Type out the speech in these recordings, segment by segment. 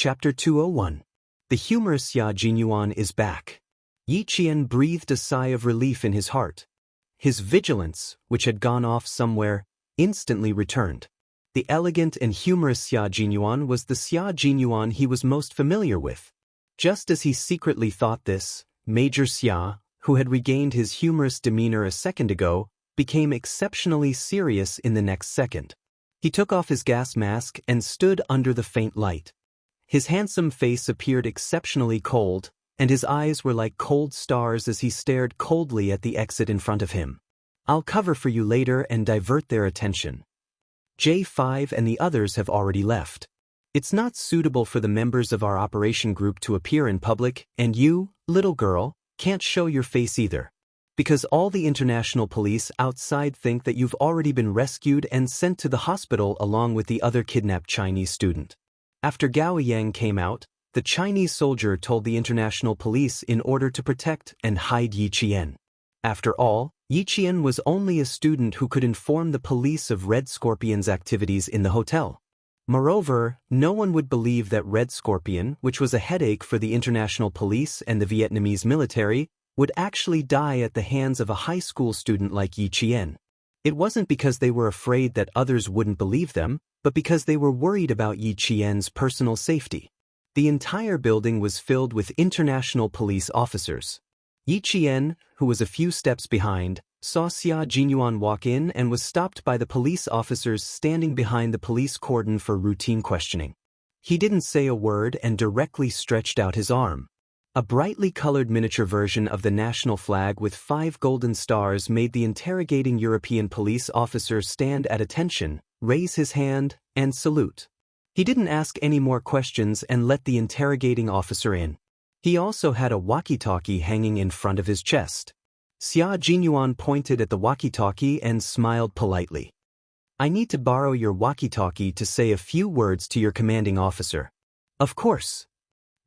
Chapter 201. The humorous Xia Jinyuan is back. Yi Qian breathed a sigh of relief in his heart. His vigilance, which had gone off somewhere, instantly returned. The elegant and humorous Xia Jinyuan was the Xia Jinyuan he was most familiar with. Just as he secretly thought this, Major Xia, who had regained his humorous demeanor a second ago, became exceptionally serious in the next second. He took off his gas mask and stood under the faint light. His handsome face appeared exceptionally cold, and his eyes were like cold stars as he stared coldly at the exit in front of him. I'll cover for you later and divert their attention. J5 and the others have already left. It's not suitable for the members of our operation group to appear in public, and you, little girl, can't show your face either. Because all the international police outside think that you've already been rescued and sent to the hospital along with the other kidnapped Chinese student. After Gao Yang came out, the Chinese soldier told the international police in order to protect and hide Yi Qian. After all, Yi Qian was only a student who could inform the police of Red Scorpion's activities in the hotel. Moreover, no one would believe that Red Scorpion, which was a headache for the international police and the Vietnamese military, would actually die at the hands of a high school student like Yi Qian. It wasn't because they were afraid that others wouldn't believe them, but because they were worried about Yi Qian's personal safety. The entire building was filled with international police officers. Yi Qian, who was a few steps behind, saw Xia Jinyuan walk in and was stopped by the police officers standing behind the police cordon for routine questioning. He didn't say a word and directly stretched out his arm. A brightly colored miniature version of the national flag with 5 golden stars made the interrogating European police officer stand at attention, raise his hand, and salute. He didn't ask any more questions and let the interrogating officer in. He also had a walkie-talkie hanging in front of his chest. Xia Jinyuan pointed at the walkie-talkie and smiled politely. I need to borrow your walkie-talkie to say a few words to your commanding officer. Of course.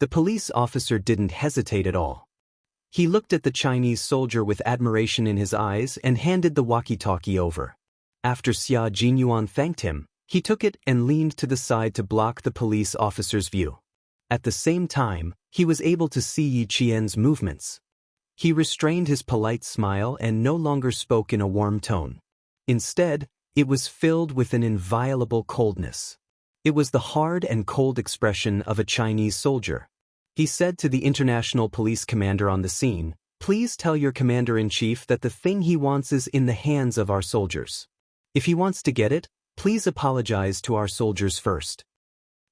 The police officer didn't hesitate at all. He looked at the Chinese soldier with admiration in his eyes and handed the walkie-talkie over. After Xia Jinyuan thanked him, he took it and leaned to the side to block the police officer's view. At the same time, he was able to see Yi Qian's movements. He restrained his polite smile and no longer spoke in a warm tone. Instead, it was filled with an inviolable coldness. It was the hard and cold expression of a Chinese soldier. He said to the international police commander on the scene, "Please tell your commander-in-chief that the thing he wants is in the hands of our soldiers. If he wants to get it, please apologize to our soldiers first."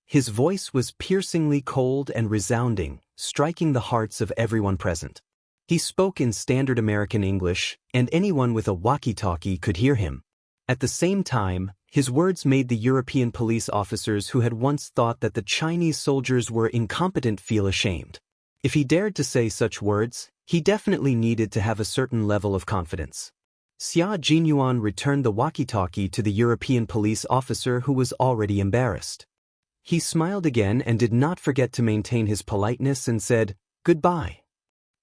His voice was piercingly cold and resounding, striking the hearts of everyone present. He spoke in standard American English, and anyone with a walkie-talkie could hear him. At the same time, his words made the European police officers who had once thought that the Chinese soldiers were incompetent feel ashamed. If he dared to say such words, he definitely needed to have a certain level of confidence. Xia Jinyuan returned the walkie-talkie to the European police officer who was already embarrassed. He smiled again and did not forget to maintain his politeness and said, "Goodbye."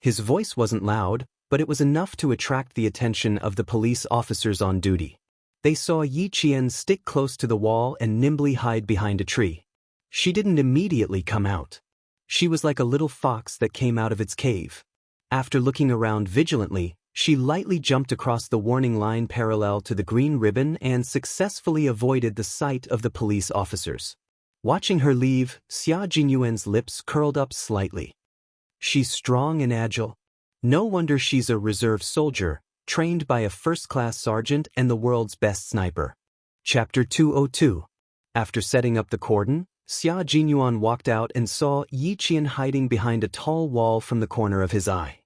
His voice wasn't loud, but it was enough to attract the attention of the police officers on duty. They saw Yi Qian stick close to the wall and nimbly hide behind a tree. She didn't immediately come out. She was like a little fox that came out of its cave. After looking around vigilantly, she lightly jumped across the warning line parallel to the green ribbon and successfully avoided the sight of the police officers. Watching her leave, Xia Jinyuan's lips curled up slightly. She's strong and agile. No wonder she's a reserve soldier, trained by a first-class sergeant and the world's best sniper. Chapter 202. After setting up the cordon, Xia Jinyuan walked out and saw Yi Qian hiding behind a tall wall from the corner of his eye.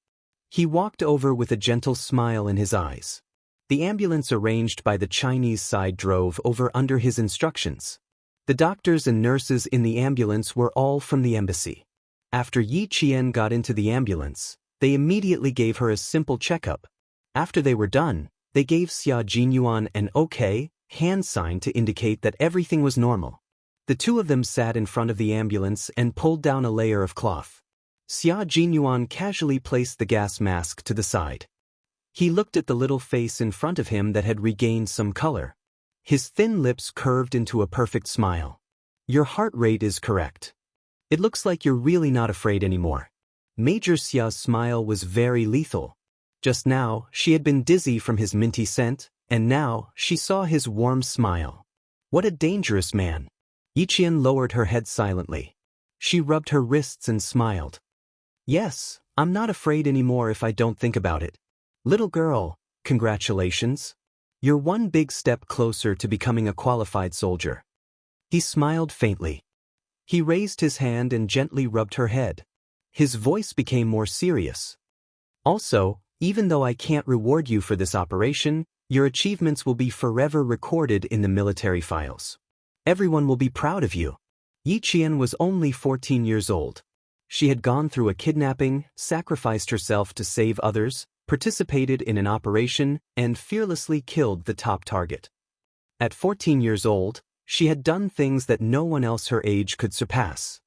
He walked over with a gentle smile in his eyes. The ambulance arranged by the Chinese side drove over under his instructions. The doctors and nurses in the ambulance were all from the embassy. After Yi Qian got into the ambulance, they immediately gave her a simple checkup. After they were done, they gave Xia Jinyuan an OK hand sign to indicate that everything was normal. The two of them sat in front of the ambulance and pulled down a layer of cloth. Xia Jinyuan casually placed the gas mask to the side. He looked at the little face in front of him that had regained some color. His thin lips curved into a perfect smile. Your heart rate is correct. It looks like you're really not afraid anymore. Major Xia's smile was very lethal. Just now, she had been dizzy from his minty scent, and now, she saw his warm smile. What a dangerous man. Yiqian lowered her head silently. She rubbed her wrists and smiled. Yes, I'm not afraid anymore if I don't think about it. Little girl, congratulations. You're one big step closer to becoming a qualified soldier. He smiled faintly. He raised his hand and gently rubbed her head. His voice became more serious. Also, even though I can't reward you for this operation, your achievements will be forever recorded in the military files. Everyone will be proud of you. Yiqian was only 14 years old. She had gone through a kidnapping, sacrificed herself to save others, participated in an operation, and fearlessly killed the top target. At 14 years old, she had done things that no one else her age could surpass.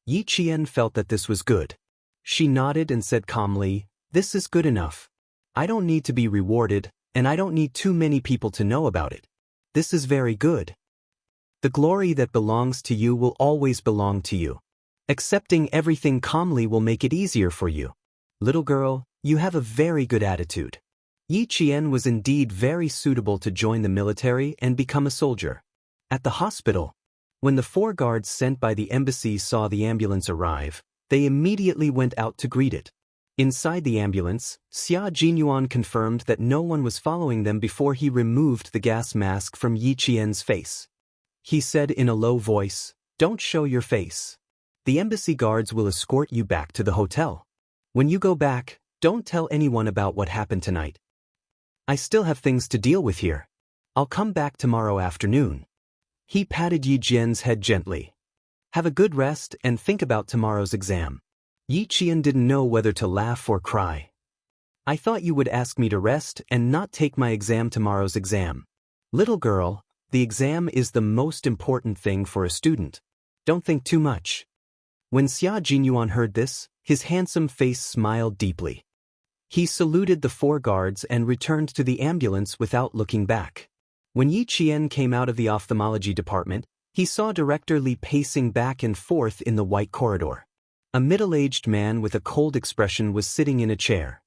Yiqian felt that this was good. She nodded and said calmly, "This is good enough. I don't need to be rewarded, and I don't need too many people to know about it. This is very good. The glory that belongs to you will always belong to you. Accepting everything calmly will make it easier for you. Little girl, you have a very good attitude." Yiqian was indeed very suitable to join the military and become a soldier. At the hospital, when the 4 guards sent by the embassy saw the ambulance arrive, they immediately went out to greet it. Inside the ambulance, Xia Jinyuan confirmed that no one was following them before he removed the gas mask from Yiqian's face. He said in a low voice, "Don't show your face. The embassy guards will escort you back to the hotel. When you go back, don't tell anyone about what happened tonight. I still have things to deal with here. I'll come back tomorrow afternoon." He patted Yiqian's head gently. "Have a good rest and think about tomorrow's exam." Yiqian didn't know whether to laugh or cry. "I thought you would ask me to rest and not take my exam tomorrow's exam. Little girl, the exam is the most important thing for a student. Don't think too much." When Xia Jinyuan heard this, his handsome face smiled deeply. He saluted the 4 guards and returned to the ambulance without looking back. When Yiqian came out of the ophthalmology department, he saw Director Li pacing back and forth in the white corridor. A middle-aged man with a cold expression was sitting in a chair.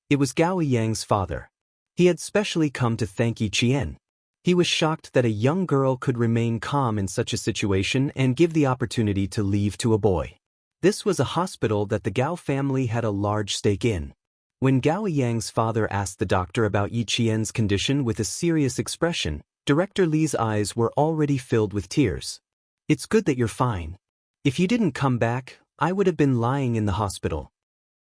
It was Gao Yang's father. He had specially come to thank Yiqian. He was shocked that a young girl could remain calm in such a situation and give the opportunity to leave to a boy. This was a hospital that the Gao family had a large stake in. When Gao Yang's father asked the doctor about Yiqian's condition with a serious expression, Director Li's eyes were already filled with tears. "It's good that you're fine. If you didn't come back, I would have been lying in the hospital."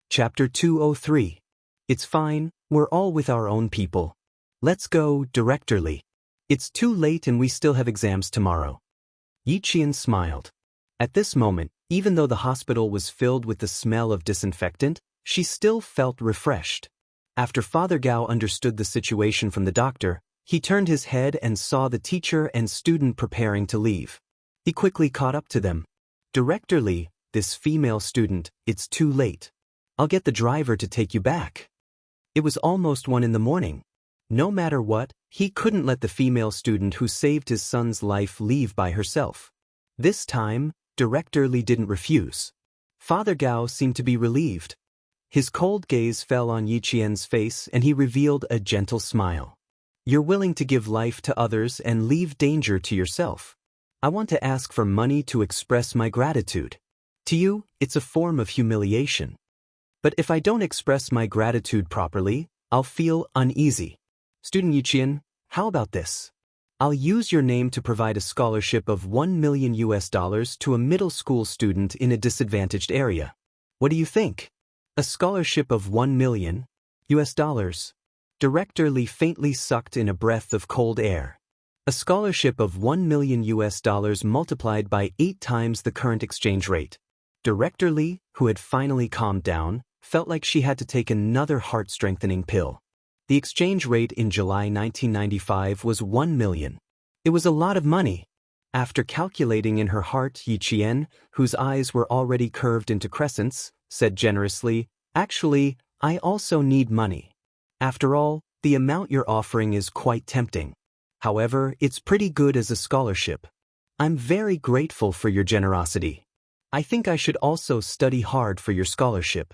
Chapter 203. It's fine, we're all with our own people. Let's go, Director Li. It's too late and we still have exams tomorrow. Yiqian smiled. At this moment, even though the hospital was filled with the smell of disinfectant, she still felt refreshed. After Father Gao understood the situation from the doctor, he turned his head and saw the teacher and student preparing to leave. He quickly caught up to them. "Director Li, this female student, it's too late. I'll get the driver to take you back." It was almost 1 in the morning. No matter what, he couldn't let the female student who saved his son's life leave by herself. This time, Director Li didn't refuse. Father Gao seemed to be relieved. His cold gaze fell on Yiqian's face and he revealed a gentle smile. "You're willing to give life to others and leave danger to yourself. I want to ask for money to express my gratitude. To you, it's a form of humiliation. But if I don't express my gratitude properly, I'll feel uneasy. Student Yiqian, how about this? I'll use your name to provide a scholarship of $1 million to a middle school student in a disadvantaged area. What do you think? A scholarship of $1 million? Director Li faintly sucked in a breath of cold air. A scholarship of $1 million multiplied by 8 times the current exchange rate. Director Li, who had finally calmed down, felt like she had to take another heart-strengthening pill. The exchange rate in July 1995 was 1 million. It was a lot of money. After calculating in her heart, Yiqian, whose eyes were already curved into crescents, said generously, "Actually, I also need money. After all, the amount you're offering is quite tempting. However, it's pretty good as a scholarship. I'm very grateful for your generosity." I think I should also study hard for your scholarship.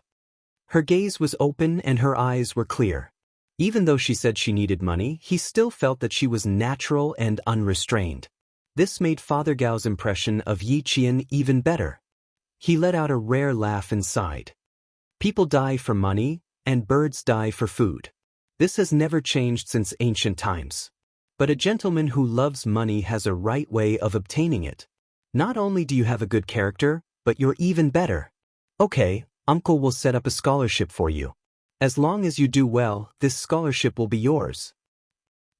Her gaze was open and her eyes were clear. Even though she said she needed money, he still felt that she was natural and unrestrained. This made Father Gao's impression of Yi Qian even better. He let out a rare laugh and sighed. People die for money, and birds die for food. This has never changed since ancient times. But a gentleman who loves money has a right way of obtaining it. Not only do you have a good character, but you're even better. Okay, Uncle will set up a scholarship for you. As long as you do well, this scholarship will be yours.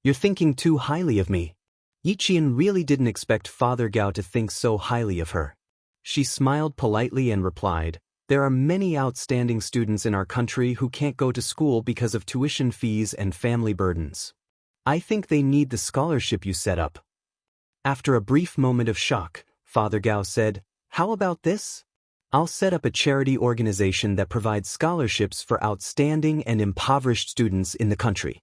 You're thinking too highly of me. Yi Qian really didn't expect Father Gao to think so highly of her. She smiled politely and replied, there are many outstanding students in our country who can't go to school because of tuition fees and family burdens. I think they need the scholarship you set up. After a brief moment of shock, Father Gao said, how about this? I'll set up a charity organization that provides scholarships for outstanding and impoverished students in the country.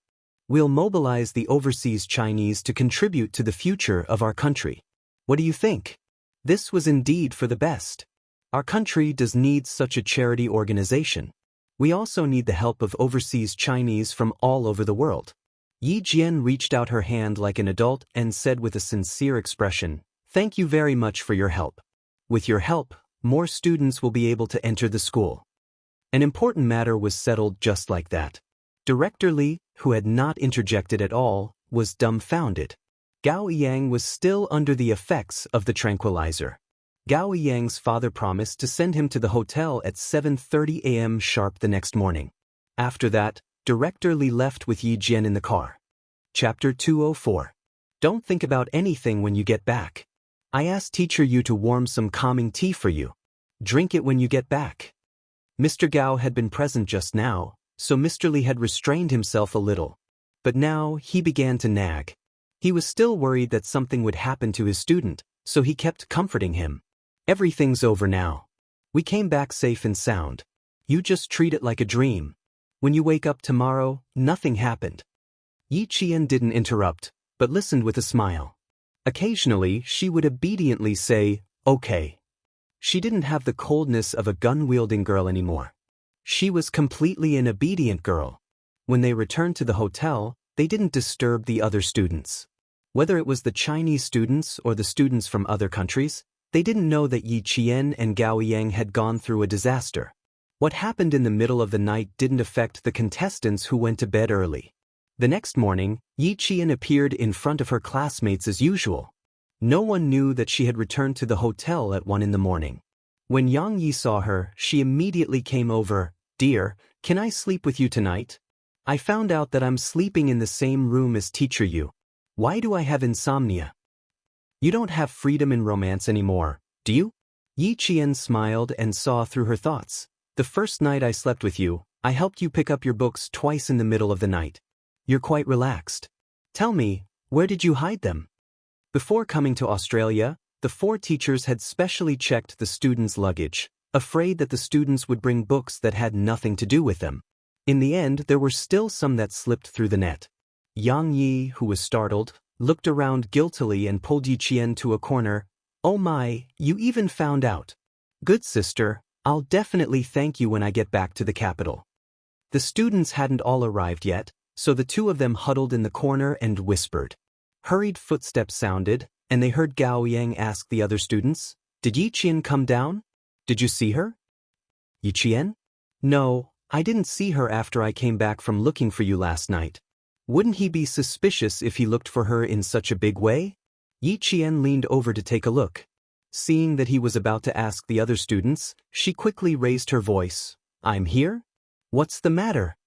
We'll mobilize the overseas Chinese to contribute to the future of our country. What do you think? This was indeed for the best. Our country does need such a charity organization. We also need the help of overseas Chinese from all over the world. Yi Jian reached out her hand like an adult and said with a sincere expression, thank you very much for your help. With your help, more students will be able to enter the school. An important matter was settled just like that. Director Li, who had not interjected at all, was dumbfounded. Gao Yang was still under the effects of the tranquilizer. Gao Yang's father promised to send him to the hotel at 7:30 a.m. sharp the next morning. After that, Director Li left with Yi Jian in the car. Chapter 204. Don't think about anything when you get back. I asked Teacher Yu to warm some calming tea for you. Drink it when you get back. Mr. Gao had been present just now, so Mr. Li had restrained himself a little. But now he began to nag. He was still worried that something would happen to his student, so he kept comforting him. Everything's over now. We came back safe and sound. You just treat it like a dream. When you wake up tomorrow, nothing happened. Yi Qian didn't interrupt, but listened with a smile. Occasionally, she would obediently say, okay. She didn't have the coldness of a gun-wielding girl anymore. She was completely an obedient girl. When they returned to the hotel, they didn't disturb the other students. Whether it was the Chinese students or the students from other countries, they didn't know that Yi Qian and Gao Yang had gone through a disaster. What happened in the middle of the night didn't affect the contestants who went to bed early. The next morning, Yi Qian appeared in front of her classmates as usual. No one knew that she had returned to the hotel at 1 in the morning. When Yang Yi saw her, she immediately came over. Dear, can I sleep with you tonight? I found out that I'm sleeping in the same room as Teacher Yu. Why do I have insomnia? You don't have freedom in romance anymore, do you? Yi Qian smiled and saw through her thoughts. The first night I slept with you, I helped you pick up your books twice in the middle of the night. You're quite relaxed. Tell me, where did you hide them? Before coming to Australia, the 4 teachers had specially checked the students' luggage, afraid that the students would bring books that had nothing to do with them. In the end, there were still some that slipped through the net. Yang Yi, who was startled, looked around guiltily and pulled Yi Qian to a corner. Oh my, you even found out. Good sister, I'll definitely thank you when I get back to the capital. The students hadn't all arrived yet, so the 2 of them huddled in the corner and whispered. Hurried footsteps sounded, and they heard Gao Yang ask the other students, did Yi Qian come down? Did you see her? Yi Qian? No, I didn't see her after I came back from looking for you last night. Wouldn't he be suspicious if he looked for her in such a big way? Yi Qian leaned over to take a look. Seeing that he was about to ask the other students, she quickly raised her voice. I'm here? What's the matter?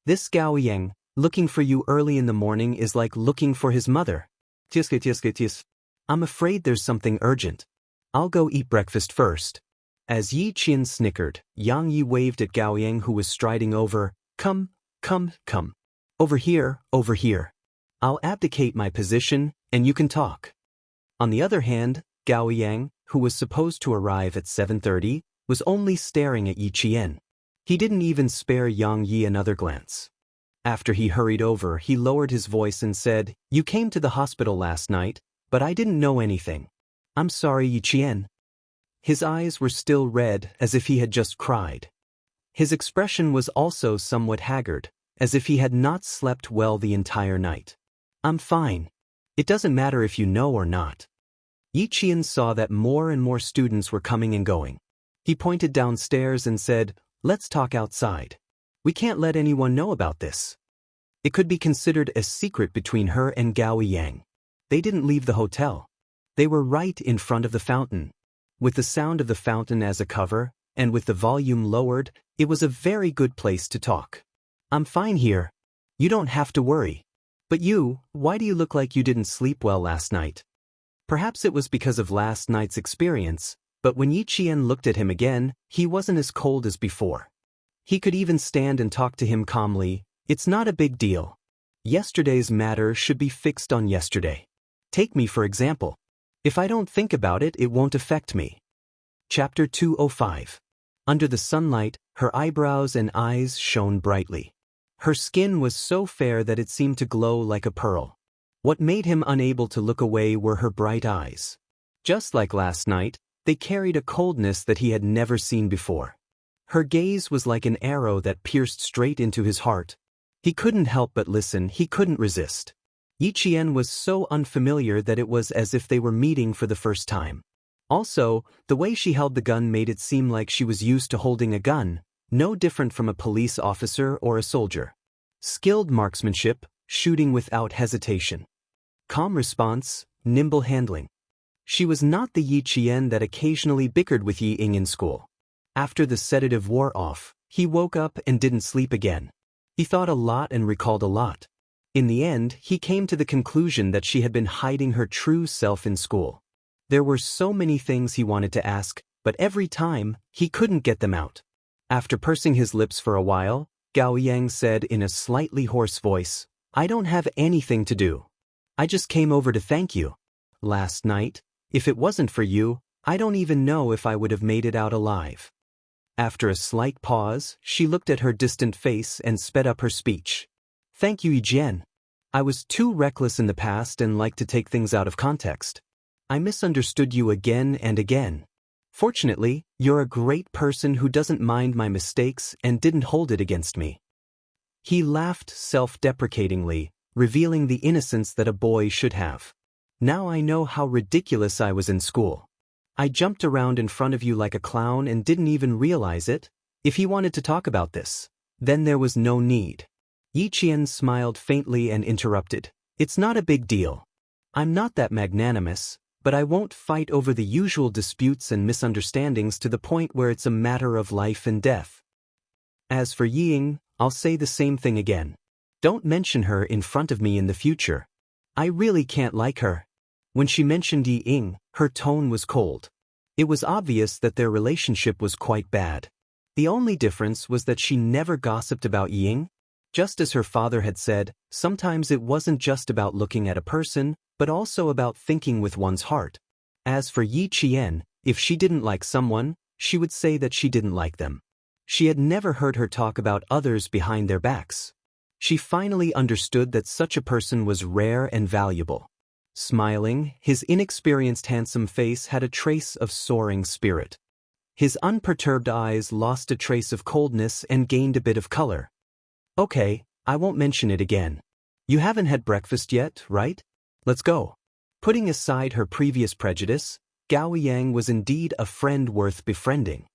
This Gao Yang, looking for you early in the morning is like looking for his mother. I'm afraid there's something urgent. I'll go eat breakfast first. As Yi Qian snickered, Yang Yi waved at Gao Yang who was striding over. Come. Over here. I'll abdicate my position, and you can talk. On the other hand, Gao Yang, who was supposed to arrive at 7:30, was only staring at Yi Qian. He didn't even spare Yang Yi another glance. After he hurried over, he lowered his voice and said, You came to the hospital last night, but I didn't know anything. I'm sorry, Yi Qian. His eyes were still red, as if he had just cried. His expression was also somewhat haggard, as if he had not slept well the entire night. "I'm fine. It doesn't matter if you know or not." Yi Qian saw that more and more students were coming and going. He pointed downstairs and said, "Let's talk outside. We can't let anyone know about this." It could be considered a secret between her and Gao Yang. They didn't leave the hotel. They were right in front of the fountain. With the sound of the fountain as a cover, and with the volume lowered, it was a very good place to talk. "I'm fine here. You don't have to worry. But you, why do you look like you didn't sleep well last night?" Perhaps it was because of last night's experience, but when Yi Qian looked at him again, he wasn't as cold as before. He could even stand and talk to him calmly. "It's not a big deal. Yesterday's matter should be fixed on yesterday. Take me for example. If I don't think about it, it won't affect me." Chapter 205. Under the sunlight, her eyebrows and eyes shone brightly. Her skin was so fair that it seemed to glow like a pearl. What made him unable to look away were her bright eyes. Just like last night, they carried a coldness that he had never seen before. Her gaze was like an arrow that pierced straight into his heart. He couldn't help but listen, he couldn't resist. Yi Qian was so unfamiliar that it was as if they were meeting for the first time. Also, the way she held the gun made it seem like she was used to holding a gun, no different from a police officer or a soldier. Skilled marksmanship, shooting without hesitation. Calm response, nimble handling. She was not the Yi Qian that occasionally bickered with Yi Ying in school. After the sedative wore off, he woke up and didn't sleep again. He thought a lot and recalled a lot. In the end, he came to the conclusion that she had been hiding her true self in school. There were so many things he wanted to ask, but every time, he couldn't get them out. After pursing his lips for a while, Gao Yang said in a slightly hoarse voice, "I don't have anything to do. I just came over to thank you. Last night, if it wasn't for you, I don't even know if I would have made it out alive." After a slight pause, she looked at her distant face and sped up her speech. "Thank you, Yi Jian. I was too reckless in the past and liked to take things out of context. I misunderstood you again and again. Fortunately, you're a great person who doesn't mind my mistakes and didn't hold it against me." He laughed self-deprecatingly, revealing the innocence that a boy should have. "Now I know how ridiculous I was in school. I jumped around in front of you like a clown and didn't even realize it. If he wanted to talk about this, then there was no need." Yi Qian smiled faintly and interrupted. "It's not a big deal. I'm not that magnanimous, but I won't fight over the usual disputes and misunderstandings to the point where it's a matter of life and death. As for Yi Ying, I'll say the same thing again. Don't mention her in front of me in the future. I really can't like her." When she mentioned Yi Ying, her tone was cold. It was obvious that their relationship was quite bad. The only difference was that she never gossiped about Yi Ying. Just as her father had said, sometimes it wasn't just about looking at a person, but also about thinking with one's heart. As for Yi Qian, if she didn't like someone, she would say that she didn't like them. She had never heard her talk about others behind their backs. She finally understood that such a person was rare and valuable. Smiling, his inexperienced handsome face had a trace of soaring spirit. His unperturbed eyes lost a trace of coldness and gained a bit of color. "Okay, I won't mention it again. You haven't had breakfast yet, right? Let's go." Putting aside her previous prejudice, Gao Yang was indeed a friend worth befriending.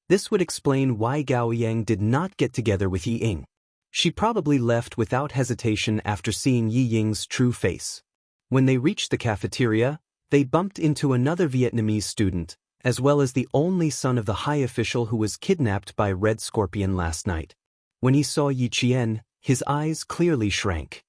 This would explain why Gao Yang did not get together with Yi Ying. She probably left without hesitation after seeing Yi Ying's true face. When they reached the cafeteria, they bumped into another Vietnamese student, as well as the only son of the high official who was kidnapped by Red Scorpion last night. When he saw Yi Qian, his eyes clearly shrank.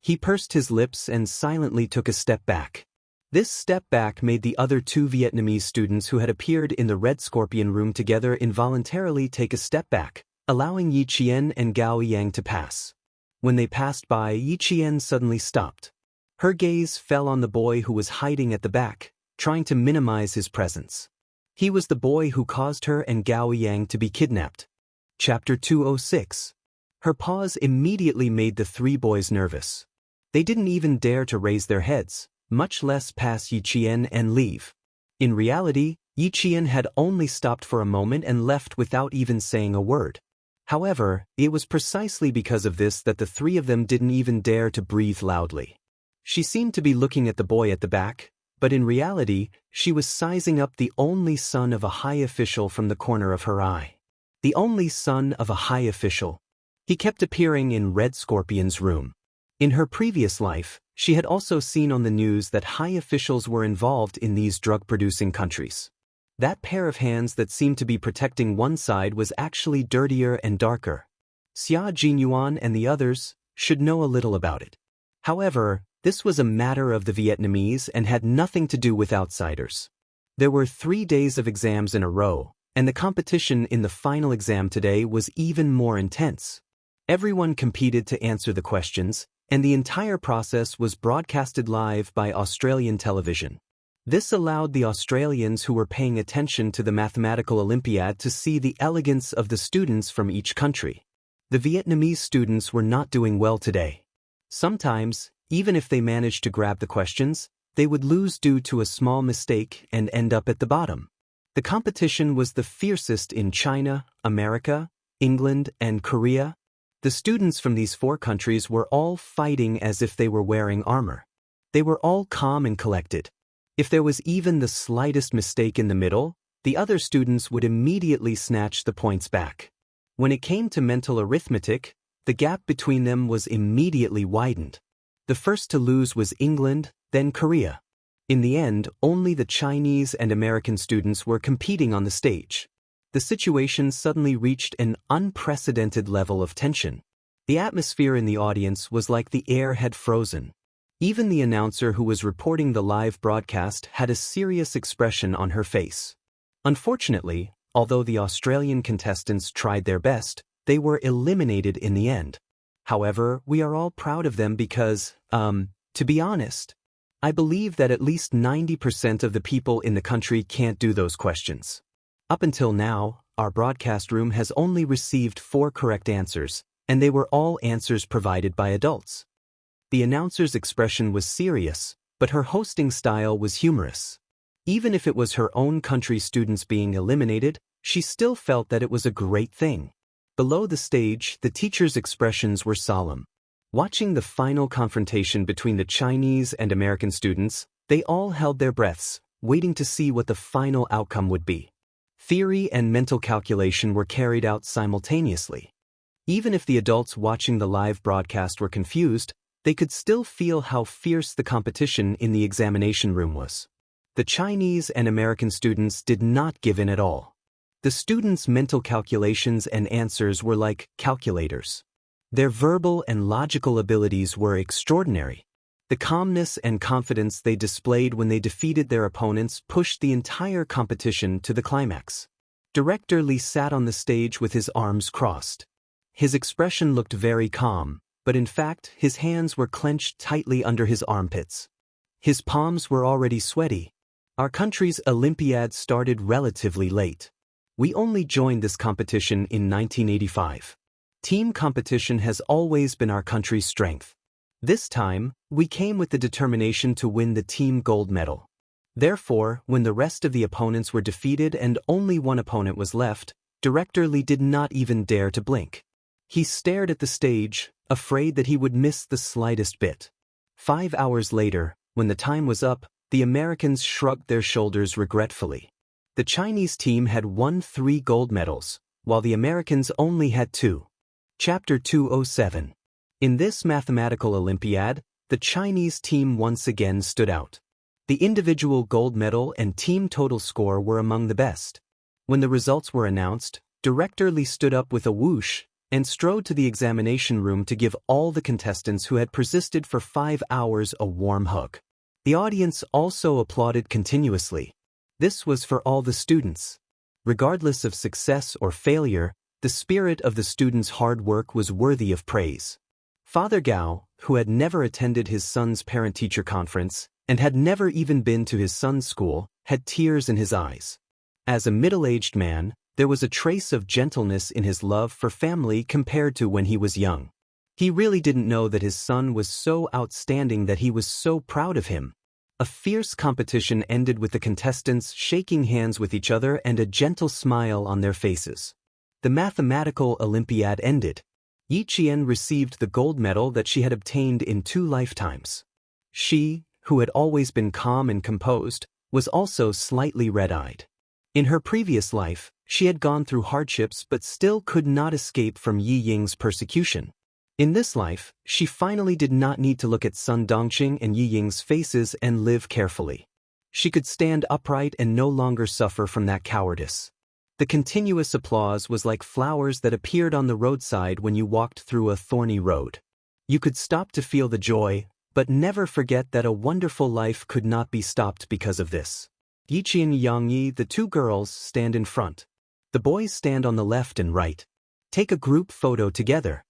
He pursed his lips and silently took a step back. This step back made the other two Vietnamese students who had appeared in the Red Scorpion room together involuntarily take a step back, allowing Yi Qian and Gao Yang to pass. When they passed by, Yi Qian suddenly stopped. Her gaze fell on the boy who was hiding at the back, trying to minimize his presence. He was the boy who caused her and Gao Yang to be kidnapped. Chapter 206. Her pause immediately made the three boys nervous. They didn't even dare to raise their heads, much less pass Yi Qian and leave. In reality, Qian had only stopped for a moment and left without even saying a word. However, it was precisely because of this that the three of them didn't even dare to breathe loudly. She seemed to be looking at the boy at the back, but in reality, she was sizing up the only son of a high official from the corner of her eye. The only son of a high official. He kept appearing in Red Scorpion's room. In her previous life, she had also seen on the news that high officials were involved in these drug-producing countries. That pair of hands that seemed to be protecting one side was actually dirtier and darker. Xia Jinyuan and the others should know a little about it. However, this was a matter of the Vietnamese and had nothing to do with outsiders. There were 3 days of exams in a row, and the competition in the final exam today was even more intense. Everyone competed to answer the questions, and the entire process was broadcasted live by Australian television. This allowed the Australians who were paying attention to the mathematical Olympiad to see the elegance of the students from each country. The Vietnamese students were not doing well today. Sometimes, even if they managed to grab the questions, they would lose due to a small mistake and end up at the bottom. The competition was the fiercest in China, America, England, and Korea. The students from these 4 countries were all fighting as if they were wearing armor. They were all calm and collected. If there was even the slightest mistake in the middle, the other students would immediately snatch the points back. When it came to mental arithmetic, the gap between them was immediately widened. The first to lose was England, then Korea. In the end, only the Chinese and American students were competing on the stage. The situation suddenly reached an unprecedented level of tension. The atmosphere in the audience was like the air had frozen. Even the announcer who was reporting the live broadcast had a serious expression on her face. Unfortunately, although the Australian contestants tried their best, they were eliminated in the end. However, we are all proud of them because, to be honest, I believe that at least 90% of the people in the country can't do those questions. Up until now, our broadcast room has only received 4 correct answers, and they were all answers provided by adults. The announcer's expression was serious, but her hosting style was humorous. Even if it was her own country's students being eliminated, she still felt that it was a great thing. Below the stage, the teacher's expressions were solemn. Watching the final confrontation between the Chinese and American students, they all held their breaths, waiting to see what the final outcome would be. Theory and mental calculation were carried out simultaneously. Even if the adults watching the live broadcast were confused, they could still feel how fierce the competition in the examination room was. The Chinese and American students did not give in at all. The students' mental calculations and answers were like calculators. Their verbal and logical abilities were extraordinary. The calmness and confidence they displayed when they defeated their opponents pushed the entire competition to the climax. Director Li sat on the stage with his arms crossed. His expression looked very calm, but in fact his hands were clenched tightly under his armpits. His palms were already sweaty. Our country's Olympiad started relatively late. We only joined this competition in 1985. Team competition has always been our country's strength. This time, we came with the determination to win the team gold medal. Therefore, when the rest of the opponents were defeated and only one opponent was left, Director Li did not even dare to blink. He stared at the stage, afraid that he would miss the slightest bit. 5 hours later, when the time was up, the Americans shrugged their shoulders regretfully. The Chinese team had won 3 gold medals, while the Americans only had 2. Chapter 207. In this mathematical Olympiad, the Chinese team once again stood out. The individual gold medal and team total score were among the best. When the results were announced, Director Li stood up with a whoosh and strode to the examination room to give all the contestants who had persisted for 5 hours a warm hug. The audience also applauded continuously. This was for all the students. Regardless of success or failure, the spirit of the students' hard work was worthy of praise. Father Gao, who had never attended his son's parent-teacher conference and had never even been to his son's school, had tears in his eyes. As a middle-aged man, there was a trace of gentleness in his love for family compared to when he was young. He really didn't know that his son was so outstanding that he was so proud of him. A fierce competition ended with the contestants shaking hands with each other and a gentle smile on their faces. The mathematical Olympiad ended. Yi Qian received the gold medal that she had obtained in 2 lifetimes. She, who had always been calm and composed, was also slightly red-eyed. In her previous life, she had gone through hardships but still could not escape from Yi Ying's persecution. In this life, she finally did not need to look at Sun Dongqing and Yi Ying's faces and live carefully. She could stand upright and no longer suffer from that cowardice. The continuous applause was like flowers that appeared on the roadside when you walked through a thorny road. You could stop to feel the joy, but never forget that a wonderful life could not be stopped because of this. Yi Qian and Yang Yi, the 2 girls, stand in front. The boys stand on the left and right. Take a group photo together.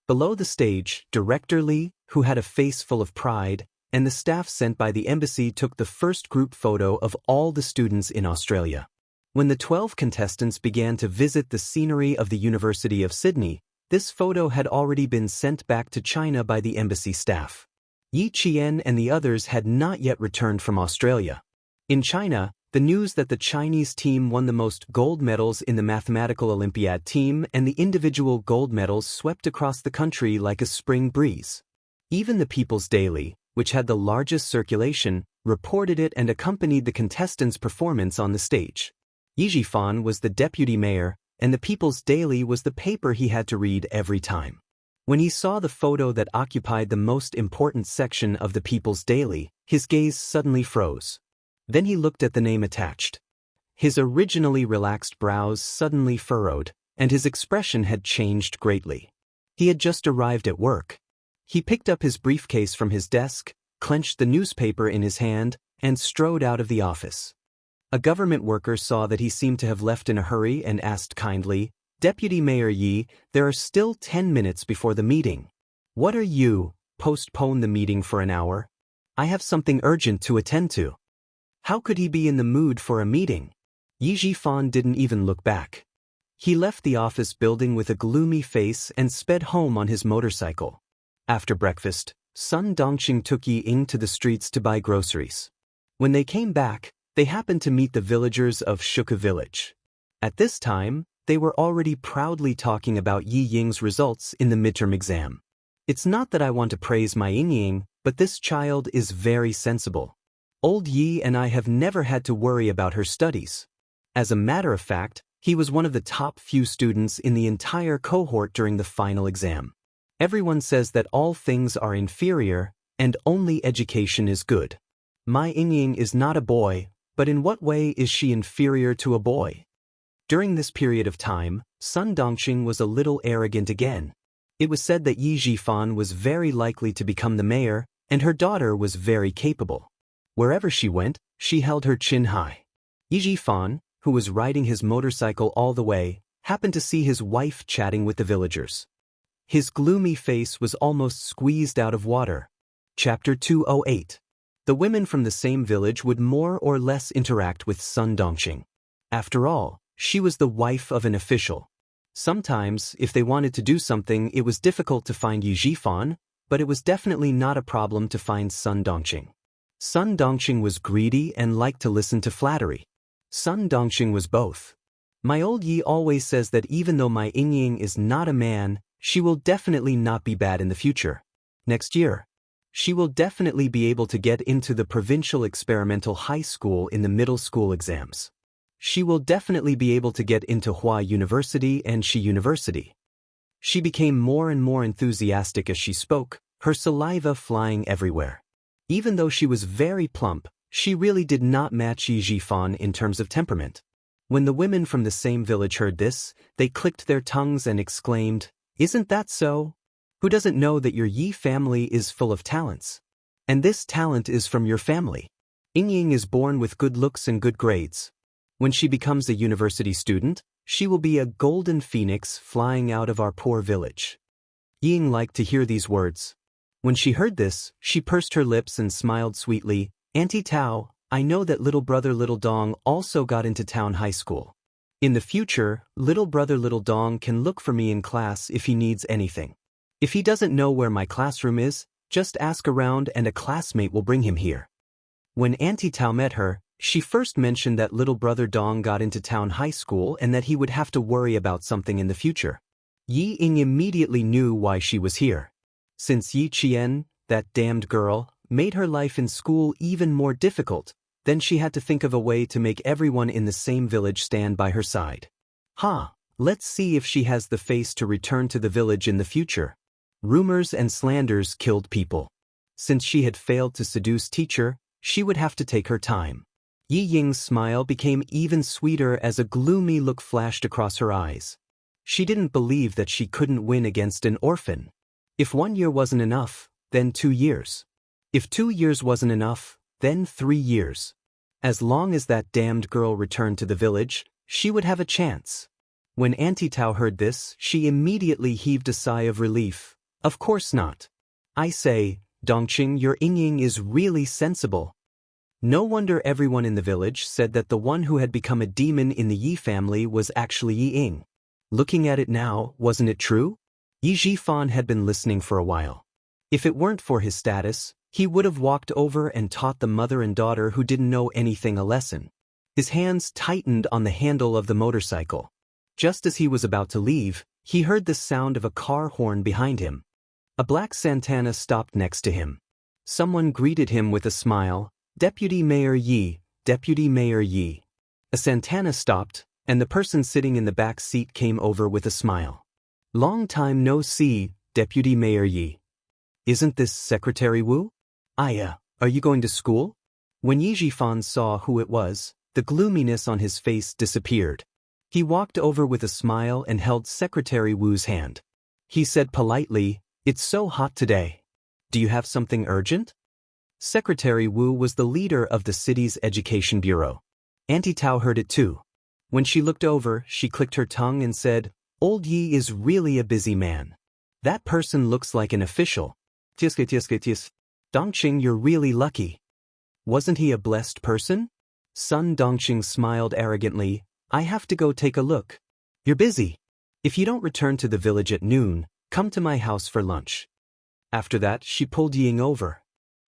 Below the stage, Director Li, who had a face full of pride, and the staff sent by the embassy took the first group photo of all the students in Australia. When the 12 contestants began to visit the scenery of the University of Sydney, this photo had already been sent back to China by the embassy staff. Yi Qian and the others had not yet returned from Australia. In China, the news that the Chinese team won the most gold medals in the Mathematical Olympiad team and the individual gold medals swept across the country like a spring breeze. Even the People's Daily, which had the largest circulation, reported it and accompanied the contestants' performance on the stage. Yi Zhifan was the deputy mayor, and the People's Daily was the paper he had to read every time. When he saw the photo that occupied the most important section of the People's Daily, his gaze suddenly froze. Then he looked at the name attached. His originally relaxed brows suddenly furrowed, and his expression had changed greatly. He had just arrived at work. He picked up his briefcase from his desk, clenched the newspaper in his hand, and strode out of the office. A government worker saw that he seemed to have left in a hurry and asked kindly, "Deputy Mayor Yi, there are still 10 minutes before the meeting. What are you? Postpone the meeting for an hour? I have something urgent to attend to." How could he be in the mood for a meeting? Yi Zhifan didn't even look back. He left the office building with a gloomy face and sped home on his motorcycle. After breakfast, Sun Dongqing took Yi Ying to the streets to buy groceries. When they came back, they happened to meet the villagers of Shuka village. At this time, they were already proudly talking about Yi Ying's results in the midterm exam. It's not that I want to praise my Ying, but this child is very sensible. Old Yi and I have never had to worry about her studies. As a matter of fact, he was one of the top few students in the entire cohort during the final exam. Everyone says that all things are inferior, and only education is good. My Ying is not a boy, but in what way is she inferior to a boy? During this period of time, Sun Dongqing was a little arrogant again. It was said that Yi Zhifan was very likely to become the mayor, and her daughter was very capable. Wherever she went, she held her chin high. Yi Zhifan, who was riding his motorcycle all the way, happened to see his wife chatting with the villagers. His gloomy face was almost squeezed out of water. Chapter 208. The women from the same village would more or less interact with Sun Dongqing. After all, she was the wife of an official. Sometimes, if they wanted to do something, it was difficult to find Yi Zhifan, but it was definitely not a problem to find Sun Dongqing. Sun Dongqing was greedy and liked to listen to flattery. Sun Dongqing was both. My old Yi always says that even though my Ying is not a man, she will definitely not be bad in the future. Next year, she will definitely be able to get into the provincial experimental high school in the middle school exams. She will definitely be able to get into Hua University and Shi University. She became more and more enthusiastic as she spoke, her saliva flying everywhere. Even though she was very plump, she really did not match Yi Zhifan in terms of temperament. When the women from the same village heard this, they clicked their tongues and exclaimed, "Isn't that so? Who doesn't know that your Yi family is full of talents? And this talent is from your family. Ying is born with good looks and good grades. When she becomes a university student, she will be a golden phoenix flying out of our poor village." Ying liked to hear these words. When she heard this, she pursed her lips and smiled sweetly. "Auntie Tao, I know that little brother Little Dong also got into town high school. In the future, little brother Little Dong can look for me in class if he needs anything. If he doesn't know where my classroom is, just ask around and a classmate will bring him here." When Auntie Tao met her, she first mentioned that little brother Dong got into town high school and that he would have to worry about something in the future. Yi Ying immediately knew why she was here. Since Yi Qian, that damned girl, made her life in school even more difficult, then she had to think of a way to make everyone in the same village stand by her side. Let's see if she has the face to return to the village in the future. Rumors and slanders killed people. Since she had failed to seduce teacher, she would have to take her time. Yi Ying's smile became even sweeter as a gloomy look flashed across her eyes. She didn't believe that she couldn't win against an orphan. If 1 year wasn't enough, then 2 years. If 2 years wasn't enough, then 3 years. As long as that damned girl returned to the village, she would have a chance. When Auntie Tao heard this, she immediately heaved a sigh of relief. Of course not. I say, Dongqing, your Ying is really sensible. No wonder everyone in the village said that the one who had become a demon in the Yi family was actually Yi Ying. Looking at it now, wasn't it true? Yi Zhifan had been listening for a while. If it weren't for his status, he would have walked over and taught the mother and daughter who didn't know anything a lesson. His hands tightened on the handle of the motorcycle. Just as he was about to leave, he heard the sound of a car horn behind him. A black Santana stopped next to him. Someone greeted him with a smile, Deputy Mayor Yi, Deputy Mayor Yi. A Santana stopped, and the person sitting in the back seat came over with a smile. Long time no see, Deputy Mayor Yi. Isn't this Secretary Wu? Are you going to school? When Yi Zhifan saw who it was, the gloominess on his face disappeared. He walked over with a smile and held Secretary Wu's hand. He said politely, "It's so hot today. Do you have something urgent?" Secretary Wu was the leader of the city's education bureau. Auntie Tao heard it too. When she looked over, she clicked her tongue and said, "Old Yi is really a busy man. That person looks like an official. Tis. Dongqing, you're really lucky. Wasn't he a blessed person?" Son Dongqing smiled arrogantly. "I have to go take a look. You're busy. If you don't return to the village at noon, come to my house for lunch." After that, she pulled Ying over.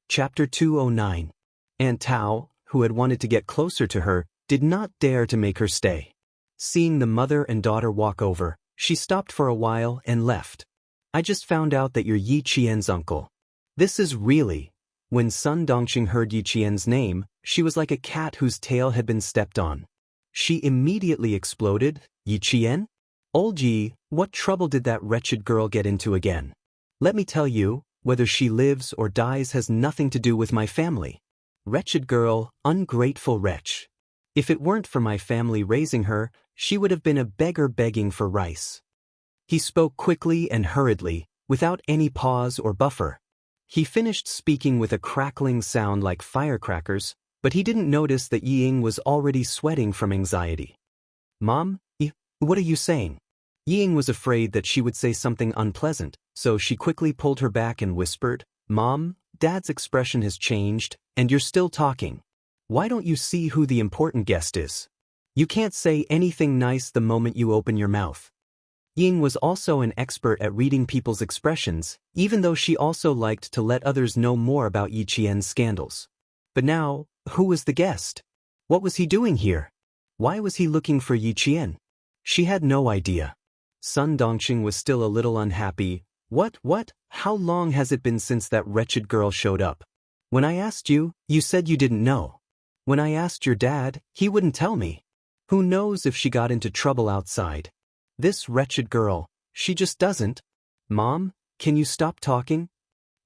Chapter 209. Aunt Tao, who had wanted to get closer to her, did not dare to make her stay. Seeing the mother and daughter walk over, she stopped for a while and left. "I just found out that you're Yi Qian's uncle. This is really..." When Sun Dongqing heard Yi Qian's name, she was like a cat whose tail had been stepped on. She immediately exploded. "Yi Qian? Old Yi, what trouble did that wretched girl get into again? Let me tell you, whether she lives or dies has nothing to do with my family. Wretched girl, ungrateful wretch. If it weren't for my family raising her, she would have been a beggar begging for rice." He spoke quickly and hurriedly, without any pause or buffer. He finished speaking with a crackling sound like firecrackers, but he didn't notice that Yi Ying was already sweating from anxiety. "Mom, what are you saying?" Yi Ying was afraid that she would say something unpleasant, so she quickly pulled her back and whispered, "Mom, Dad's expression has changed, and you're still talking. Why don't you see who the important guest is? You can't say anything nice the moment you open your mouth." Ying was also an expert at reading people's expressions, even though she also liked to let others know more about Yi Qian's scandals. But now, who was the guest? What was he doing here? Why was he looking for Yi Qian? She had no idea. Sun Dongqing was still a little unhappy. What? How long has it been since that wretched girl showed up? When I asked you, you said you didn't know. When I asked your dad, he wouldn't tell me. Who knows if she got into trouble outside? This wretched girl, she just doesn't. Mom, can you stop talking?"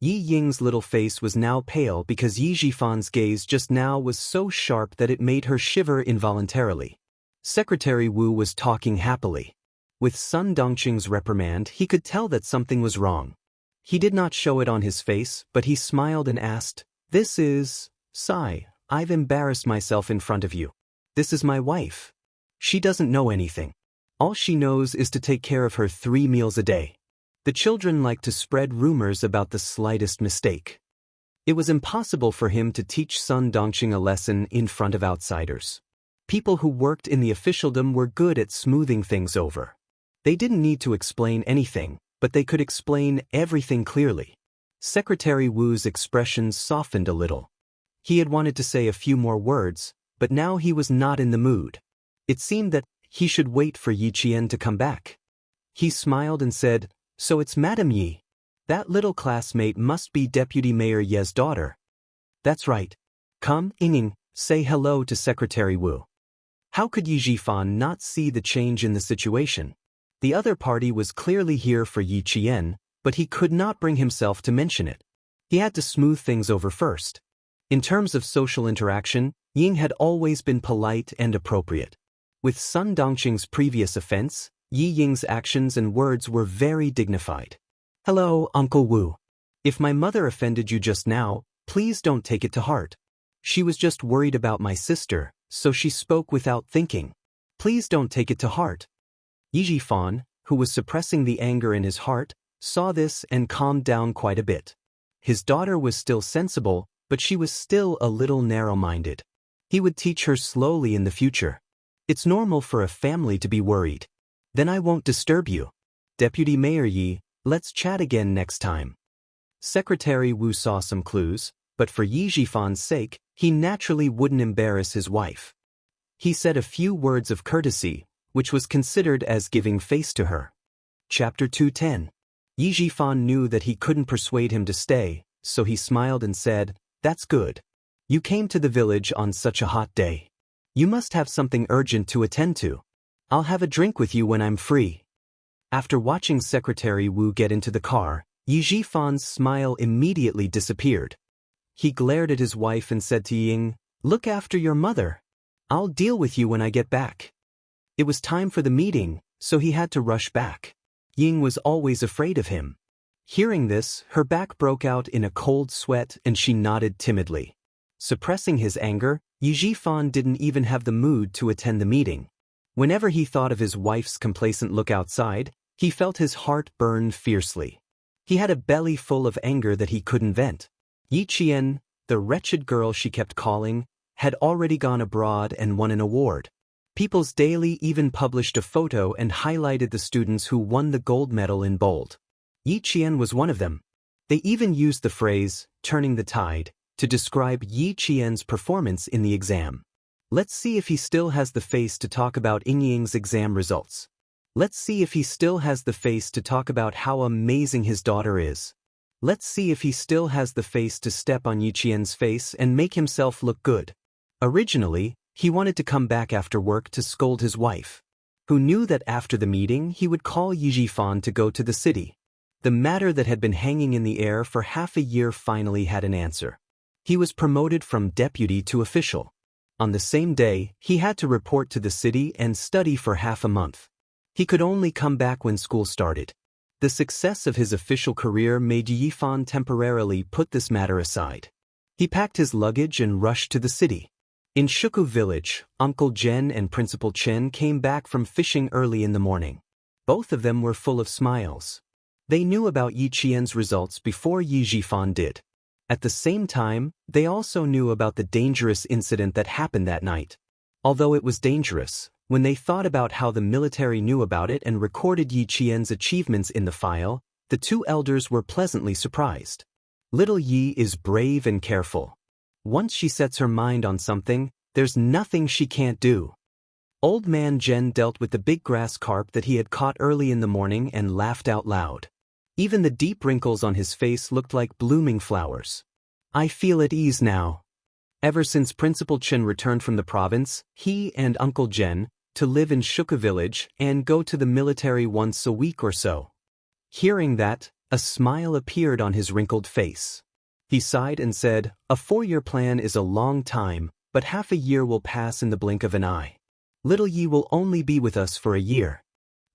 Yi Ying's little face was now pale because Yi Zhifan's gaze just now was so sharp that it made her shiver involuntarily. Secretary Wu was talking happily. With Sun Dongqing's reprimand, he could tell that something was wrong. He did not show it on his face, but he smiled and asked, "This is... Sai, I've embarrassed myself in front of you. This is my wife. She doesn't know anything. All she knows is to take care of her 3 meals a day. The children like to spread rumors about the slightest mistake." It was impossible for him to teach Sun Dongqing a lesson in front of outsiders. People who worked in the officialdom were good at smoothing things over. They didn't need to explain anything, but they could explain everything clearly. Secretary Wu's expressions softened a little. He had wanted to say a few more words, but now he was not in the mood. It seemed that he should wait for Yi Qian to come back. He smiled and said, "So it's Madame Yi. That little classmate must be Deputy Mayor Ye's daughter." "That's right. Come, Ying, say hello to Secretary Wu." How could Yi Zhifan not see the change in the situation? The other party was clearly here for Yi Qian, but he could not bring himself to mention it. He had to smooth things over first. In terms of social interaction, Ying had always been polite and appropriate. With Sun Dongqing's previous offense, Yi Ying's actions and words were very dignified. "Hello, Uncle Wu. If my mother offended you just now, please don't take it to heart. She was just worried about my sister, so she spoke without thinking. Please don't take it to heart." Yi Zhifan, who was suppressing the anger in his heart, saw this and calmed down quite a bit. His daughter was still sensible, but she was still a little narrow-minded. He would teach her slowly in the future. It's normal for a family to be worried. Then I won't disturb you. Deputy Mayor Yi, let's chat again next time. Secretary Wu saw some clues, but for Yi Zhifan's sake, he naturally wouldn't embarrass his wife. He said a few words of courtesy, which was considered as giving face to her. Chapter 210. Yi Zhifan knew that he couldn't persuade him to stay, so he smiled and said, "That's good. You came to the village on such a hot day. You must have something urgent to attend to. I'll have a drink with you when I'm free." After watching Secretary Wu get into the car, Yi Zhifan's smile immediately disappeared. He glared at his wife and said to Ying, "Look after your mother. I'll deal with you when I get back." It was time for the meeting, so he had to rush back. Ying was always afraid of him. Hearing this, her back broke out in a cold sweat and she nodded timidly. Suppressing his anger, Yi Zhifan didn't even have the mood to attend the meeting. Whenever he thought of his wife's complacent look outside, he felt his heart burn fiercely. He had a belly full of anger that he couldn't vent. Yi Qian, the wretched girl she kept calling, had already gone abroad and won an award. People's Daily even published a photo and highlighted the students who won the gold medal in bold. Yi Qian was one of them. They even used the phrase, "turning the tide," to describe Yi Qian's performance in the exam. Let's see if he still has the face to talk about Ying Ying's exam results. Let's see if he still has the face to talk about how amazing his daughter is. Let's see if he still has the face to step on Yi Qian's face and make himself look good. Originally, he wanted to come back after work to scold his wife, who knew that after the meeting he would call Yi Zhifan to go to the city. The matter that had been hanging in the air for half a year finally had an answer. He was promoted from deputy to official. On the same day, he had to report to the city and study for half a month. He could only come back when school started. The success of his official career made Yi Zhifan temporarily put this matter aside. He packed his luggage and rushed to the city. In Shuku village, Uncle Zhen and Principal Chen came back from fishing early in the morning. Both of them were full of smiles. They knew about Yi Qian's results before Yi Zhifan did. At the same time, they also knew about the dangerous incident that happened that night. Although it was dangerous, when they thought about how the military knew about it and recorded Yi Qian's achievements in the file, the two elders were pleasantly surprised. Little Yi is brave and careful. Once she sets her mind on something, there's nothing she can't do. Old man Zhen dealt with the big grass carp that he had caught early in the morning and laughed out loud. Even the deep wrinkles on his face looked like blooming flowers. "I feel at ease now." Ever since Principal Chen returned from the province, he and Uncle Zhen, to live in Shuka village and go to the military once a week or so. Hearing that, a smile appeared on his wrinkled face. He sighed and said, "A 4-year plan is a long time, but half a year will pass in the blink of an eye. Little Yi will only be with us for a year.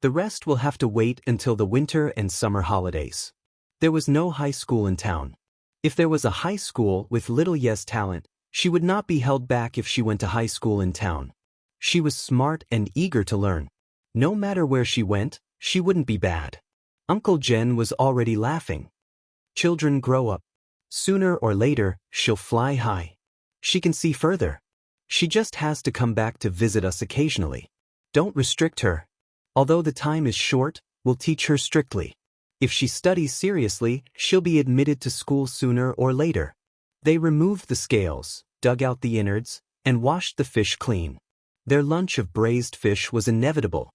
The rest will have to wait until the winter and summer holidays." There was no high school in town. If there was a high school with little Ye's talent, she would not be held back if she went to high school in town. She was smart and eager to learn. No matter where she went, she wouldn't be bad. Uncle Zhen was already laughing. "Children grow up. Sooner or later, she'll fly high. She can see further. She just has to come back to visit us occasionally. Don't restrict her. Although the time is short, we'll teach her strictly. If she studies seriously, she'll be admitted to school sooner or later. They removed the scales, dug out the innards, and washed the fish clean. Their lunch of braised fish was inevitable.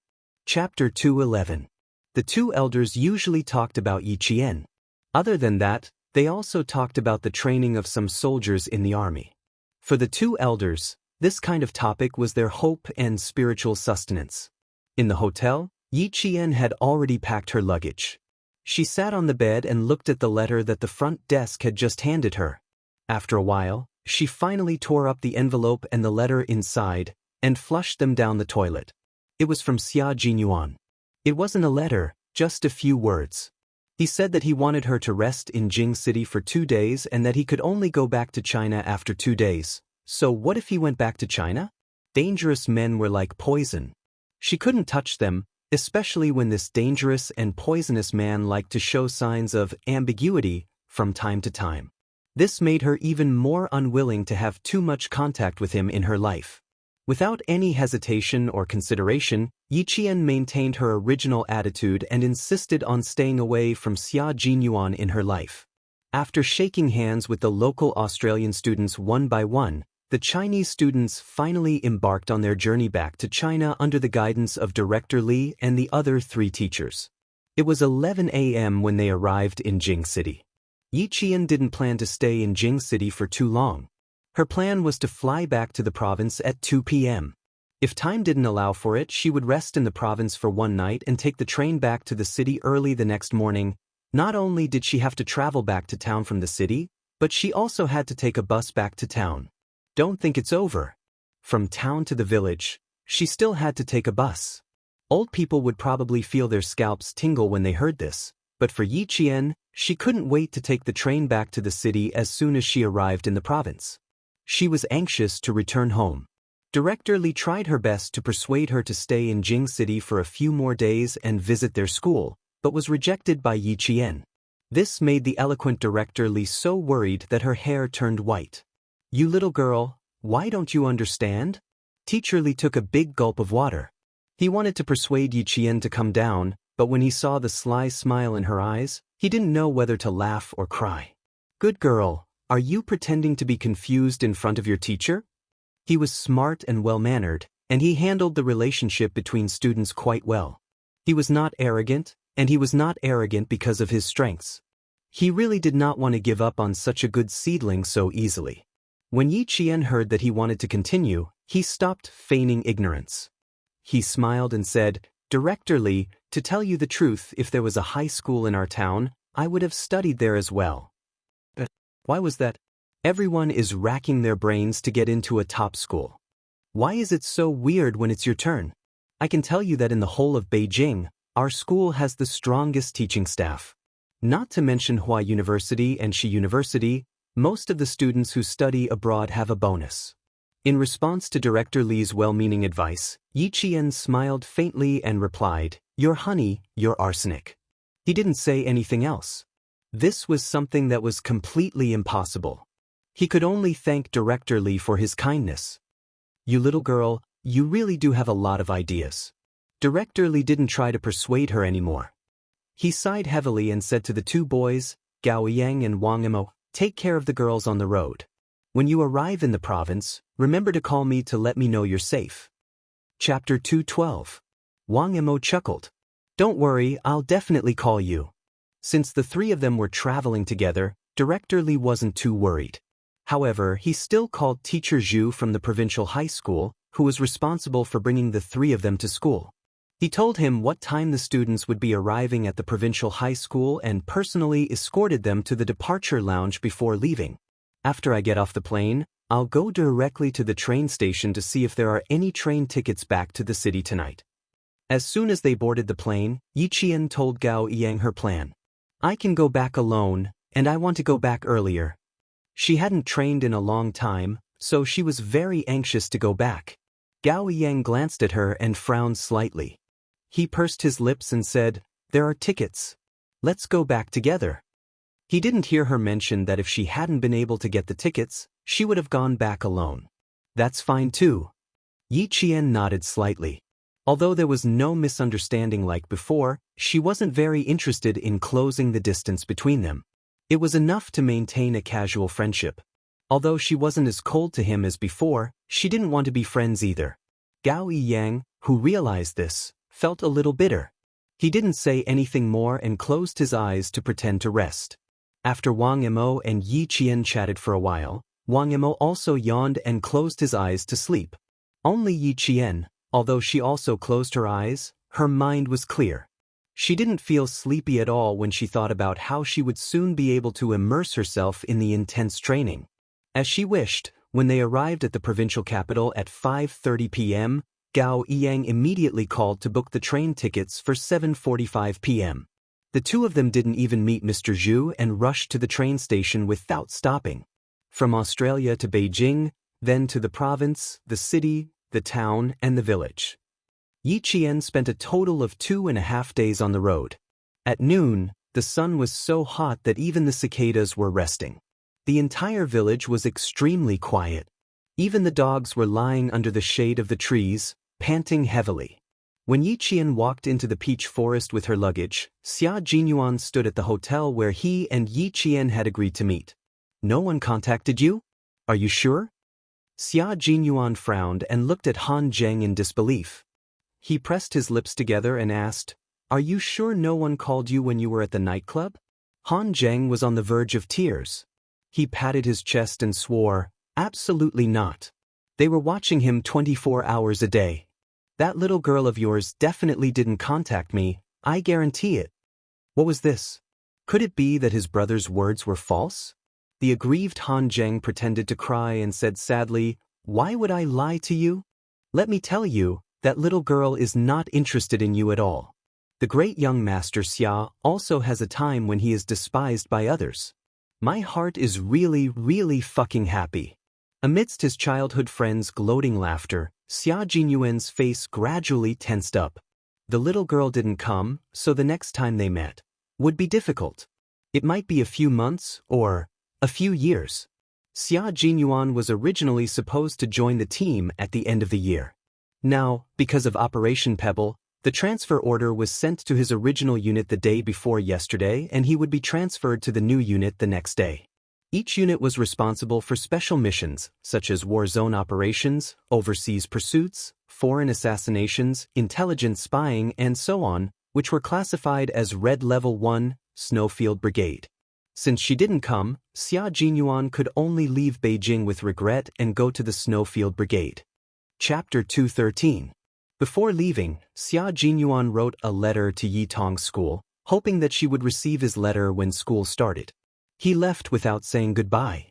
Chapter 2:11. The two elders usually talked about Yi Qian. Other than that, they also talked about the training of some soldiers in the army. For the two elders, this kind of topic was their hope and spiritual sustenance. In the hotel, Yi Qian had already packed her luggage. She sat on the bed and looked at the letter that the front desk had just handed her. After a while, she finally tore up the envelope and the letter inside, and flushed them down the toilet. It was from Xia Jinyuan. It wasn't a letter, just a few words. He said that he wanted her to rest in Jing City for 2 days and that he could only go back to China after 2 days. So what if he went back to China? Dangerous men were like poison. She couldn't touch them, especially when this dangerous and poisonous man liked to show signs of ambiguity from time to time. This made her even more unwilling to have too much contact with him in her life. Without any hesitation or consideration, Yi Qian maintained her original attitude and insisted on staying away from Xia Jinyuan in her life. After shaking hands with the local Australian students one by one, the Chinese students finally embarked on their journey back to China under the guidance of Director Li and the other 3 teachers. It was 11 a.m. when they arrived in Jing City. Yi Qian didn't plan to stay in Jing City for too long. Her plan was to fly back to the province at 2 p.m. If time didn't allow for it, she would rest in the province for one night and take the train back to the city early the next morning. Not only did she have to travel back to town from the city, but she also had to take a bus back to town. Don't think it's over. From town to the village, she still had to take a bus. Old people would probably feel their scalps tingle when they heard this, but for Yi Qian, she couldn't wait to take the train back to the city as soon as she arrived in the province. She was anxious to return home. Director Li tried her best to persuade her to stay in Jing City for a few more days and visit their school, but was rejected by Yi Qian. This made the eloquent Director Li so worried that her hair turned white. "You little girl, why don't you understand?" Teacher Li took a big gulp of water. He wanted to persuade Yi Qian to come down, but when he saw the sly smile in her eyes, he didn't know whether to laugh or cry. "Good girl, are you pretending to be confused in front of your teacher?" He was smart and well-mannered, and he handled the relationship between students quite well. He was not arrogant, and he was not arrogant because of his strengths. He really did not want to give up on such a good seedling so easily. When Yi Qian heard that he wanted to continue, he stopped feigning ignorance. He smiled and said, "Director Li, to tell you the truth, if there was a high school in our town, I would have studied there as well." "But why was that?" "Everyone is racking their brains to get into a top school. Why is it so weird when it's your turn? I can tell you that in the whole of Beijing, our school has the strongest teaching staff. Not to mention Hua University and Shi University, most of the students who study abroad have a bonus." In response to Director Li's well-meaning advice, Yi Qian smiled faintly and replied, "You're honey, you're arsenic." He didn't say anything else. This was something that was completely impossible. He could only thank Director Li for his kindness. "You little girl, you really do have a lot of ideas." Director Li didn't try to persuade her anymore. He sighed heavily and said to the 2 boys, Gao Yang and Wang Emo, "Take care of the girls on the road. When you arrive in the province, remember to call me to let me know you're safe." Chapter 2:12. Wang Emo chuckled. "Don't worry, I'll definitely call you." Since the 3 of them were traveling together, Director Li wasn't too worried. However, he still called Teacher Zhu from the provincial high school, who was responsible for bringing the 3 of them to school. He told him what time the students would be arriving at the provincial high school and personally escorted them to the departure lounge before leaving. "After I get off the plane, I'll go directly to the train station to see if there are any train tickets back to the city tonight." As soon as they boarded the plane, Yi Qian told Gao Yang her plan. "I can go back alone, and I want to go back earlier." She hadn't trained in a long time, so she was very anxious to go back. Gao Yang glanced at her and frowned slightly. He pursed his lips and said, "There are tickets. Let's go back together." He didn't hear her mention that if she hadn't been able to get the tickets, she would have gone back alone. "That's fine too." Yi Qian nodded slightly. Although there was no misunderstanding like before, she wasn't very interested in closing the distance between them. It was enough to maintain a casual friendship. Although she wasn't as cold to him as before, she didn't want to be friends either. Gao Yiyang, who realized this, felt a little bitter. He didn't say anything more and closed his eyes to pretend to rest. After Wang Mo and Yi Qian chatted for a while, Wang Mo also yawned and closed his eyes to sleep. Only Yi Qian, although she also closed her eyes, her mind was clear. She didn't feel sleepy at all when she thought about how she would soon be able to immerse herself in the intense training. As she wished, when they arrived at the provincial capital at 5:30 p.m., Gao Yiyang immediately called to book the train tickets for 7:45 p.m. The two of them didn't even meet Mr. Zhu and rushed to the train station without stopping. From Australia to Beijing, then to the province, the city, the town, and the village. Yi Qian spent a total of 2.5 days on the road. At noon, the sun was so hot that even the cicadas were resting. The entire village was extremely quiet. Even the dogs were lying under the shade of the trees, panting heavily. When Yi Qian walked into the peach forest with her luggage, Xia Jinyuan stood at the hotel where he and Yi Qian had agreed to meet. "No one contacted you? Are you sure?" Xia Jinyuan frowned and looked at Han Zheng in disbelief. He pressed his lips together and asked, "Are you sure no one called you when you were at the nightclub?" Han Zheng was on the verge of tears. He patted his chest and swore, "Absolutely not. They were watching him 24 hours a day. That little girl of yours definitely didn't contact me, I guarantee it." What was this? Could it be that his brother's words were false? The aggrieved Han Zheng pretended to cry and said sadly, "Why would I lie to you? Let me tell you, that little girl is not interested in you at all. The great young master Xia also has a time when he is despised by others. My heart is really fucking happy." Amidst his childhood friends' gloating laughter, Xia Jinyuan's face gradually tensed up. The little girl didn't come, so the next time they met would be difficult. It might be a few months, or a few years. Xia Jinyuan was originally supposed to join the team at the end of the year. Now, because of Operation Pebble, the transfer order was sent to his original unit the day before yesterday and he would be transferred to the new unit the next day. Each unit was responsible for special missions, such as war zone operations, overseas pursuits, foreign assassinations, intelligence spying, and so on, which were classified as Red Level 1, Snowfield Brigade. Since she didn't come, Xia Jinyuan could only leave Beijing with regret and go to the Snowfield Brigade. Chapter 213. Before leaving, Xia Jinyuan wrote a letter to Yi Tong's school, hoping that she would receive his letter when school started. He left without saying goodbye.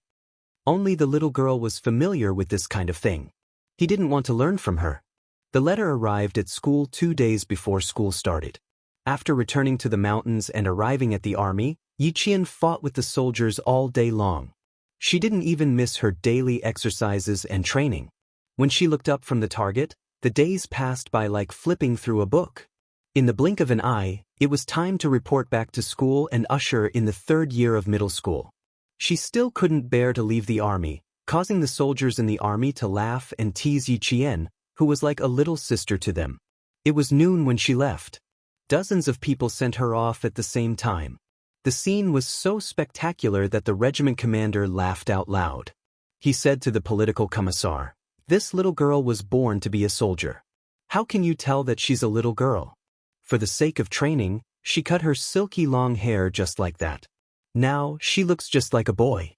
Only the little girl was familiar with this kind of thing. He didn't want to learn from her. The letter arrived at school 2 days before school started. After returning to the mountains and arriving at the army, Yi Qian fought with the soldiers all day long. She didn't even miss her daily exercises and training. When she looked up from the target, the days passed by like flipping through a book. In the blink of an eye, it was time to report back to school and usher in the 3rd year of middle school. She still couldn't bear to leave the army, causing the soldiers in the army to laugh and tease Yi Qian, who was like a little sister to them. It was noon when she left. Dozens of people sent her off at the same time. The scene was so spectacular that the regiment commander laughed out loud. He said to the political commissar, "This little girl was born to be a soldier. How can you tell that she's a little girl? For the sake of training, she cut her silky long hair just like that. Now she looks just like a boy."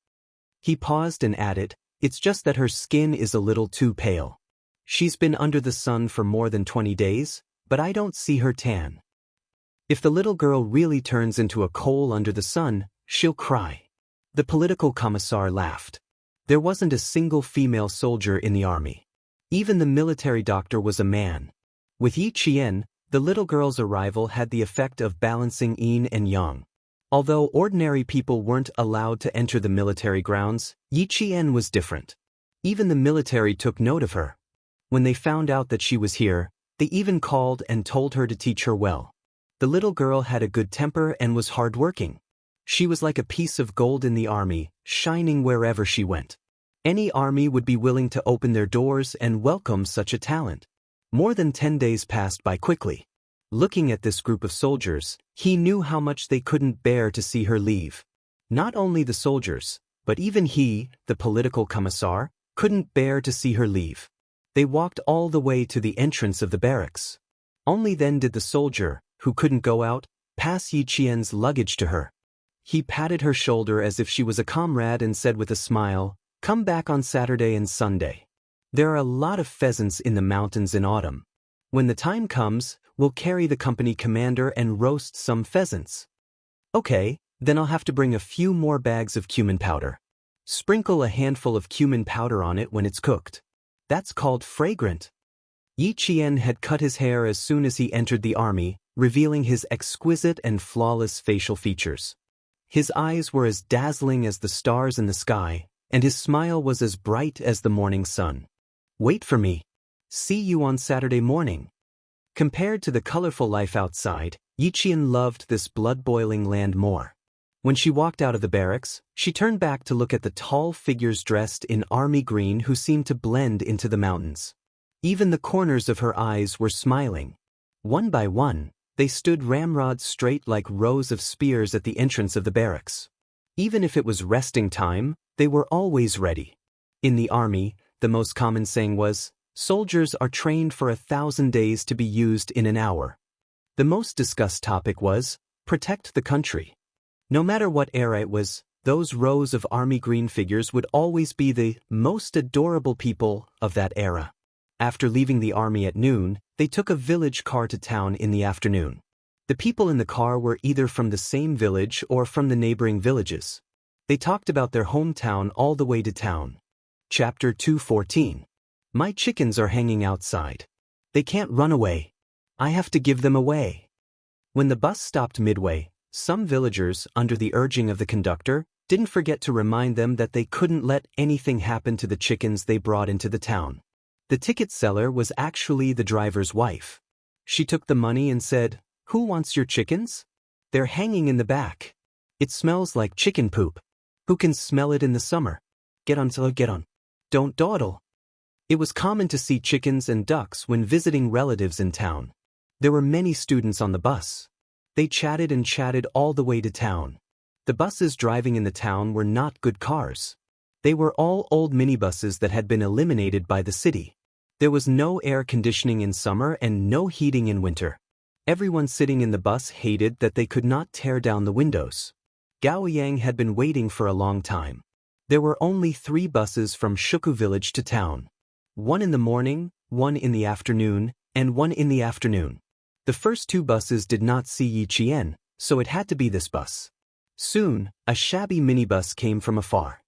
He paused and added, "It's just that her skin is a little too pale. She's been under the sun for more than 20 days, but I don't see her tan. If the little girl really turns into a coal under the sun, she'll cry." The political commissar laughed. There wasn't a single female soldier in the army. Even the military doctor was a man. With Yi Qian, the little girl's arrival had the effect of balancing yin and yang. Although ordinary people weren't allowed to enter the military grounds, Yi Qian was different. Even the military took note of her. When they found out that she was here, they even called and told her to teach her well. The little girl had a good temper and was hardworking. She was like a piece of gold in the army, shining wherever she went. Any army would be willing to open their doors and welcome such a talent. More than 10 days passed by quickly. Looking at this group of soldiers, he knew how much they couldn't bear to see her leave. Not only the soldiers, But even he, the political commissar, couldn't bear to see her leave. They walked all the way to the entrance of the barracks. Only then did the soldier, who couldn't go out, pass Yi Qian's luggage to her. He patted her shoulder as if she was a comrade and said with a smile, "Come back on Saturday and Sunday. There are a lot of pheasants in the mountains in autumn. When the time comes, we'll carry the company commander and roast some pheasants." "Okay, then I'll have to bring a few more bags of cumin powder. Sprinkle a handful of cumin powder on it when it's cooked. That's called fragrant." Yi Qian had cut his hair as soon as he entered the army, revealing his exquisite and flawless facial features. His eyes were as dazzling as the stars in the sky, and his smile was as bright as the morning sun. "Wait for me. See you on Saturday morning." Compared to the colorful life outside, Yi Qian loved this blood-boiling land more. When she walked out of the barracks, she turned back to look at the tall figures dressed in army green who seemed to blend into the mountains. Even the corners of her eyes were smiling. One by one, they stood ramrods straight like rows of spears at the entrance of the barracks. Even if it was resting time, they were always ready. In the army, the most common saying was, "Soldiers are trained for 1,000 days to be used in an hour." The most discussed topic was, protect the country. No matter what era it was, those rows of army green figures would always be the most adorable people of that era. After leaving the army at noon, they took a village car to town in the afternoon. The people in the car were either from the same village or from the neighboring villages. They talked about their hometown all the way to town. Chapter 214. My chickens are hanging outside. They can't run away. I have to give them away. When the bus stopped midway, some villagers, under the urging of the conductor, didn't forget to remind them that they couldn't let anything happen to the chickens they brought into the town. The ticket seller was actually the driver's wife. She took the money and said, "Who wants your chickens? They're hanging in the back. It smells like chicken poop. Who can smell it in the summer? Get on, get on. Don't dawdle." It was common to see chickens and ducks when visiting relatives in town. There were many students on the bus. They chatted and chatted all the way to town. The buses driving in the town were not good cars. They were all old minibuses that had been eliminated by the city. There was no air conditioning in summer and no heating in winter. Everyone sitting in the bus hated that they could not tear down the windows. Gao Yang had been waiting for a long time. There were only 3 buses from Shuku village to town. One in the morning, one in the afternoon, and one in the afternoon. The first 2 buses did not see Yi Qian, so it had to be this bus. Soon, a shabby minibus came from afar.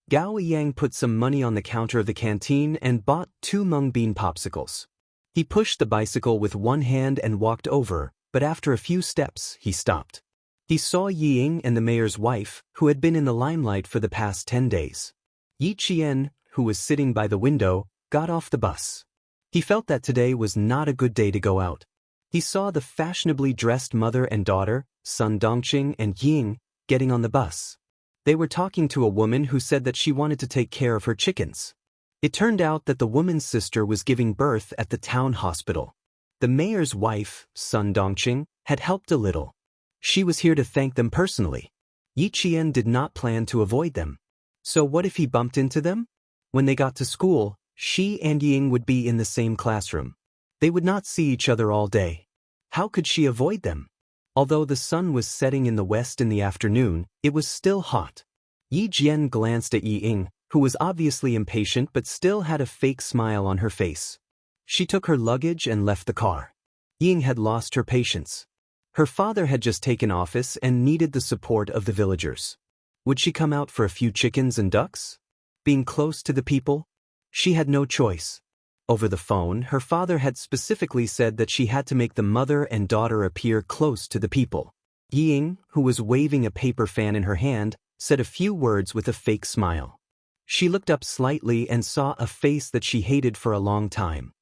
Gao Yang put some money on the counter of the canteen and bought 2 mung bean popsicles. He pushed the bicycle with one hand and walked over, but after a few steps, he stopped. He saw Yi Ying and the mayor's wife, who had been in the limelight for the past 10 days. Yi Qian, who was sitting by the window, got off the bus. He felt that today was not a good day to go out. He saw the fashionably dressed mother and daughter, Sun Dongqing and Ying, getting on the bus. They were talking to a woman who said that she wanted to take care of her chickens. It turned out that the woman's sister was giving birth at the town hospital. The mayor's wife, Sun Dongqing, had helped a little. She was here to thank them personally. Yi Qian did not plan to avoid them. So what if he bumped into them? When they got to school, she and Ying would be in the same classroom. They would not see each other all day. How could she avoid them? Although the sun was setting in the west in the afternoon, it was still hot. Yi Jian glanced at Yi Ying, who was obviously impatient but still had a fake smile on her face. She took her luggage and left the car. Ying had lost her patience. Her father had just taken office and needed the support of the villagers. Would she come out for a few chickens and ducks? Being close to the people? She had no choice. Over the phone, her father had specifically said that she had to make the mother and daughter appear close to the people. Yi Ying, who was waving a paper fan in her hand, said a few words with a fake smile. She looked up slightly and saw a face that she hated for a long time.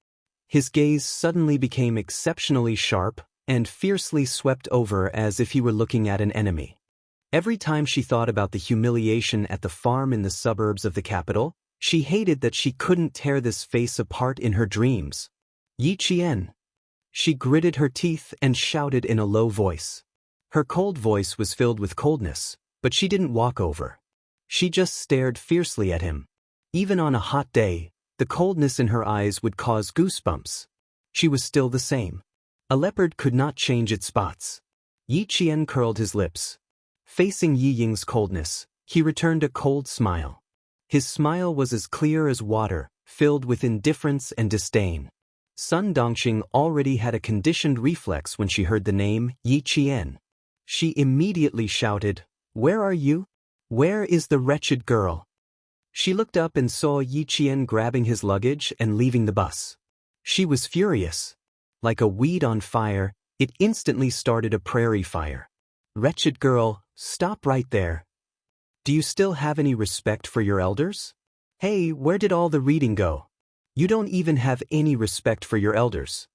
His gaze suddenly became exceptionally sharp and fiercely swept over as if he were looking at an enemy. Every time she thought about the humiliation at the farm in the suburbs of the capital, she hated that she couldn't tear this face apart in her dreams. Yi Qian. She gritted her teeth and shouted in a low voice. Her cold voice was filled with coldness, but she didn't walk over. She just stared fiercely at him. Even on a hot day, the coldness in her eyes would cause goosebumps. She was still the same. A leopard could not change its spots. Yi Qian curled his lips. Facing Yi Ying's coldness, he returned a cold smile. His smile was as clear as water, filled with indifference and disdain. Sun Dongxing already had a conditioned reflex when she heard the name Yi Qian. She immediately shouted, "Where are you? Where is the wretched girl?" She looked up and saw Yi Qian grabbing his luggage and leaving the bus. She was furious. Like a weed on fire, it instantly started a prairie fire. "Wretched girl, stop right there. Do you still have any respect for your elders? Hey, where did all the reading go? You don't even have any respect for your elders."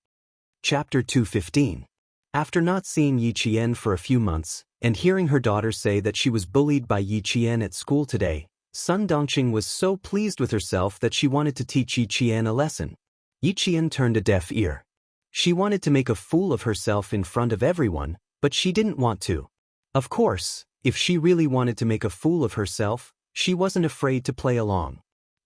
Chapter 215. After not seeing Yi Qian for a few months, and hearing her daughter say that she was bullied by Yi Qian at school today, Sun Dongxing was so pleased with herself that she wanted to teach Yi Qian a lesson. Yi Qian turned a deaf ear. She wanted to make a fool of herself in front of everyone, but she didn't want to. Of course, if she really wanted to make a fool of herself, she wasn't afraid to play along.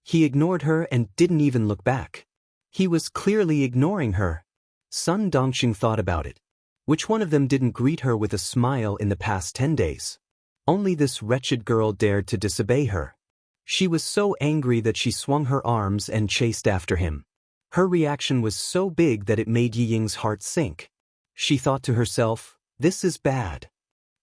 He ignored her and didn't even look back. He was clearly ignoring her. Sun Dongxing thought about it. Which one of them didn't greet her with a smile in the past 10 days? Only this wretched girl dared to disobey her. She was so angry that she swung her arms and chased after him. Her reaction was so big that it made Yi Ying's heart sink. She thought to herself, "This is bad."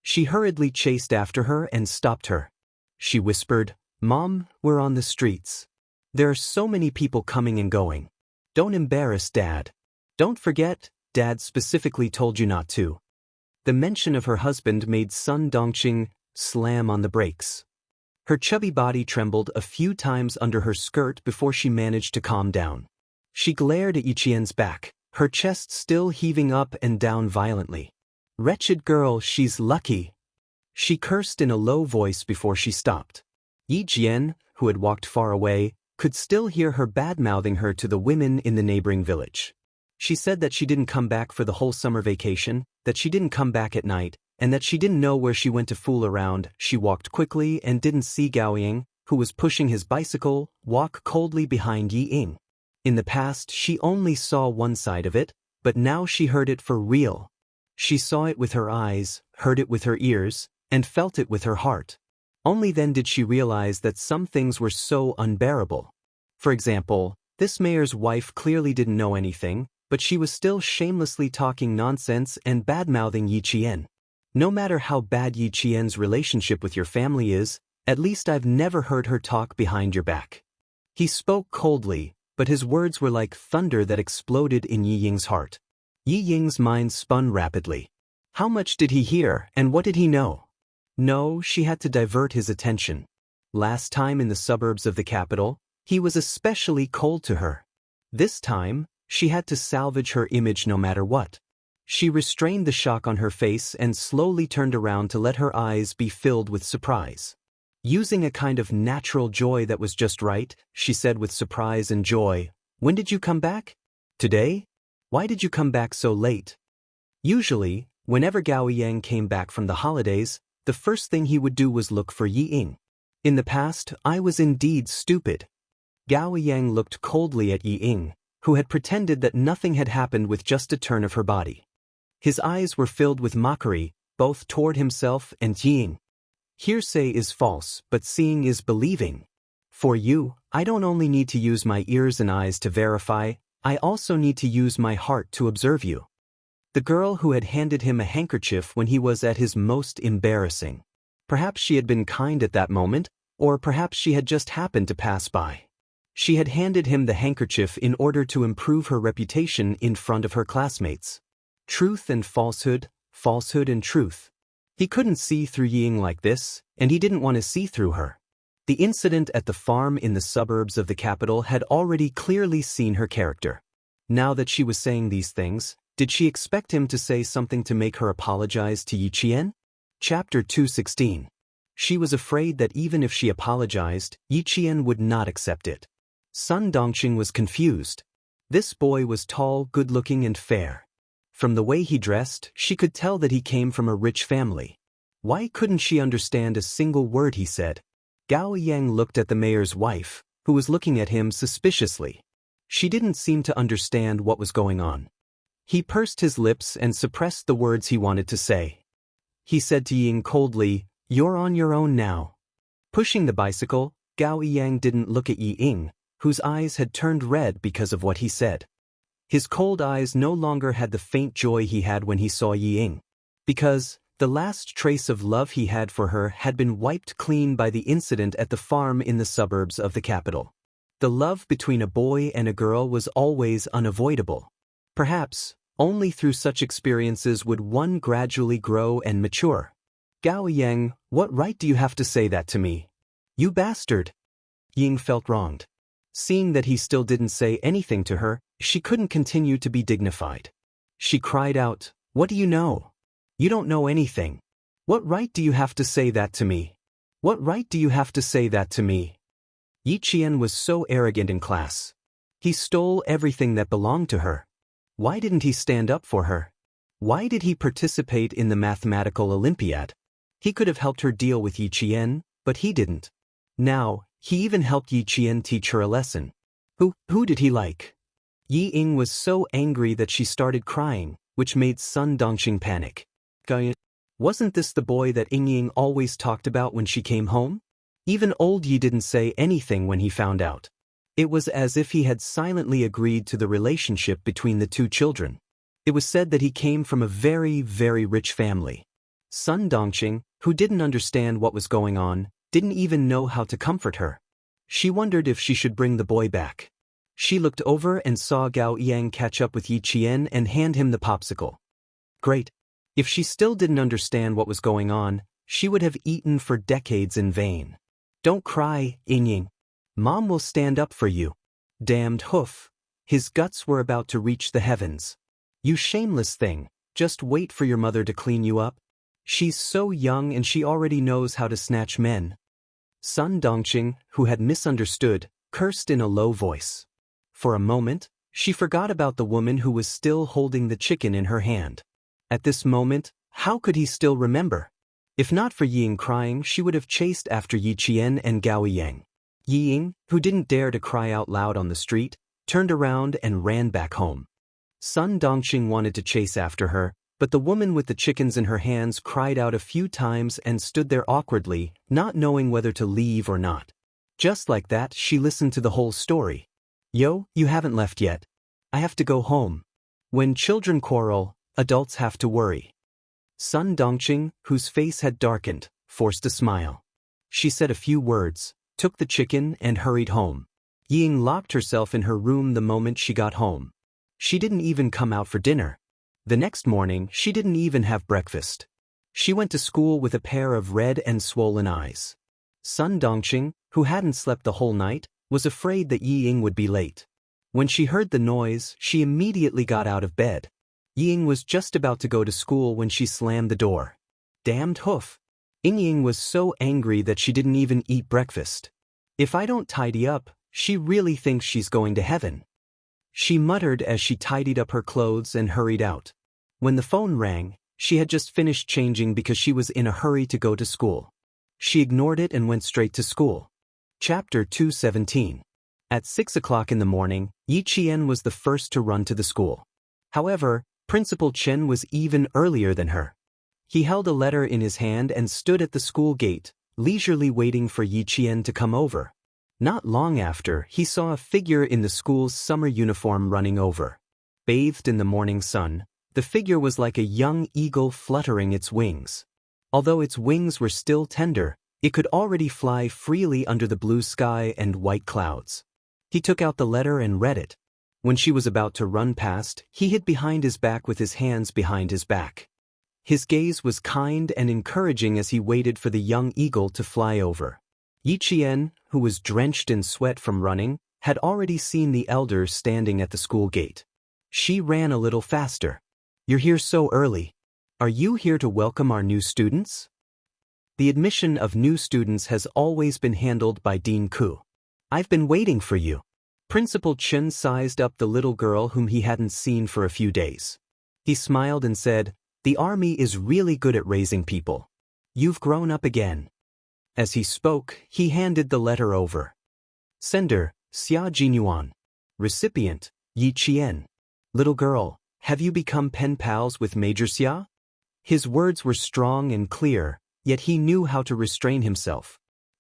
She hurriedly chased after her and stopped her. She whispered, "Mom, we're on the streets. There are so many people coming and going. Don't embarrass Dad. Don't forget, Dad specifically told you not to." The mention of her husband made Sun Dongxing slam on the brakes. Her chubby body trembled a few times under her skirt before she managed to calm down. She glared at Yi Qian's back, her chest still heaving up and down violently. "Wretched girl, she's lucky." She cursed in a low voice before she stopped. Yi Qian, who had walked far away, could still hear her bad-mouthing her to the women in the neighboring village. She said that she didn't come back for the whole summer vacation, that she didn't come back at night, and that she didn't know where she went to fool around. She walked quickly and didn't see Gao Ying, who was pushing his bicycle, walk coldly behind Yi Ying. In the past, she only saw one side of it, but now she heard it for real. She saw it with her eyes, heard it with her ears, and felt it with her heart. Only then did she realize that some things were so unbearable. For example, this mayor's wife clearly didn't know anything, but she was still shamelessly talking nonsense and bad-mouthing Yi Qian. No matter how bad Yi Qian's relationship with your family is, at least I've never heard her talk behind your back. He spoke coldly, but his words were like thunder that exploded in Yi Ying's heart. Yi Ying's mind spun rapidly. How much did he hear, and what did he know? No, she had to divert his attention. Last time in the suburbs of the capital, he was especially cold to her. This time, she had to salvage her image no matter what. She restrained the shock on her face and slowly turned around to let her eyes be filled with surprise. Using a kind of natural joy that was just right, she said with surprise and joy, "When did you come back? Today? Why did you come back so late?" Usually, whenever Gao Yang came back from the holidays, the first thing he would do was look for Yi Ying. In the past, I was indeed stupid. Gao Yang looked coldly at Yi Ying, who had pretended that nothing had happened with just a turn of her body. His eyes were filled with mockery, both toward himself and Yi Ying. Hearsay is false, but seeing is believing. For you, I don't only need to use my ears and eyes to verify, I also need to use my heart to observe you. The girl who had handed him a handkerchief when he was at his most embarrassing. Perhaps she had been kind at that moment, or perhaps she had just happened to pass by. She had handed him the handkerchief in order to improve her reputation in front of her classmates. Truth and falsehood, falsehood and truth. He couldn't see through Yi Ying like this, and he didn't want to see through her. The incident at the farm in the suburbs of the capital had already clearly seen her character. Now that she was saying these things, did she expect him to say something to make her apologize to Yi Qian? Chapter 216. She was afraid that even if she apologized, Yi Qian would not accept it. Sun Dongxing was confused. This boy was tall, good-looking and fair. From the way he dressed, she could tell that he came from a rich family. Why couldn't she understand a single word he said? Gao Yang looked at the mayor's wife, who was looking at him suspiciously. She didn't seem to understand what was going on. He pursed his lips and suppressed the words he wanted to say. He said to Ying coldly, "You're on your own now." Pushing the bicycle, Gao Yang didn't look at Ying, whose eyes had turned red because of what he said. His cold eyes no longer had the faint joy he had when he saw Ying, because the last trace of love he had for her had been wiped clean by the incident at the farm in the suburbs of the capital. The love between a boy and a girl was always unavoidable. Perhaps, only through such experiences would one gradually grow and mature. "Gao Yang, what right do you have to say that to me? You bastard!" Ying felt wronged. Seeing that he still didn't say anything to her, she couldn't continue to be dignified. She cried out, "What do you know? You don't know anything. What right do you have to say that to me? What right do you have to say that to me?" Yi Qian was so arrogant in class. He stole everything that belonged to her. Why didn't he stand up for her? Why did he participate in the mathematical Olympiad? He could have helped her deal with Yi Qian, but he didn't. Now, he even helped Yi Qian teach her a lesson. Who did he like? Yi Ying was so angry that she started crying, which made Sun Dongxing panic. Wasn't this the boy that Ying always talked about when she came home? Even old Yi didn't say anything when he found out. It was as if he had silently agreed to the relationship between the two children. It was said that he came from a very, very rich family. Sun Dongxing, who didn't understand what was going on, didn't even know how to comfort her. She wondered if she should bring the boy back. She looked over and saw Gao Yang catch up with Yi Qian and hand him the popsicle. Great. If she still didn't understand what was going on, she would have eaten for decades in vain. "Don't cry, Ying. Mom will stand up for you." Damned hoof. His guts were about to reach the heavens. "You shameless thing, just wait for your mother to clean you up. She's so young and she already knows how to snatch men." Sun Dongxing, who had misunderstood, cursed in a low voice. For a moment, she forgot about the woman who was still holding the chicken in her hand. At this moment, how could he still remember? If not for Ying crying, she would have chased after Yi Qian and Gao Yang. Ying, who didn't dare to cry out loud on the street, turned around and ran back home. Sun Dongxing wanted to chase after her, but the woman with the chickens in her hands cried out a few times and stood there awkwardly, not knowing whether to leave or not. Just like that, she listened to the whole story. "Yo, you haven't left yet. I have to go home." When children quarrel, adults have to worry. Sun Dongxing, whose face had darkened, forced a smile. She said a few words, took the chicken and hurried home. Ying locked herself in her room the moment she got home. She didn't even come out for dinner. The next morning, she didn't even have breakfast. She went to school with a pair of red and swollen eyes. Sun Dongxing, who hadn't slept the whole night, was afraid that Ying would be late. When she heard the noise, she immediately got out of bed. Ying was just about to go to school when she slammed the door. Damned hoof. Ying was so angry that she didn't even eat breakfast. "If I don't tidy up, she really thinks she's going to heaven." She muttered as she tidied up her clothes and hurried out. When the phone rang, she had just finished changing because she was in a hurry to go to school. She ignored it and went straight to school. Chapter 217. At 6 o'clock in the morning, Yi Qian was the first to run to the school. However, Principal Chen was even earlier than her. He held a letter in his hand and stood at the school gate, leisurely waiting for Yi Qian to come over. Not long after, he saw a figure in the school's summer uniform running over. Bathed in the morning sun, the figure was like a young eagle fluttering its wings. Although its wings were still tender, it could already fly freely under the blue sky and white clouds. He took out the letter and read it. When she was about to run past, he hid behind his back with his hands behind his back. His gaze was kind and encouraging as he waited for the young eagle to fly over. Yi Qian, who was drenched in sweat from running, had already seen the elder standing at the school gate. She ran a little faster. "You're here so early. Are you here to welcome our new students?" The admission of new students has always been handled by Dean Ku. "I've been waiting for you." Principal Chen sized up the little girl whom he hadn't seen for a few days. He smiled and said, "The army is really good at raising people. You've grown up again." As he spoke, he handed the letter over. Sender, Xia Jinyuan. Recipient, Yi Qian. Little girl, have you become pen pals with Major Xia? His words were strong and clear, yet he knew how to restrain himself.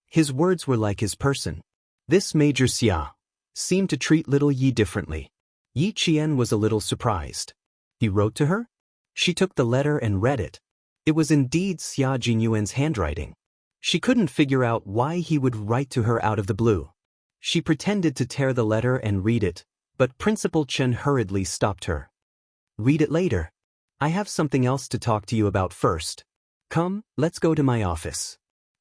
His words were like his person. This Major Xia seemed to treat little Yi differently. Yi Qian was a little surprised. He wrote to her? She took the letter and read it. It was indeed Xia Jinyuan's handwriting. She couldn't figure out why he would write to her out of the blue. She pretended to tear the letter and read it, but Principal Chen hurriedly stopped her. Read it later. I have something else to talk to you about first. Come, let's go to my office.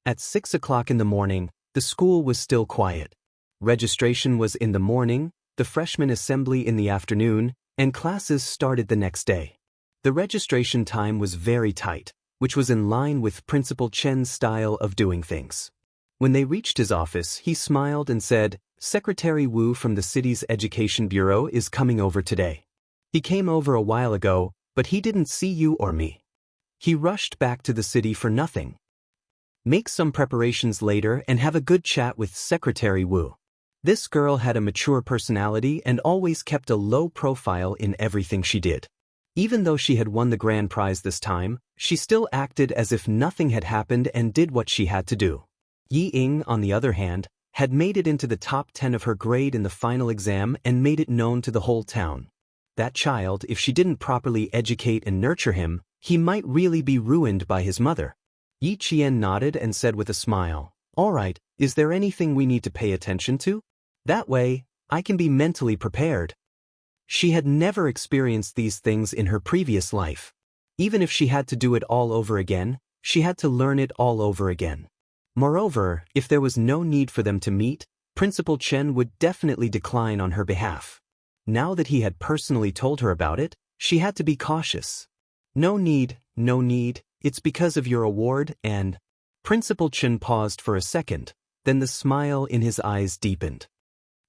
At 6 o'clock in the morning, the school was still quiet. Registration was in the morning, the freshman assembly in the afternoon, and classes started the next day. The registration time was very tight, which was in line with Principal Chen's style of doing things. When they reached his office, he smiled and said, Secretary Wu from the city's Education Bureau is coming over today. He came over a while ago, but he didn't see you or me. He rushed back to the city for nothing. Make some preparations later and have a good chat with Secretary Wu. This girl had a mature personality and always kept a low profile in everything she did. Even though she had won the grand prize this time, she still acted as if nothing had happened and did what she had to do. Yi Ying, on the other hand, had made it into the top 10 of her grade in the final exam and made it known to the whole town. That child, if she didn't properly educate and nurture him, he might really be ruined by his mother. Yi Qian nodded and said with a smile, All right, is there anything we need to pay attention to? That way, I can be mentally prepared. She had never experienced these things in her previous life. Even if she had to do it all over again, she had to learn it all over again. Moreover, if there was no need for them to meet, Principal Chen would definitely decline on her behalf. Now that he had personally told her about it, she had to be cautious. No need, it's because of your award and… Principal Chen paused for a second, then the smile in his eyes deepened.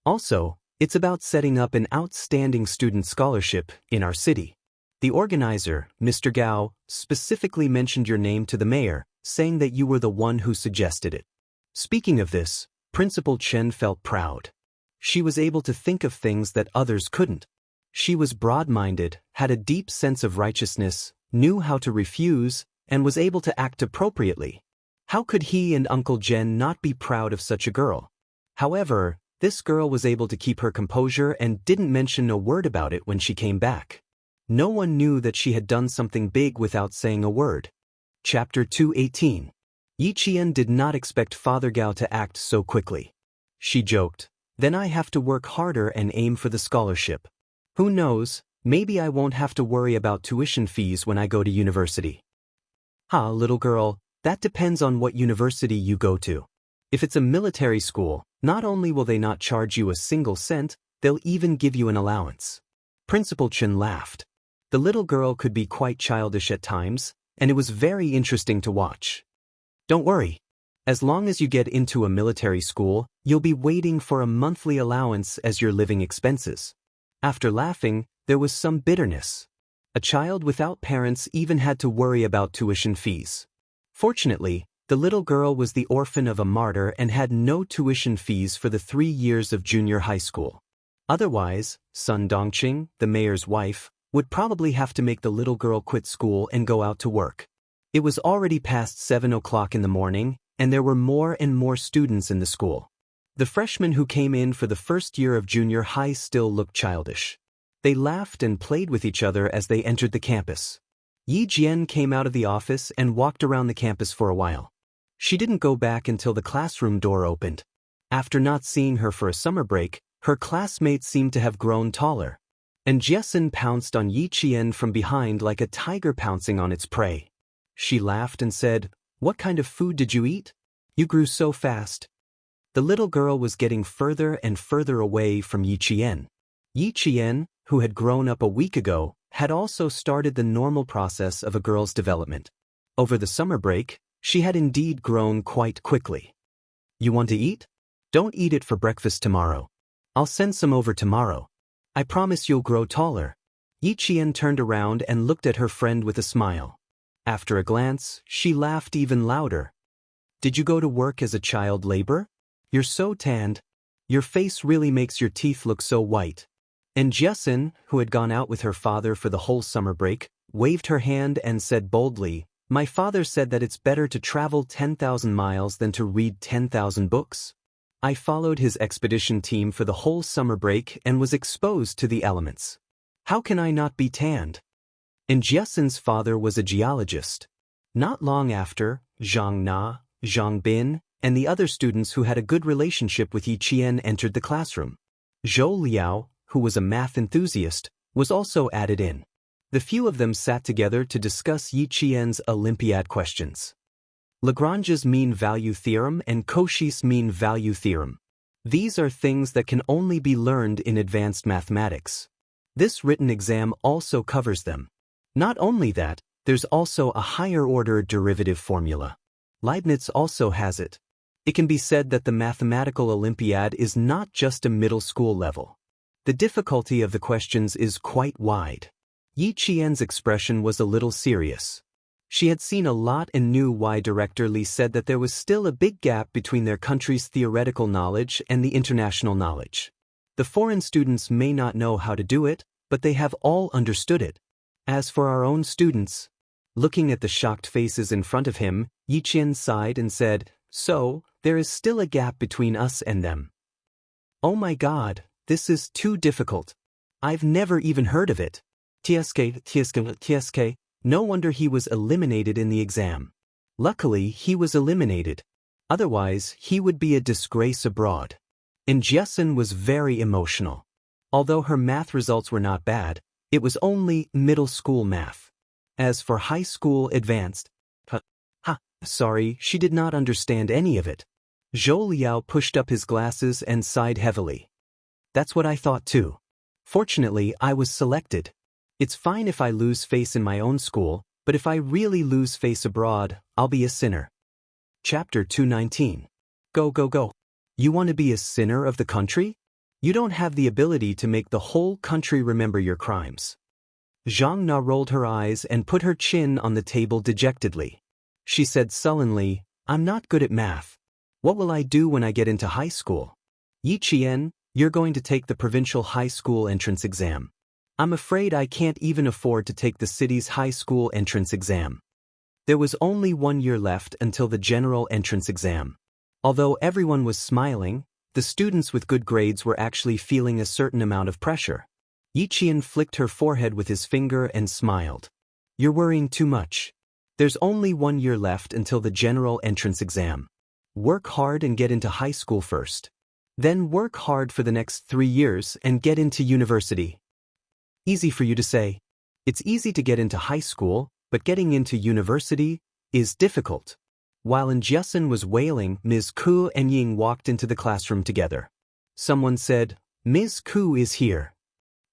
Also, it's about setting up an outstanding student scholarship in our city. The organizer, Mr. Gao, specifically mentioned your name to the mayor, saying that you were the one who suggested it. Speaking of this, Principal Chen felt proud. She was able to think of things that others couldn't. She was broad-minded, had a deep sense of righteousness, knew how to refuse, and was able to act appropriately. How could he and Uncle Jen not be proud of such a girl? However, this girl was able to keep her composure and didn't mention a word about it when she came back. No one knew that she had done something big without saying a word. Chapter 218. Yi Qian did not expect Father Gao to act so quickly. She joked, Then I have to work harder and aim for the scholarship. Who knows, maybe I won't have to worry about tuition fees when I go to university. Ha, little girl, that depends on what university you go to. If it's a military school, not only will they not charge you a single cent, they'll even give you an allowance. Principal Chen laughed. The little girl could be quite childish at times, and it was very interesting to watch. Don't worry. As long as you get into a military school, you'll be waiting for a monthly allowance as your living expenses. After laughing, there was some bitterness. A child without parents even had to worry about tuition fees. Fortunately, the little girl was the orphan of a martyr and had no tuition fees for the 3 years of junior high school. Otherwise, Sun Dongqing, the mayor's wife, would probably have to make the little girl quit school and go out to work. It was already past 7 o'clock in the morning, and there were more and more students in the school. The freshmen who came in for the first year of junior high still looked childish. They laughed and played with each other as they entered the campus. Yi Jian came out of the office and walked around the campus for a while. She didn't go back until the classroom door opened. After not seeing her for a summer break, her classmates seemed to have grown taller. And Jiesin pounced on Yi Qian from behind like a tiger pouncing on its prey. She laughed and said, "What kind of food did you eat? You grew so fast." The little girl was getting further and further away from Yi Qian. Yi Qian, who had grown up a week ago, had also started the normal process of a girl's development. Over the summer break, she had indeed grown quite quickly. "You want to eat? Don't eat it for breakfast tomorrow. I'll send some over tomorrow. I promise you'll grow taller." Yi Qian turned around and looked at her friend with a smile. After a glance, she laughed even louder. Did you go to work as a child labor? You're so tanned. Your face really makes your teeth look so white. And Jessin, who had gone out with her father for the whole summer break, waved her hand and said boldly, "My father said that it's better to travel 10,000 miles than to read 10,000 books." I followed his expedition team for the whole summer break and was exposed to the elements. How can I not be tanned? And Jessin's father was a geologist. Not long after, Zhang Na, Zhang Bin, and the other students who had a good relationship with Yi Qian entered the classroom. Zhou Liao, who was a math enthusiast, was also added in. The few of them sat together to discuss Yi Qian's Olympiad questions. Lagrange's mean value theorem and Cauchy's mean value theorem. These are things that can only be learned in advanced mathematics. This written exam also covers them. Not only that, there's also a higher-order derivative formula. Leibniz also has it. It can be said that the mathematical Olympiad is not just a middle school level. The difficulty of the questions is quite wide. Yi Qian's expression was a little serious. She had seen a lot and knew why Director Li said that there was still a big gap between their country's theoretical knowledge and the international knowledge. The foreign students may not know how to do it, but they have all understood it. As for our own students, looking at the shocked faces in front of him, Yi Qian sighed and said, "So, there is still a gap between us and them. Oh my God, this is too difficult. I've never even heard of it." TSK. No wonder he was eliminated in the exam. Luckily, he was eliminated. Otherwise, he would be a disgrace abroad. And Jessin was very emotional. Although her math results were not bad, it was only middle school math. As for high school advanced, sorry, she did not understand any of it. Zhou Liao pushed up his glasses and sighed heavily. That's what I thought too. Fortunately, I was selected. It's fine if I lose face in my own school, but if I really lose face abroad, I'll be a sinner. Chapter 219. Go, go, go. You want to be a sinner of the country? You don't have the ability to make the whole country remember your crimes. Zhang Na rolled her eyes and put her chin on the table dejectedly. She said sullenly, "I'm not good at math. What will I do when I get into high school? Yi Qian, you're going to take the provincial high school entrance exam. I'm afraid I can't even afford to take the city's high school entrance exam." There was only 1 year left until the general entrance exam. Although everyone was smiling, the students with good grades were actually feeling a certain amount of pressure. Yi Qian flicked her forehead with his finger and smiled. "You're worrying too much. There's only 1 year left until the general entrance exam. Work hard and get into high school first. Then work hard for the next 3 years and get into university." Easy for you to say. It's easy to get into high school, but getting into university is difficult. While Jessin was wailing, Ms. Ku and Ying walked into the classroom together. Someone said, "Ms. Ku is here."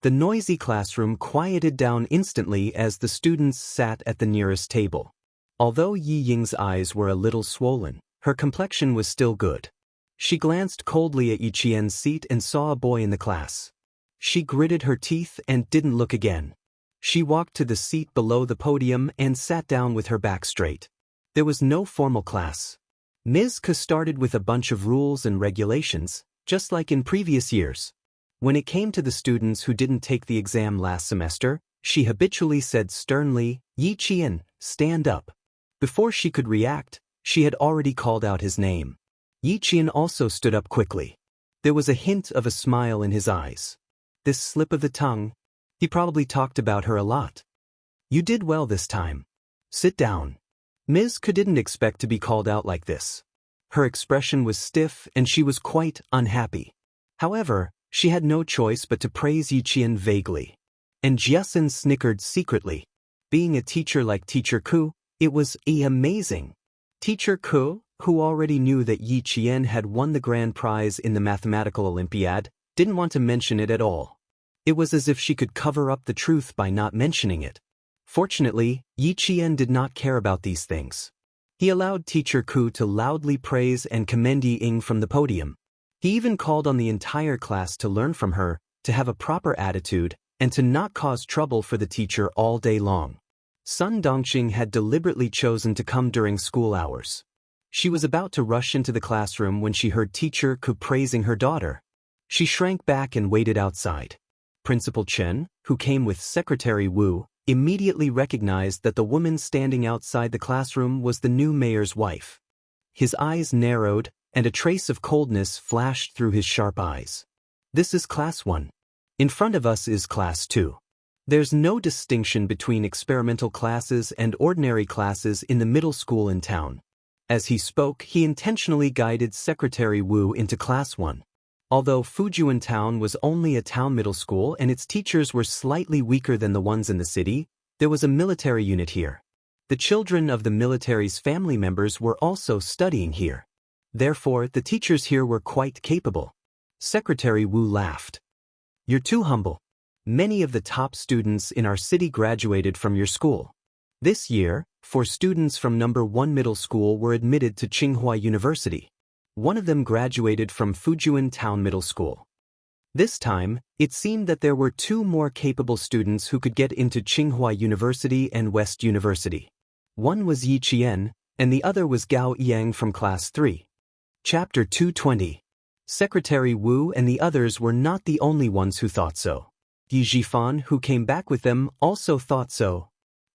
The noisy classroom quieted down instantly as the students sat at the nearest table. Although Yi Ying's eyes were a little swollen, her complexion was still good. She glanced coldly at Yi Qian's seat and saw a boy in the class. She gritted her teeth and didn't look again. She walked to the seat below the podium and sat down with her back straight. There was no formal class. Ms. Ke started with a bunch of rules and regulations, just like in previous years. When it came to the students who didn't take the exam last semester, she habitually said sternly, "Yi Qian, stand up." Before she could react, she had already called out his name. Yi Qian also stood up quickly. There was a hint of a smile in his eyes. This slip of the tongue, he probably talked about her a lot. "You did well this time. Sit down." Ms. Ke didn't expect to be called out like this. Her expression was stiff and she was quite unhappy. However, she had no choice but to praise Yi Qian vaguely. And Jessin snickered secretly. Being a teacher like Teacher Ku, it was amazing. Teacher Ku, who already knew that Yi Qian had won the grand prize in the mathematical Olympiad, didn't want to mention it at all. It was as if she could cover up the truth by not mentioning it. Fortunately, Yi Qian did not care about these things. He allowed Teacher Ku to loudly praise and commend Yi Ying from the podium. He even called on the entire class to learn from her, to have a proper attitude, and to not cause trouble for the teacher all day long. Sun Dongqing had deliberately chosen to come during school hours. She was about to rush into the classroom when she heard Teacher Ku praising her daughter. She shrank back and waited outside. Principal Chen, who came with Secretary Wu, immediately recognized that the woman standing outside the classroom was the new mayor's wife. His eyes narrowed, and a trace of coldness flashed through his sharp eyes. This is Class 1. In front of us is Class 2. There's no distinction between experimental classes and ordinary classes in the middle school in town. As he spoke, he intentionally guided Secretary Wu into Class 1. Although Fujian Town was only a town middle school and its teachers were slightly weaker than the ones in the city, there was a military unit here. The children of the military's family members were also studying here. Therefore, the teachers here were quite capable. Secretary Wu laughed. You're too humble. Many of the top students in our city graduated from your school. This year, 4 students from number 1 middle school were admitted to Tsinghua University. One of them graduated from Fujian Town Middle School. This time, it seemed that there were 2 more capable students who could get into Tsinghua University and West University. One was Yi Qian, and the other was Gao Yang from Class 3. Chapter 220. Secretary Wu and the others were not the only ones who thought so. Yi Zhifan, who came back with them, also thought so.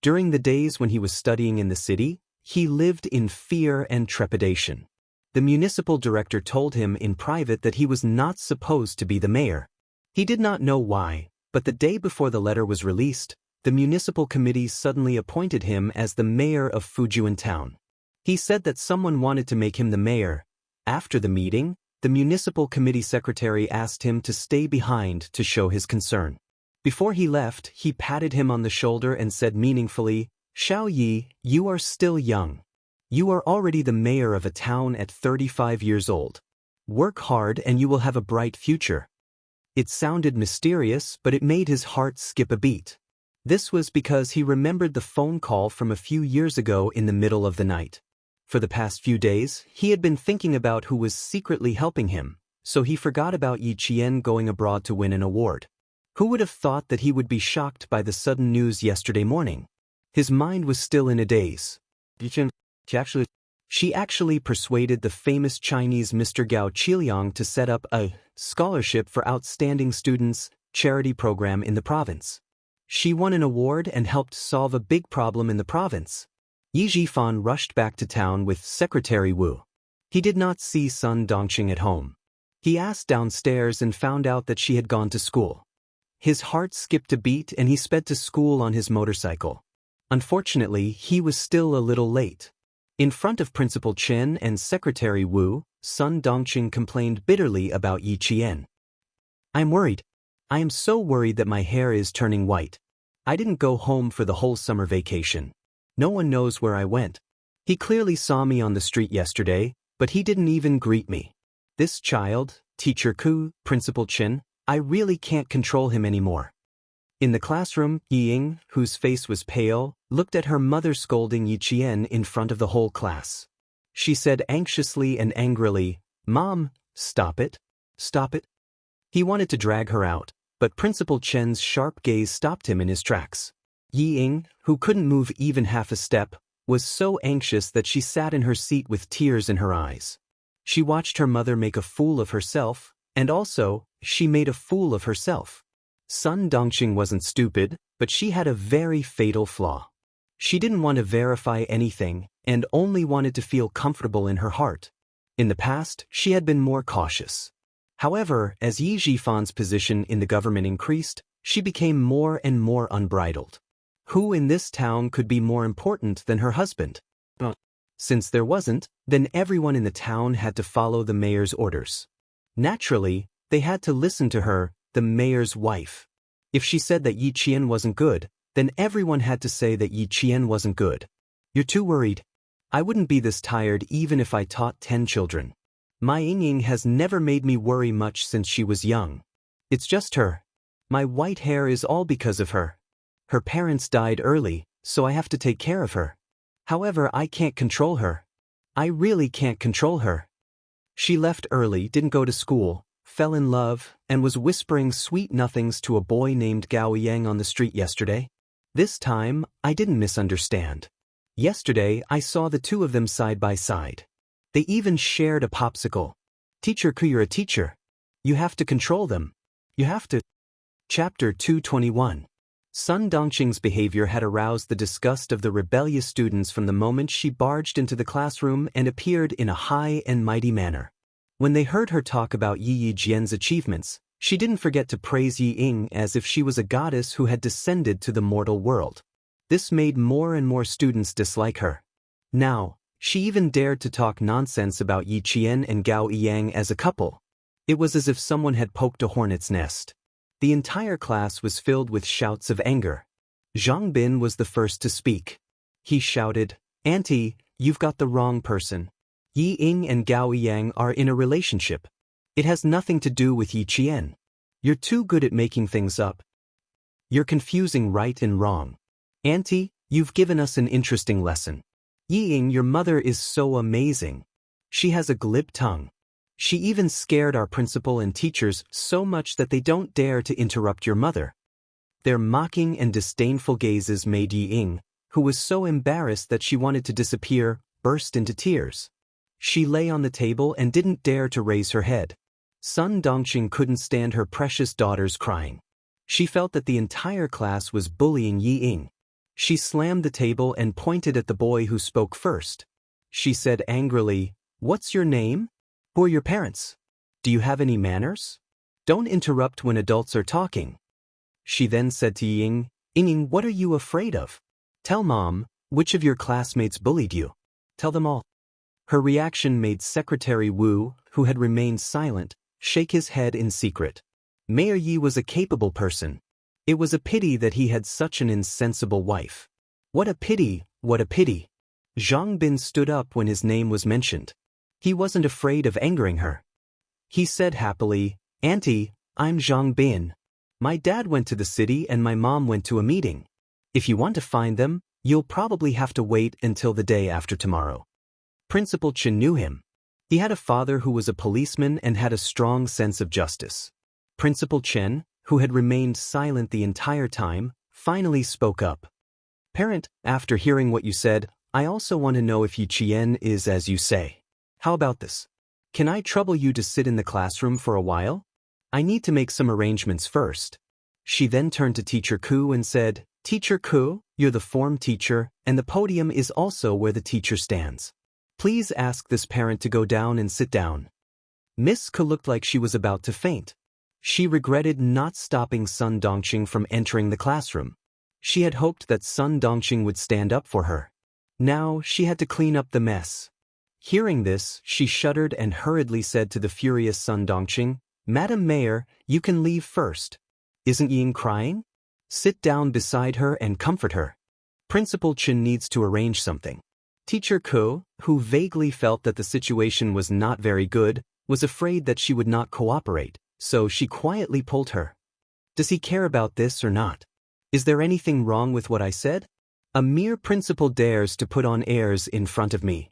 During the days when he was studying in the city, he lived in fear and trepidation. The municipal director told him in private that he was not supposed to be the mayor. He did not know why, but the day before the letter was released, the municipal committee suddenly appointed him as the mayor of Fujian Town. He said that someone wanted to make him the mayor. After the meeting, the municipal committee secretary asked him to stay behind to show his concern. Before he left, he patted him on the shoulder and said meaningfully, "Xiao Yi, you are still young. You are already the mayor of a town at 35 years old. Work hard and you will have a bright future." It sounded mysterious, but it made his heart skip a beat. This was because he remembered the phone call from a few years ago in the middle of the night. For the past few days, he had been thinking about who was secretly helping him, so he forgot about Yi Qian going abroad to win an award. Who would have thought that he would be shocked by the sudden news yesterday morning? His mind was still in a daze. She actually persuaded the famous Chinese Mr. Gao Qiliang to set up a scholarship for outstanding students charity program in the province. She won an award and helped solve a big problem in the province. Yi Zhifan rushed back to town with Secretary Wu. He did not see Sun Dongqing at home. He asked downstairs and found out that she had gone to school. His heart skipped a beat and he sped to school on his motorcycle. Unfortunately, he was still a little late. In front of Principal Chen and Secretary Wu, Sun Dongqing complained bitterly about Yi Qian. "I'm worried. I am so worried that my hair is turning white. I didn't go home for the whole summer vacation. No one knows where I went. He clearly saw me on the street yesterday, but he didn't even greet me. This child, Teacher Ku, Principal Chen, I really can't control him anymore." In the classroom, Ying, whose face was pale, looked at her mother scolding Yi Qian in front of the whole class. She said anxiously and angrily, "Mom, stop it. Stop it." He wanted to drag her out, but Principal Chen's sharp gaze stopped him in his tracks. Ying, who couldn't move even half a step, was so anxious that she sat in her seat with tears in her eyes. She watched her mother make a fool of herself, and also, she made a fool of herself. Sun Dongqing wasn't stupid, but she had a very fatal flaw. She didn't want to verify anything, and only wanted to feel comfortable in her heart. In the past, she had been more cautious. However, as Yi Zhifan's position in the government increased, she became more and more unbridled. Who in this town could be more important than her husband? Since there wasn't, then everyone in the town had to follow the mayor's orders. Naturally, they had to listen to her, the mayor's wife. If she said that Yi Qian wasn't good, then everyone had to say that Yi Qian wasn't good. "You're too worried. I wouldn't be this tired even if I taught 10 children. My Ying has never made me worry much since she was young. It's just her. My white hair is all because of her. Her parents died early, so I have to take care of her. However, I can't control her. I really can't control her. She left early, didn't go to school, fell in love, and was whispering sweet nothings to a boy named Gao Yang on the street yesterday. This time, I didn't misunderstand. Yesterday, I saw the two of them side by side. They even shared a popsicle. Teacher Ku, you're a teacher. You have to control them. You have to. Chapter 221. Sun Dongqing's behavior had aroused the disgust of the rebellious students from the moment she barged into the classroom and appeared in a high and mighty manner. When they heard her talk about Yi Jian's achievements, she didn't forget to praise Yi Ying as if she was a goddess who had descended to the mortal world. This made more and more students dislike her. Now, she even dared to talk nonsense about Yi Qian and Gao Yiyang as a couple. It was as if someone had poked a hornet's nest. The entire class was filled with shouts of anger. Zhang Bin was the first to speak. He shouted, "Auntie, you've got the wrong person. Yi Ying and Gao Yiyang are in a relationship. It has nothing to do with Yi Qian. You're too good at making things up. You're confusing right and wrong. Auntie, you've given us an interesting lesson. Yi Ying, your mother is so amazing. She has a glib tongue. She even scared our principal and teachers so much that they don't dare to interrupt your mother." Their mocking and disdainful gazes made Yi Ying, who was so embarrassed that she wanted to disappear, burst into tears. She lay on the table and didn't dare to raise her head. Sun Dongqing couldn't stand her precious daughter's crying. She felt that the entire class was bullying Yi Ying. She slammed the table and pointed at the boy who spoke first. She said angrily, "What's your name? Who are your parents? Do you have any manners? Don't interrupt when adults are talking." She then said to Yi Ying, "Ying, what are you afraid of? Tell Mom, which of your classmates bullied you? Tell them all." Her reaction made Secretary Wu, who had remained silent, shake his head in secret. Mayor Yi was a capable person. It was a pity that he had such an insensible wife. What a pity, what a pity. Zhang Bin stood up when his name was mentioned. He wasn't afraid of angering her. He said happily, "Auntie, I'm Zhang Bin. My dad went to the city and my mom went to a meeting. If you want to find them, you'll probably have to wait until the day after tomorrow." Principal Chen knew him. He had a father who was a policeman and had a strong sense of justice. Principal Chen, who had remained silent the entire time, finally spoke up. "Parent, after hearing what you said, I also want to know if Yi Qian is as you say. How about this? Can I trouble you to sit in the classroom for a while? I need to make some arrangements first." She then turned to Teacher Ku and said, "Teacher Ku, you're the form teacher, and the podium is also where the teacher stands. Please ask this parent to go down and sit down." Miss Ku looked like she was about to faint. She regretted not stopping Sun Dongqing from entering the classroom. She had hoped that Sun Dongqing would stand up for her. Now she had to clean up the mess. Hearing this, she shuddered and hurriedly said to the furious Sun Dongqing, "Madam Mayor, you can leave first. Isn't Ying crying? Sit down beside her and comfort her. Principal Chen needs to arrange something." Teacher Ku, who vaguely felt that the situation was not very good, was afraid that she would not cooperate, so she quietly pulled her. "Does he care about this or not? Is there anything wrong with what I said? A mere principal dares to put on airs in front of me.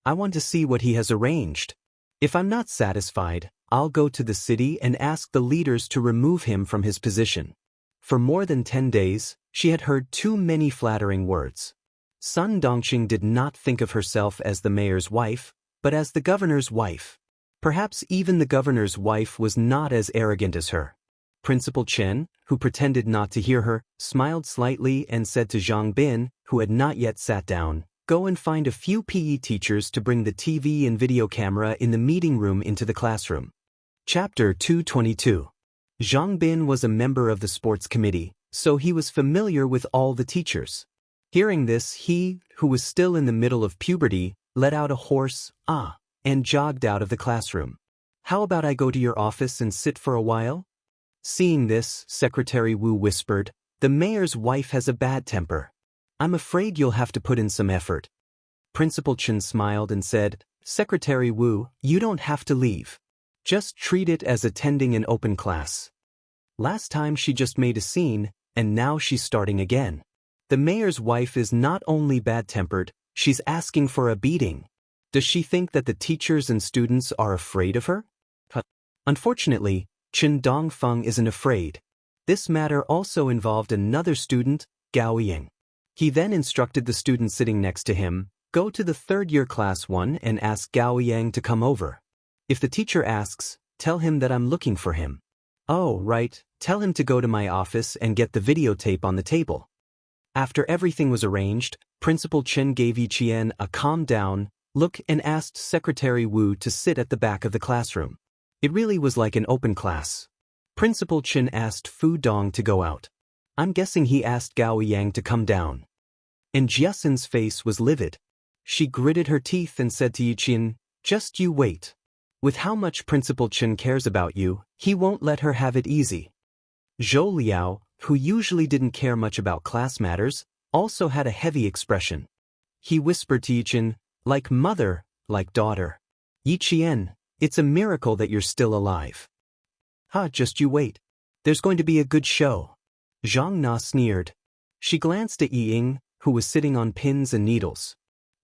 I want to see what he has arranged. If I'm not satisfied, I'll go to the city and ask the leaders to remove him from his position." For more than 10 days, she had heard too many flattering words. Sun Dongqing did not think of herself as the mayor's wife, but as the governor's wife. Perhaps even the governor's wife was not as arrogant as her. Principal Chen, who pretended not to hear her, smiled slightly and said to Zhang Bin, who had not yet sat down, "Go and find a few PE teachers to bring the TV and video camera in the meeting room into the classroom." Chapter 222. Zhang Bin was a member of the sports committee, so he was familiar with all the teachers. Hearing this, he, who was still in the middle of puberty, let out a hoarse "ah" and jogged out of the classroom. "How about I go to your office and sit for a while?" Seeing this, Secretary Wu whispered, "The mayor's wife has a bad temper. I'm afraid you'll have to put in some effort." Principal Chen smiled and said, "Secretary Wu, you don't have to leave. Just treat it as attending an open class. Last time she just made a scene, and now she's starting again. The mayor's wife is not only bad-tempered, she's asking for a beating. Does she think that the teachers and students are afraid of her?" Unfortunately, Chen Dongfeng isn't afraid. This matter also involved another student, Gao Ying. He then instructed the student sitting next to him, Go to the third-year class 1 and ask Gao Yang to come over. If the teacher asks, tell him that I'm looking for him. Oh, right, tell him to go to my office and get the videotape on the table. After everything was arranged, Principal Chen gave Yi Qian a calm-down look and asked Secretary Wu to sit at the back of the classroom. It really was like an open class. Principal Chen asked Fu Dong to go out. I'm guessing he asked Gao Yang to come down. And Jiasen's face was livid. She gritted her teeth and said to Yi Qian, just you wait. With how much Principal Chen cares about you, he won't let her have it easy. Zhou Liao, who usually didn't care much about class matters, also had a heavy expression. He whispered to Yi Qian, like mother, like daughter. Yi Qian, it's a miracle that you're still alive. Just you wait. There's going to be a good show. Zhang Na sneered. She glanced at Yi Ying, who was sitting on pins and needles.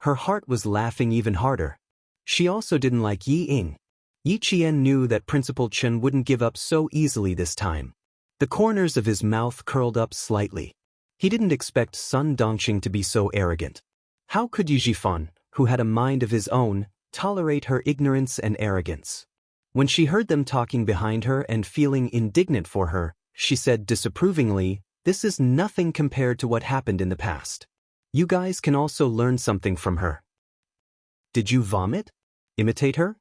Her heart was laughing even harder. She also didn't like Yi Ying. Yi Qian knew that Principal Chen wouldn't give up so easily this time. The corners of his mouth curled up slightly. He didn't expect Sun Dongqing to be so arrogant. How could Yi Zhifan, who had a mind of his own, tolerate her ignorance and arrogance? When she heard them talking behind her and feeling indignant for her, she said disapprovingly, this is nothing compared to what happened in the past. You guys can also learn something from her. Did you vomit? Imitate her?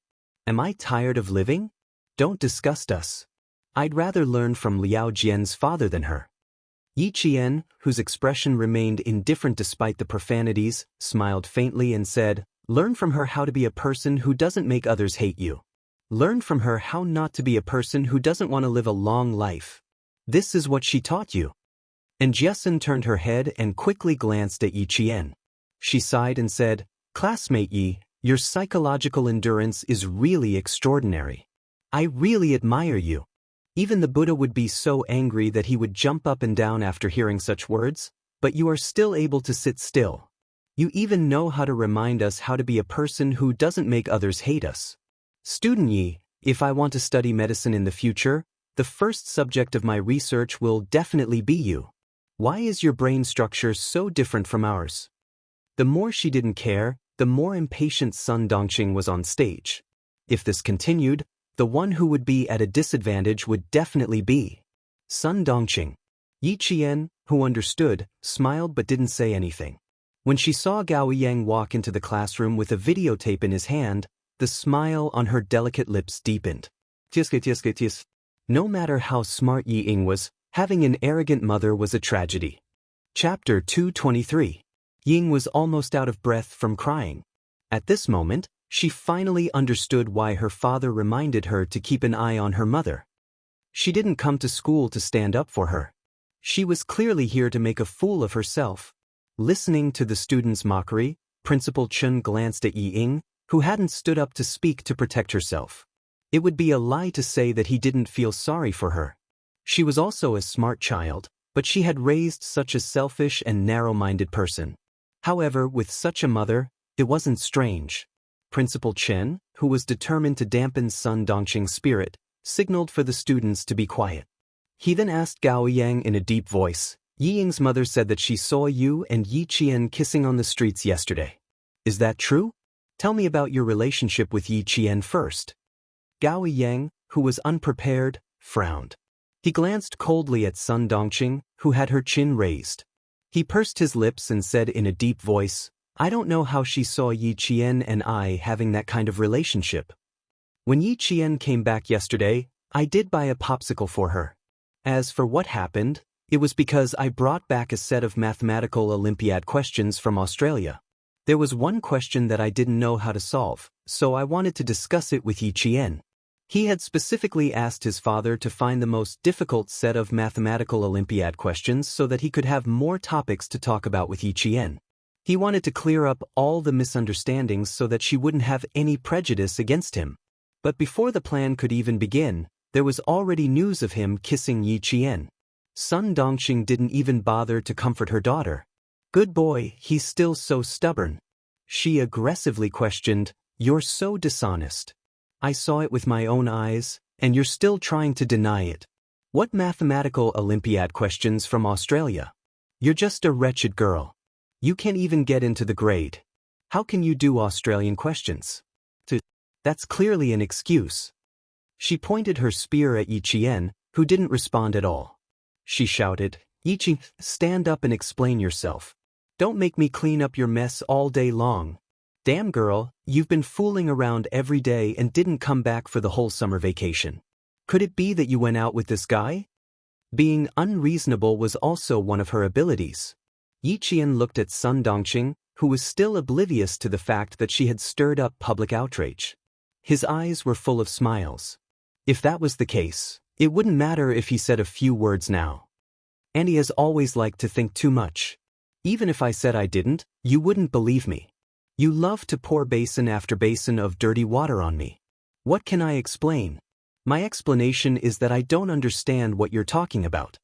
Am I tired of living? Don't disgust us. I'd rather learn from Liao Jian's father than her. Yi Qian, whose expression remained indifferent despite the profanities, smiled faintly and said, learn from her how to be a person who doesn't make others hate you. Learn from her how not to be a person who doesn't want to live a long life. This is what she taught you. And Jiasen turned her head and quickly glanced at Yi Qian. She sighed and said, classmate Yi, your psychological endurance is really extraordinary. I really admire you. Even the Buddha would be so angry that he would jump up and down after hearing such words, but you are still able to sit still. You even know how to remind us how to be a person who doesn't make others hate us. Student Yi, if I want to study medicine in the future, the first subject of my research will definitely be you. Why is your brain structure so different from ours? The more she didn't care, the more impatient Sun Dongqing was on stage. If this continued, the one who would be at a disadvantage would definitely be Sun Dongqing. Yi Qian, who understood, smiled but didn't say anything. When she saw Gao Yang walk into the classroom with a videotape in his hand, the smile on her delicate lips deepened. No matter how smart Yi Ying was, having an arrogant mother was a tragedy. Chapter 223. Ying was almost out of breath from crying. At this moment, she finally understood why her father reminded her to keep an eye on her mother. She didn't come to school to stand up for her. She was clearly here to make a fool of herself. Listening to the students' mockery, Principal Chen glanced at Yi Ying, who hadn't stood up to speak to protect herself. It would be a lie to say that he didn't feel sorry for her. She was also a smart child, but she had raised such a selfish and narrow-minded person. However, with such a mother, it wasn't strange. Principal Chen, who was determined to dampen Sun Dongqing's spirit, signaled for the students to be quiet. He then asked Gao Yang in a deep voice, Yi Ying's mother said that she saw you and Yi Qian kissing on the streets yesterday. Is that true? Tell me about your relationship with Yi Qian first. Gao Yang, who was unprepared, frowned. He glanced coldly at Sun Dongqing, who had her chin raised. He pursed his lips and said in a deep voice, I don't know how she saw Yi Qian and I having that kind of relationship. When Yi Qian came back yesterday, I did buy a popsicle for her. As for what happened, it was because I brought back a set of mathematical Olympiad questions from Australia. There was one question that I didn't know how to solve, so I wanted to discuss it with Yi Qian. He had specifically asked his father to find the most difficult set of mathematical Olympiad questions so that he could have more topics to talk about with Yi Qian. He wanted to clear up all the misunderstandings so that she wouldn't have any prejudice against him. But before the plan could even begin, there was already news of him kissing Yi Qian. Sun Dongqing didn't even bother to comfort her daughter. Good boy, he's still so stubborn. She aggressively questioned, You're so dishonest. I saw it with my own eyes, and you're still trying to deny it. What mathematical Olympiad questions from Australia? You're just a wretched girl. You can't even get into the grade. How can you do Australian questions? That's clearly an excuse. She pointed her spear at Yi Qian, who didn't respond at all. She shouted, Yi Qi, stand up and explain yourself. Don't make me clean up your mess all day long. Damn girl, you've been fooling around every day and didn't come back for the whole summer vacation. Could it be that you went out with this guy? Being unreasonable was also one of her abilities. Yi Qian looked at Sun Dongqing, who was still oblivious to the fact that she had stirred up public outrage. His eyes were full of smiles. If that was the case, it wouldn't matter if he said a few words now. And he has always liked to think too much. Even if I said I didn't, you wouldn't believe me. You love to pour basin after basin of dirty water on me. What can I explain? My explanation is that I don't understand what you're talking about.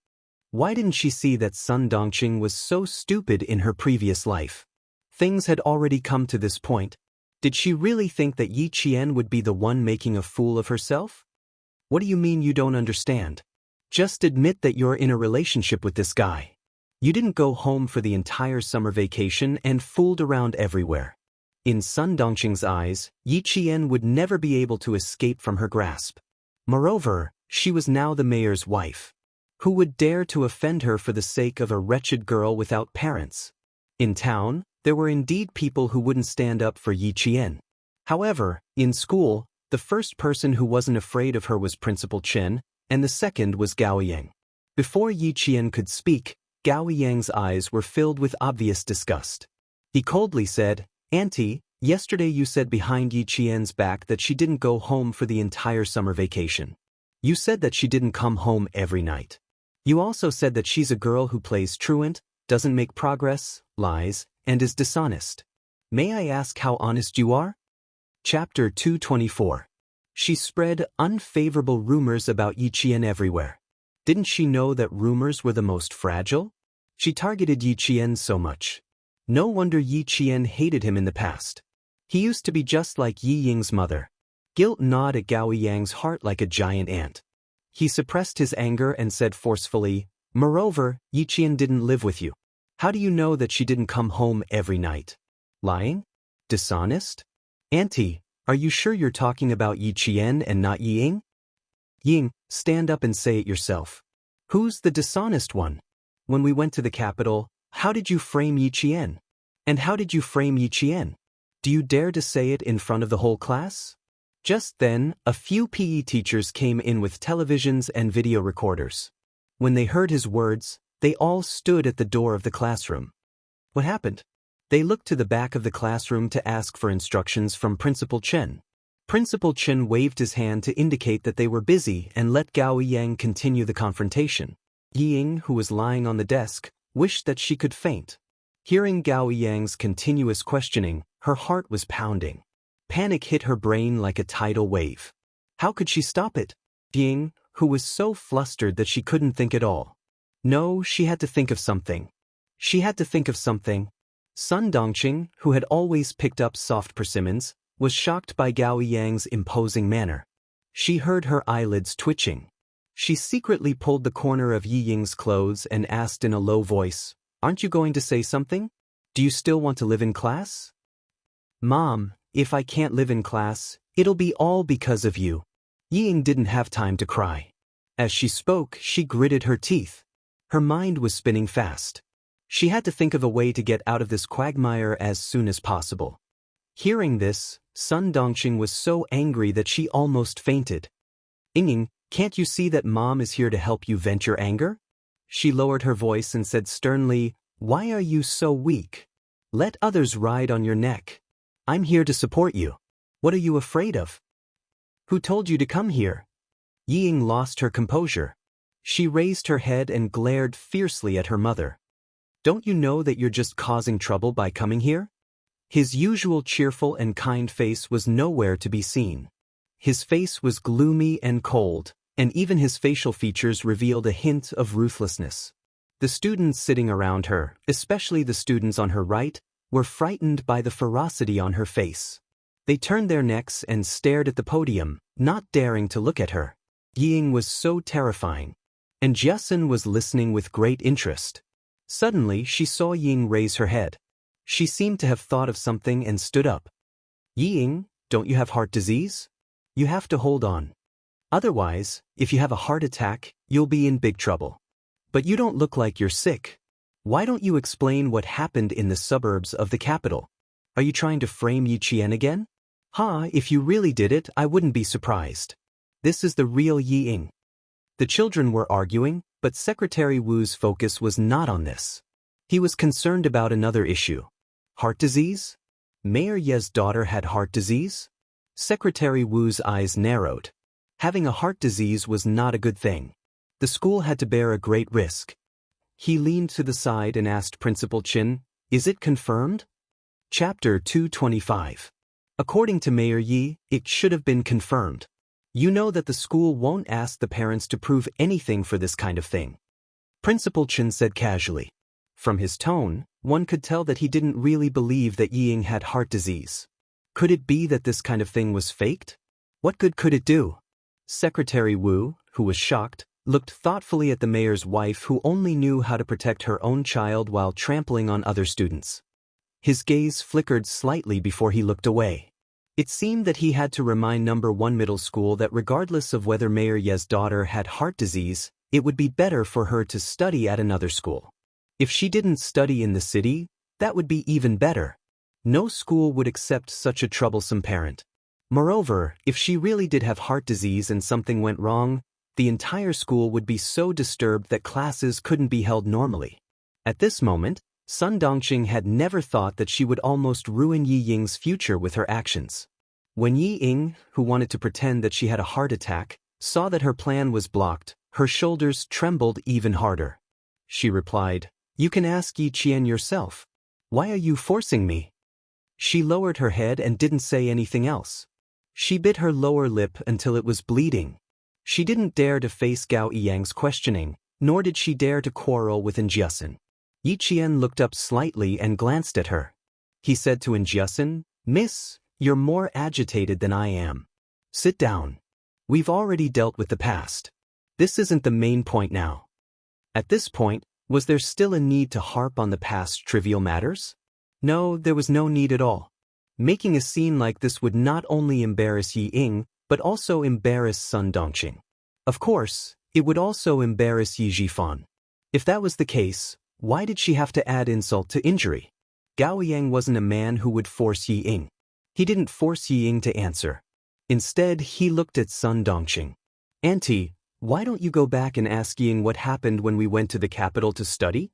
Why didn't she see that Sun Dongqing was so stupid in her previous life? Things had already come to this point. Did she really think that Yi Qian would be the one making a fool of herself? What do you mean you don't understand? Just admit that you're in a relationship with this guy. You didn't go home for the entire summer vacation and fooled around everywhere. In Sun Dongqing's eyes, Yi Qian would never be able to escape from her grasp. Moreover, she was now the mayor's wife. Who would dare to offend her for the sake of a wretched girl without parents? In town, there were indeed people who wouldn't stand up for Yi Qian. However, in school, the first person who wasn't afraid of her was Principal Chen, and the second was Gao Yang. Before Yi Qian could speak, Gao Yang's eyes were filled with obvious disgust. He coldly said, Auntie, yesterday you said behind Yi Qian's back that she didn't go home for the entire summer vacation. You said that she didn't come home every night. You also said that she's a girl who plays truant, doesn't make progress, lies, and is dishonest. May I ask how honest you are? Chapter 224. She spread unfavorable rumors about Yi Qian everywhere. Didn't she know that rumors were the most fragile? She targeted Yi Qian so much. No wonder Yi Qian hated him in the past. He used to be just like Yi Ying's mother. Guilt gnawed at Gao Yang's heart like a giant ant. He suppressed his anger and said forcefully, Moreover, Yi Qian didn't live with you. How do you know that she didn't come home every night? Lying? Dishonest? Auntie, are you sure you're talking about Yi Qian and not Yi Ying? Ying, stand up and say it yourself. Who's the dishonest one? When we went to the capital, how did you frame Yi Qian? And how did you frame Yi Qian? Do you dare to say it in front of the whole class? Just then, a few PE teachers came in with televisions and video recorders. When they heard his words, they all stood at the door of the classroom. What happened? They looked to the back of the classroom to ask for instructions from Principal Chen. Principal Chen waved his hand to indicate that they were busy and let Gao Yang continue the confrontation. Yi Ying, who was lying on the desk, wished that she could faint. Hearing Gao Yang's continuous questioning, her heart was pounding. Panic hit her brain like a tidal wave. How could she stop it? Ying, who was so flustered that she couldn't think at all. No, she had to think of something. She had to think of something. Sun Dongqing, who had always picked up soft persimmons, was shocked by Gao Yang's imposing manner. She heard her eyelids twitching. She secretly pulled the corner of Yi Ying's clothes and asked in a low voice, Aren't you going to say something? Do you still want to live in class? Mom, if I can't live in class, it'll be all because of you. Yi Ying didn't have time to cry. As she spoke, she gritted her teeth. Her mind was spinning fast. She had to think of a way to get out of this quagmire as soon as possible. Hearing this, Sun Dongqing was so angry that she almost fainted. Ying, can't you see that Mom is here to help you vent your anger? She lowered her voice and said sternly, Why are you so weak? Let others ride on your neck. I'm here to support you. What are you afraid of? Who told you to come here? Yi Ying lost her composure. She raised her head and glared fiercely at her mother. Don't you know that you're just causing trouble by coming here? His usual cheerful and kind face was nowhere to be seen. His face was gloomy and cold, and even his facial features revealed a hint of ruthlessness. The students sitting around her, especially the students on her right, were frightened by the ferocity on her face. They turned their necks and stared at the podium, not daring to look at her. Yi Ying was so terrifying. And Jiasun was listening with great interest. Suddenly she saw Ying raise her head. She seemed to have thought of something and stood up. Ying, don't you have heart disease? You have to hold on. Otherwise, if you have a heart attack, you'll be in big trouble. But you don't look like you're sick. Why don't you explain what happened in the suburbs of the capital? Are you trying to frame Yi Qian again? If you really did it, I wouldn't be surprised. This is the real Yi Ying. The children were arguing, but Secretary Wu's focus was not on this. He was concerned about another issue. Heart disease? Mayor Ye's daughter had heart disease? Secretary Wu's eyes narrowed. Having a heart disease was not a good thing. The school had to bear a great risk. He leaned to the side and asked Principal Qin, "Is it confirmed?" Chapter 225. According to Mayor Yi, it should have been confirmed. You know that the school won't ask the parents to prove anything for this kind of thing. Principal Qin said casually. From his tone, one could tell that he didn't really believe that Yi Ying had heart disease. Could it be that this kind of thing was faked? What good could it do? Secretary Wu, who was shocked, looked thoughtfully at the mayor's wife who only knew how to protect her own child while trampling on other students. His gaze flickered slightly before he looked away. It seemed that he had to remind No. 1 middle school that regardless of whether Mayor Ye's daughter had heart disease, it would be better for her to study at another school. If she didn't study in the city, that would be even better. No school would accept such a troublesome parent. Moreover, if she really did have heart disease and something went wrong, the entire school would be so disturbed that classes couldn't be held normally. At this moment, Sun Dongqing had never thought that she would almost ruin Yi Ying's future with her actions. When Yi Ying, who wanted to pretend that she had a heart attack, saw that her plan was blocked, her shoulders trembled even harder. She replied, "You can ask Yi Qian yourself. Why are you forcing me?" She lowered her head and didn't say anything else. She bit her lower lip until it was bleeding. She didn't dare to face Gao Yiyang's questioning, nor did she dare to quarrel with Jiasin. Yi Qian looked up slightly and glanced at her. He said to Jiasin, "Miss, you're more agitated than I am. Sit down. We've already dealt with the past. This isn't the main point now." At this point, was there still a need to harp on the past trivial matters? No, there was no need at all. Making a scene like this would not only embarrass Yi Ying, but also embarrass Sun Dongqing. Of course, it would also embarrass Yi Zhifan. If that was the case, why did she have to add insult to injury? Gao Yang wasn't a man who would force Yi Ying. He didn't force Yi Ying to answer. Instead, he looked at Sun Dongqing. "Auntie, why don't you go back and ask Yi Ying what happened when we went to the capital to study?"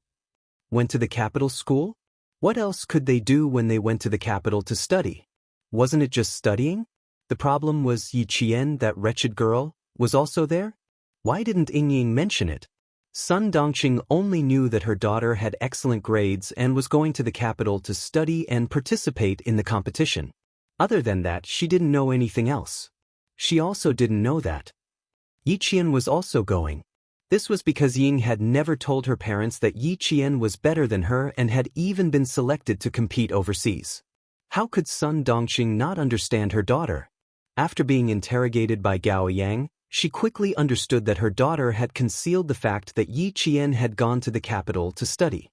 Went to the capital school? What else could they do when they went to the capital to study? Wasn't it just studying? The problem was Yi Qian, that wretched girl, was also there? Why didn't Ying mention it? Sun Dongqing only knew that her daughter had excellent grades and was going to the capital to study and participate in the competition. Other than that, she didn't know anything else. She also didn't know that Yi Qian was also going. This was because Ying had never told her parents that Yi Qian was better than her and had even been selected to compete overseas. How could Sun Dongqing not understand her daughter? After being interrogated by Gao Yang, she quickly understood that her daughter had concealed the fact that Yi Qian had gone to the capital to study.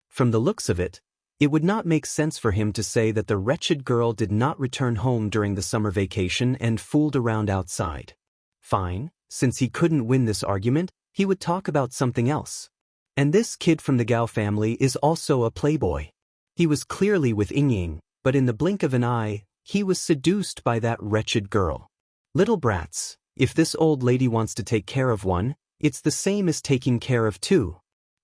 From the looks of it, it would not make sense for him to say that the wretched girl did not return home during the summer vacation and fooled around outside. Fine, since he couldn't win this argument, he would talk about something else. And this kid from the Gao family is also a playboy. He was clearly with Ying, but in the blink of an eye, he was seduced by that wretched girl. Little brats, if this old lady wants to take care of one, it's the same as taking care of two.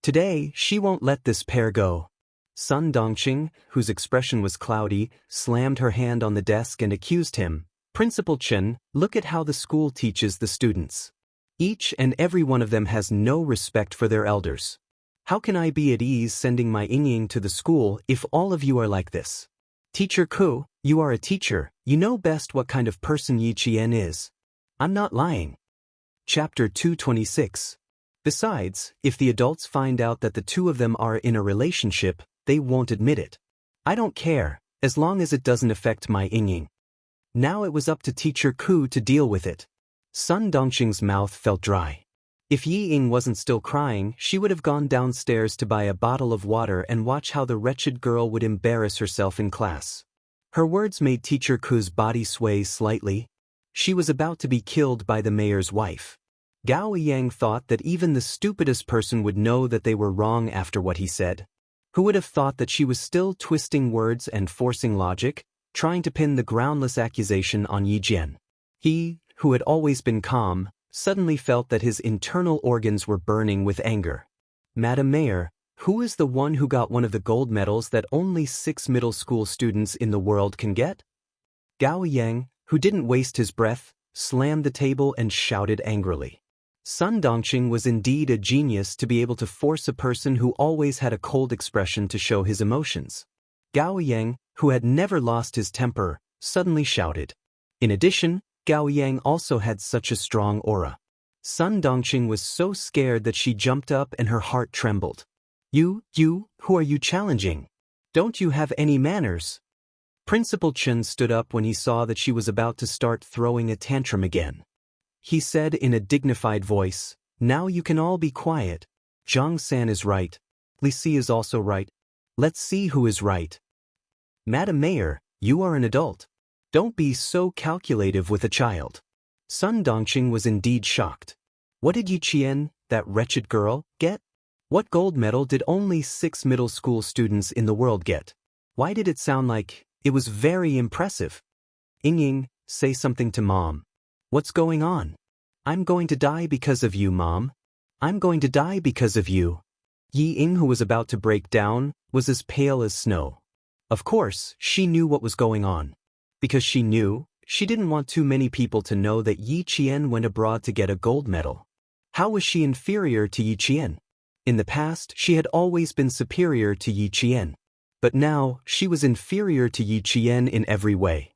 Today, she won't let this pair go. Sun Dongqing, whose expression was cloudy, slammed her hand on the desk and accused him, "Principal Chen, look at how the school teaches the students. Each and every one of them has no respect for their elders. How can I be at ease sending my Ying to the school if all of you are like this? Teacher Ku, you are a teacher, you know best what kind of person Yi Qian is. I'm not lying." Chapter 226. Besides, if the adults find out that the two of them are in a relationship, they won't admit it. I don't care, as long as it doesn't affect my Ying. Now it was up to Teacher Ku to deal with it. Sun Dongqing's mouth felt dry. If Yi Ying wasn't still crying, she would have gone downstairs to buy a bottle of water and watch how the wretched girl would embarrass herself in class. Her words made Teacher Ku's body sway slightly. She was about to be killed by the mayor's wife. Gao Yang thought that even the stupidest person would know that they were wrong after what he said. Who would have thought that she was still twisting words and forcing logic, trying to pin the groundless accusation on Yi Jian? He, who had always been calm, suddenly felt that his internal organs were burning with anger. Madam Mayor, who is the one who got one of the gold medals that only 6 middle school students in the world can get? Gao Yang, who didn't waste his breath, slammed the table and shouted angrily. Sun Dongqing was indeed a genius to be able to force a person who always had a cold expression to show his emotions. Gao Yang, who had never lost his temper, suddenly shouted. In addition, Gao Yang also had such a strong aura. Sun Dongqing was so scared that she jumped up and her heart trembled. You, who are you challenging? Don't you have any manners? Principal Chen stood up when he saw that she was about to start throwing a tantrum again. He said in a dignified voice, "Now you can all be quiet. Zhang San is right. Li Si is also right. Let's see who is right." Madam Mayor, you are an adult. Don't be so calculative with a child. Sun Dongqing was indeed shocked. What did Yi Qian, that wretched girl, get? What gold medal did only 6 middle school students in the world get? Why did it sound like it was very impressive? Ying, say something to Mom. What's going on? I'm going to die because of you, Mom. I'm going to die because of you. Yi Ying, who was about to break down, was as pale as snow. Of course, she knew what was going on. Because she knew, she didn't want too many people to know that Yi Qian went abroad to get a gold medal. How was she inferior to Yi Qian? In the past, she had always been superior to Yi Qian. But now, she was inferior to Yi Qian in every way.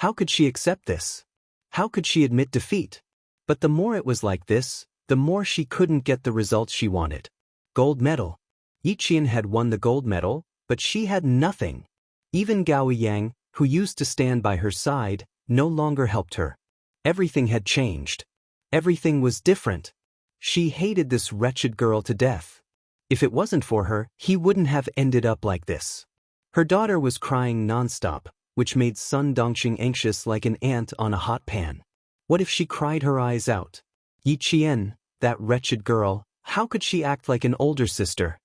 How could she accept this? How could she admit defeat? But the more it was like this, the more she couldn't get the results she wanted. Gold medal. Yi Qian had won the gold medal, but she had nothing. Even Gao Yang, who used to stand by her side, no longer helped her. Everything had changed. Everything was different. She hated this wretched girl to death. If it wasn't for her, he wouldn't have ended up like this. Her daughter was crying nonstop, which made Sun Dongqing anxious like an ant on a hot pan. What if she cried her eyes out? Yi Qian, that wretched girl, how could she act like an older sister?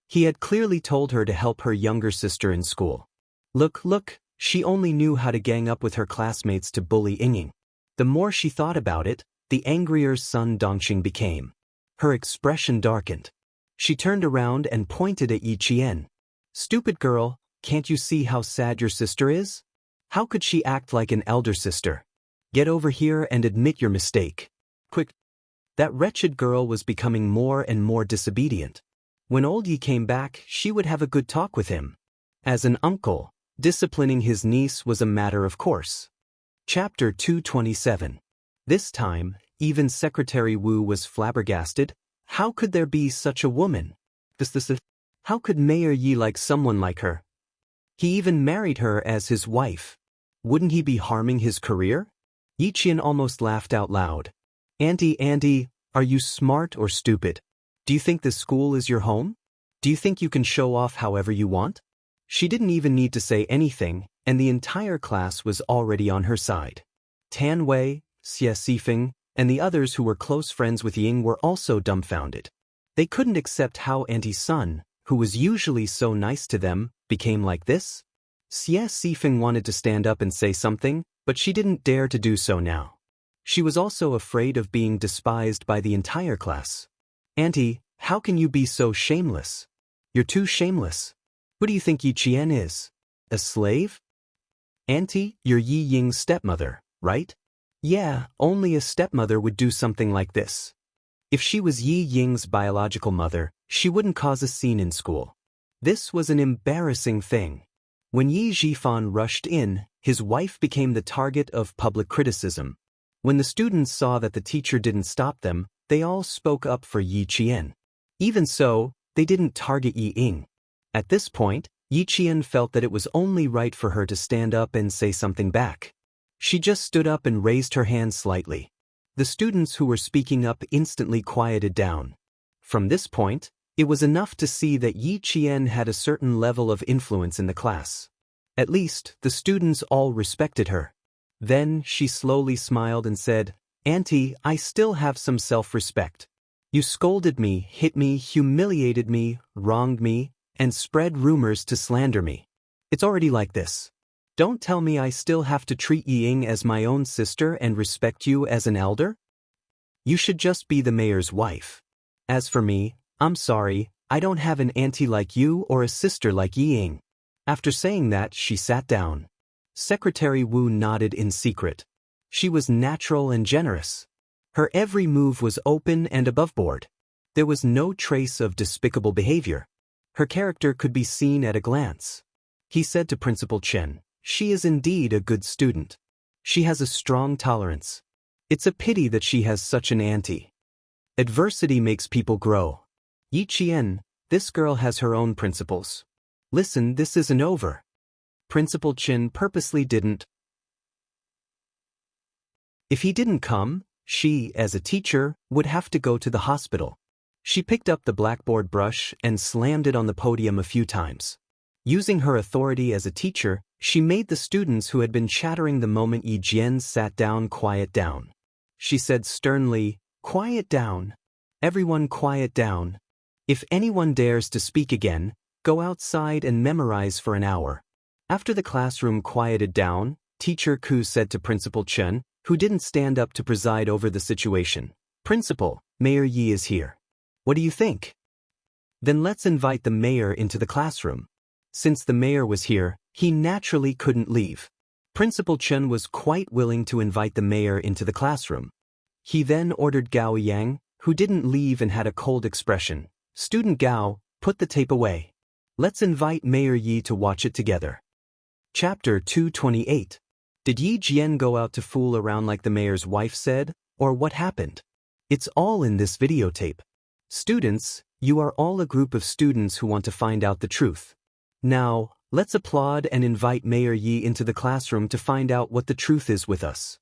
He had clearly told her to help her younger sister in school. Look, she only knew how to gang up with her classmates to bully Ying. The more she thought about it, the angrier Sun Dongqing became. Her expression darkened. She turned around and pointed at Yi Qian. Stupid girl, can't you see how sad your sister is? How could she act like an elder sister? Get over here and admit your mistake. Quick. That wretched girl was becoming more and more disobedient. When old Yi came back, she would have a good talk with him. As an uncle, disciplining his niece was a matter of course. Chapter 227. This time, even Secretary Wu was flabbergasted. How could there be such a woman? How could Mayor Yi like someone like her? He even married her as his wife. Wouldn't he be harming his career? Yi Qian almost laughed out loud. Auntie, are you smart or stupid? Do you think this school is your home? Do you think you can show off however you want? She didn't even need to say anything, and the entire class was already on her side. Tan Wei, Xie Sifeng, and the others who were close friends with Ying were also dumbfounded. They couldn't accept how Auntie Sun, who was usually so nice to them, became like this. Xie Sifeng wanted to stand up and say something, but she didn't dare to do so now. She was also afraid of being despised by the entire class. Auntie, how can you be so shameless? You're too shameless. Who do you think Yi Qian is? A slave? Auntie, you're Yi Ying's stepmother, right? Yeah, only a stepmother would do something like this. If she was Yi Ying's biological mother, she wouldn't cause a scene in school. This was an embarrassing thing. When Yi Zhifan rushed in, his wife became the target of public criticism. When the students saw that the teacher didn't stop them, they all spoke up for Yi Qian. Even so, they didn't target Yi Ying. At this point, Yi Qian felt that it was only right for her to stand up and say something back. She just stood up and raised her hand slightly. The students who were speaking up instantly quieted down. From this point, it was enough to see that Yi Qian had a certain level of influence in the class. At least, the students all respected her. Then, she slowly smiled and said, "Auntie, I still have some self-respect. You scolded me, hit me, humiliated me, wronged me, and spread rumors to slander me. It's already like this. Don't tell me I still have to treat Ying as my own sister and respect you as an elder? You should just be the mayor's wife. As for me, I'm sorry, I don't have an auntie like you or a sister like Ying." After saying that, she sat down. Secretary Wu nodded in secret. She was natural and generous. Her every move was open and aboveboard. There was no trace of despicable behavior. Her character could be seen at a glance. He said to Principal Chen, "She is indeed a good student. She has a strong tolerance. It's a pity that she has such an auntie. Adversity makes people grow. Yi Qian, this girl has her own principles. Listen, this isn't over." Principal Chen purposely didn't. If he didn't come, she, as a teacher, would have to go to the hospital. She picked up the blackboard brush and slammed it on the podium a few times. Using her authority as a teacher, she made the students who had been chattering the moment Yi Jian sat down quiet down. She said sternly, "Quiet down. Everyone quiet down. If anyone dares to speak again, go outside and memorize for an hour." After the classroom quieted down, Teacher Ku said to Principal Chen, who didn't stand up to preside over the situation, "Principal, Mayor Yi is here. What do you think? Then let's invite the mayor into the classroom." Since the mayor was here, he naturally couldn't leave. Principal Chen was quite willing to invite the mayor into the classroom. He then ordered Gao Yang, who didn't leave and had a cold expression, "Student Gao, put the tape away. Let's invite Mayor Yi to watch it together." Chapter 228. Did Yi Jian go out to fool around like the mayor's wife said, or what happened? It's all in this videotape. Students, you are all a group of students who want to find out the truth. Now, let's applaud and invite Mayor Yi into the classroom to find out what the truth is with us.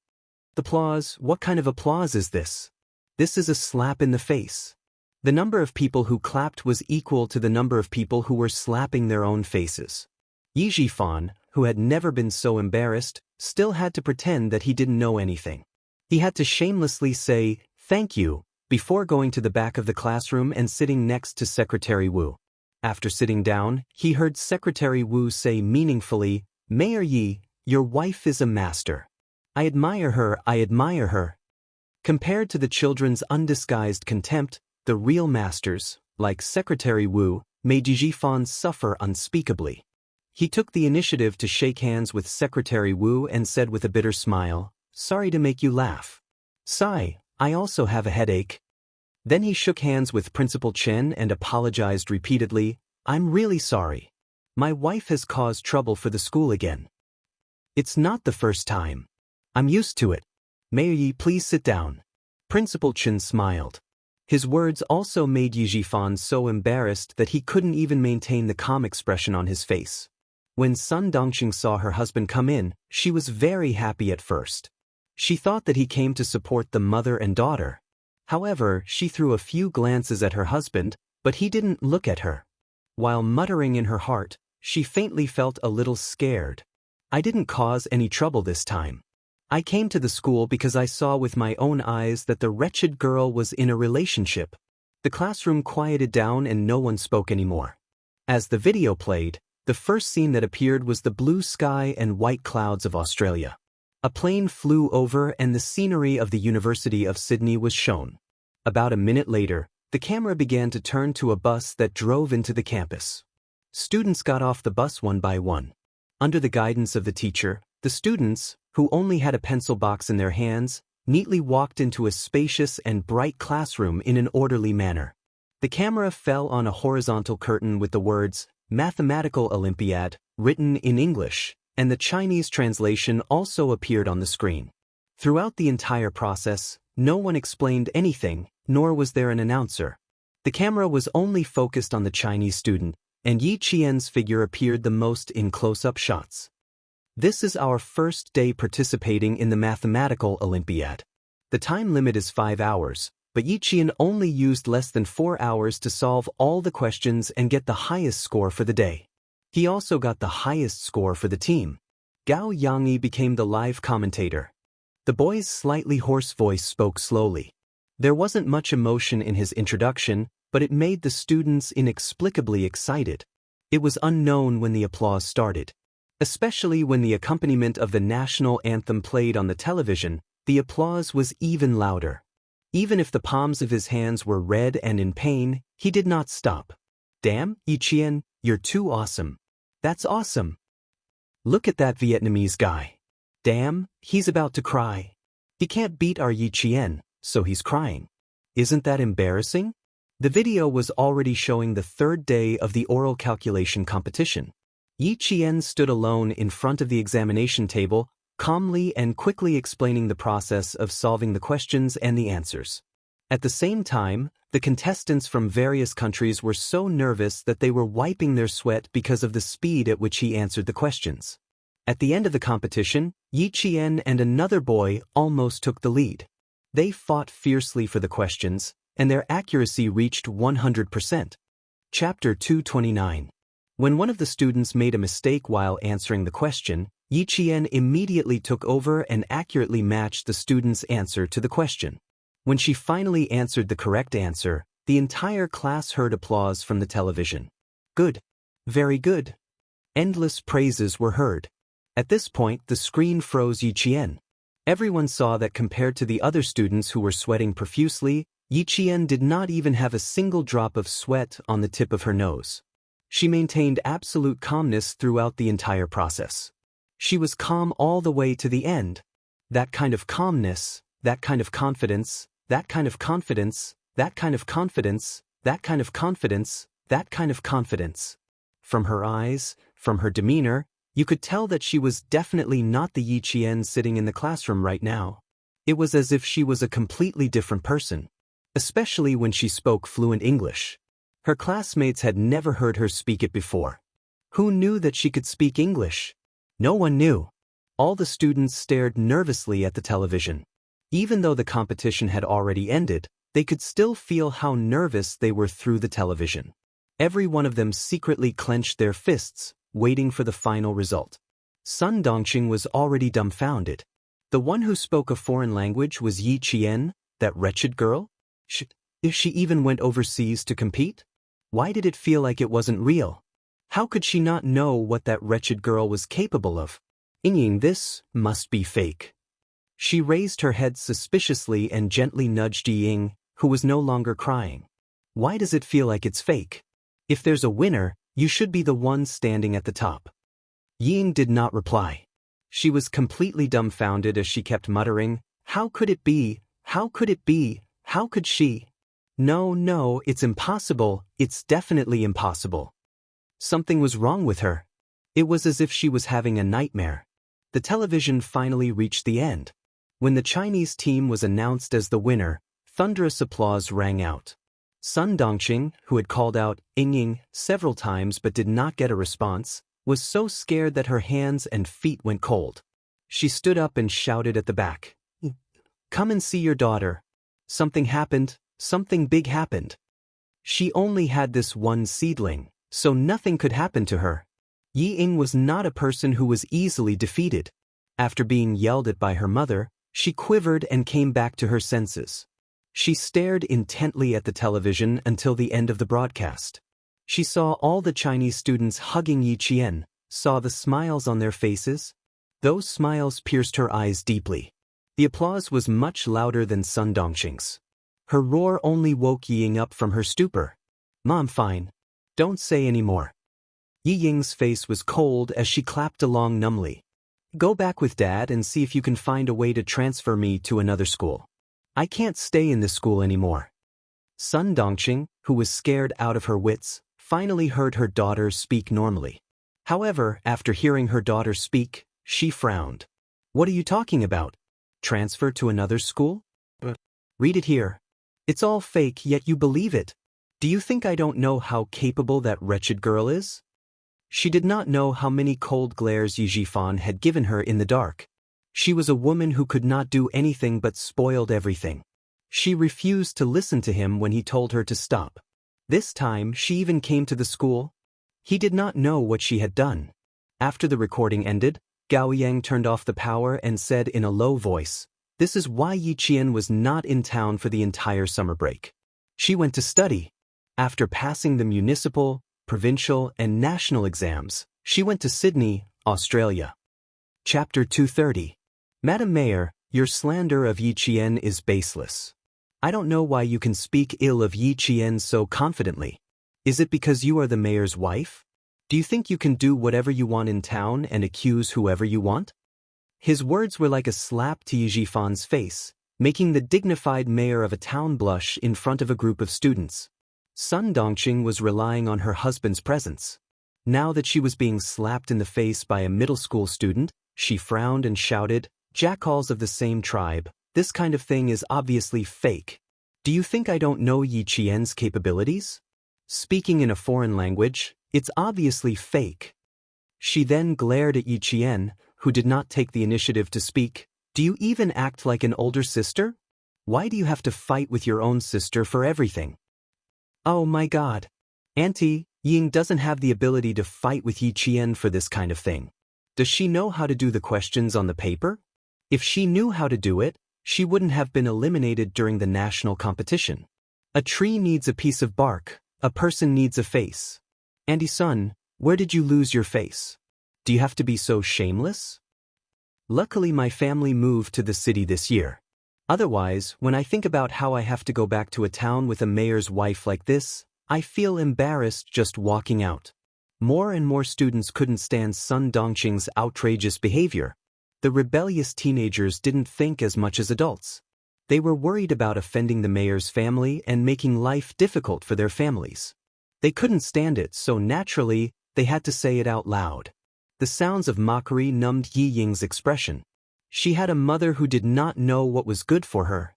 Applause? What kind of applause is this? This is a slap in the face. The number of people who clapped was equal to the number of people who were slapping their own faces. Yi Zhifan, who had never been so embarrassed, still had to pretend that he didn't know anything. He had to shamelessly say, "Thank you," before going to the back of the classroom and sitting next to Secretary Wu. After sitting down, he heard Secretary Wu say meaningfully, "Mayor Yi, your wife is a master. I admire her, I admire her." Compared to the children's undisguised contempt, the real masters, like Secretary Wu, made Yi Zhifan suffer unspeakably. He took the initiative to shake hands with Secretary Wu and said with a bitter smile, "Sorry to make you laugh. Sigh, I also have a headache." Then he shook hands with Principal Chen and apologized repeatedly, "I'm really sorry. My wife has caused trouble for the school again. It's not the first time. I'm used to it. Mayor Yi, please sit down." Principal Chen smiled. His words also made Yi Zhifan so embarrassed that he couldn't even maintain the calm expression on his face. When Sun Dongqing saw her husband come in, she was very happy at first. She thought that he came to support the mother and daughter. However, she threw a few glances at her husband, but he didn't look at her. While muttering in her heart, she faintly felt a little scared. "I didn't cause any trouble this time. I came to the school because I saw with my own eyes that the wretched girl was in a relationship." The classroom quieted down and no one spoke anymore. As the video played, the first scene that appeared was the blue sky and white clouds of Australia. A plane flew over and the scenery of the University of Sydney was shown. About a minute later, the camera began to turn to a bus that drove into the campus. Students got off the bus one by one. Under the guidance of the teacher, the students, who only had a pencil box in their hands, neatly walked into a spacious and bright classroom in an orderly manner. The camera fell on a horizontal curtain with the words, "Mathematical Olympiad," written in English, and the Chinese translation also appeared on the screen. Throughout the entire process, no one explained anything, nor was there an announcer. The camera was only focused on the Chinese student, and Yi Qian's figure appeared the most in close-up shots. "This is our first day participating in the Mathematical Olympiad." The time limit is 5 hours, but Yi Qian only used less than 4 hours to solve all the questions and get the highest score for the day. He also got the highest score for the team. Gao Yangyi became the live commentator. The boy's slightly hoarse voice spoke slowly. There wasn't much emotion in his introduction, but it made the students inexplicably excited. It was unknown when the applause started. Especially when the accompaniment of the national anthem played on the television, the applause was even louder. Even if the palms of his hands were red and in pain, he did not stop. Damn, Yi Qian, you're too awesome. That's awesome. Look at that Vietnamese guy. Damn, he's about to cry. He can't beat our Yi Qian, so he's crying. Isn't that embarrassing? The video was already showing the third day of the oral calculation competition. Yi Qian stood alone in front of the examination table, calmly and quickly explaining the process of solving the questions and the answers. At the same time, the contestants from various countries were so nervous that they were wiping their sweat because of the speed at which he answered the questions. At the end of the competition, Yi Qian and another boy almost took the lead. They fought fiercely for the questions, and their accuracy reached 100%. Chapter 229. When one of the students made a mistake while answering the question, Yi Qian immediately took over and accurately matched the student's answer to the question. When she finally answered the correct answer, the entire class heard applause from the television. Good. Very good. Endless praises were heard. At this point, the screen froze Yi Qian. Everyone saw that compared to the other students who were sweating profusely, Yi Qian did not even have a single drop of sweat on the tip of her nose. She maintained absolute calmness throughout the entire process. She was calm all the way to the end. That kind of calmness, that kind of confidence, that kind of confidence, that kind of confidence, that kind of confidence, that kind of confidence. From her eyes, from her demeanor, you could tell that she was definitely not the Yi Qian sitting in the classroom right now. It was as if she was a completely different person, especially when she spoke fluent English. Her classmates had never heard her speak it before. Who knew that she could speak English? No one knew. All the students stared nervously at the television. Even though the competition had already ended, they could still feel how nervous they were through the television. Every one of them secretly clenched their fists, waiting for the final result. Sun Dongqing was already dumbfounded. The one who spoke a foreign language was Yi Qian, that wretched girl? If she even went overseas to compete? Why did it feel like it wasn't real? How could she not know what that wretched girl was capable of? Ying, this must be fake. She raised her head suspiciously and gently nudged Ying, who was no longer crying. Why does it feel like it's fake? If there's a winner, you should be the one standing at the top. Ying did not reply. She was completely dumbfounded as she kept muttering, how could it be? How could it be? How could she? No, it's impossible. It's definitely impossible. Something was wrong with her. It was as if she was having a nightmare. The television finally reached the end. When the Chinese team was announced as the winner, thunderous applause rang out. Sun Dongqing, who had called out Ying several times but did not get a response, was so scared that her hands and feet went cold. She stood up and shouted at the back. Come and see your daughter. Something happened, something big happened. She only had this one seedling, so nothing could happen to her. Yi Ying was not a person who was easily defeated. After being yelled at by her mother, she quivered and came back to her senses. She stared intently at the television until the end of the broadcast. She saw all the Chinese students hugging Yi Qian, saw the smiles on their faces. Those smiles pierced her eyes deeply. The applause was much louder than Sun Dongqing's. Her roar only woke Yi Ying up from her stupor. Mom, fine. Don't say any more. Yi Ying's face was cold as she clapped along numbly. Go back with Dad and see if you can find a way to transfer me to another school. I can't stay in this school anymore. Sun Dongqing, who was scared out of her wits, finally heard her daughter speak normally. However, after hearing her daughter speak, she frowned. What are you talking about? Transfer to another school? Read it here. It's all fake, yet you believe it. Do you think I don't know how capable that wretched girl is? She did not know how many cold glares Yi Jifan had given her in the dark. She was a woman who could not do anything but spoiled everything. She refused to listen to him when he told her to stop. This time she even came to the school. He did not know what she had done. After the recording ended, Gao Yang turned off the power and said in a low voice, "This is why Yi Qian was not in town for the entire summer break. She went to study. After passing the municipal, provincial, and national exams, she went to Sydney, Australia." Chapter 230. Madam Mayor, your slander of Yi Qian is baseless. I don't know why you can speak ill of Yi Qian so confidently. Is it because you are the mayor's wife? Do you think you can do whatever you want in town and accuse whoever you want? His words were like a slap to Yi Jifan's face, making the dignified mayor of a town blush in front of a group of students. Sun Dongqing was relying on her husband's presence. Now that she was being slapped in the face by a middle school student, she frowned and shouted, "Jackals of the same tribe, this kind of thing is obviously fake. Do you think I don't know Yi Qian's capabilities? Speaking in a foreign language, it's obviously fake." She then glared at Yi Qian, who did not take the initiative to speak. "Do you even act like an older sister? Why do you have to fight with your own sister for everything?" "Oh my God. Auntie, Ying doesn't have the ability to fight with Yi Qian for this kind of thing. Does she know how to do the questions on the paper? If she knew how to do it, she wouldn't have been eliminated during the national competition. A tree needs a piece of bark, a person needs a face. Auntie-son, where did you lose your face? Do you have to be so shameless? Luckily my family moved to the city this year. Otherwise, when I think about how I have to go back to a town with a mayor's wife like this, I feel embarrassed just walking out." More and more students couldn't stand Sun Dongqing's outrageous behavior. The rebellious teenagers didn't think as much as adults. They were worried about offending the mayor's family and making life difficult for their families. They couldn't stand it, so naturally, they had to say it out loud. The sounds of mockery numbed Yi Ying's expression. She had a mother who did not know what was good for her.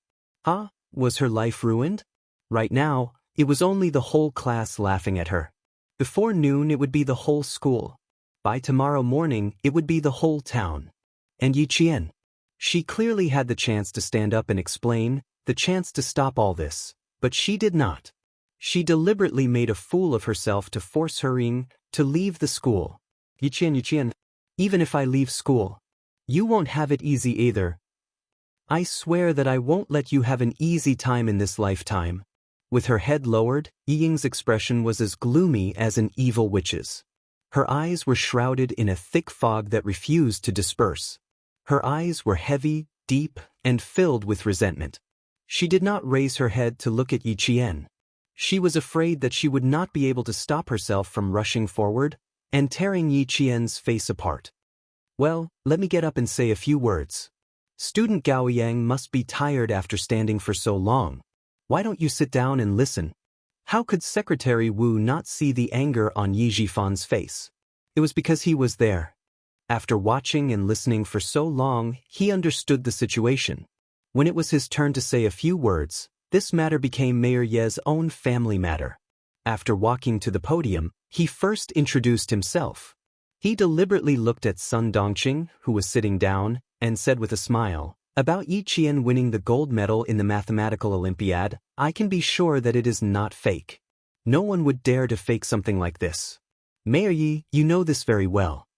Was her life ruined? Right now, it was only the whole class laughing at her. Before noon it would be the whole school. By tomorrow morning it would be the whole town. And Yi Qian. She clearly had the chance to stand up and explain, the chance to stop all this, but she did not. She deliberately made a fool of herself to force her to leave the school. Yi Qian, even if I leave school, you won't have it easy either. I swear that I won't let you have an easy time in this lifetime. With her head lowered, Yi Ying's expression was as gloomy as an evil witch's. Her eyes were shrouded in a thick fog that refused to disperse. Her eyes were heavy, deep, and filled with resentment. She did not raise her head to look at Yi Qian. She was afraid that she would not be able to stop herself from rushing forward and tearing Yi Qian's face apart. Well, let me get up and say a few words. Student Gao Yang must be tired after standing for so long. Why don't you sit down and listen? How could Secretary Wu not see the anger on Yi Jifan's face? It was because he was there. After watching and listening for so long, he understood the situation. When it was his turn to say a few words, this matter became Mayor Ye's own family matter. After walking to the podium, he first introduced himself. He deliberately looked at Sun Dongqing, who was sitting down, and said with a smile, "About Yi Qian winning the gold medal in the mathematical Olympiad, I can be sure that it is not fake. No one would dare to fake something like this. Mayor Yi, you know this very well."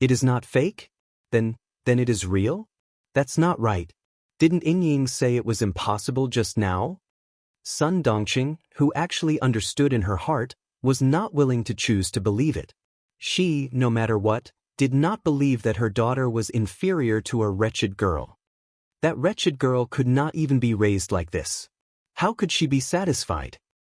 It is not fake? Then it is real? That's not right. Didn't Ying say it was impossible just now? Sun Dongqing, who actually understood in her heart, was not willing to choose to believe it. She, no matter what, did not believe that her daughter was inferior to a wretched girl. That wretched girl could not even be raised like this. How could she be satisfied?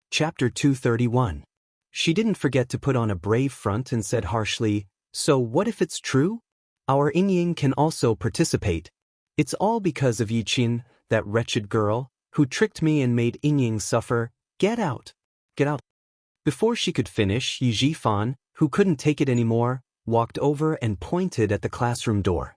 Chapter 231. She didn't forget to put on a brave front and said harshly, "So what if it's true? Our Ying can also participate. It's all because of Yi Qian, that wretched girl, who tricked me and made Ying suffer. Get out. Get out." Before she could finish, Yi Jifan, who couldn't take it anymore, walked over and pointed at the classroom door.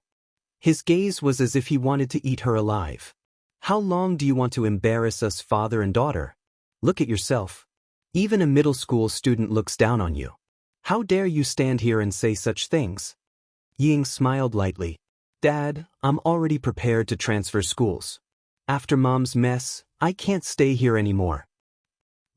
His gaze was as if he wanted to eat her alive. "How long do you want to embarrass us, father and daughter? Look at yourself. Even a middle school student looks down on you. How dare you stand here and say such things?" Ying smiled lightly. Dad, I'm already prepared to transfer schools. After Mom's mess, I can't stay here anymore.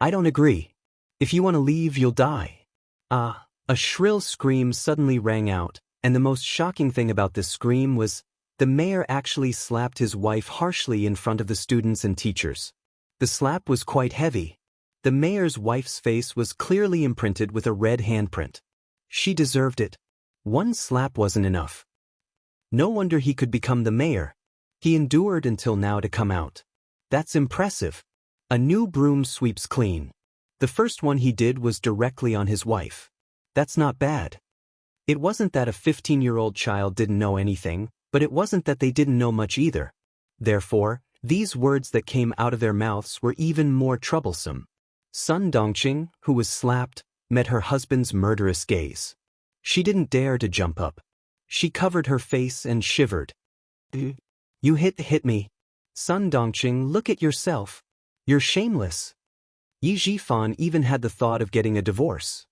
I don't agree. If you want to leave, you'll die. A shrill scream suddenly rang out, and the most shocking thing about this scream was the mayor actually slapped his wife harshly in front of the students and teachers. The slap was quite heavy. The mayor's wife's face was clearly imprinted with a red handprint. She deserved it. One slap wasn't enough. No wonder he could become the mayor. He endured until now to come out. That's impressive. A new broom sweeps clean. The first one he did was directly on his wife. That's not bad. It wasn't that a 15-year-old child didn't know anything, but it wasn't that they didn't know much either. Therefore, these words that came out of their mouths were even more troublesome. Sun Dongqing, who was slapped, met her husband's murderous gaze. She didn't dare to jump up. She covered her face and shivered. You hit me. Sun Dongqing, look at yourself. You're shameless. Yi Zhifan even had the thought of getting a divorce.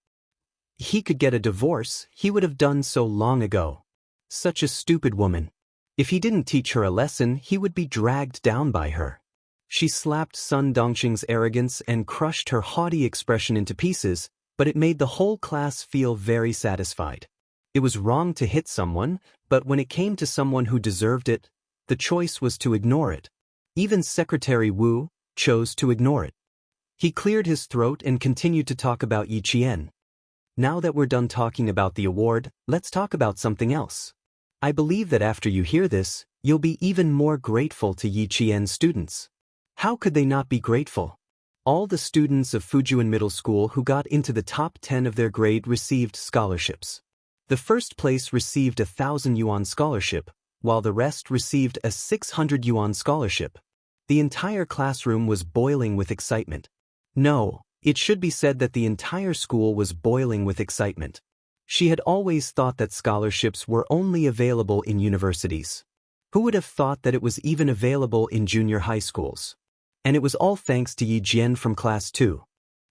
He could get a divorce, he would have done so long ago. Such a stupid woman. If he didn't teach her a lesson, he would be dragged down by her. She slapped Sun Dongqing's arrogance and crushed her haughty expression into pieces, but it made the whole class feel very satisfied. It was wrong to hit someone, but when it came to someone who deserved it, the choice was to ignore it. Even Secretary Wu chose to ignore it. He cleared his throat and continued to talk about Yi Qian. Now that we're done talking about the award, let's talk about something else. I believe that after you hear this, you'll be even more grateful to Yi Qian's students. How could they not be grateful? All the students of Fujian Middle School who got into the top 10 of their grade received scholarships. The first place received a 1,000 yuan scholarship, while the rest received a 600 yuan scholarship. The entire classroom was boiling with excitement. No, it should be said that the entire school was boiling with excitement. She had always thought that scholarships were only available in universities. Who would have thought that it was even available in junior high schools? And it was all thanks to Yi Jian from Class 2.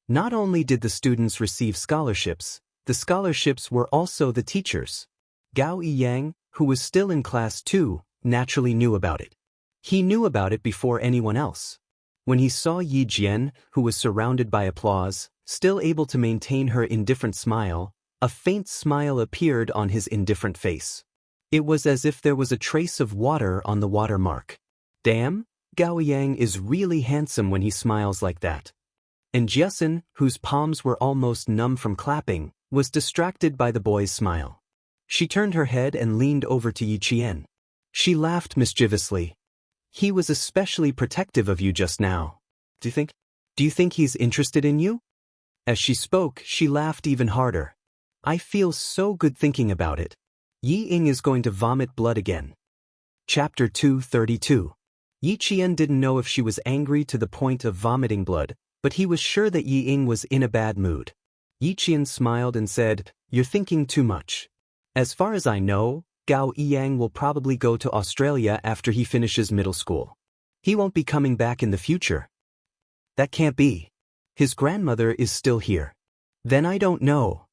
Not only did the students receive scholarships, the scholarships were also the teachers. Gao Yiyang, who was still in Class 2, naturally knew about it. He knew about it before anyone else. When he saw Yi Jian, who was surrounded by applause, still able to maintain her indifferent smile, a faint smile appeared on his indifferent face. It was as if there was a trace of water on the watermark. Damn, Gao Yang is really handsome when he smiles like that. And Jiasun, whose palms were almost numb from clapping, was distracted by the boy's smile. She turned her head and leaned over to Yi Qian. She laughed mischievously. He was especially protective of you just now. Do you think he's interested in you? As she spoke, she laughed even harder. I feel so good thinking about it. Yi Ying is going to vomit blood again. Chapter 232. Yi Qian didn't know if she was angry to the point of vomiting blood, but he was sure that Yi Ying was in a bad mood. Yi Qian smiled and said, "You're thinking too much. As far as I know, Gao Yiyang will probably go to Australia after he finishes middle school. He won't be coming back in the future." That can't be. His grandmother is still here. Then I don't know.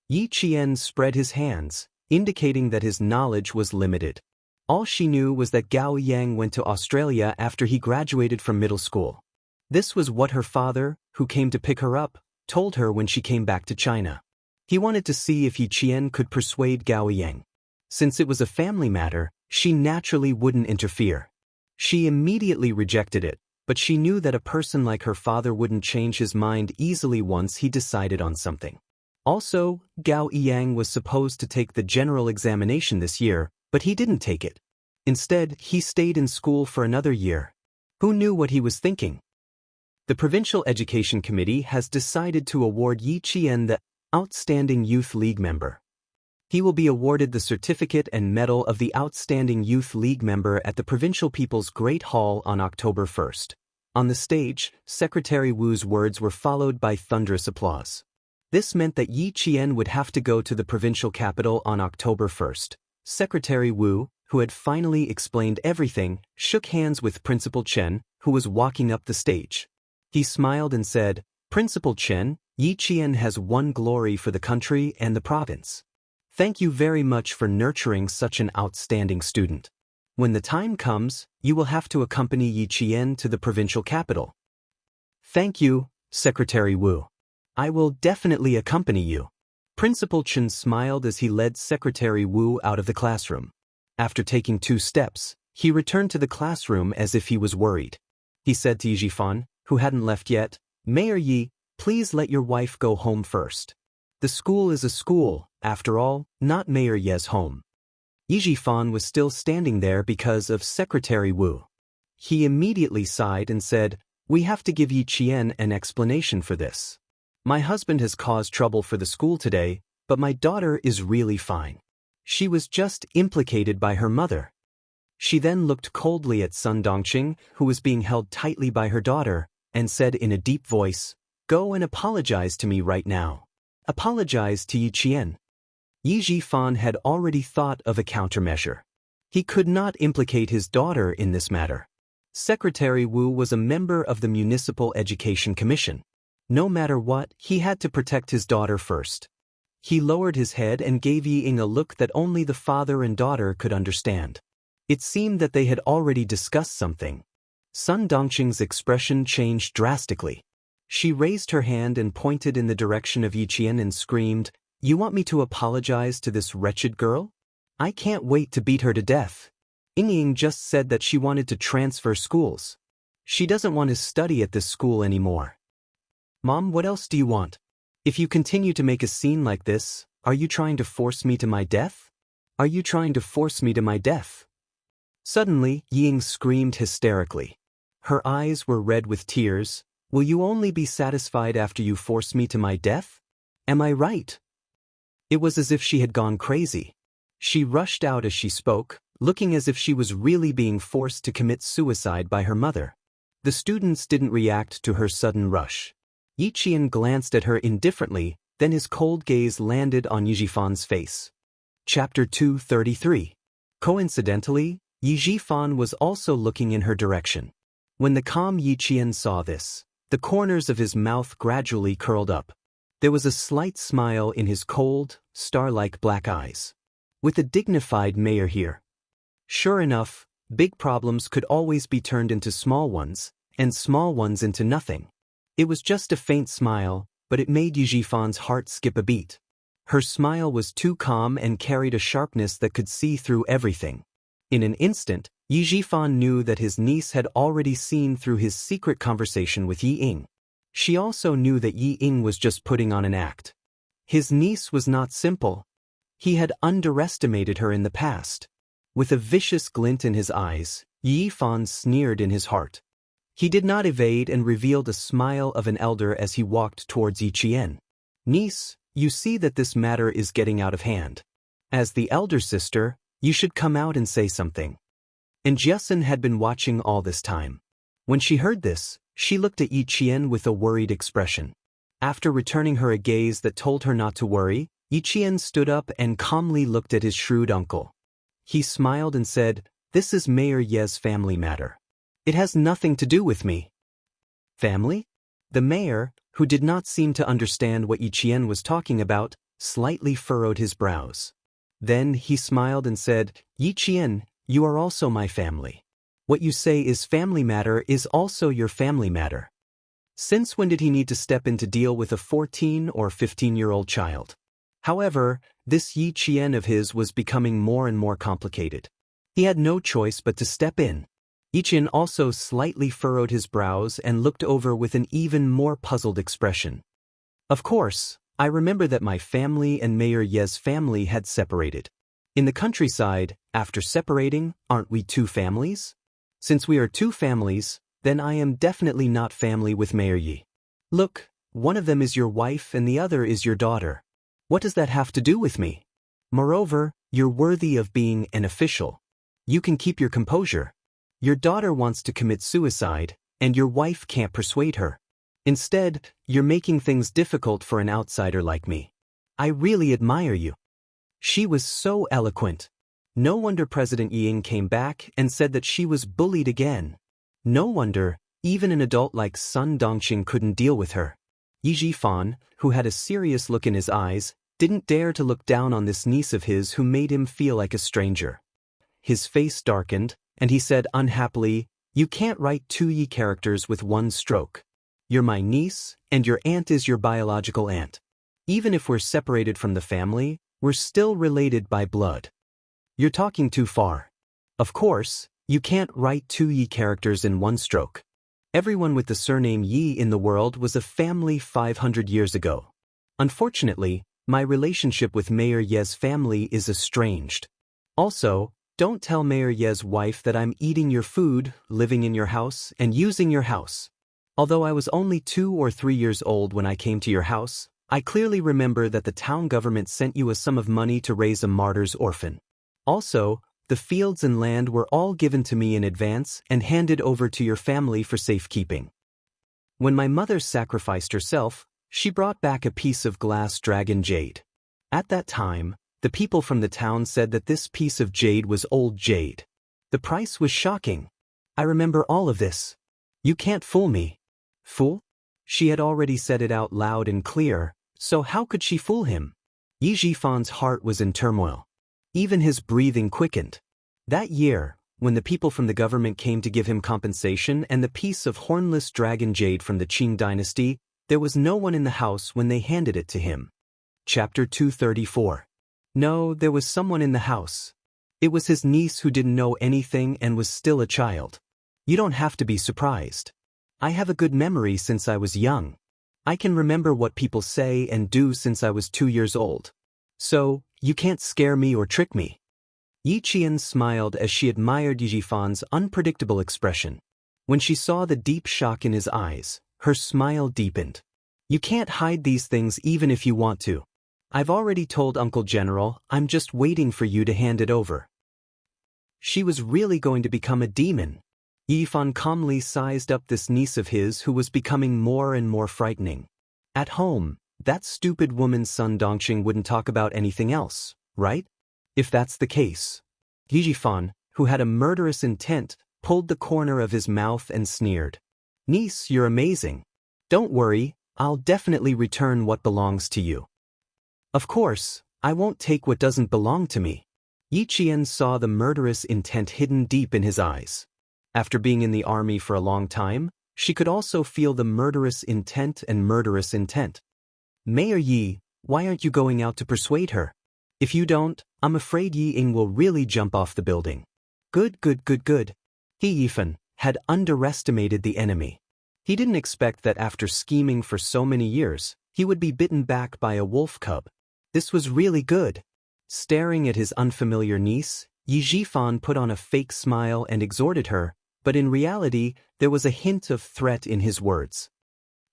Yi Qian spread his hands, indicating that his knowledge was limited. All she knew was that Gao Yang went to Australia after he graduated from middle school. This was what her father, who came to pick her up, told her when she came back to China. He wanted to see if Yi Qian could persuade Gao Yang. Since it was a family matter, she naturally wouldn't interfere. She immediately rejected it, but she knew that a person like her father wouldn't change his mind easily once he decided on something. Also, Gao Yiyang was supposed to take the general examination this year, but he didn't take it. Instead, he stayed in school for another year. Who knew what he was thinking? The Provincial Education Committee has decided to award Yi Qian the Outstanding Youth League Member. He will be awarded the Certificate and Medal of the Outstanding Youth League Member at the Provincial People's Great Hall on October 1st. On the stage, Secretary Wu's words were followed by thunderous applause. This meant that Yi Qian would have to go to the provincial capital on October 1st. Secretary Wu, who had finally explained everything, shook hands with Principal Chen, who was walking up the stage. He smiled and said, "Principal Chen, Yi Qian has won glory for the country and the province." Thank you very much for nurturing such an outstanding student. When the time comes, you will have to accompany Yi Qian to the provincial capital. Thank you, Secretary Wu. I will definitely accompany you. Principal Chen smiled as he led Secretary Wu out of the classroom. After taking 2 steps, he returned to the classroom as if he was worried. He said to Yi Jifan, who hadn't left yet, Mayor Yi, please let your wife go home first. The school is a school, after all, not Mayor Ye's home. Yi Jifan was still standing there because of Secretary Wu. He immediately sighed and said, we have to give Yi Qian an explanation for this. My husband has caused trouble for the school today, but my daughter is really fine. She was just implicated by her mother. She then looked coldly at Sun Dongqing, who was being held tightly by her daughter, and said in a deep voice, go and apologize to me right now. Apologize to Yi Qian. Yi Jifan had already thought of a countermeasure. He could not implicate his daughter in this matter. Secretary Wu was a member of the Municipal Education Commission. No matter what, he had to protect his daughter first. He lowered his head and gave Yi Ying a look that only the father and daughter could understand. It seemed that they had already discussed something. Sun Dongqing's expression changed drastically. She raised her hand and pointed in the direction of Yi Qian and screamed, you want me to apologize to this wretched girl? I can't wait to beat her to death. Ying Ying just said that she wanted to transfer schools. She doesn't want to study at this school anymore. Mom, what else do you want? If you continue to make a scene like this, are you trying to force me to my death? Are you trying to force me to my death? Suddenly, Yi Ying screamed hysterically. Her eyes were red with tears. Will you only be satisfied after you force me to my death? Am I right? It was as if she had gone crazy. She rushed out as she spoke, looking as if she was really being forced to commit suicide by her mother. The students didn't react to her sudden rush. Yi Qian glanced at her indifferently, then his cold gaze landed on Yi Jifan's face. Chapter 233. Coincidentally, Yi Jifan was also looking in her direction. When the calm Yi Qian saw this, the corners of his mouth gradually curled up. There was a slight smile in his cold, star-like black eyes. With a dignified mayor here. Sure enough, big problems could always be turned into small ones, and small ones into nothing. It was just a faint smile, but it made Yi Jifan's heart skip a beat. Her smile was too calm and carried a sharpness that could see through everything. In an instant, Yi Jifan knew that his niece had already seen through his secret conversation with Yi Ying. She also knew that Yi Ying was just putting on an act. His niece was not simple. He had underestimated her in the past. With a vicious glint in his eyes, Yi Jifan sneered in his heart. He did not evade and revealed a smile of an elder as he walked towards Yi Qian. Niece, you see that this matter is getting out of hand. As the elder sister, you should come out and say something. And Jiasun had been watching all this time. When she heard this, she looked at Yi Qian with a worried expression. After returning her a gaze that told her not to worry, Yi Qian stood up and calmly looked at his shrewd uncle. He smiled and said, this is Mayor Ye's family matter. It has nothing to do with me. Family? The mayor, who did not seem to understand what Yi Qian was talking about, slightly furrowed his brows. Then he smiled and said, Yi Qian, you are also my family. What you say is family matter is also your family matter. Since when did he need to step in to deal with a 14 or 15-year-old child? However, this Yi Qian of his was becoming more and more complicated. He had no choice but to step in. Yi Qian also slightly furrowed his brows and looked over with an even more puzzled expression. Of course, I remember that my family and Mayor Ye's family had separated. In the countryside, after separating, aren't we 2 families? Since we are 2 families, then I am definitely not family with Mayor Yi. Look, one of them is your wife and the other is your daughter. What does that have to do with me? Moreover, you're worthy of being an official. You can keep your composure. Your daughter wants to commit suicide, and your wife can't persuade her. Instead, you're making things difficult for an outsider like me. I really admire you. She was so eloquent. No wonder President Ying came back and said that she was bullied again. No wonder, even an adult like Sun Dongqing couldn't deal with her. Yi Jifan, who had a serious look in his eyes, didn't dare to look down on this niece of his who made him feel like a stranger. His face darkened, and he said unhappily, "You can't write 2 characters with one stroke. You're my niece, and your aunt is your biological aunt. Even if we're separated from the family, we're still related by blood. You're talking too far. Of course, you can't write 2 characters in one stroke. Everyone with the surname Yi in the world was a family 500 years ago. Unfortunately, my relationship with Mayor Ye's family is estranged. Also, don't tell Mayor Ye's wife that I'm eating your food, living in your house, and using your house. Although I was only 2 or 3 years old when I came to your house, I clearly remember that the town government sent you a sum of money to raise a martyr's orphan. Also, the fields and land were all given to me in advance and handed over to your family for safekeeping. When my mother sacrificed herself, she brought back a piece of glass dragon jade. At that time, the people from the town said that this piece of jade was old jade. The price was shocking. I remember all of this. You can't fool me. Fool? She had already said it out loud and clear, so how could she fool him? Yi Jifan's heart was in turmoil. Even his breathing quickened. That year, when the people from the government came to give him compensation and the piece of hornless dragon jade from the Qing dynasty, there was no one in the house when they handed it to him. Chapter 234. No, there was someone in the house. It was his niece who didn't know anything and was still a child. You don't have to be surprised. I have a good memory since I was young. I can remember what people say and do since I was 2 years old. So, you can't scare me or trick me. Yi Qian smiled as she admired Yi Jifan's unpredictable expression. When she saw the deep shock in his eyes, her smile deepened. You can't hide these things even if you want to. I've already told Uncle General, I'm just waiting for you to hand it over. She was really going to become a demon. Yi Jifan calmly sized up this niece of his who was becoming more and more frightening. At home, that stupid woman's son Dongqing wouldn't talk about anything else, right? If that's the case. Yi Jifan, who had a murderous intent, pulled the corner of his mouth and sneered. Niece, you're amazing. Don't worry, I'll definitely return what belongs to you. Of course, I won't take what doesn't belong to me. Yi Qian saw the murderous intent hidden deep in his eyes. After being in the army for a long time, she could also feel the murderous intent and murderous intent. Mayor Yi, why aren't you going out to persuade her? If you don't, I'm afraid Yi Ying will really jump off the building. Good. Yi Jifan had underestimated the enemy. He didn't expect that after scheming for so many years, he would be bitten back by a wolf cub. This was really good. Staring at his unfamiliar niece, Yi Jifan put on a fake smile and exhorted her, but in reality, there was a hint of threat in his words.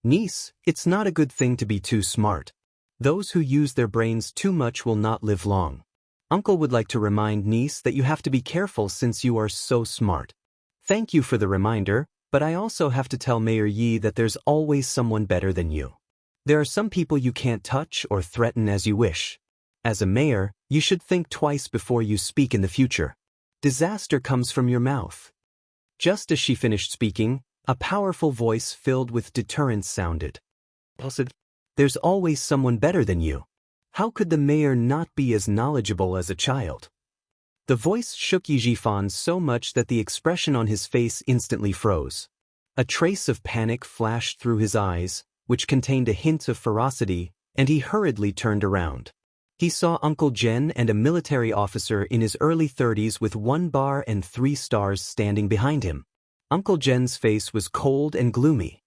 Niece, it's not a good thing to be too smart. Those who use their brains too much will not live long. Uncle would like to remind niece that you have to be careful since you are so smart. Thank you for the reminder, but I also have to tell Mayor Yi that there's always someone better than you. There are some people you can't touch or threaten as you wish. As a mayor, you should think twice before you speak in the future. Disaster comes from your mouth. Just as she finished speaking, a powerful voice filled with deterrence sounded. There's always someone better than you. How could the mayor not be as knowledgeable as a child? The voice shook Yi Jifan so much that the expression on his face instantly froze. A trace of panic flashed through his eyes, which contained a hint of ferocity, and he hurriedly turned around. He saw Uncle Jen and a military officer in his early 30s with 1 bar and 3 stars standing behind him. Uncle Jen's face was cold and gloomy.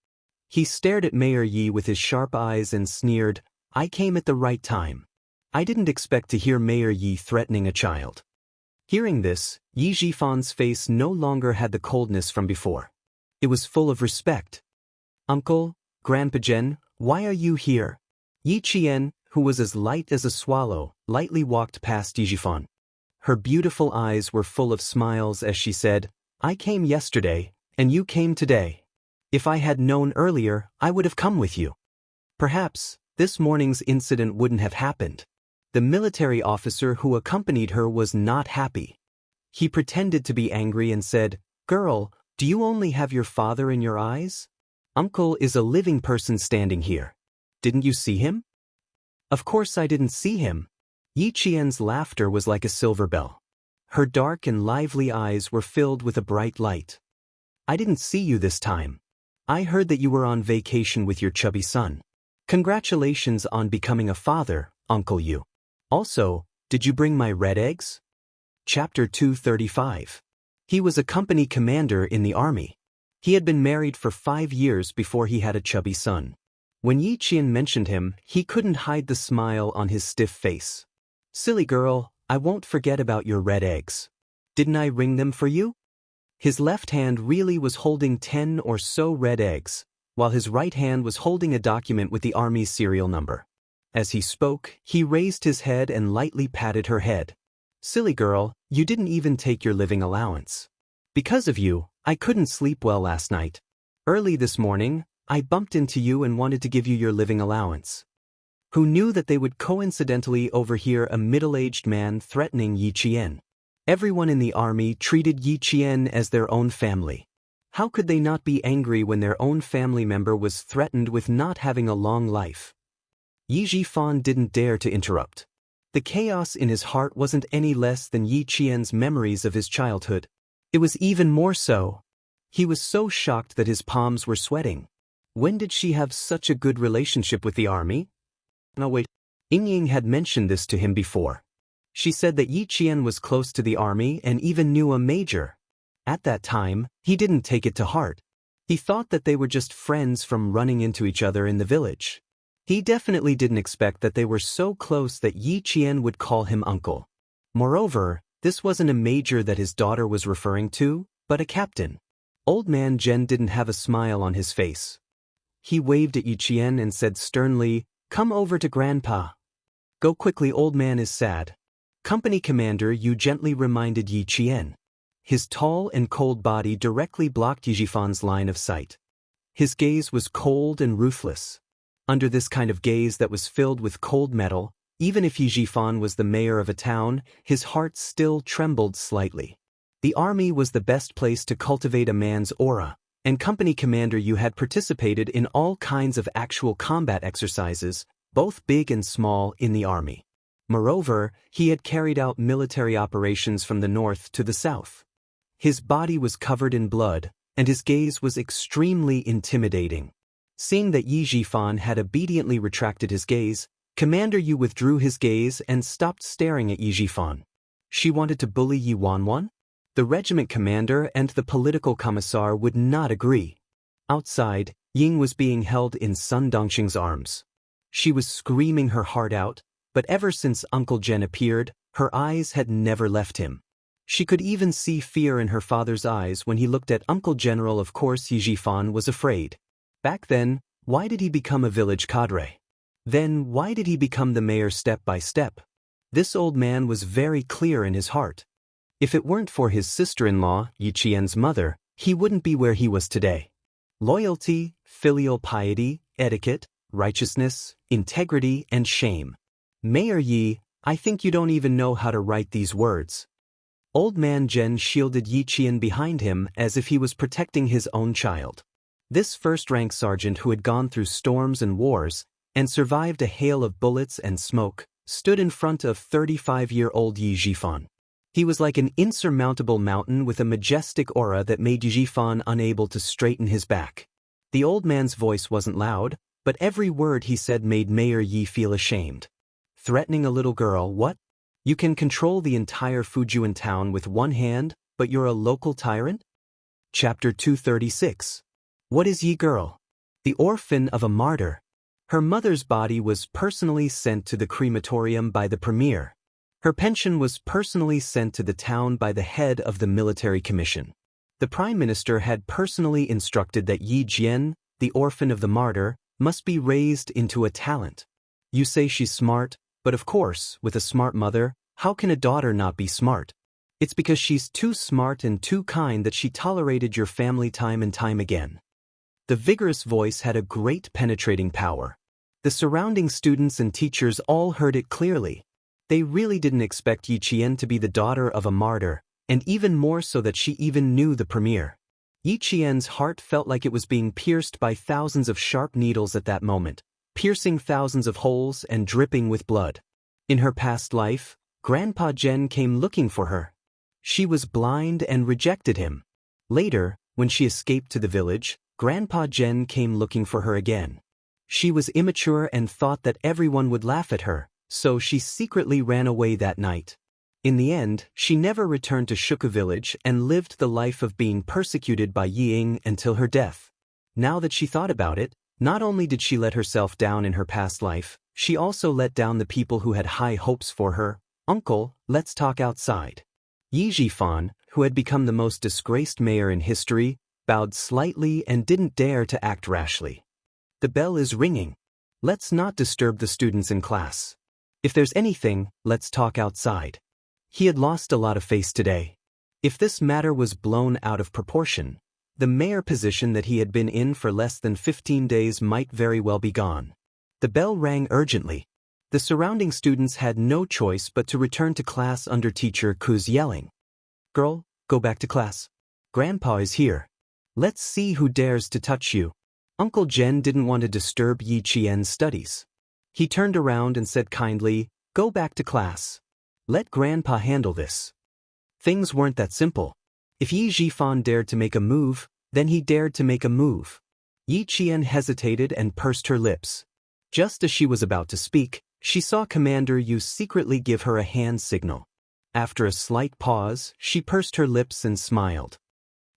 He stared at Mayor Yi with his sharp eyes and sneered, I came at the right time. I didn't expect to hear Mayor Yi threatening a child. Hearing this, Yi Jifan's face no longer had the coldness from before. It was full of respect. Uncle, Grandpa Jen, why are you here? Yi Qian, who was as light as a swallow, lightly walked past Yi Jifan. Her beautiful eyes were full of smiles as she said, I came yesterday, and you came today. If I had known earlier, I would have come with you. Perhaps, this morning's incident wouldn't have happened. The military officer who accompanied her was not happy. He pretended to be angry and said, Girl, do you only have your father in your eyes? Uncle is a living person standing here. Didn't you see him? Of course I didn't see him. Yi Qian's laughter was like a silver bell. Her dark and lively eyes were filled with a bright light. I didn't see you this time. I heard that you were on vacation with your chubby son. Congratulations on becoming a father, Uncle Yu. Also, did you bring my red eggs? Chapter 235. He was a company commander in the army. He had been married for 5 years before he had a chubby son. When Yi Qian mentioned him, he couldn't hide the smile on his stiff face. Silly girl, I won't forget about your red eggs. Didn't I ring them for you? His left hand really was holding 10 or so red eggs, while his right hand was holding a document with the army's serial number. As he spoke, he raised his head and lightly patted her head. Silly girl, you didn't even take your living allowance. Because of you, I couldn't sleep well last night. Early this morning, I bumped into you and wanted to give you your living allowance. Who knew that they would coincidentally overhear a middle-aged man threatening Yi Qian? Everyone in the army treated Yi Qian as their own family. How could they not be angry when their own family member was threatened with not having a long life? Yi Jifan didn't dare to interrupt. The chaos in his heart wasn't any less than Yi Qian's memories of his childhood. It was even more so. He was so shocked that his palms were sweating. When did she have such a good relationship with the army? No wait, Ying had mentioned this to him before. She said that Yi Qian was close to the army and even knew a major. At that time, he didn't take it to heart. He thought that they were just friends from running into each other in the village. He definitely didn't expect that they were so close that Yi Qian would call him uncle. Moreover, this wasn't a major that his daughter was referring to, but a captain. Old man Zhen didn't have a smile on his face. He waved at Yi Qian and said sternly, "Come over to Grandpa." "Go quickly, old man is sad." Company commander Yu gently reminded Yi Qian. His tall and cold body directly blocked Yi Jifan's line of sight. His gaze was cold and ruthless. Under this kind of gaze that was filled with cold metal, even if Yi Jifan was the mayor of a town, his heart still trembled slightly. The army was the best place to cultivate a man's aura, and company commander Yu had participated in all kinds of actual combat exercises, both big and small, in the army. Moreover, he had carried out military operations from the north to the south. His body was covered in blood, and his gaze was extremely intimidating. Seeing that Yi Jifan had obediently retracted his gaze, Commander Yu withdrew his gaze and stopped staring at Yi Jifan. She wanted to bully Yi Wanwan? The regiment commander and the political commissar would not agree. Outside, Ying was being held in Sun Dongxing's arms. She was screaming her heart out, but ever since Uncle Zhen appeared, her eyes had never left him. She could even see fear in her father's eyes when he looked at Uncle General. Of course, Yi Jifan was afraid. Back then, why did he become a village cadre? Then why did he become the mayor step by step? This old man was very clear in his heart. If it weren't for his sister-in-law, Yi Qian's mother, he wouldn't be where he was today. Loyalty, filial piety, etiquette, righteousness, integrity, and shame. Mayor Yi, I think you don't even know how to write these words. Old man Zhen shielded Yi Qian behind him as if he was protecting his own child. This first-rank sergeant who had gone through storms and wars, and survived a hail of bullets and smoke, stood in front of 35-year-old Yi Jifan. He was like an insurmountable mountain with a majestic aura that made Yi Jifan unable to straighten his back. The old man's voice wasn't loud, but every word he said made Mayor Yi feel ashamed. Threatening a little girl, what? You can control the entire Fujian town with one hand, but you're a local tyrant? Chapter 236. What is Yi girl? The orphan of a martyr. Her mother's body was personally sent to the crematorium by the premier. Her pension was personally sent to the town by the head of the military commission. The prime minister had personally instructed that Yi Jian, the orphan of the martyr, must be raised into a talent. You say she's smart, but of course, with a smart mother, how can a daughter not be smart? It's because she's too smart and too kind that she tolerated your family time and time again. The vigorous voice had a great penetrating power. The surrounding students and teachers all heard it clearly. They really didn't expect Yi Qian to be the daughter of a martyr, and even more so that she even knew the premier. Yi Qian's heart felt like it was being pierced by thousands of sharp needles at that moment. piercing thousands of holes and dripping with blood. In her past life, Grandpa Jen came looking for her. She was blind and rejected him. Later, when she escaped to the village, Grandpa Jen came looking for her again. She was immature and thought that everyone would laugh at her, so she secretly ran away that night. In the end, she never returned to Shuka village and lived the life of being persecuted by Ying until her death. Now that she thought about it, not only did she let herself down in her past life, she also let down the people who had high hopes for her. Uncle, let's talk outside. Yi Jifan, who had become the most disgraced mayor in history, bowed slightly and didn't dare to act rashly. The bell is ringing. Let's not disturb the students in class. If there's anything, let's talk outside. He had lost a lot of face today. If this matter was blown out of proportion, the mayor position that he had been in for less than 15 days might very well be gone. The bell rang urgently. The surrounding students had no choice but to return to class under Teacher Ku's yelling. Girl, go back to class. Grandpa is here. Let's see who dares to touch you. Uncle Jen didn't want to disturb Yi Qian's studies. He turned around and said kindly, go back to class. Let Grandpa handle this. Things weren't that simple. If Yi Jifan dared to make a move, then he dared to make a move. Yi Qian hesitated and pursed her lips. Just as she was about to speak, she saw Commander Yu secretly give her a hand signal. After a slight pause, she pursed her lips and smiled.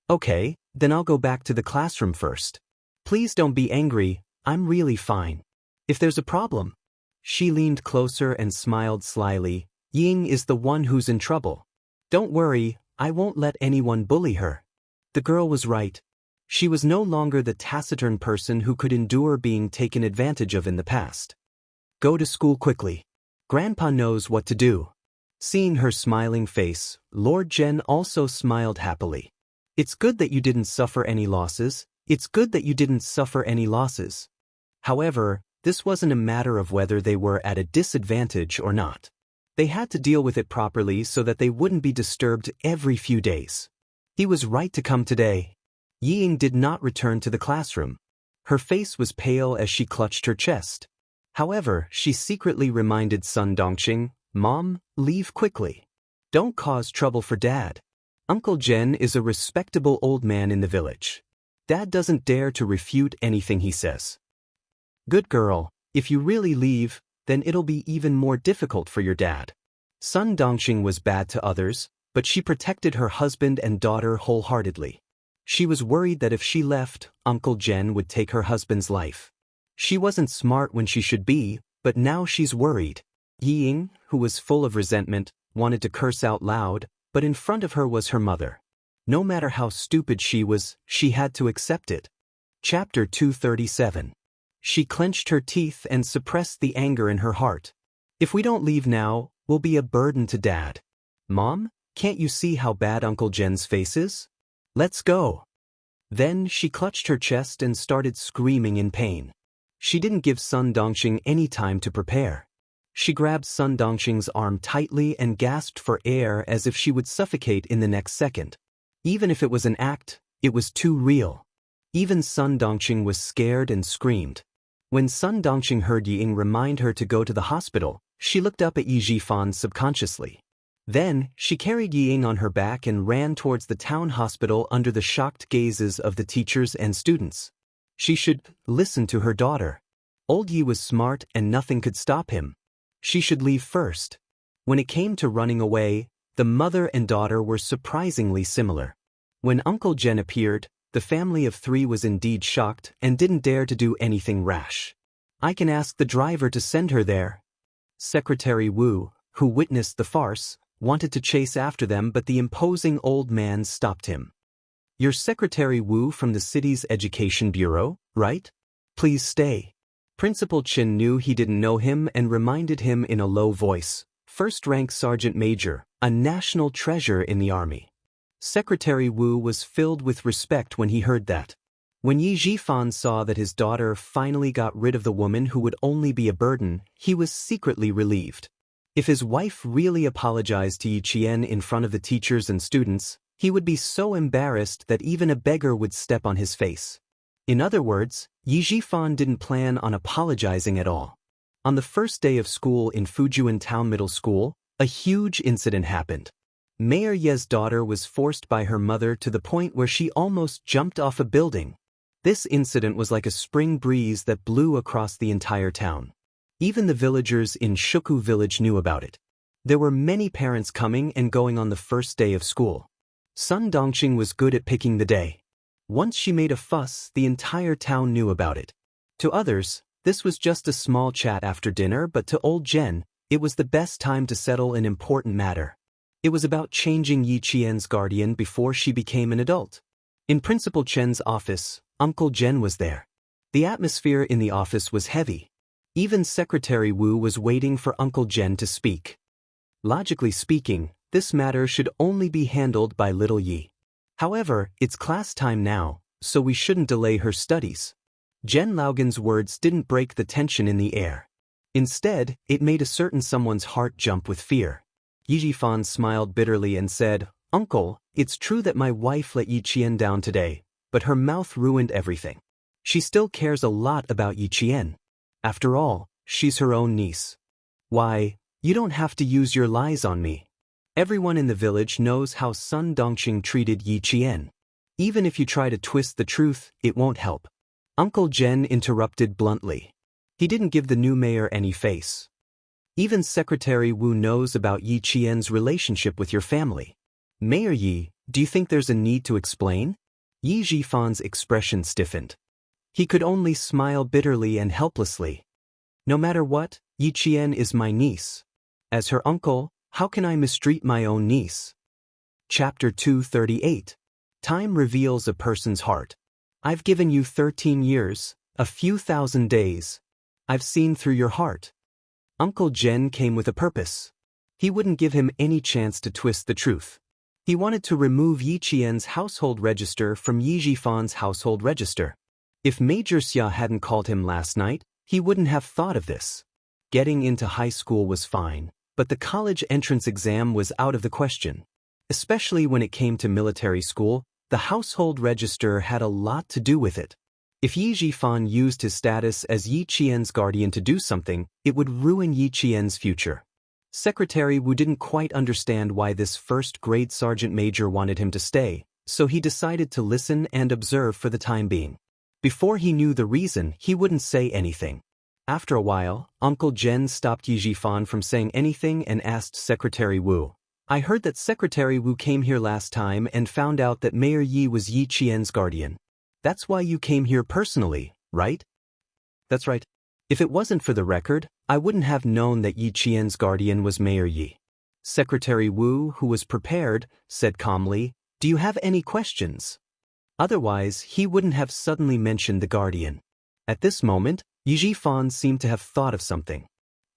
Okay, then I'll go back to the classroom first. Please don't be angry, I'm really fine. If there's a problem. She leaned closer and smiled slyly. Ying is the one who's in trouble. Don't worry, I won't let anyone bully her. The girl was right. She was no longer the taciturn person who could endure being taken advantage of in the past. Go to school quickly. Grandpa knows what to do. Seeing her smiling face, Lord Jen also smiled happily. It's good that you didn't suffer any losses. It's good that you didn't suffer any losses. However, this wasn't a matter of whether they were at a disadvantage or not. They had to deal with it properly so that they wouldn't be disturbed every few days. He was right to come today. Ying did not return to the classroom. Her face was pale as she clutched her chest. However, she secretly reminded Sun Dongqing, Mom, leave quickly. Don't cause trouble for Dad. Uncle Jen is a respectable old man in the village. Dad doesn't dare to refute anything he says. Good girl, if you really leave, then it'll be even more difficult for your dad. Sun Dongqing was bad to others, but she protected her husband and daughter wholeheartedly. She was worried that if she left, Uncle Jen would take her husband's life. She wasn't smart when she should be, but now she's worried. Ying, who was full of resentment, wanted to curse out loud, but in front of her was her mother. No matter how stupid she was, she had to accept it. Chapter 237. She clenched her teeth and suppressed the anger in her heart. If we don't leave now, we'll be a burden to Dad. Mom, can't you see how bad Uncle Jen's face is? Let's go. Then she clutched her chest and started screaming in pain. She didn't give Sun Dongqing any time to prepare. She grabbed Sun Dongqing's arm tightly and gasped for air as if she would suffocate in the next second. Even if it was an act, it was too real. Even Sun Dongqing was scared and screamed. When Sun Dongqing heard Ying remind her to go to the hospital, she looked up at Yi Jifan subconsciously. Then, she carried Ying on her back and ran towards the town hospital under the shocked gazes of the teachers and students. She should listen to her daughter. Old Yi was smart and nothing could stop him. She should leave first. When it came to running away, the mother and daughter were surprisingly similar. When Uncle Jen appeared, the family of three was indeed shocked and didn't dare to do anything rash. I can ask the driver to send her there. Secretary Wu, who witnessed the farce, wanted to chase after them, but the imposing old man stopped him. You're Secretary Wu from the city's education bureau, right? Please stay. Principal Chin knew he didn't know him and reminded him in a low voice, first-rank sergeant major, a national treasure in the army. Secretary Wu was filled with respect when he heard that. When Yi Jifan saw that his daughter finally got rid of the woman who would only be a burden, he was secretly relieved. If his wife really apologized to Yi Qian in front of the teachers and students, he would be so embarrassed that even a beggar would step on his face. In other words, Yi Zhifan didn't plan on apologizing at all. On the first day of school in Fujian Town Middle School, a huge incident happened. Mayor Ye's daughter was forced by her mother to the point where she almost jumped off a building. This incident was like a spring breeze that blew across the entire town. Even the villagers in Shuku village knew about it. There were many parents coming and going on the first day of school. Sun Dongqing was good at picking the day. Once she made a fuss, the entire town knew about it. To others, this was just a small chat after dinner, but to old Jen, it was the best time to settle an important matter. It was about changing Yi Qian's guardian before she became an adult. In Principal Chen's office, Uncle Jen was there. The atmosphere in the office was heavy. Even Secretary Wu was waiting for Uncle Jen to speak. Logically speaking, this matter should only be handled by little Yi. However, it's class time now, so we shouldn't delay her studies. Jen Laugan's words didn't break the tension in the air. Instead, it made a certain someone's heart jump with fear. Yi Zhifan smiled bitterly and said, "Uncle, it's true that my wife let Yi Qian down today, but her mouth ruined everything. She still cares a lot about Yi Qian. After all, she's her own niece. Why, you don't have to use your lies on me. Everyone in the village knows how Sun Dongqing treated Yi Qian. Even if you try to twist the truth, it won't help." Uncle Jen interrupted bluntly. He didn't give the new mayor any face. Even Secretary Wu knows about Yi Qian's relationship with your family. Mayor Yi, do you think there's a need to explain? Yi Zhifan's expression stiffened. He could only smile bitterly and helplessly. No matter what, Yi Qian is my niece. As her uncle, how can I mistreat my own niece? Chapter 238. Time reveals a person's heart. I've given you 13 years, a few thousand days. I've seen through your heart. Uncle Jen came with a purpose. He wouldn't give him any chance to twist the truth. He wanted to remove Yi Qian's household register from Yi Zhifan's household register. If Major Xia hadn't called him last night, he wouldn't have thought of this. Getting into high school was fine, but the college entrance exam was out of the question. Especially when it came to military school, the household register had a lot to do with it. If Yi Zhifan used his status as Yi Qian's guardian to do something, it would ruin Yi Qian's future. Secretary Wu didn't quite understand why this first-grade sergeant major wanted him to stay, so he decided to listen and observe for the time being. Before he knew the reason, he wouldn't say anything. After a while, Uncle Jen stopped Yi Zhifan from saying anything and asked Secretary Wu, "I heard that Secretary Wu came here last time and found out that Mayor Yi was Yi Qian's guardian. That's why you came here personally, right?" "That's right. If it wasn't for the record, I wouldn't have known that Yi Qian's guardian was Mayor Yi." Secretary Wu, who was prepared, said calmly, "Do you have any questions?" Otherwise, he wouldn't have suddenly mentioned the guardian. At this moment, Yi Zhifan seemed to have thought of something.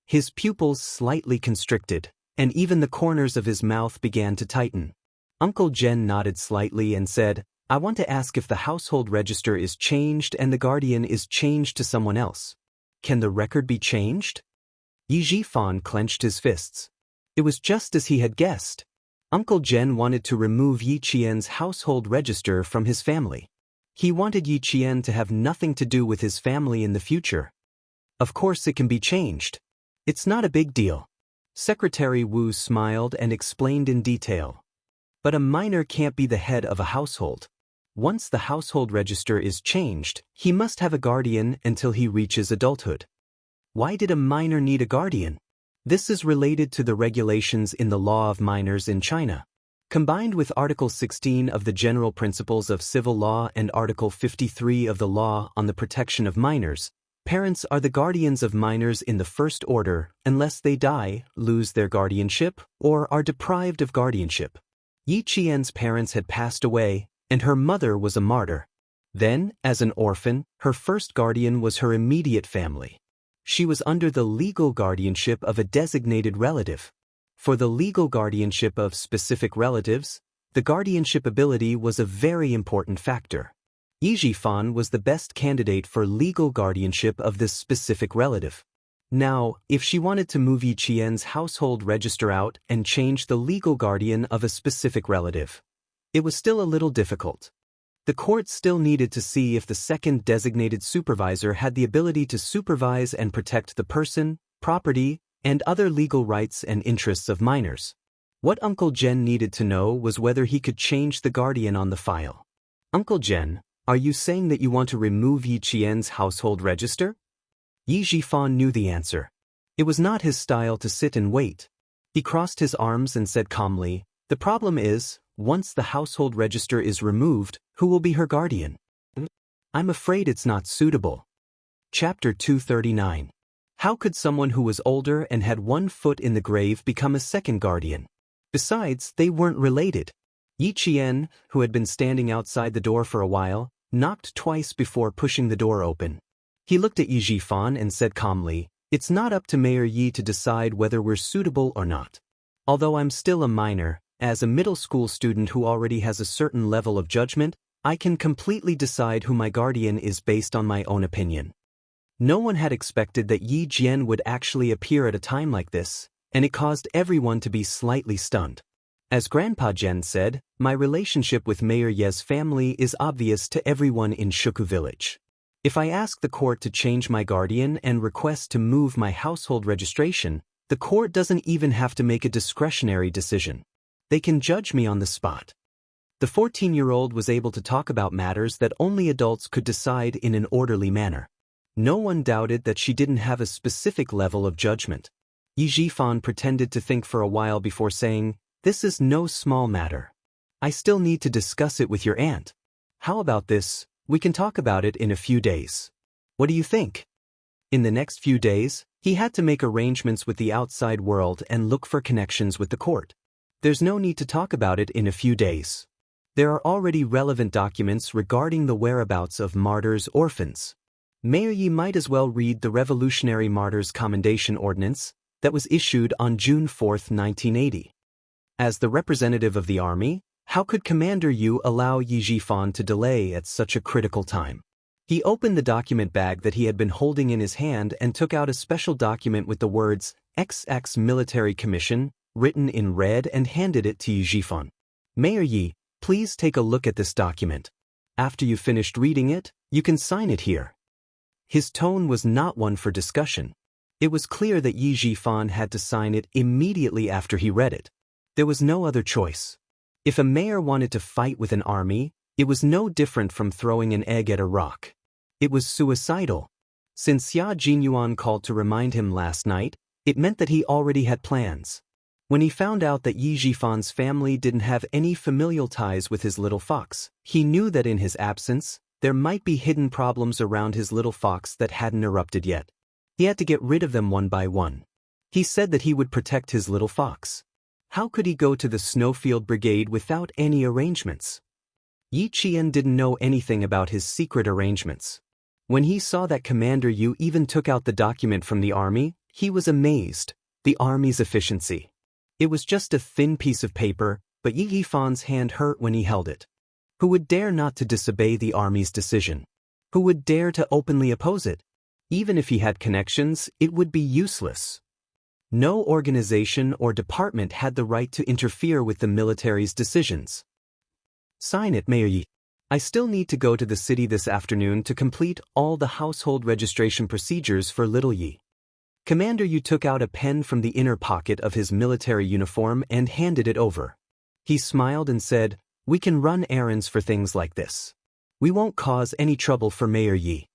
His pupils slightly constricted, and even the corners of his mouth began to tighten. Uncle Jen nodded slightly and said, "I want to ask if the household register is changed and the guardian is changed to someone else. Can the record be changed?" Yi Zhifan clenched his fists. It was just as he had guessed. Uncle Jen wanted to remove Yi Qian's household register from his family. He wanted Yi Qian to have nothing to do with his family in the future. Of course it can be changed. It's not a big deal. Secretary Wu smiled and explained in detail. But a minor can't be the head of a household. Once the household register is changed, he must have a guardian until he reaches adulthood. Why did a minor need a guardian? This is related to the regulations in the law of minors in China. Combined with Article 16 of the General Principles of Civil Law and Article 53 of the Law on the Protection of Minors, parents are the guardians of minors in the first order unless they die, lose their guardianship, or are deprived of guardianship. Yi Qian's parents had passed away, and her mother was a martyr. Then, as an orphan, her first guardian was her immediate family. She was under the legal guardianship of a designated relative. For the legal guardianship of specific relatives, the guardianship ability was a very important factor. Yi Zhifan was the best candidate for legal guardianship of this specific relative. Now, if she wanted to move Yi Qian's household register out and change the legal guardian of a specific relative, it was still a little difficult. The court still needed to see if the second designated supervisor had the ability to supervise and protect the person, property, and other legal rights and interests of minors. What Uncle Jen needed to know was whether he could change the guardian on the file. Uncle Jen, are you saying that you want to remove Yi Qian's household register? Yi Jifan knew the answer. It was not his style to sit and wait. He crossed his arms and said calmly, "The problem is, once the household register is removed, who will be her guardian? I'm afraid it's not suitable." Chapter 239. How could someone who was older and had one foot in the grave become a second guardian? Besides, they weren't related. Yi Qian, who had been standing outside the door for a while, knocked twice before pushing the door open. He looked at Yi Jifan and said calmly, "It's not up to Mayor Yi to decide whether we're suitable or not. Although I'm still a minor, as a middle school student who already has a certain level of judgment, I can completely decide who my guardian is based on my own opinion." No one had expected that Yi Jian would actually appear at a time like this, and it caused everyone to be slightly stunned. As Grandpa Jen said, "My relationship with Mayor Ye's family is obvious to everyone in Shuku Village. If I ask the court to change my guardian and request to move my household registration, the court doesn't even have to make a discretionary decision. They can judge me on the spot." The 14-year-old was able to talk about matters that only adults could decide in an orderly manner. No one doubted that she didn't have a specific level of judgment. Yi Jifan pretended to think for a while before saying, "This is no small matter. I still need to discuss it with your aunt. How about this? We can talk about it in a few days. What do you think?" In the next few days, he had to make arrangements with the outside world and look for connections with the court. There's no need to talk about it in a few days. There are already relevant documents regarding the whereabouts of martyrs' orphans. Mayor Yi might as well read the Revolutionary Martyrs' Commendation Ordinance that was issued on June 4, 1980. As the representative of the army, how could Commander Yu allow Yi Jifan to delay at such a critical time? He opened the document bag that he had been holding in his hand and took out a special document with the words XX Military Commission written in red and handed it to Yi Jifan. "Mayor Yi, please take a look at this document. After you've finished reading it, you can sign it here." His tone was not one for discussion. It was clear that Yi Jifan had to sign it immediately after he read it. There was no other choice. If a mayor wanted to fight with an army, it was no different from throwing an egg at a rock. It was suicidal. Since Xia Jinyuan called to remind him last night, it meant that he already had plans. When he found out that Yi Jifan's family didn't have any familial ties with his little fox, he knew that in his absence, there might be hidden problems around his little fox that hadn't erupted yet. He had to get rid of them one by one. He said that he would protect his little fox. How could he go to the Snowfield Brigade without any arrangements? Yi Qian didn't know anything about his secret arrangements. When he saw that Commander Yu even took out the document from the army, he was amazed. The army's efficiency. It was just a thin piece of paper, but Yi Jifan's hand hurt when he held it. Who would dare not to disobey the army's decision? Who would dare to openly oppose it? Even if he had connections, it would be useless. No organization or department had the right to interfere with the military's decisions. "Sign it, Mayor Yi. I still need to go to the city this afternoon to complete all the household registration procedures for little Yi." Commander Yu took out a pen from the inner pocket of his military uniform and handed it over. He smiled and said, "We can run errands for things like this. We won't cause any trouble for Mayor Yi."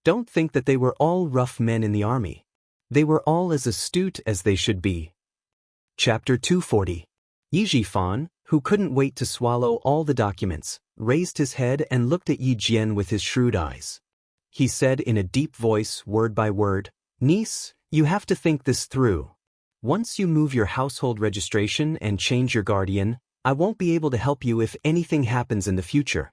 Don't think that they were all rough men in the army. They were all as astute as they should be. Chapter 240. Yi Jifan, who couldn't wait to swallow all the documents, raised his head and looked at Yi Jian with his shrewd eyes. He said in a deep voice, word by word, "Niece, you have to think this through. Once you move your household registration and change your guardian, I won't be able to help you if anything happens in the future."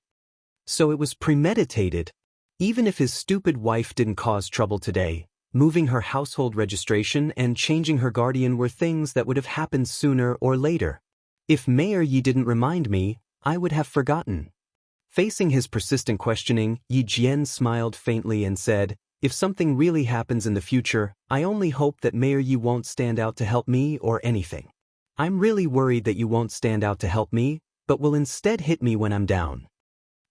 So it was premeditated. Even if his stupid wife didn't cause trouble today, moving her household registration and changing her guardian were things that would have happened sooner or later. If Mayor Yi didn't remind me, I would have forgotten. Facing his persistent questioning, Yi Jian smiled faintly and said, "If something really happens in the future, I only hope that Mayor Yi won't stand out to help me or anything. I'm really worried that you won't stand out to help me, but will instead hit me when I'm down."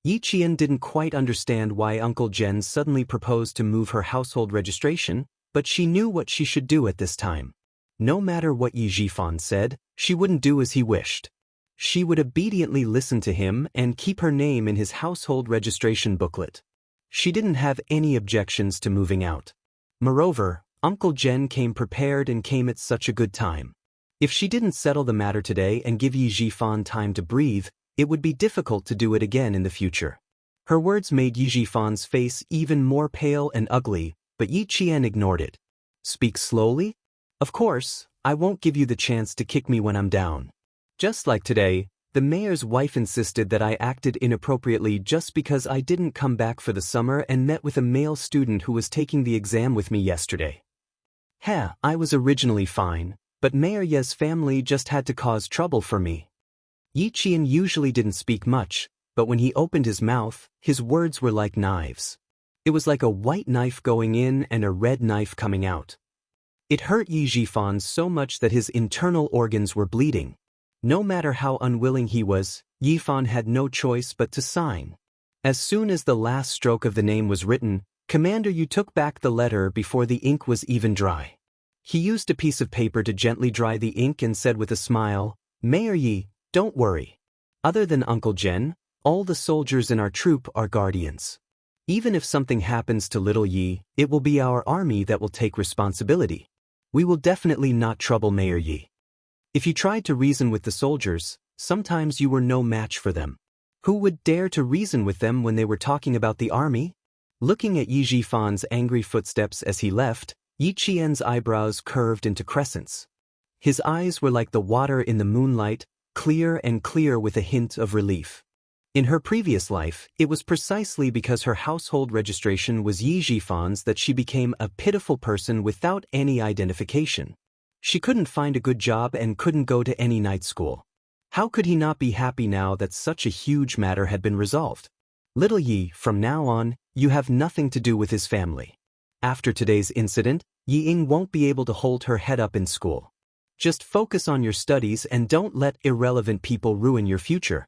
Yi Qian didn't quite understand why Uncle Jen suddenly proposed to move her household registration, but she knew what she should do at this time. No matter what Yi Zhifan said, she wouldn't do as he wished. She would obediently listen to him and keep her name in his household registration booklet. She didn't have any objections to moving out. Moreover, Uncle Jen came prepared and came at such a good time. If she didn't settle the matter today and give Yi Zhifan time to breathe, it would be difficult to do it again in the future. Her words made Yi Zhifan's face even more pale and ugly, but Yi Qian ignored it. Speak slowly? Of course, I won't give you the chance to kick me when I'm down. Just like today, the mayor's wife insisted that I acted inappropriately just because I didn't come back for the summer and met with a male student who was taking the exam with me yesterday. I was originally fine, but Mayor Ye's family just had to cause trouble for me. Yi Qian usually didn't speak much, but when he opened his mouth, his words were like knives. It was like a white knife going in and a red knife coming out. It hurt Yi Zhifan so much that his internal organs were bleeding. No matter how unwilling he was, Yifan had no choice but to sign. As soon as the last stroke of the name was written, Commander Yu took back the letter before the ink was even dry. He used a piece of paper to gently dry the ink and said with a smile, "Mayor Yi, don't worry. Other than Uncle Jen, all the soldiers in our troop are guardians. Even if something happens to little Yi, it will be our army that will take responsibility. We will definitely not trouble Mayor Yi. If you tried to reason with the soldiers, sometimes you were no match for them. Who would dare to reason with them when they were talking about the army?" Looking at Yi Zhifan's angry footsteps as he left, Yi Qian's eyebrows curved into crescents. His eyes were like the water in the moonlight, clear and clear with a hint of relief. In her previous life, it was precisely because her household registration was Yi Zhifan's that she became a pitiful person without any identification. She couldn't find a good job and couldn't go to any night school. How could he not be happy now that such a huge matter had been resolved? Little Yi, from now on, you have nothing to do with his family. After today's incident, Yi Ying won't be able to hold her head up in school. Just focus on your studies and don't let irrelevant people ruin your future.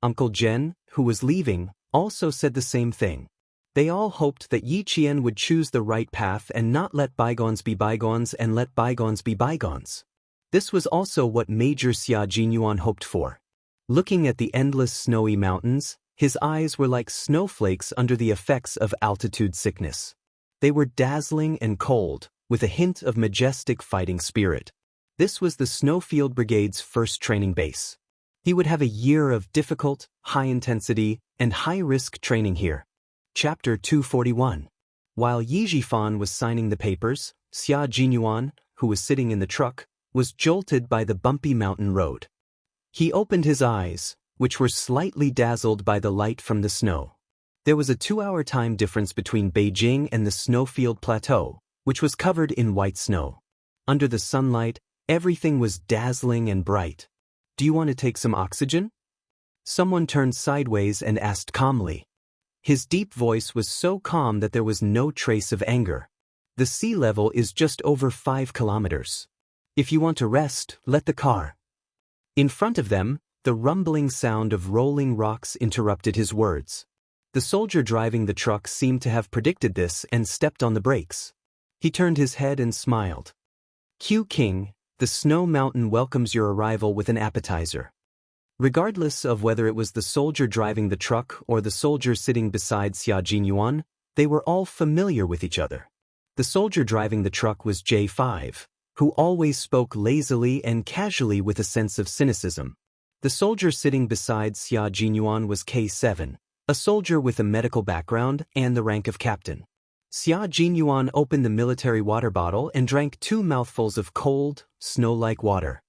Uncle Jen, who was leaving, also said the same thing. They all hoped that Yi Qian would choose the right path and not let bygones be bygones and let bygones be bygones. This was also what Major Xia Jinyuan hoped for. Looking at the endless snowy mountains, his eyes were like snowflakes under the effects of altitude sickness. They were dazzling and cold, with a hint of majestic fighting spirit. This was the Snowfield Brigade's first training base. He would have a year of difficult, high-intensity, and high-risk training here. Chapter 241. While Yi Zhifan was signing the papers, Xia Jinyuan, who was sitting in the truck, was jolted by the bumpy mountain road. He opened his eyes, which were slightly dazzled by the light from the snow. There was a 2-hour time difference between Beijing and the Snowfield Plateau, which was covered in white snow. Under the sunlight, everything was dazzling and bright. "Do you want to take some oxygen?" Someone turned sideways and asked calmly. His deep voice was so calm that there was no trace of anger. "The sea level is just over 5 kilometers. If you want to rest, let the car." In front of them, the rumbling sound of rolling rocks interrupted his words. The soldier driving the truck seemed to have predicted this and stepped on the brakes. He turned his head and smiled. "Q King, the Snow Mountain welcomes your arrival with an appetizer." Regardless of whether it was the soldier driving the truck or the soldier sitting beside Xia Jinyuan, they were all familiar with each other. The soldier driving the truck was J5, who always spoke lazily and casually with a sense of cynicism. The soldier sitting beside Xia Jinyuan was K7, a soldier with a medical background and the rank of captain. Xia Jinyuan opened the military water bottle and drank 2 mouthfuls of cold, snow-like water.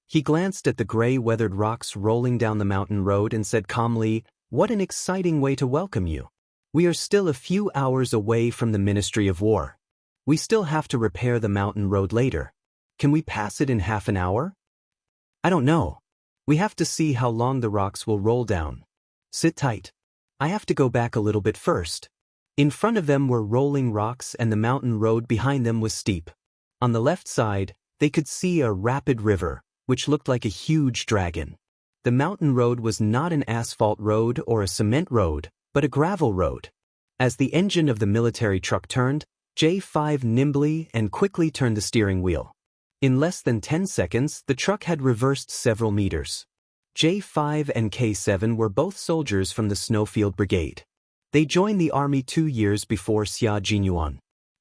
He glanced at the gray-weathered rocks rolling down the mountain road and said calmly, "What an exciting way to welcome you. We are still a few hours away from the Ministry of War. We still have to repair the mountain road later. Can we pass it in half an hour?" "I don't know. We have to see how long the rocks will roll down. Sit tight. I have to go back a little bit first." In front of them were rolling rocks and the mountain road behind them was steep. On the left side, they could see a rapid river, which looked like a huge dragon. The mountain road was not an asphalt road or a cement road, but a gravel road. As the engine of the military truck turned, J5 nimbly and quickly turned the steering wheel. In less than 10 seconds, the truck had reversed several meters. J5 and K7 were both soldiers from the Snowfield Brigade. They joined the army 2 years before Xia Jinyuan.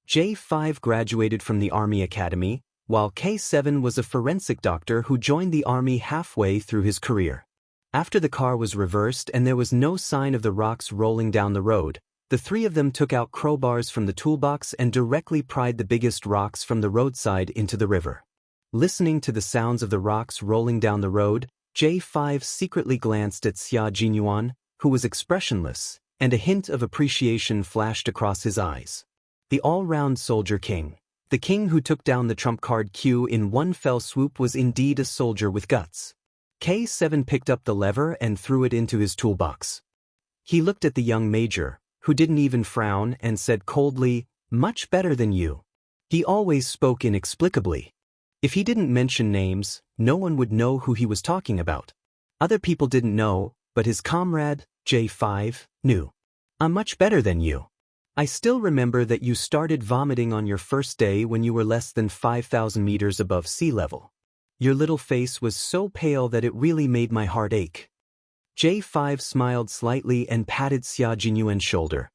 J5 graduated from the Army Academy, while K7 was a forensic doctor who joined the army halfway through his career. After the car was reversed and there was no sign of the rocks rolling down the road, the three of them took out crowbars from the toolbox and directly pried the biggest rocks from the roadside into the river. Listening to the sounds of the rocks rolling down the road, J5 secretly glanced at Xia Jinyuan, who was expressionless, and a hint of appreciation flashed across his eyes. The all-round soldier king. The king who took down the trump card Q in one fell swoop was indeed a soldier with guts. K7 picked up the lever and threw it into his toolbox. He looked at the young major, who didn't even frown, and said coldly, "Much better than you." He always spoke inexplicably. If he didn't mention names, no one would know who he was talking about. Other people didn't know, but his comrade, J5, knew. "I'm much better than you. I still remember that you started vomiting on your first day when you were less than 5,000 meters above sea level. Your little face was so pale that it really made my heart ache." J5 smiled slightly and patted Xia Jinyuan's shoulder.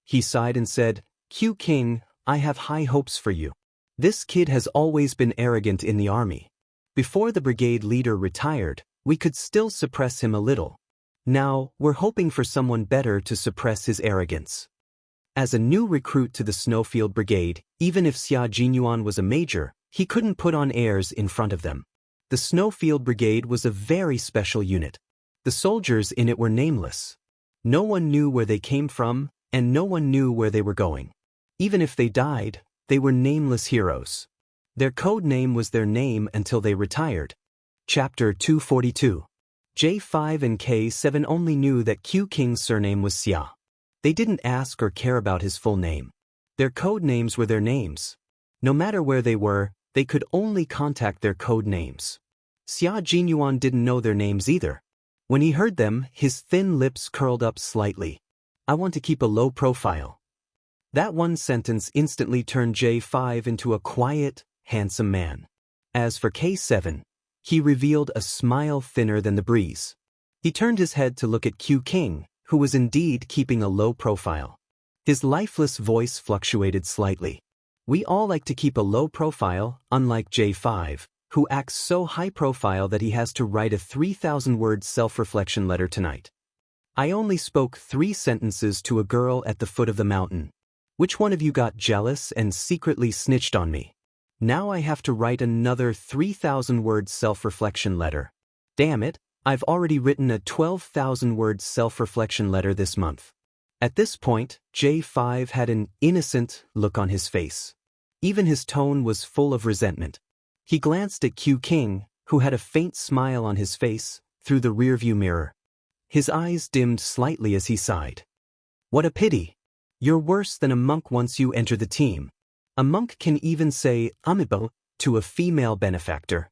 He sighed and said, "Q King, I have high hopes for you. This kid has always been arrogant in the army. Before the brigade leader retired, we could still suppress him a little. Now, we're hoping for someone better to suppress his arrogance." As a new recruit to the Snowfield Brigade, even if Xia Jinyuan was a major, he couldn't put on airs in front of them. The Snowfield Brigade was a very special unit. The soldiers in it were nameless. No one knew where they came from, and no one knew where they were going. Even if they died, they were nameless heroes. Their code name was their name until they retired. Chapter 242. J5 and K7 only knew that Q King's surname was Xia. They didn't ask or care about his full name. Their code names were their names. No matter where they were, they could only contact their code names. Xia Jinyuan didn't know their names either. When he heard them, his thin lips curled up slightly. "I want to keep a low profile." That one sentence instantly turned J5 into a quiet, handsome man. As for K7, he revealed a smile thinner than the breeze. He turned his head to look at Q King, who was indeed keeping a low profile. His lifeless voice fluctuated slightly. "We all like to keep a low profile, unlike J5, who acts so high profile that he has to write a 3,000-word self-reflection letter tonight. I only spoke 3 sentences to a girl at the foot of the mountain. Which one of you got jealous and secretly snitched on me? Now I have to write another 3,000-word self-reflection letter. Damn it, I've already written a 12,000-word self-reflection letter this month." At this point, J5 had an innocent look on his face. Even his tone was full of resentment. He glanced at Q King, who had a faint smile on his face, through the rearview mirror. His eyes dimmed slightly as he sighed. "What a pity. You're worse than a monk once you enter the team. A monk can even say amiable to a female benefactor."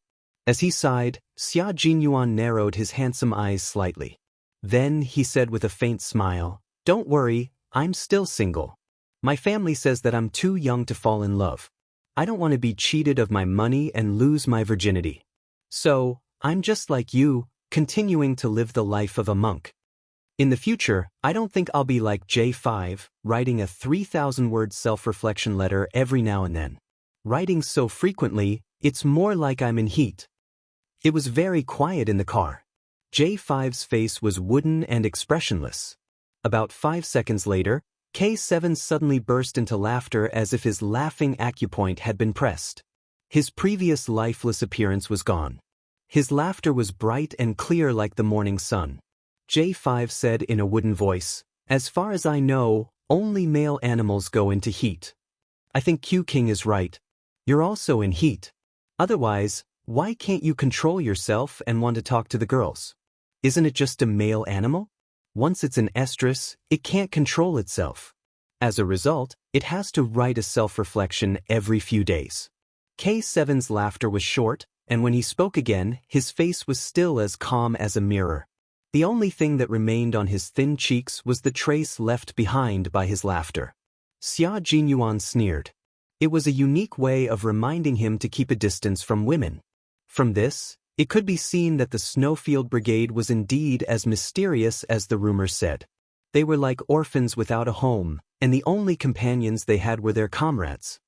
As he sighed, Xia Jinyuan narrowed his handsome eyes slightly. Then he said with a faint smile, "Don't worry, I'm still single. My family says that I'm too young to fall in love. I don't want to be cheated of my money and lose my virginity. So, I'm just like you, continuing to live the life of a monk. In the future, I don't think I'll be like J5, writing a 3,000-word self-reflection letter every now and then. Writing so frequently, it's more like I'm in heat." It was very quiet in the car. J5's face was wooden and expressionless. About 5 seconds later, K7 suddenly burst into laughter as if his laughing acupoint had been pressed. His previous lifeless appearance was gone. His laughter was bright and clear like the morning sun. J5 said in a wooden voice, "As far as I know, only male animals go into heat. I think Q King is right. You're also in heat. Otherwise, why can't you control yourself and want to talk to the girls? Isn't it just a male animal? Once it's an estrus, it can't control itself. As a result, it has to write a self-reflection every few days." K7's laughter was short, and when he spoke again, his face was still as calm as a mirror. The only thing that remained on his thin cheeks was the trace left behind by his laughter. Xia Jinyuan sneered. It was a unique way of reminding him to keep a distance from women. From this, it could be seen that the Snowfield Brigade was indeed as mysterious as the rumors said. They were like orphans without a home, and the only companions they had were their comrades.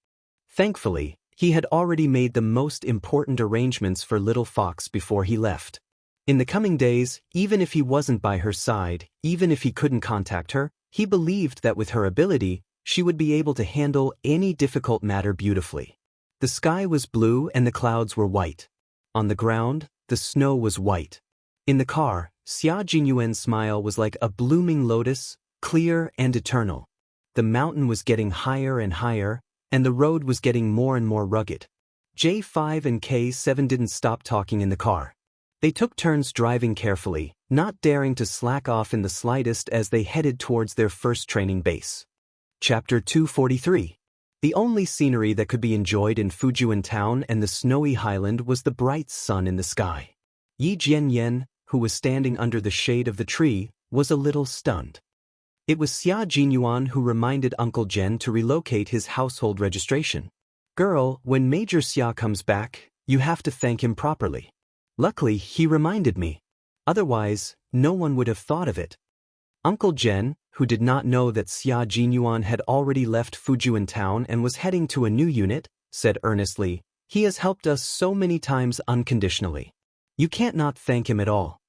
Thankfully, he had already made the most important arrangements for Little Fox before he left. In the coming days, even if he wasn't by her side, even if he couldn't contact her, he believed that with her ability, she would be able to handle any difficult matter beautifully. The sky was blue and the clouds were white. On the ground, the snow was white. In the car, Xia Jinyuan's smile was like a blooming lotus, clear and eternal. The mountain was getting higher and higher, and the road was getting more and more rugged. J5 and K7 didn't stop talking in the car. They took turns driving carefully, not daring to slack off in the slightest as they headed towards their first training base. Chapter 243. The only scenery that could be enjoyed in Fujian town and the snowy highland was the bright sun in the sky. Yi Jianyan, who was standing under the shade of the tree, was a little stunned. It was Xia Jinyuan who reminded Uncle Jen to relocate his household registration. Girl, when Major Xia comes back, you have to thank him properly. Luckily, he reminded me. Otherwise, no one would have thought of it. Uncle Jen, who did not know that Xia Jinyuan had already left Fujian town and was heading to a new unit, said earnestly, he has helped us so many times unconditionally. You can't not thank him at all.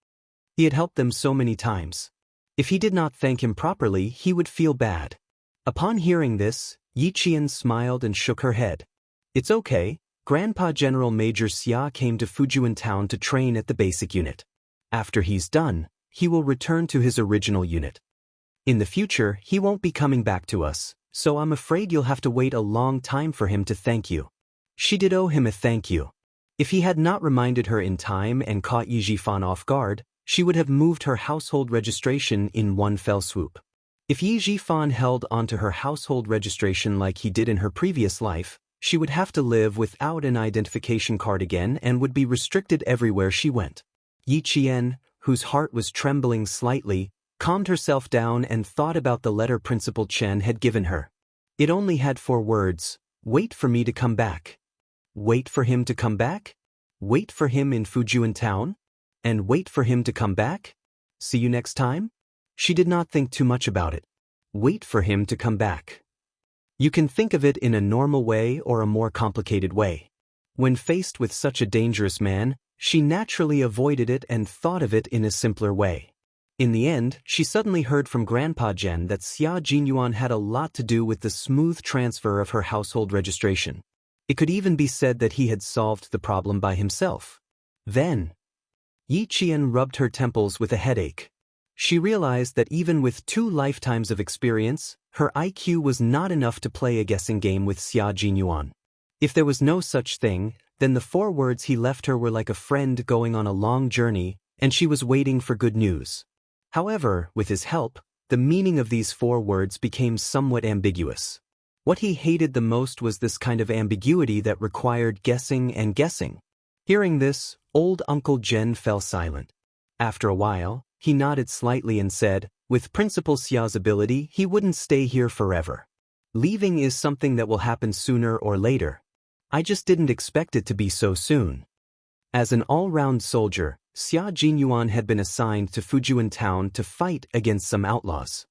He had helped them so many times. If he did not thank him properly, he would feel bad. Upon hearing this, Yi Qian smiled and shook her head. It's okay, Grandpa General Major Xia came to Fujian town to train at the basic unit. After he's done, he will return to his original unit. In the future, he won't be coming back to us, so I'm afraid you'll have to wait a long time for him to thank you. She did owe him a thank you. If he had not reminded her in time and caught Yi Jifan off guard, she would have moved her household registration in one fell swoop. If Yi Jifan held onto her household registration like he did in her previous life, she would have to live without an identification card again and would be restricted everywhere she went. Yi Qian, whose heart was trembling slightly, calmed herself down and thought about the letter Principal Chen had given her. It only had 4 words: wait for me to come back. Wait for him to come back? Wait for him in Fujian town? And wait for him to come back? See you next time? She did not think too much about it. Wait for him to come back. You can think of it in a normal way or a more complicated way. When faced with such a dangerous man, she naturally avoided it and thought of it in a simpler way. In the end, she suddenly heard from Grandpa Jen that Xia Jinyuan had a lot to do with the smooth transfer of her household registration. It could even be said that he had solved the problem by himself. Then, Yi Qian rubbed her temples with a headache. She realized that even with 2 lifetimes of experience, her IQ was not enough to play a guessing game with Xia Jinyuan. If there was no such thing, then the 4 words he left her were like a friend going on a long journey, and she was waiting for good news. However, with his help, the meaning of these 4 words became somewhat ambiguous. What he hated the most was this kind of ambiguity that required guessing and guessing. Hearing this, old Uncle Jen fell silent. After a while, he nodded slightly and said, with Principal Xia's ability, he wouldn't stay here forever. Leaving is something that will happen sooner or later. I just didn't expect it to be so soon. As an all-round soldier, Xia Jinyuan had been assigned to Fujian town to fight against some outlaws.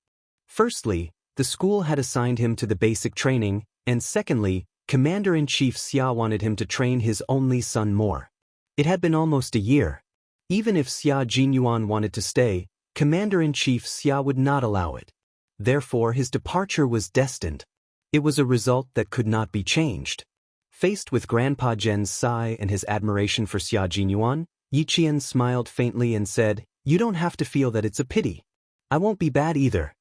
Firstly, the school had assigned him to the basic training, and secondly, Commander-in-Chief Xia wanted him to train his only son more. It had been almost a year. Even if Xia Jinyuan wanted to stay, Commander-in-Chief Xia would not allow it. Therefore, his departure was destined. It was a result that could not be changed. Faced with Grandpa Jen's sigh and his admiration for Xia Jinyuan, Yi Qian smiled faintly and said, "You don't have to feel that it's a pity. I won't be bad either.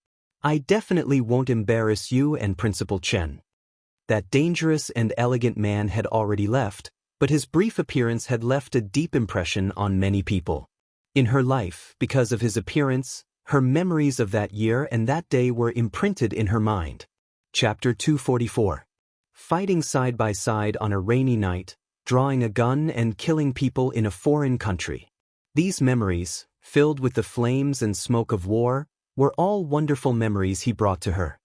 I definitely won't embarrass you and Principal Chen." That dangerous and elegant man had already left, but his brief appearance had left a deep impression on many people. In her life, because of his appearance, her memories of that year and that day were imprinted in her mind. Chapter 244. Fighting side by side on a rainy night, drawing a gun and killing people in a foreign country. These memories, filled with the flames and smoke of war, were all wonderful memories he brought to her.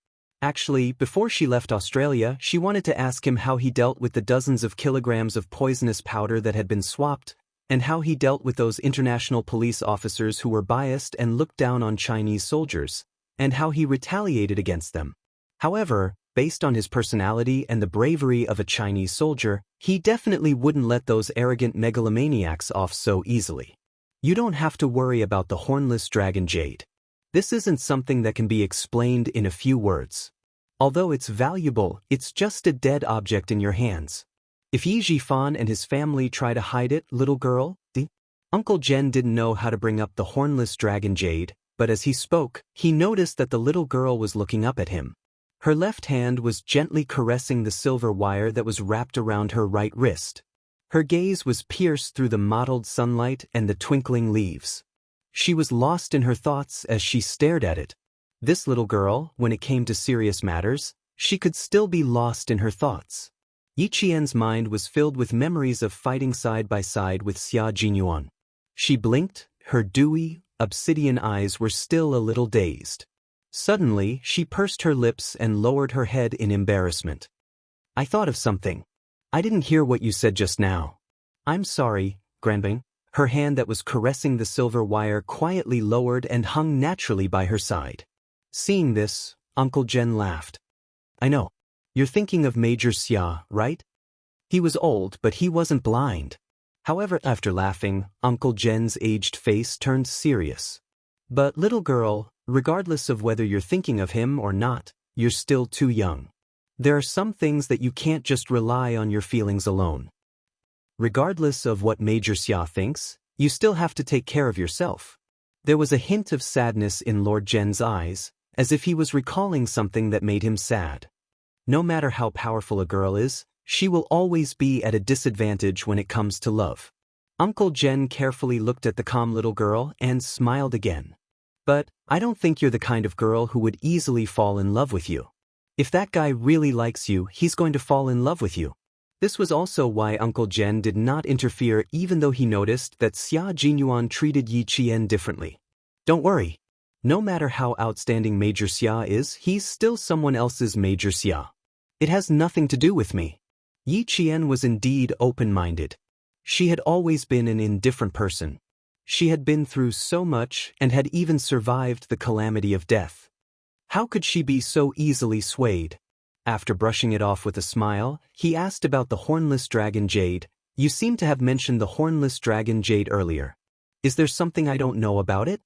Actually, before she left Australia, she wanted to ask him how he dealt with the dozens of kilograms of poisonous powder that had been swapped, and how he dealt with those international police officers who were biased and looked down on Chinese soldiers, and how he retaliated against them. However, based on his personality and the bravery of a Chinese soldier, he definitely wouldn't let those arrogant megalomaniacs off so easily. You don't have to worry about the hornless dragon jade. This isn't something that can be explained in a few words. Although it's valuable, it's just a dead object in your hands. If Yi Jifan and his family try to hide it, little girl, Uncle Jen didn't know how to bring up the hornless dragon jade, but as he spoke, he noticed that the little girl was looking up at him. Her left hand was gently caressing the silver wire that was wrapped around her right wrist. Her gaze was pierced through the mottled sunlight and the twinkling leaves. She was lost in her thoughts as she stared at it. This little girl, when it came to serious matters, she could still be lost in her thoughts. Yi Qian's mind was filled with memories of fighting side by side with Xia Jinyuan. She blinked, her dewy, obsidian eyes were still a little dazed. Suddenly, she pursed her lips and lowered her head in embarrassment. I thought of something. I didn't hear what you said just now. I'm sorry, Granbing. Her hand that was caressing the silver wire quietly lowered and hung naturally by her side. Seeing this, Uncle Jen laughed. I know. You're thinking of Major Xia, right? He was old, but he wasn't blind. However, after laughing, Uncle Jen's aged face turned serious. But little girl, regardless of whether you're thinking of him or not, you're still too young. There are some things that you can't just rely on your feelings alone. Regardless of what Major Xia thinks, you still have to take care of yourself. There was a hint of sadness in Lord Jen's eyes, as if he was recalling something that made him sad. No matter how powerful a girl is, she will always be at a disadvantage when it comes to love. Uncle Jen carefully looked at the calm little girl and smiled again. But I don't think you're the kind of girl who would easily fall in love with you. If that guy really likes you, he's going to fall in love with you. This was also why Uncle Jen did not interfere even though he noticed that Xia Jinyuan treated Yi Qian differently. Don't worry. No matter how outstanding Major Xia is, he's still someone else's Major Xia. It has nothing to do with me. Yi Qian was indeed open-minded. She had always been an indifferent person. She had been through so much and had even survived the calamity of death. How could she be so easily swayed? After brushing it off with a smile, he asked about the hornless dragon jade. You seem to have mentioned the hornless dragon jade earlier. Is there something I don't know about it?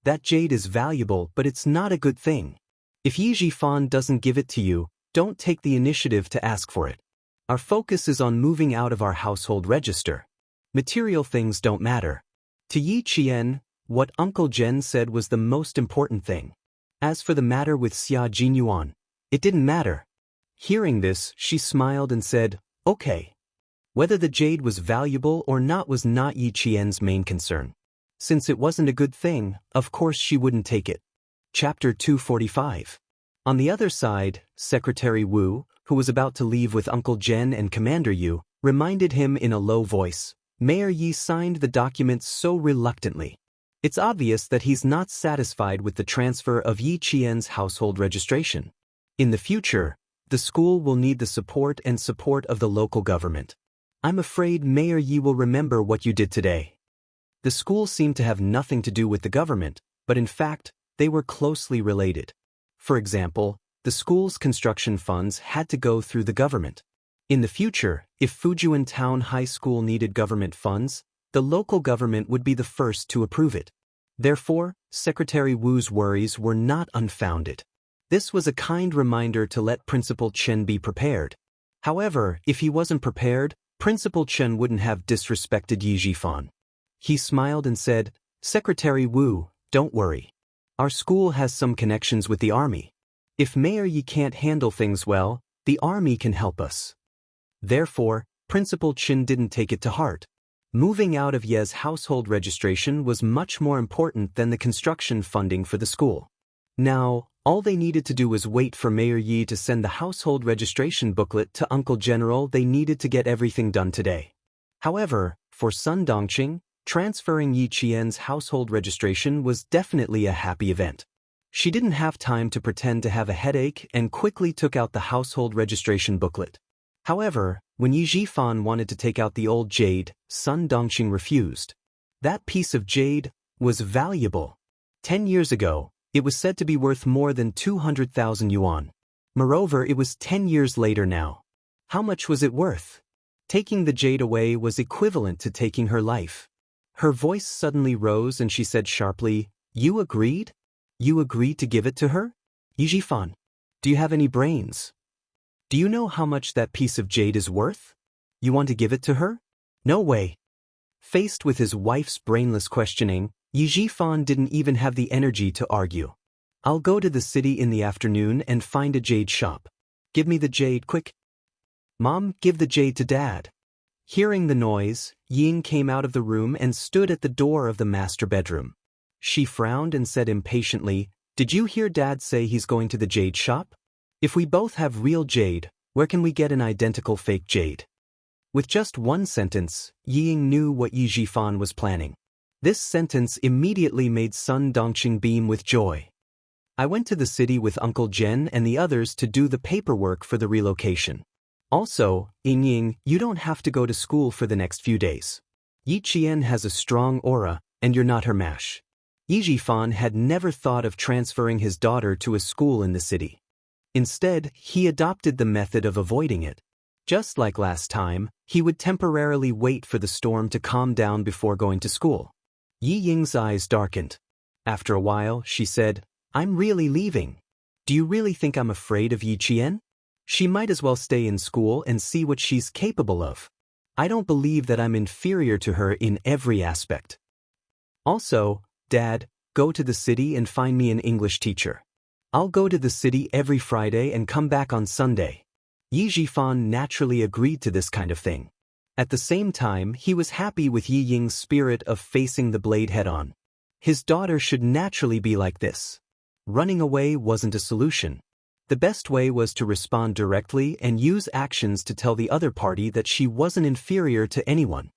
That jade is valuable, but it's not a good thing. If Yi Jifan doesn't give it to you, don't take the initiative to ask for it. Our focus is on moving out of our household register. Material things don't matter. To Yi Qian, what Uncle Jen said was the most important thing. As for the matter with Xia Jinyuan, it didn't matter. Hearing this, she smiled and said, okay. Whether the jade was valuable or not was not Yi Qian's main concern. Since it wasn't a good thing, of course she wouldn't take it. Chapter 245. On the other side, Secretary Wu, who was about to leave with Uncle Jen and Commander Yu, reminded him in a low voice. Mayor Yi signed the documents so reluctantly. It's obvious that he's not satisfied with the transfer of Yi Qian's household registration. In the future, the school will need the support of the local government. I'm afraid Mayor Yi will remember what you did today. The school seemed to have nothing to do with the government, but in fact, they were closely related. For example, the school's construction funds had to go through the government. In the future, if Fujian Town High School needed government funds, the local government would be the first to approve it. Therefore, Secretary Wu's worries were not unfounded. This was a kind reminder to let Principal Chen be prepared. However, if he wasn't prepared, Principal Chen wouldn't have disrespected Yi Jifan. He smiled and said, Secretary Wu, don't worry. Our school has some connections with the army. If Mayor Yi can't handle things well, the army can help us. Therefore, Principal Chen didn't take it to heart. Moving out of Ye's household registration was much more important than the construction funding for the school. Now, All they needed to do was wait for Mayor Yi to send the household registration booklet to Uncle General. They needed to get everything done today. However, for Sun Dongqing, transferring Yi Qian's household registration was definitely a happy event. She didn't have time to pretend to have a headache and quickly took out the household registration booklet. However, when Yi Zhifan wanted to take out the old jade, Sun Dongqing refused. That piece of jade was valuable. 10 years ago, it was said to be worth more than 200,000 yuan. Moreover, it was 10 years later now. How much was it worth? Taking the jade away was equivalent to taking her life. Her voice suddenly rose and she said sharply, "You agreed? You agreed to give it to her? Yi Zhifan, do you have any brains? Do you know how much that piece of jade is worth? You want to give it to her? No way." Faced with his wife's brainless questioning, Yi Zhifan didn't even have the energy to argue. "I'll go to the city in the afternoon and find a jade shop. Give me the jade, quick." "Mom, give the jade to Dad." Hearing the noise, Ying came out of the room and stood at the door of the master bedroom. She frowned and said impatiently, "Did you hear Dad say he's going to the jade shop? If we both have real jade, where can we get an identical fake jade?" With just one sentence, Ying knew what Yi Zhifan was planning. This sentence immediately made Sun Dongqing beam with joy. "I went to the city with Uncle Jen and the others to do the paperwork for the relocation. Also, Ying, you don't have to go to school for the next few days. Yi Qian has a strong aura, and you're not her match." Yi Zhifan had never thought of transferring his daughter to a school in the city. Instead, he adopted the method of avoiding it. Just like last time, he would temporarily wait for the storm to calm down before going to school. Yi Ying's eyes darkened. After a while, she said, "I'm really leaving. Do you really think I'm afraid of Yi Qian? She might as well stay in school and see what she's capable of. I don't believe that I'm inferior to her in every aspect. Also, Dad, go to the city and find me an English teacher. I'll go to the city every Friday and come back on Sunday." Yi Zhifan naturally agreed to this kind of thing. At the same time, he was happy with Yi Ying's spirit of facing the blade head-on. His daughter should naturally be like this. Running away wasn't a solution. The best way was to respond directly and use actions to tell the other party that she wasn't inferior to anyone.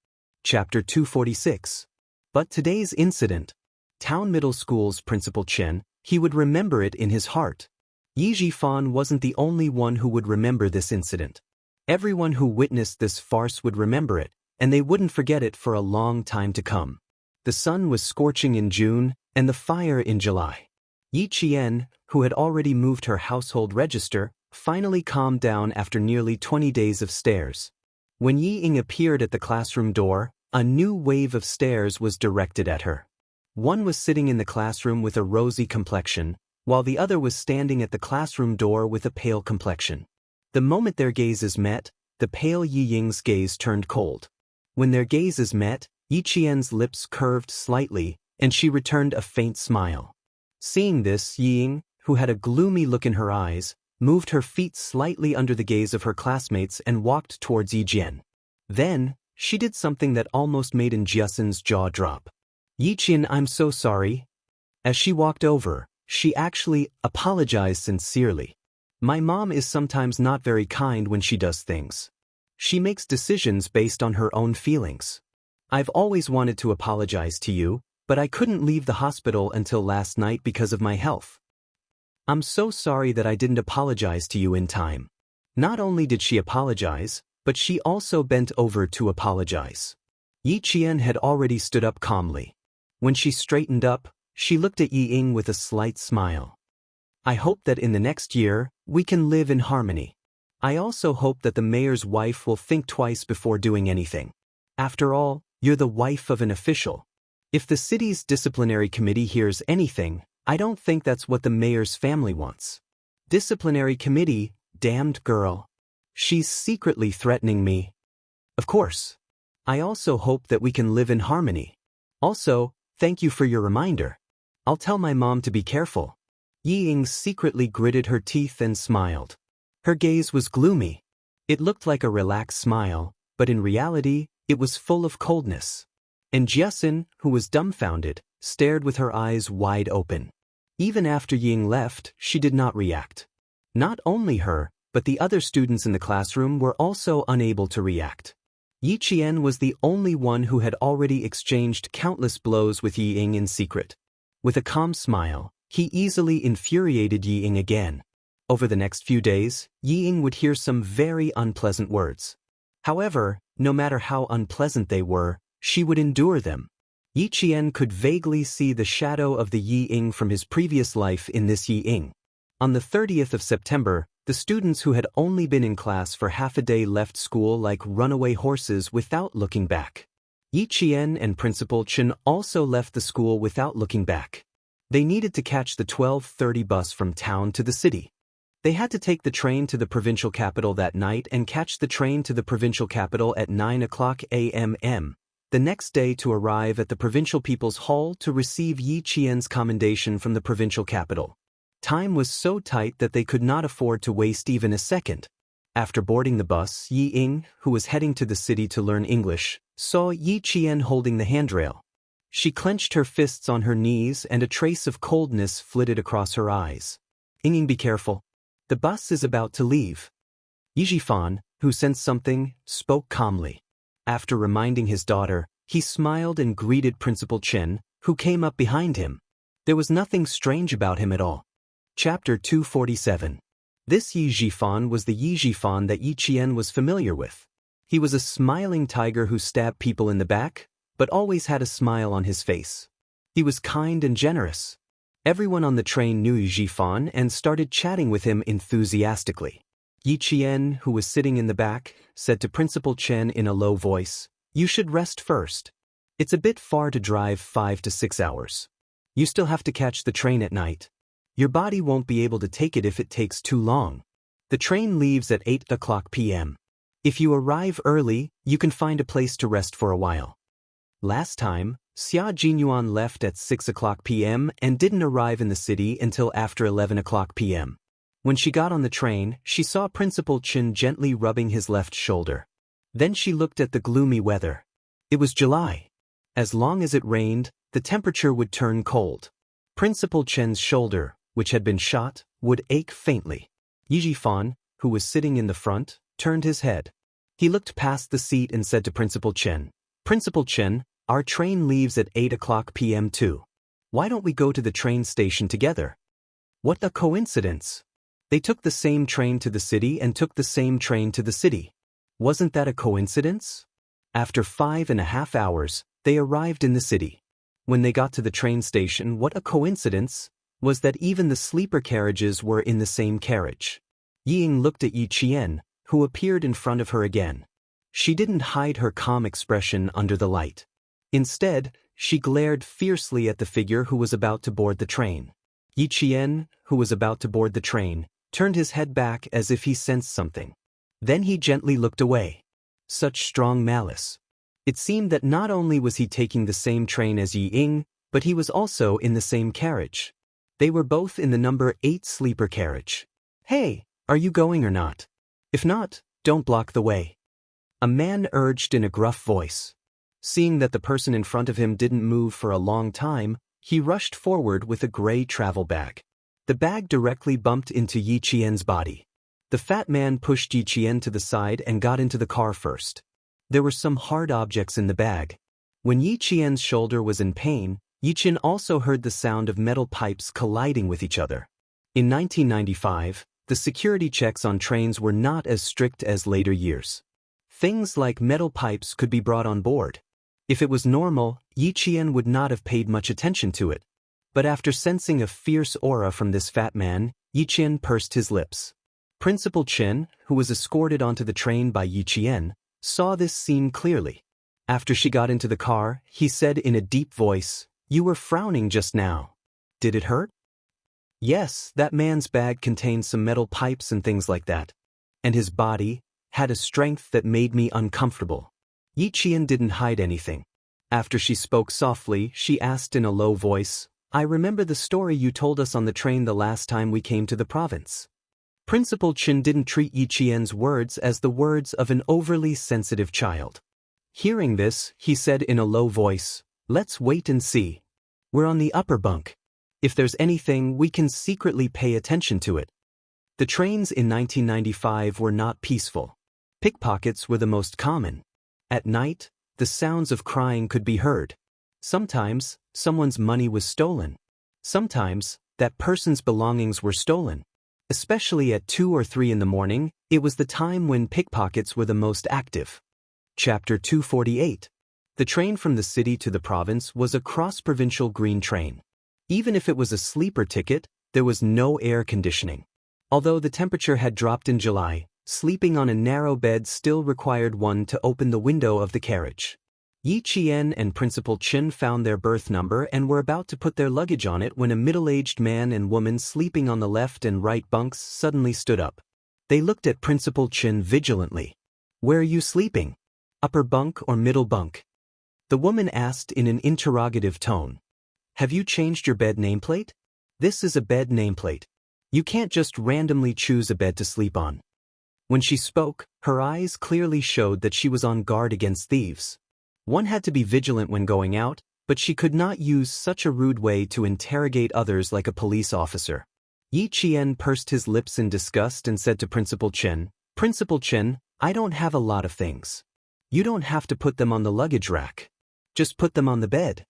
Chapter 246. But today's incident. Town Middle School's Principal Chen, he would remember it in his heart. Yi Zhifan wasn't the only one who would remember this incident. Everyone who witnessed this farce would remember it, and they wouldn't forget it for a long time to come. The sun was scorching in June, and the fire in July. Yi Qian, who had already moved her household register, finally calmed down after nearly 20 days of stares. When Yi Ying appeared at the classroom door, a new wave of stares was directed at her. One was sitting in the classroom with a rosy complexion, while the other was standing at the classroom door with a pale complexion. The moment their gazes met, the pale Yi Ying's gaze turned cold. When their gazes met, Yi Qian's lips curved slightly, and she returned a faint smile. Seeing this, Yi Ying, who had a gloomy look in her eyes, moved her feet slightly under the gaze of her classmates and walked towards Yi Jian. Then, she did something that almost made Jiasen's jaw drop. "Yi Qian, I'm so sorry." As she walked over, she actually apologized sincerely. "My mom is sometimes not very kind when she does things. She makes decisions based on her own feelings. I've always wanted to apologize to you, but I couldn't leave the hospital until last night because of my health. I'm so sorry that I didn't apologize to you in time." Not only did she apologize, but she also bent over to apologize. Yi Qian had already stood up calmly. When she straightened up, she looked at Yi Ying with a slight smile. "I hope that in the next year, we can live in harmony. I also hope that the mayor's wife will think twice before doing anything. After all, you're the wife of an official. If the city's disciplinary committee hears anything, I don't think that's what the mayor's family wants. Disciplinary committee, damned girl. She's secretly threatening me. Of course. I also hope that we can live in harmony. Also, thank you for your reminder. I'll tell my mom to be careful." Yi Ying secretly gritted her teeth and smiled. Her gaze was gloomy. It looked like a relaxed smile, but in reality, it was full of coldness. And Jiasen, who was dumbfounded, stared with her eyes wide open. Even after Ying left, she did not react. Not only her, but the other students in the classroom were also unable to react. Yi Qian was the only one who had already exchanged countless blows with Yi Ying in secret. With a calm smile, he easily infuriated Yi Ying again. Over the next few days, Yi Ying would hear some very unpleasant words. However, no matter how unpleasant they were, she would endure them. Yi Qian could vaguely see the shadow of the Yi Ying from his previous life in this Yi Ying. On the 30th of September, the students who had only been in class for half a day left school like runaway horses without looking back. Yi Qian and Principal Chen also left the school without looking back. They needed to catch the 12:30 bus from town to the city. They had to take the train to the provincial capital that night and catch the train to the provincial capital at 9 a.m. the next day to arrive at the Provincial People's Hall to receive Yi Qian's commendation from the provincial capital. Time was so tight that they could not afford to waste even a second. After boarding the bus, Yi Ying, who was heading to the city to learn English, saw Yi Qian holding the handrail. She clenched her fists on her knees and a trace of coldness flitted across her eyes. "Ying, be careful. The bus is about to leave." Yi Zhifan, who sensed something, spoke calmly. After reminding his daughter, he smiled and greeted Principal Chen, who came up behind him. There was nothing strange about him at all. Chapter 247. This Yi Zhifan was the Yi Zhifan that Yi Qian was familiar with. He was a smiling tiger who stabbed people in the back, but always had a smile on his face. He was kind and generous. Everyone on the train knew Yi Zhifan and started chatting with him enthusiastically. Yi Qian, who was sitting in the back, said to Principal Chen in a low voice, "You should rest first. It's a bit far to drive 5 to 6 hours. You still have to catch the train at night. Your body won't be able to take it if it takes too long. The train leaves at 8 p.m. If you arrive early, you can find a place to rest for a while." Last time, Xia Jinyuan left at 6 p.m. and didn't arrive in the city until after 11 p.m. When she got on the train, she saw Principal Chen gently rubbing his left shoulder. Then she looked at the gloomy weather. It was July. As long as it rained, the temperature would turn cold. Principal Chen's shoulder, which had been shot, would ache faintly. Yi Zhifan, who was sitting in the front, turned his head. He looked past the seat and said to Principal Chen, "Principal Chen, our train leaves at 8 p.m. too. Why don't we go to the train station together?" What a coincidence! They took the same train to the city and took the same train to the city. Wasn't that a coincidence? After 5.5 hours, they arrived in the city. When they got to the train station, what a coincidence was that even the sleeper carriages were in the same carriage. Yi Ying looked at Yi Qian, who appeared in front of her again. She didn't hide her calm expression under the light. Instead, she glared fiercely at the figure who was about to board the train. Yi Qian, who was about to board the train, turned his head back as if he sensed something. Then he gently looked away. Such strong malice. It seemed that not only was he taking the same train as Yi Ying, but he was also in the same carriage. They were both in the number 8 sleeper carriage. "Hey, are you going or not? If not, don't block the way," a man urged in a gruff voice. Seeing that the person in front of him didn't move for a long time, he rushed forward with a gray travel bag. The bag directly bumped into Yi Qian's body. The fat man pushed Yi Qian to the side and got into the car first. There were some hard objects in the bag. When Yi Qian's shoulder was in pain, Yi Qian also heard the sound of metal pipes colliding with each other. In 1995, the security checks on trains were not as strict as later years. Things like metal pipes could be brought on board. If it was normal, Yi Qian would not have paid much attention to it. But after sensing a fierce aura from this fat man, Yi Qian pursed his lips. Principal Chen, who was escorted onto the train by Yi Qian, saw this scene clearly. After she got into the car, he said in a deep voice, "You were frowning just now. Did it hurt?" "Yes, that man's bag contained some metal pipes and things like that. And his body had a strength that made me uncomfortable." Yi Qian didn't hide anything. After she spoke softly, she asked in a low voice, "I remember the story you told us on the train the last time we came to the province." Principal Chen didn't treat Yi Qian's words as the words of an overly sensitive child. Hearing this, he said in a low voice, "Let's wait and see. We're on the upper bunk." If there's anything, we can secretly pay attention to it. The trains in 1995 were not peaceful. Pickpockets were the most common. At night, the sounds of crying could be heard. Sometimes, someone's money was stolen. Sometimes, that person's belongings were stolen. Especially at 2 or 3 in the morning, it was the time when pickpockets were the most active. Chapter 248. The train from the city to the province was a cross-provincial green train. Even if it was a sleeper ticket, there was no air conditioning. Although the temperature had dropped in July, sleeping on a narrow bed still required one to open the window of the carriage. Yi Qian and Principal Chen found their berth number and were about to put their luggage on it when a middle-aged man and woman sleeping on the left and right bunks suddenly stood up. They looked at Principal Chen vigilantly. "Where are you sleeping? Upper bunk or middle bunk?" The woman asked in an interrogative tone. "Have you changed your bed nameplate? This is a bed nameplate. You can't just randomly choose a bed to sleep on." When she spoke, her eyes clearly showed that she was on guard against thieves. One had to be vigilant when going out, but she could not use such a rude way to interrogate others like a police officer. Yi Qian pursed his lips in disgust and said to Principal Chen, "Principal Chen, I don't have a lot of things. You don't have to put them on the luggage rack. Just put them on the bed."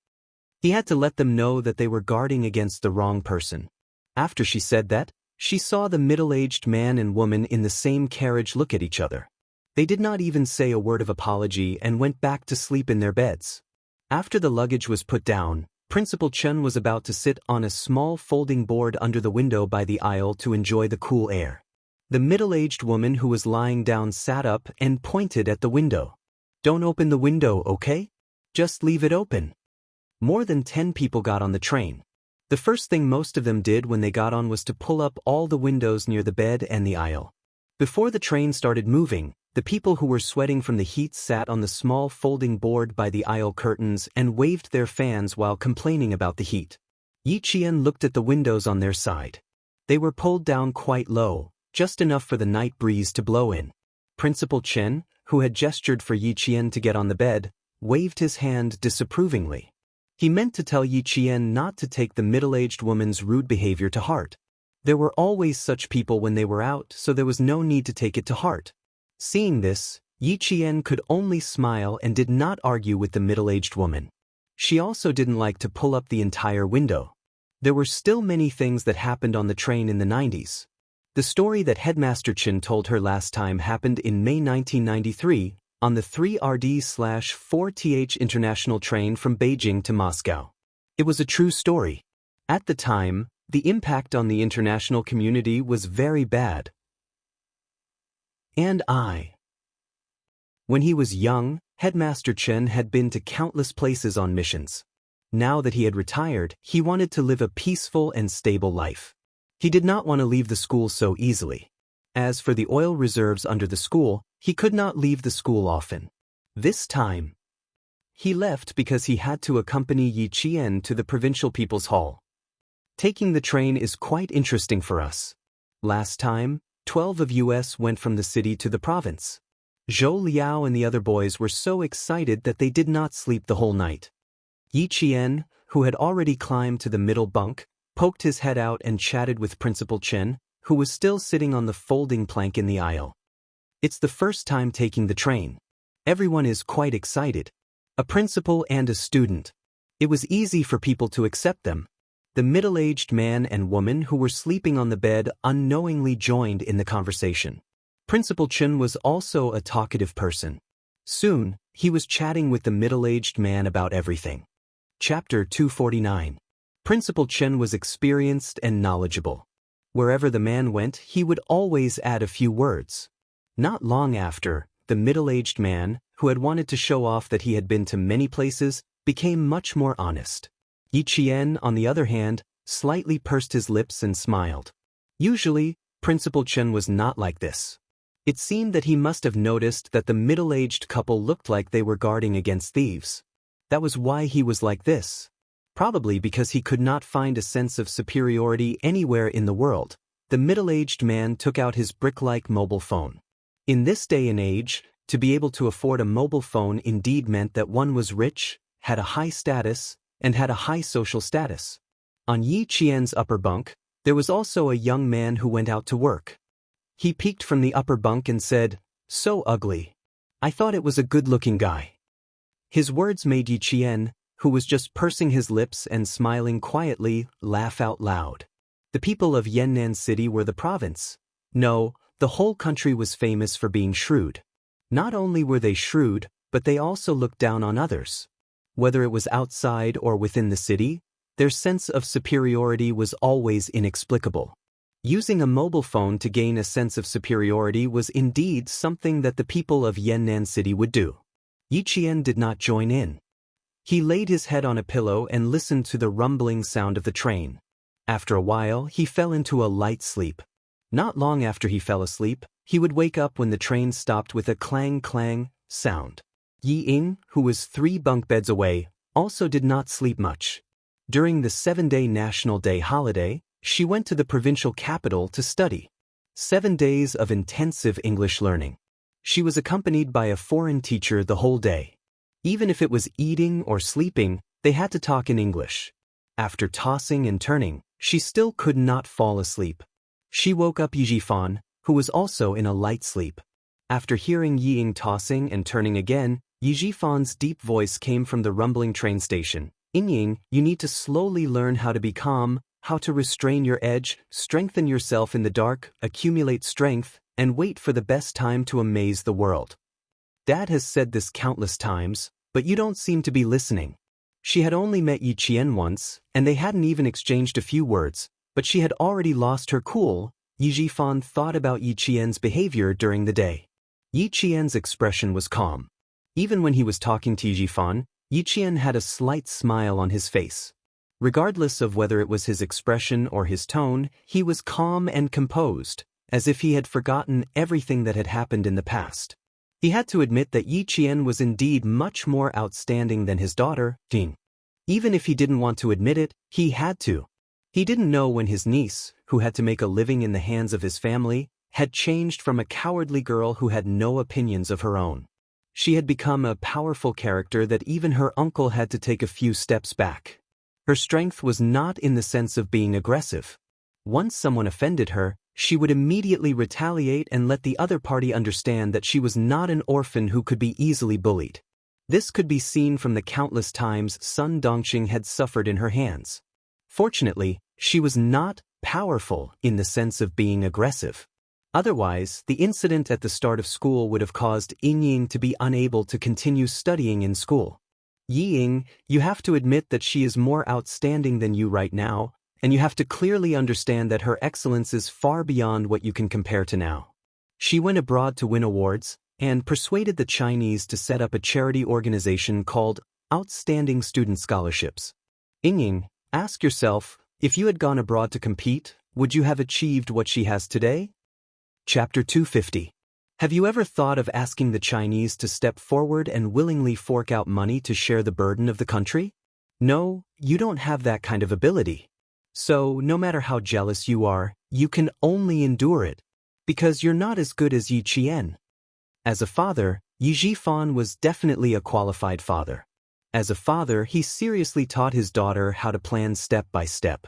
He had to let them know that they were guarding against the wrong person. After she said that, she saw the middle-aged man and woman in the same carriage look at each other. They did not even say a word of apology and went back to sleep in their beds. After the luggage was put down, Principal Chen was about to sit on a small folding board under the window by the aisle to enjoy the cool air. The middle-aged woman who was lying down sat up and pointed at the window. "Don't open the window, okay? Just leave it open." More than 10 people got on the train. The first thing most of them did when they got on was to pull up all the windows near the bed and the aisle. Before the train started moving, the people who were sweating from the heat sat on the small folding board by the aisle curtains and waved their fans while complaining about the heat. Yi Qian looked at the windows on their side. They were pulled down quite low, just enough for the night breeze to blow in. Principal Chen, who had gestured for Yi Qian to get on the bed, waved his hand disapprovingly. He meant to tell Yi Qian not to take the middle-aged woman's rude behavior to heart. There were always such people when they were out, so there was no need to take it to heart. Seeing this, Yi Qian could only smile and did not argue with the middle-aged woman. She also didn't like to pull up the entire window. There were still many things that happened on the train in the 90s. The story that Headmaster Chen told her last time happened in May 1993 on the 3RD/4TH international train from Beijing to Moscow. It was a true story. At the time, the impact on the international community was very bad. When he was young, Headmaster Chen had been to countless places on missions. Now that he had retired, he wanted to live a peaceful and stable life. He did not want to leave the school so easily. As for the oil reserves under the school, he could not leave the school often. This time, he left because he had to accompany Yi Qian to the Provincial People's Hall. Taking the train is quite interesting for us. Last time, 12 of us went from the city to the province. Zhou Liao and the other boys were so excited that they did not sleep the whole night. Yi Qian, who had already climbed to the middle bunk, poked his head out and chatted with Principal Chen, who was still sitting on the folding plank in the aisle. It's the first time taking the train. Everyone is quite excited. A principal and a student. It was easy for people to accept them. The middle-aged man and woman who were sleeping on the bed unknowingly joined in the conversation. Principal Chen was also a talkative person. Soon, he was chatting with the middle-aged man about everything. Chapter 249. Principal Chen was experienced and knowledgeable. Wherever the man went, he would always add a few words. Not long after, the middle-aged man, who had wanted to show off that he had been to many places, became much more honest. Yi Qian, on the other hand, slightly pursed his lips and smiled. Usually, Principal Chen was not like this. It seemed that he must have noticed that the middle-aged couple looked like they were guarding against thieves. That was why he was like this. Probably because he could not find a sense of superiority anywhere in the world. The middle-aged man took out his brick-like mobile phone. In this day and age, to be able to afford a mobile phone indeed meant that one was rich, had a high status, and had a high social status. On Yi Qian's upper bunk, there was also a young man who went out to work. He peeked from the upper bunk and said, "So ugly. I thought it was a good-looking guy." His words made Yi Qian, who was just pursing his lips and smiling quietly, laugh out loud. The people of Yan'an City were the province. No, the whole country was famous for being shrewd. Not only were they shrewd, but they also looked down on others. Whether it was outside or within the city, their sense of superiority was always inexplicable. Using a mobile phone to gain a sense of superiority was indeed something that the people of Yan'an City would do. Yi Qian did not join in. He laid his head on a pillow and listened to the rumbling sound of the train. After a while, he fell into a light sleep. Not long after he fell asleep, he would wake up when the train stopped with a clang-clang sound. Yi Ying, who was 3 bunk beds away, also did not sleep much. During the 7-day National Day holiday, she went to the provincial capital to study. 7 days of intensive English learning. She was accompanied by a foreign teacher the whole day. Even if it was eating or sleeping, they had to talk in English. After tossing and turning, she still could not fall asleep. She woke up Yi Jifan, who was also in a light sleep. After hearing Yi Ying tossing and turning again, Yi Jifan's deep voice came from the rumbling train station. "Ying, you need to slowly learn how to be calm, how to restrain your edge, strengthen yourself in the dark, accumulate strength, and wait for the best time to amaze the world. Dad has said this countless times, but you don't seem to be listening." She had only met Yi Qian once, and they hadn't even exchanged a few words, but she had already lost her cool. Yi Jifan thought about Yi Qian's behavior during the day. Yi Qian's expression was calm. Even when he was talking to Yi Jifan, Yi Qian had a slight smile on his face. Regardless of whether it was his expression or his tone, he was calm and composed, as if he had forgotten everything that had happened in the past. He had to admit that Yi Qian was indeed much more outstanding than his daughter, Jing. Even if he didn't want to admit it, he had to. He didn't know when his niece, who had to make a living in the hands of his family, had changed from a cowardly girl who had no opinions of her own. She had become a powerful character that even her uncle had to take a few steps back. Her strength was not in the sense of being aggressive. Once someone offended her, she would immediately retaliate and let the other party understand that she was not an orphan who could be easily bullied. This could be seen from the countless times Sun Dongqing had suffered in her hands. Fortunately, she was not powerful in the sense of being aggressive. Otherwise, the incident at the start of school would have caused Ying to be unable to continue studying in school. "Yi Ying, you have to admit that she is more outstanding than you right now, and you have to clearly understand that her excellence is far beyond what you can compare to now." She went abroad to win awards, and persuaded the Chinese to set up a charity organization called Outstanding Student Scholarships. Ying, ask yourself, if you had gone abroad to compete, would you have achieved what she has today? Chapter 250. Have you ever thought of asking the Chinese to step forward and willingly fork out money to share the burden of the country? No, you don't have that kind of ability. So, no matter how jealous you are, you can only endure it, because you're not as good as Yi Qian. As a father, Yi Jifan was definitely a qualified father. As a father, he seriously taught his daughter how to plan step by step.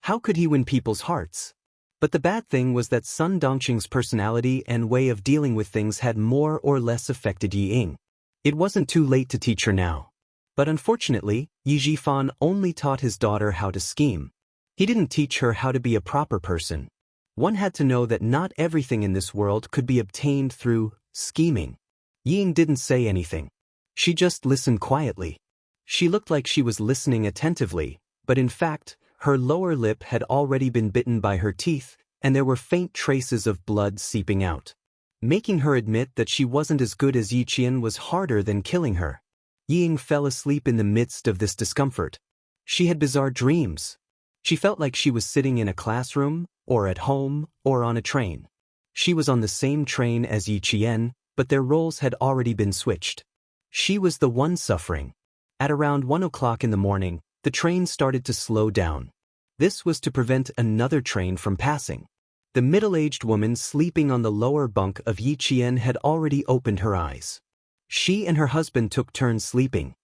How could he win people's hearts? But the bad thing was that Sun Dongqing's personality and way of dealing with things had more or less affected Yi Ying. It wasn't too late to teach her now. But unfortunately, Yi Jifan only taught his daughter how to scheme. He didn't teach her how to be a proper person. One had to know that not everything in this world could be obtained through scheming. Yi Ying didn't say anything. She just listened quietly. She looked like she was listening attentively, but in fact, her lower lip had already been bitten by her teeth, and there were faint traces of blood seeping out. Making her admit that she wasn't as good as Yi Qian was harder than killing her. Yi Ying fell asleep in the midst of this discomfort. She had bizarre dreams. She felt like she was sitting in a classroom, or at home, or on a train. She was on the same train as Yi Qian, but their roles had already been switched. She was the one suffering. At around 1 o'clock in the morning, the train started to slow down. This was to prevent another train from passing. The middle-aged woman sleeping on the lower bunk of Yi Qian had already opened her eyes. She and her husband took turns sleeping.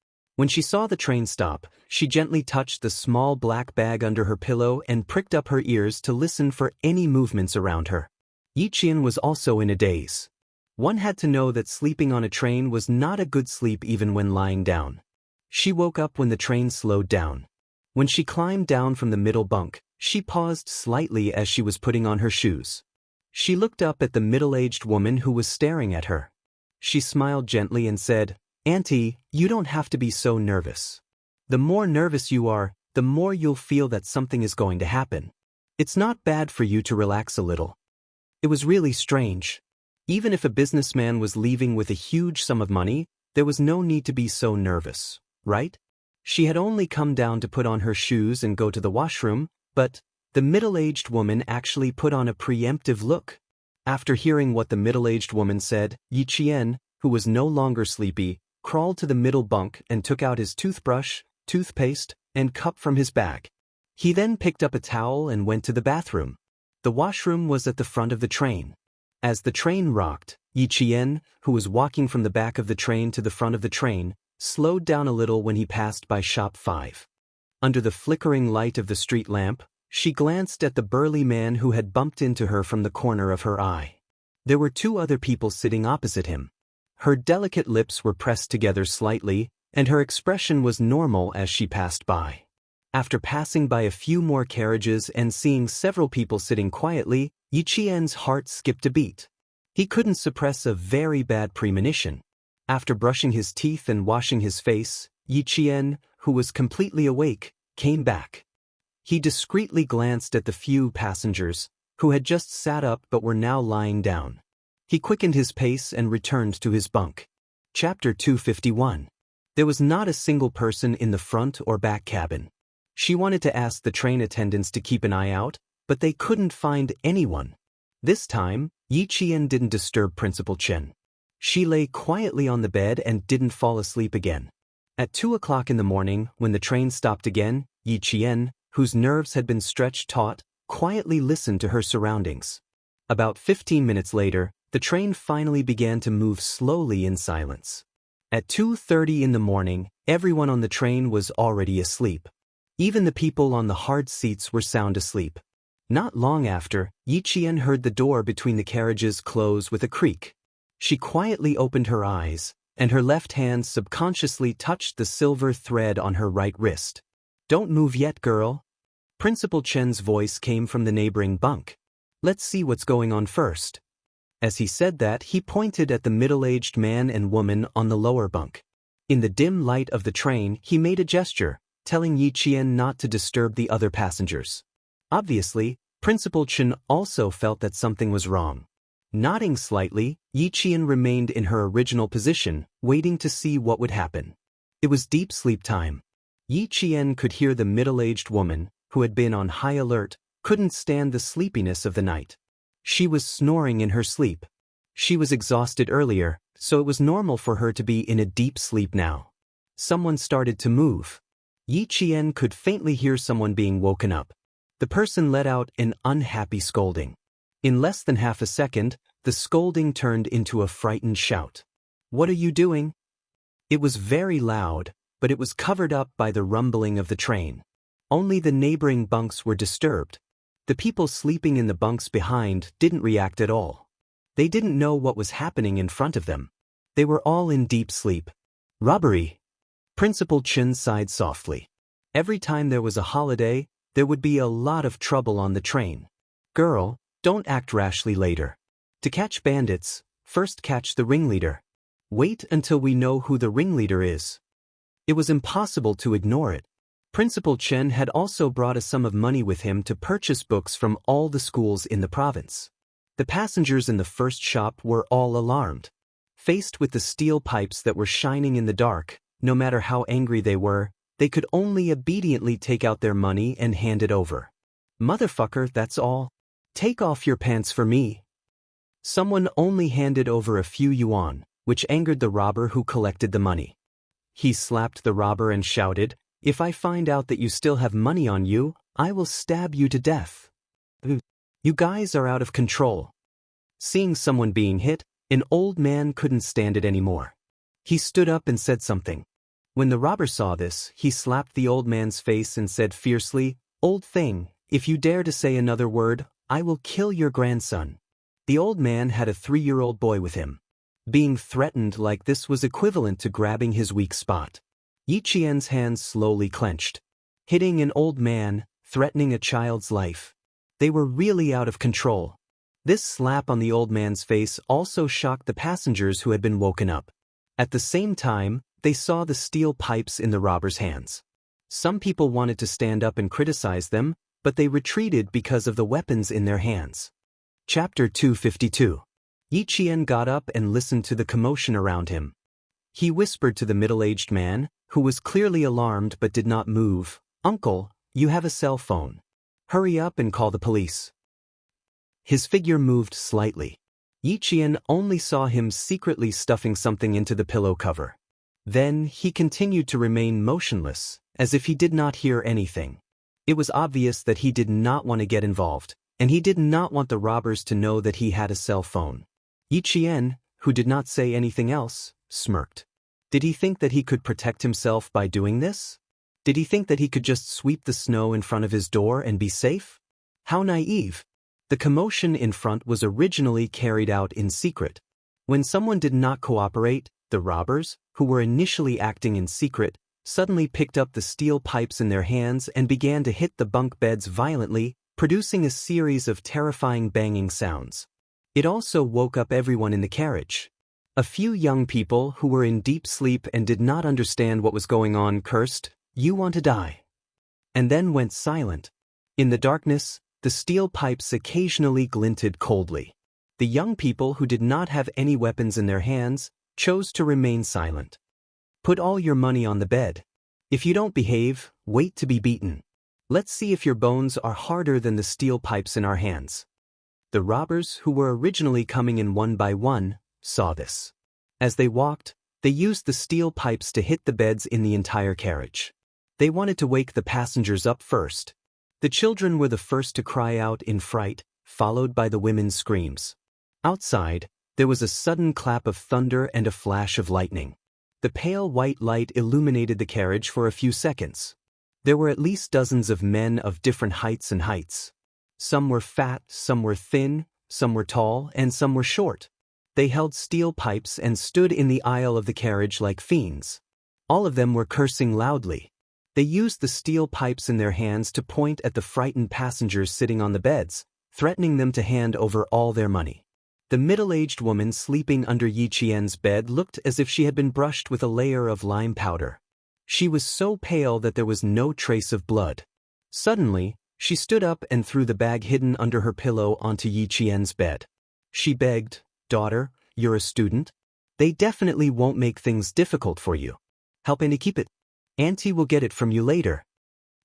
When she saw the train stop, she gently touched the small black bag under her pillow and pricked up her ears to listen for any movements around her. Yiqian was also in a daze. One had to know that sleeping on a train was not a good sleep even when lying down. She woke up when the train slowed down. When she climbed down from the middle bunk, she paused slightly as she was putting on her shoes. She looked up at the middle-aged woman who was staring at her. She smiled gently and said, "Auntie, you don't have to be so nervous. The more nervous you are, the more you'll feel that something is going to happen. It's not bad for you to relax a little." It was really strange. Even if a businessman was leaving with a huge sum of money, there was no need to be so nervous, right? She had only come down to put on her shoes and go to the washroom, but the middle-aged woman actually put on a preemptive look. After hearing what the middle-aged woman said, Yiqian, who was no longer sleepy, crawled to the middle bunk and took out his toothbrush, toothpaste, and cup from his bag. He then picked up a towel and went to the bathroom. The washroom was at the front of the train. As the train rocked, Yiqian, who was walking from the back of the train to the front of the train, slowed down a little when he passed by Shop 5. Under the flickering light of the street lamp, she glanced at the burly man who had bumped into her from the corner of her eye. There were two other people sitting opposite him. Her delicate lips were pressed together slightly, and her expression was normal as she passed by. After passing by a few more carriages and seeing several people sitting quietly, Yiqian's heart skipped a beat. He couldn't suppress a very bad premonition. After brushing his teeth and washing his face, Yiqian, who was completely awake, came back. He discreetly glanced at the few passengers, who had just sat up but were now lying down. He quickened his pace and returned to his bunk. Chapter 251. There was not a single person in the front or back cabin. She wanted to ask the train attendants to keep an eye out, but they couldn't find anyone. This time, Yiqian didn't disturb Principal Chen. She lay quietly on the bed and didn't fall asleep again. At 2 o'clock in the morning, when the train stopped again, Yiqian, whose nerves had been stretched taut, quietly listened to her surroundings. About 15 minutes later, the train finally began to move slowly in silence. At 2:30 in the morning, everyone on the train was already asleep. Even the people on the hard seats were sound asleep. Not long after, Yiqian heard the door between the carriages close with a creak. She quietly opened her eyes, and her left hand subconsciously touched the silver thread on her right wrist. "Don't move yet, girl." Principal Chen's voice came from the neighboring bunk. "Let's see what's going on first." As he said that, he pointed at the middle-aged man and woman on the lower bunk. In the dim light of the train, he made a gesture, telling Yiqian not to disturb the other passengers. Obviously, Principal Chen also felt that something was wrong. Nodding slightly, Yiqian remained in her original position, waiting to see what would happen. It was deep sleep time. Yiqian could hear the middle-aged woman, who had been on high alert, couldn't stand the sleepiness of the night. She was snoring in her sleep. She was exhausted earlier, so it was normal for her to be in a deep sleep now. Someone started to move. Yiqian could faintly hear someone being woken up. The person let out an unhappy scolding. In less than half a second, the scolding turned into a frightened shout. "What are you doing?" It was very loud, but it was covered up by the rumbling of the train. Only the neighboring bunks were disturbed. The people sleeping in the bunks behind didn't react at all. They didn't know what was happening in front of them. They were all in deep sleep. "Robbery." Principal Chen sighed softly. Every time there was a holiday, there would be a lot of trouble on the train. "Girl, don't act rashly later. To catch bandits, first catch the ringleader. Wait until we know who the ringleader is." It was impossible to ignore it. Principal Chen had also brought a sum of money with him to purchase books from all the schools in the province. The passengers in the first shop were all alarmed. Faced with the steel pipes that were shining in the dark, no matter how angry they could only obediently take out their money and hand it over. "Motherfucker, that's all. Take off your pants for me." Someone only handed over a few yuan, which angered the robber who collected the money. He slapped the robber and shouted, "If I find out that you still have money on you, I will stab you to death. You guys are out of control." Seeing someone being hit, an old man couldn't stand it anymore. He stood up and said something. When the robber saw this, he slapped the old man's face and said fiercely, "Old thing, if you dare to say another word, I will kill your grandson." The old man had a 3-year-old boy with him. Being threatened like this was equivalent to grabbing his weak spot. Yi Qian's hands slowly clenched. Hitting an old man, threatening a child's life. They were really out of control. This slap on the old man's face also shocked the passengers who had been woken up. At the same time, they saw the steel pipes in the robber's hands. Some people wanted to stand up and criticize them, but they retreated because of the weapons in their hands. Chapter 252. Yi Qian got up and listened to the commotion around him. He whispered to the middle-aged man, who was clearly alarmed but did not move, "Uncle, you have a cell phone. Hurry up and call the police." His figure moved slightly. Yi Qian only saw him secretly stuffing something into the pillow cover. Then he continued to remain motionless, as if he did not hear anything. It was obvious that he did not want to get involved, and he did not want the robbers to know that he had a cell phone. Yi Qian, who did not say anything else, smirked. Did he think that he could protect himself by doing this? Did he think that he could just sweep the snow in front of his door and be safe? How naive! The commotion in front was originally carried out in secret. When someone did not cooperate, the robbers, who were initially acting in secret, suddenly picked up the steel pipes in their hands and began to hit the bunk beds violently, producing a series of terrifying banging sounds. It also woke up everyone in the carriage. A few young people who were in deep sleep and did not understand what was going on cursed, "You want to die," and then went silent. In the darkness, the steel pipes occasionally glinted coldly. The young people who did not have any weapons in their hands chose to remain silent. "Put all your money on the bed. If you don't behave, wait to be beaten. Let's see if your bones are harder than the steel pipes in our hands." The robbers, who were originally coming in one by one, saw this. As they walked, they used the steel pipes to hit the beds in the entire carriage. They wanted to wake the passengers up first. The children were the first to cry out in fright, followed by the women's screams. Outside, there was a sudden clap of thunder and a flash of lightning. The pale white light illuminated the carriage for a few seconds. There were at least dozens of men of different heights and heights. Some were fat, some were thin, some were tall, and some were short. They held steel pipes and stood in the aisle of the carriage like fiends. All of them were cursing loudly. They used the steel pipes in their hands to point at the frightened passengers sitting on the beds, threatening them to hand over all their money. The middle-aged woman sleeping under Yi Qian's bed looked as if she had been brushed with a layer of lime powder. She was so pale that there was no trace of blood. Suddenly, she stood up and threw the bag hidden under her pillow onto Yi Qian's bed. She begged, "Daughter, you're a student. They definitely won't make things difficult for you. Help Auntie keep it. Auntie will get it from you later."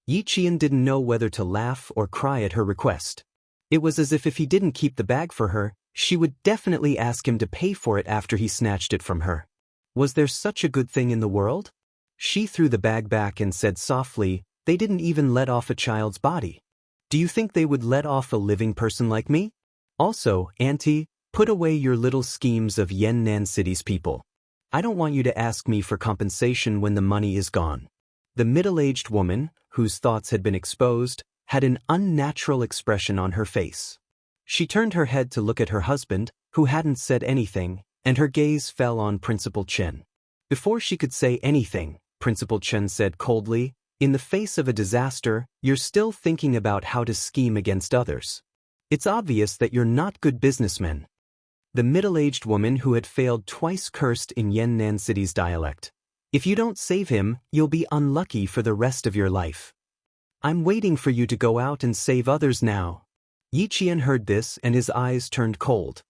Yi Qian didn't know whether to laugh or cry at her request. It was as if he didn't keep the bag for her, she would definitely ask him to pay for it after he snatched it from her. Was there such a good thing in the world? She threw the bag back and said softly, "They didn't even let off a child's body. Do you think they would let off a living person like me? Also, Auntie, put away your little schemes of Yannan City's people. I don't want you to ask me for compensation when the money is gone." The middle-aged woman, whose thoughts had been exposed, had an unnatural expression on her face. She turned her head to look at her husband, who hadn't said anything, and her gaze fell on Principal Chen. Before she could say anything, Principal Chen said coldly, "In the face of a disaster, you're still thinking about how to scheme against others. It's obvious that you're not good businessmen." The middle-aged woman who had failed twice cursed in Yannan City's dialect. "If you don't save him, you'll be unlucky for the rest of your life. I'm waiting for you to go out and save others now." Yi Qian heard this and his eyes turned cold.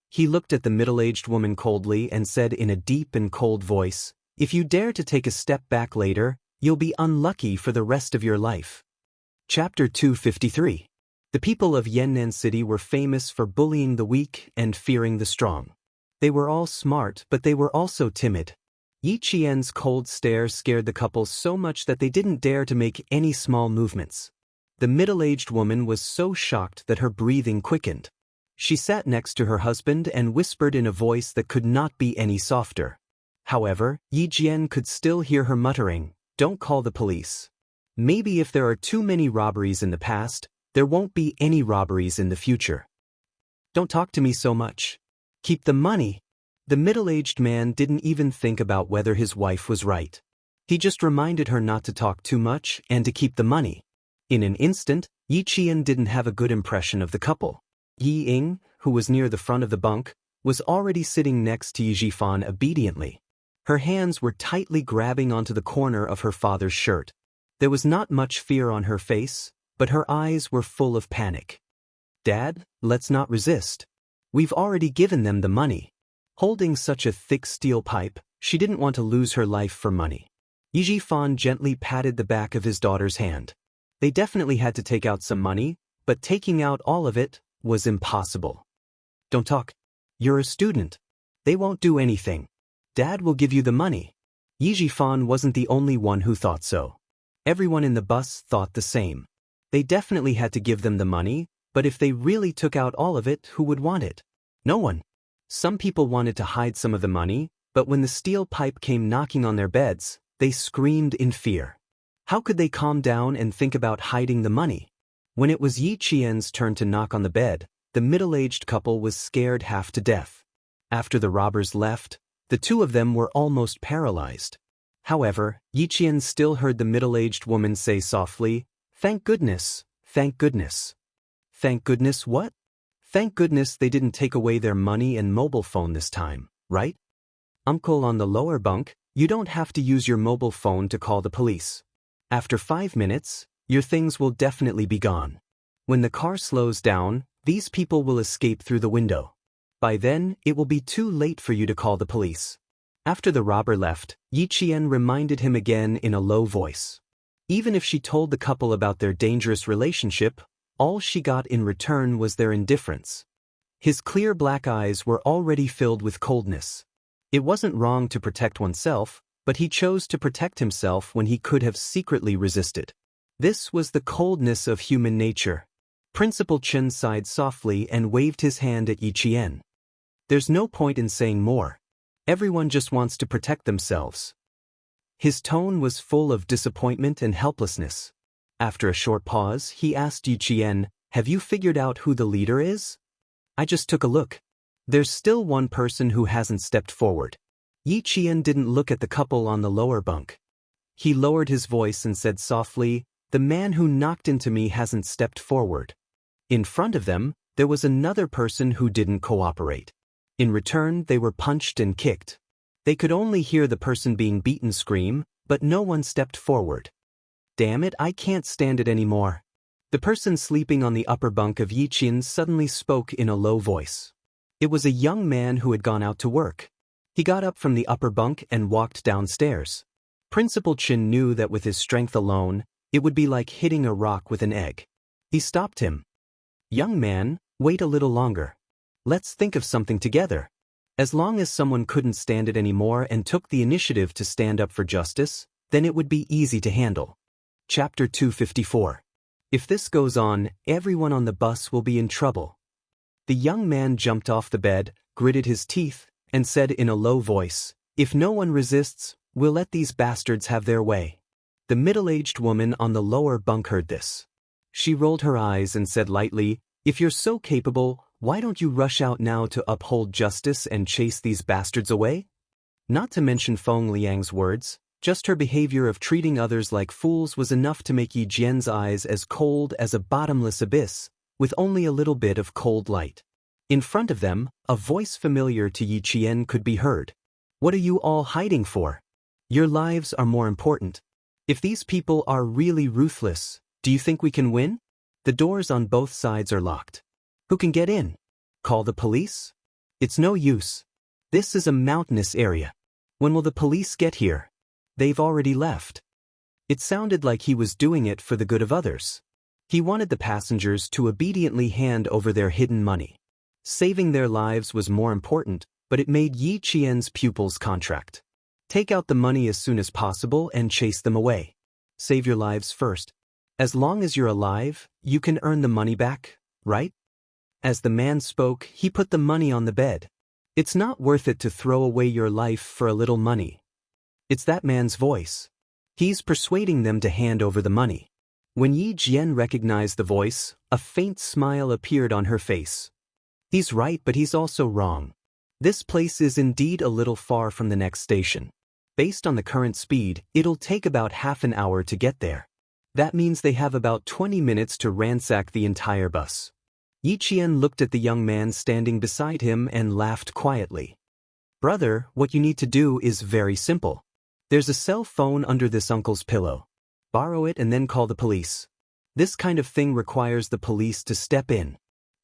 He looked at the middle-aged woman coldly and said in a deep and cold voice, "If you dare to take a step back later, you'll be unlucky for the rest of your life." Chapter 253. The people of Yannan City were famous for bullying the weak and fearing the strong. They were all smart, but they were also timid. Yi Qian's cold stare scared the couple so much that they didn't dare to make any small movements. The middle-aged woman was so shocked that her breathing quickened. She sat next to her husband and whispered in a voice that could not be any softer, However, Yi Jian could still hear her muttering, "Don't call the police. Maybe if there are too many robberies in the past, there won't be any robberies in the future. Don't talk to me so much. Keep the money." The middle-aged man didn't even think about whether his wife was right. He just reminded her not to talk too much and to keep the money. In an instant, Yi Qian didn't have a good impression of the couple. Yi Ying, who was near the front of the bunk, was already sitting next to Yi Jifan obediently. Her hands were tightly grabbing onto the corner of her father's shirt. There was not much fear on her face, but her eyes were full of panic. "Dad, let's not resist. We've already given them the money." Holding such a thick steel pipe, she didn't want to lose her life for money. Yi Jifan gently patted the back of his daughter's hand. They definitely had to take out some money, but taking out all of it was impossible. "Don't talk. You're a student. They won't do anything. Dad will give you the money." Yi Jifan wasn't the only one who thought so. Everyone in the bus thought the same. They definitely had to give them the money, but if they really took out all of it, who would want it? No one. Some people wanted to hide some of the money, but when the steel pipe came knocking on their beds, they screamed in fear. How could they calm down and think about hiding the money? When it was Yi Qian's turn to knock on the bed, the middle-aged couple was scared half to death. After the robbers left, the two of them were almost paralyzed. However, Yi Qian still heard the middle-aged woman say softly, "Thank goodness, thank goodness." "Thank goodness what?" "Thank goodness they didn't take away their money and mobile phone this time, right? Uncle on the lower bunk, you don't have to use your mobile phone to call the police. After 5 minutes, your things will definitely be gone. When the car slows down, these people will escape through the window. By then, it will be too late for you to call the police." After the robber left, Yi Qian reminded him again in a low voice. Even if she told the couple about their dangerous relationship, all she got in return was their indifference. His clear black eyes were already filled with coldness. It wasn't wrong to protect oneself, but he chose to protect himself when he could have secretly resisted. This was the coldness of human nature. Principal Chen sighed softly and waved his hand at Yi Qian. "There's no point in saying more. Everyone just wants to protect themselves." His tone was full of disappointment and helplessness. After a short pause, he asked Yi Qian, "Have you figured out who the leader is?" "I just took a look. There's still one person who hasn't stepped forward." Yi Qian didn't look at the couple on the lower bunk. He lowered his voice and said softly, "The man who knocked into me hasn't stepped forward." In front of them, there was another person who didn't cooperate. In return, they were punched and kicked. They could only hear the person being beaten scream, but no one stepped forward. "Damn it, I can't stand it anymore." The person sleeping on the upper bunk of Yi Qian suddenly spoke in a low voice. It was a young man who had gone out to work. He got up from the upper bunk and walked downstairs. Principal Chen knew that with his strength alone, it would be like hitting a rock with an egg. He stopped him. "Young man, wait a little longer. Let's think of something together." As long as someone couldn't stand it anymore and took the initiative to stand up for justice, then it would be easy to handle. Chapter 254. If this goes on, everyone on the bus will be in trouble. The young man jumped off the bed, gritted his teeth, and said in a low voice, "If no one resists, we'll let these bastards have their way." The middle-aged woman on the lower bunk heard this. She rolled her eyes and said lightly, "If you're so capable, why don't you rush out now to uphold justice and chase these bastards away?" Not to mention Feng Liang's words, just her behavior of treating others like fools was enough to make Yi Jian's eyes as cold as a bottomless abyss, with only a little bit of cold light. In front of them, a voice familiar to Yi Qian could be heard. "What are you all hiding for? Your lives are more important. If these people are really ruthless, do you think we can win? The doors on both sides are locked. Who can get in? Call the police? It's no use. This is a mountainous area. When will the police get here? They've already left." It sounded like he was doing it for the good of others. He wanted the passengers to obediently hand over their hidden money. Saving their lives was more important, but it made Yi Qian's pupils contract. Take out the money as soon as possible and chase them away. Save your lives first. As long as you're alive, you can earn the money back, right? As the man spoke, he put the money on the bed. It's not worth it to throw away your life for a little money. It's that man's voice. He's persuading them to hand over the money. When Yi Jian recognized the voice, a faint smile appeared on her face. He's right, but he's also wrong. This place is indeed a little far from the next station. Based on the current speed, it'll take about half an hour to get there. That means they have about 20 minutes to ransack the entire bus. Yi Qian looked at the young man standing beside him and laughed quietly. Brother, what you need to do is very simple. There's a cell phone under this uncle's pillow. Borrow it and then call the police. This kind of thing requires the police to step in.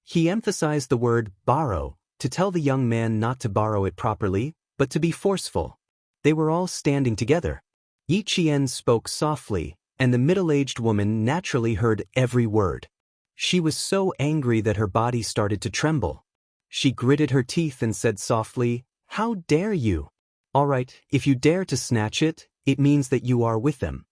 He emphasized the word borrow to tell the young man not to borrow it properly, but to be forceful. They were all standing together. Yi Qian spoke softly, and the middle-aged woman naturally heard every word. She was so angry that her body started to tremble. She gritted her teeth and said softly, "How dare you? All right, if you dare to snatch it, it means that you are with them.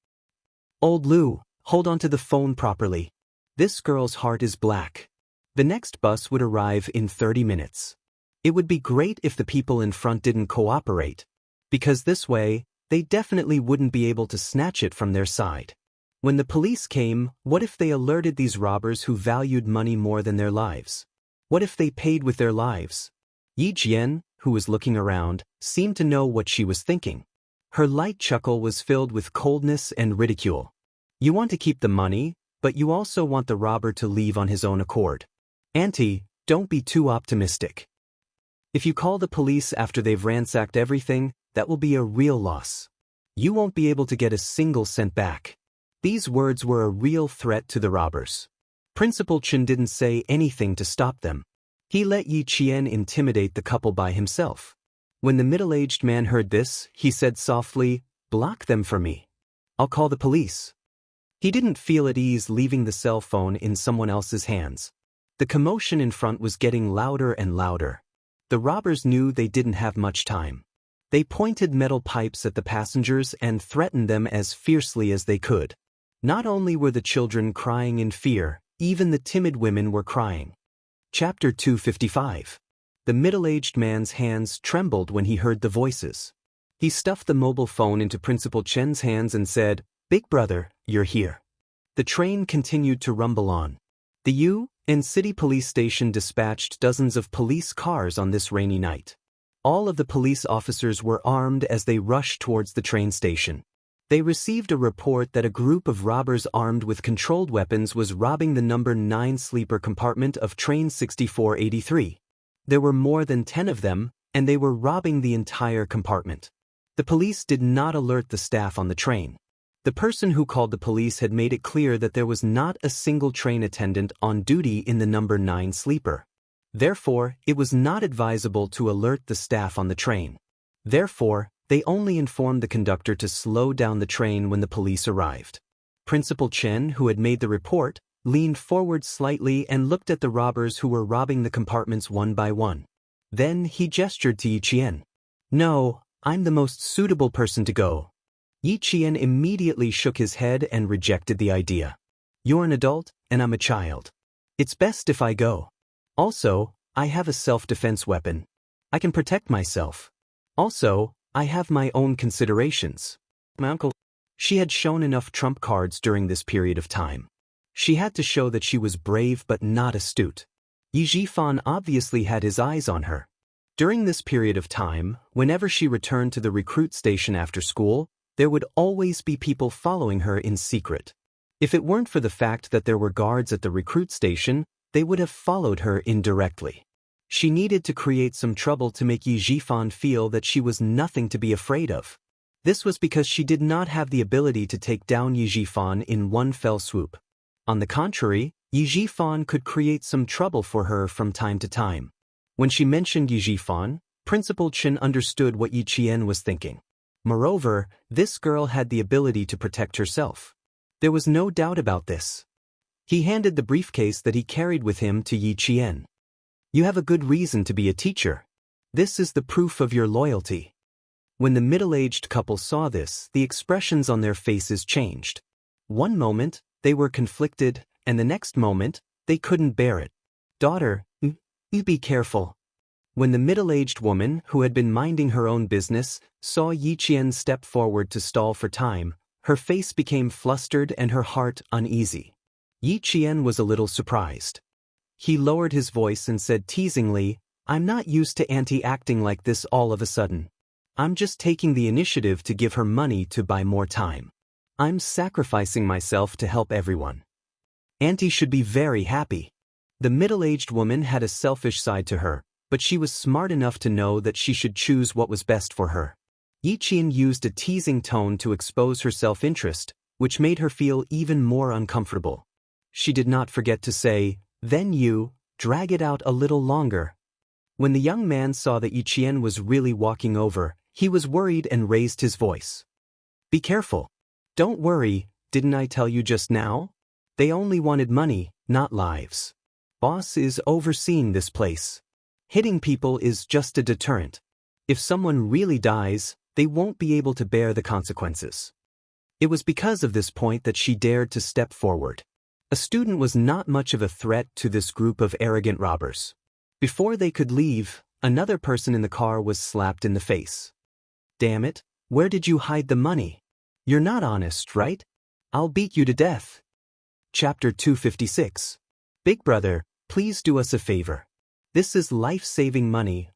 Old Lu, hold on to the phone properly. This girl's heart is black. The next bus would arrive in 30 minutes. It would be great if the people in front didn't cooperate, because this way, they definitely wouldn't be able to snatch it from their side. When the police came, what if they alerted these robbers who valued money more than their lives? What if they paid with their lives?" Yi Jian, who was looking around, seemed to know what she was thinking. Her light chuckle was filled with coldness and ridicule. You want to keep the money, but you also want the robber to leave on his own accord. Auntie, don't be too optimistic. If you call the police after they've ransacked everything, that will be a real loss. You won't be able to get a single cent back. These words were a real threat to the robbers. Principal Chen didn't say anything to stop them. He let Yi Qian intimidate the couple by himself. When the middle-aged man heard this, he said softly, "Block them for me. I'll call the police." He didn't feel at ease leaving the cell phone in someone else's hands. The commotion in front was getting louder and louder. The robbers knew they didn't have much time. They pointed metal pipes at the passengers and threatened them as fiercely as they could. Not only were the children crying in fear, even the timid women were crying. Chapter 255. The middle-aged man's hands trembled when he heard the voices. He stuffed the mobile phone into Principal Chen's hands and said, "Big brother, you're here." The train continued to rumble on. The U.N. City Police Station dispatched dozens of police cars on this rainy night. All of the police officers were armed as they rushed towards the train station. They received a report that a group of robbers armed with controlled weapons was robbing the number 9 sleeper compartment of train 6483. There were more than 10 of them, and they were robbing the entire compartment. The police did not alert the staff on the train. The person who called the police had made it clear that there was not a single train attendant on duty in the number 9 sleeper. Therefore, it was not advisable to alert the staff on the train. Therefore, they only informed the conductor to slow down the train when the police arrived. Principal Chen, who had made the report, leaned forward slightly and looked at the robbers who were robbing the compartments one by one. Then he gestured to Yi Qian. "No, I'm the most suitable person to go." Yi Qian immediately shook his head and rejected the idea. "You're an adult, and I'm a child. It's best if I go. Also, I have a self-defense weapon. I can protect myself. Also, I have my own considerations. My uncle..." She had shown enough trump cards during this period of time. She had to show that she was brave but not astute. Yi Jifan obviously had his eyes on her. During this period of time, whenever she returned to the recruit station after school, there would always be people following her in secret. If it weren't for the fact that there were guards at the recruit station, they would have followed her indirectly. She needed to create some trouble to make Yi Jifan feel that she was nothing to be afraid of. This was because she did not have the ability to take down Yi Jifan in one fell swoop. On the contrary, Yi Jifan could create some trouble for her from time to time. When she mentioned Yi Jifan, Principal Chen understood what Yi Qian was thinking. Moreover, this girl had the ability to protect herself. There was no doubt about this. He handed the briefcase that he carried with him to Yi Qian. "You have a good reason to be a teacher. This is the proof of your loyalty." When the middle-aged couple saw this, the expressions on their faces changed. One moment, they were conflicted, and the next moment, they couldn't bear it. "Daughter, you be careful." When the middle-aged woman, who had been minding her own business, saw Yi Qian step forward to stall for time, her face became flustered and her heart uneasy. Yi Qian was a little surprised. He lowered his voice and said teasingly, "I'm not used to Auntie acting like this all of a sudden. I'm just taking the initiative to give her money to buy more time. I'm sacrificing myself to help everyone. Auntie should be very happy." The middle-aged woman had a selfish side to her, but she was smart enough to know that she should choose what was best for her. Yi Qian used a teasing tone to expose her self-interest, which made her feel even more uncomfortable. She did not forget to say, "Then you, drag it out a little longer." When the young man saw that Yi Qian was really walking over, he was worried and raised his voice. "Be careful. Don't worry, didn't I tell you just now? They only wanted money, not lives. Boss is overseeing this place. Hitting people is just a deterrent. If someone really dies, they won't be able to bear the consequences." It was because of this point that she dared to step forward. A student was not much of a threat to this group of arrogant robbers. Before they could leave, another person in the car was slapped in the face. "Damn it, where did you hide the money? You're not honest, right? I'll beat you to death." Chapter 256. Big brother, please do us a favor. This is life-saving money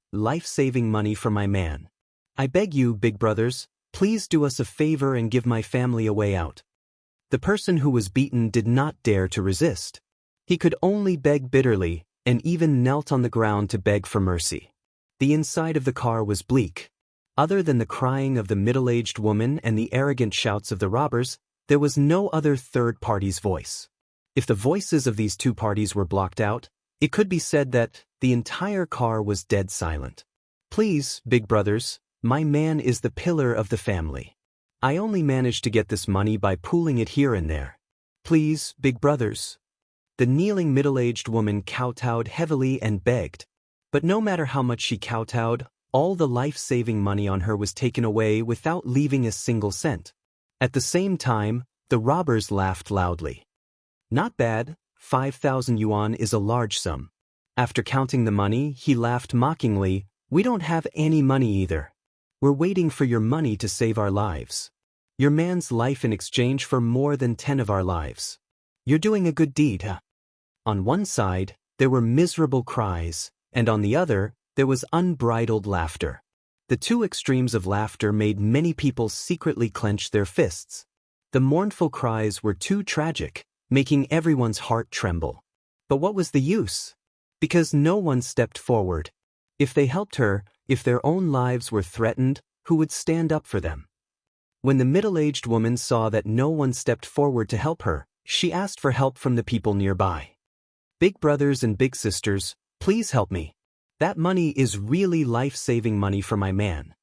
for my man. I beg you, big brothers, please do us a favor and give my family a way out. The person who was beaten did not dare to resist. He could only beg bitterly, and even knelt on the ground to beg for mercy. The inside of the car was bleak. Other than the crying of the middle-aged woman and the arrogant shouts of the robbers, there was no other third party's voice. If the voices of these two parties were blocked out, it could be said that the entire car was dead silent. "Please, big brothers, my man is the pillar of the family. I only managed to get this money by pooling it here and there. Please, big brothers." The kneeling middle-aged woman kowtowed heavily and begged. But no matter how much she kowtowed, all the life-saving money on her was taken away without leaving a single cent. At the same time, the robbers laughed loudly. "Not bad, 5,000 yuan is a large sum." After counting the money, he laughed mockingly, "We don't have any money either. We're waiting for your money to save our lives. Your man's life in exchange for more than 10 of our lives. You're doing a good deed, huh?" On one side, there were miserable cries, and on the other, there was unbridled laughter. The two extremes of laughter made many people secretly clench their fists. The mournful cries were too tragic, making everyone's heart tremble. But what was the use? Because no one stepped forward. If they helped her, if their own lives were threatened, who would stand up for them? When the middle-aged woman saw that no one stepped forward to help her, she asked for help from the people nearby. "Big brothers and big sisters, please help me. That money is really life-saving money for my man."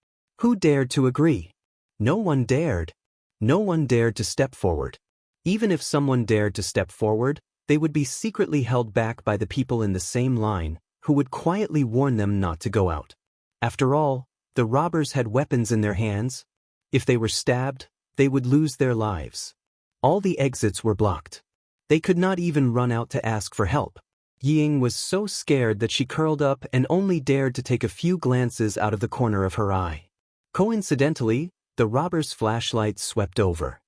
Who dared to agree? No one dared. No one dared to step forward. Even if someone dared to step forward, they would be secretly held back by the people in the same line, who would quietly warn them not to go out. After all, the robbers had weapons in their hands. If they were stabbed, they would lose their lives. All the exits were blocked. They could not even run out to ask for help. Ying was so scared that she curled up and only dared to take a few glances out of the corner of her eye. Coincidentally, the robber's flashlight swept over.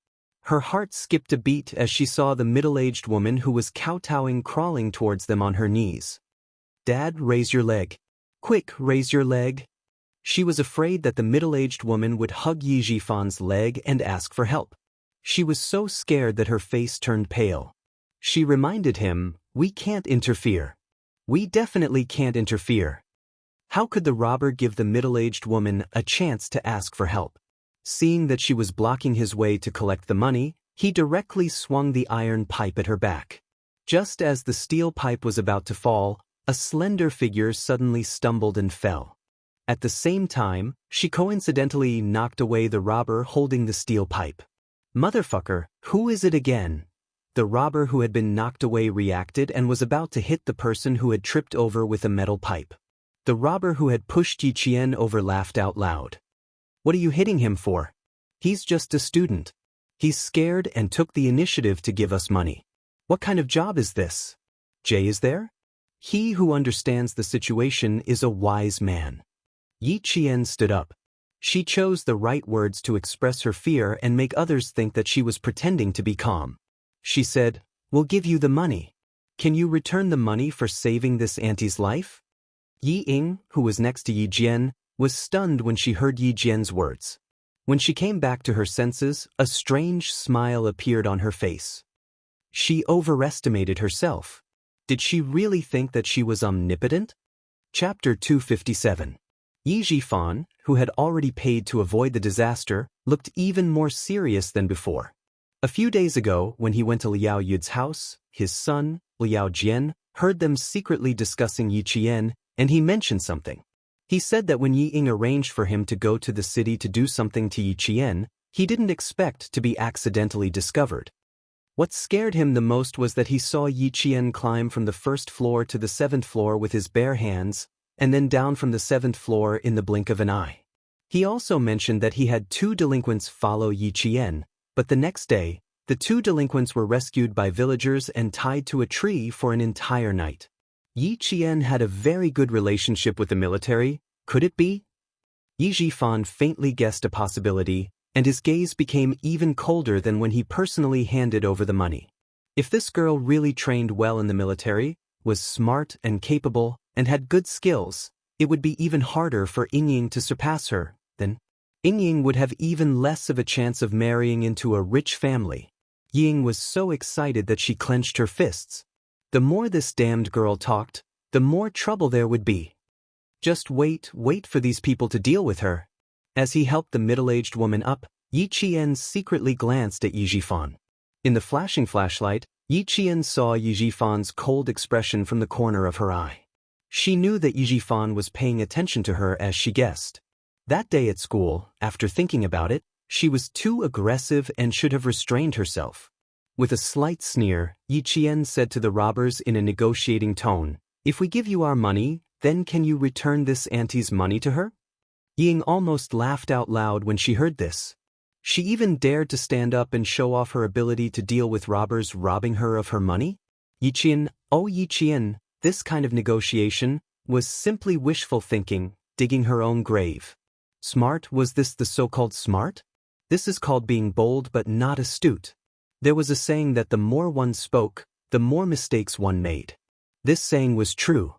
Her heart skipped a beat as she saw the middle-aged woman who was kowtowing crawling towards them on her knees. "Dad, raise your leg. Quick, raise your leg." She was afraid that the middle-aged woman would hug Yi Jifan's leg and ask for help. She was so scared that her face turned pale. She reminded him, "We can't interfere. We definitely can't interfere." How could the robber give the middle-aged woman a chance to ask for help? Seeing that she was blocking his way to collect the money, he directly swung the iron pipe at her back. Just as the steel pipe was about to fall, a slender figure suddenly stumbled and fell. At the same time, she coincidentally knocked away the robber holding the steel pipe. "Motherfucker, who is it again?" The robber who had been knocked away reacted and was about to hit the person who had tripped over with a metal pipe. The robber who had pushed Yi Qian over laughed out loud. "What are you hitting him for? He's just a student. He's scared and took the initiative to give us money. What kind of job is this? Jay is there? He who understands the situation is a wise man. Yi Qian stood up. She chose the right words to express her fear and make others think that she was pretending to be calm. She said, "We'll give you the money. Can you return the money for saving this auntie's life?" Yi Ying, who was next to Yi Jian, was stunned when she heard Yi Jian's words. When she came back to her senses, a strange smile appeared on her face. She overestimated herself. Did she really think that she was omnipotent? Chapter 257. Yi Jifan, who had already paid to avoid the disaster, looked even more serious than before. A few days ago, when he went to Liao Yud's house, his son, Liao Jian, heard them secretly discussing Yi Qian, and he mentioned something. He said that when Yi Ying arranged for him to go to the city to do something to Yi Qian, he didn't expect to be accidentally discovered. What scared him the most was that he saw Yi Qian climb from the first floor to the 7th floor with his bare hands, and then down from the 7th floor in the blink of an eye. He also mentioned that he had 2 delinquents follow Yi Qian, but the next day, the 2 delinquents were rescued by villagers and tied to a tree for an entire night. Yi Qian had a very good relationship with the military. Could it be? Yi Jifan faintly guessed a possibility, and his gaze became even colder than when he personally handed over the money. If this girl really trained well in the military, was smart and capable, and had good skills, it would be even harder for Ying to surpass her. Then, Ying would have even less of a chance of marrying into a rich family. Ying was so excited that she clenched her fists. The more this damned girl talked, the more trouble there would be. Just wait for these people to deal with her. As he helped the middle-aged woman up, Yi Qian secretly glanced at Yi Jifan. In the flashing flashlight, Yi Qian saw Yi Jifan's cold expression from the corner of her eye. She knew that Yi Jifan was paying attention to her as she guessed. That day at school, after thinking about it, she was too aggressive and should have restrained herself. With a slight sneer, Yi Qian said to the robbers in a negotiating tone, "If we give you our money, then can you return this auntie's money to her?" Ying almost laughed out loud when she heard this. She even dared to stand up and show off her ability to deal with robbers robbing her of her money. Yi Qian, this kind of negotiation was simply wishful thinking, digging her own grave. Smart? Was this the so-called smart? This is called being bold but not astute. There was a saying that the more one spoke, the more mistakes one made. This saying was true.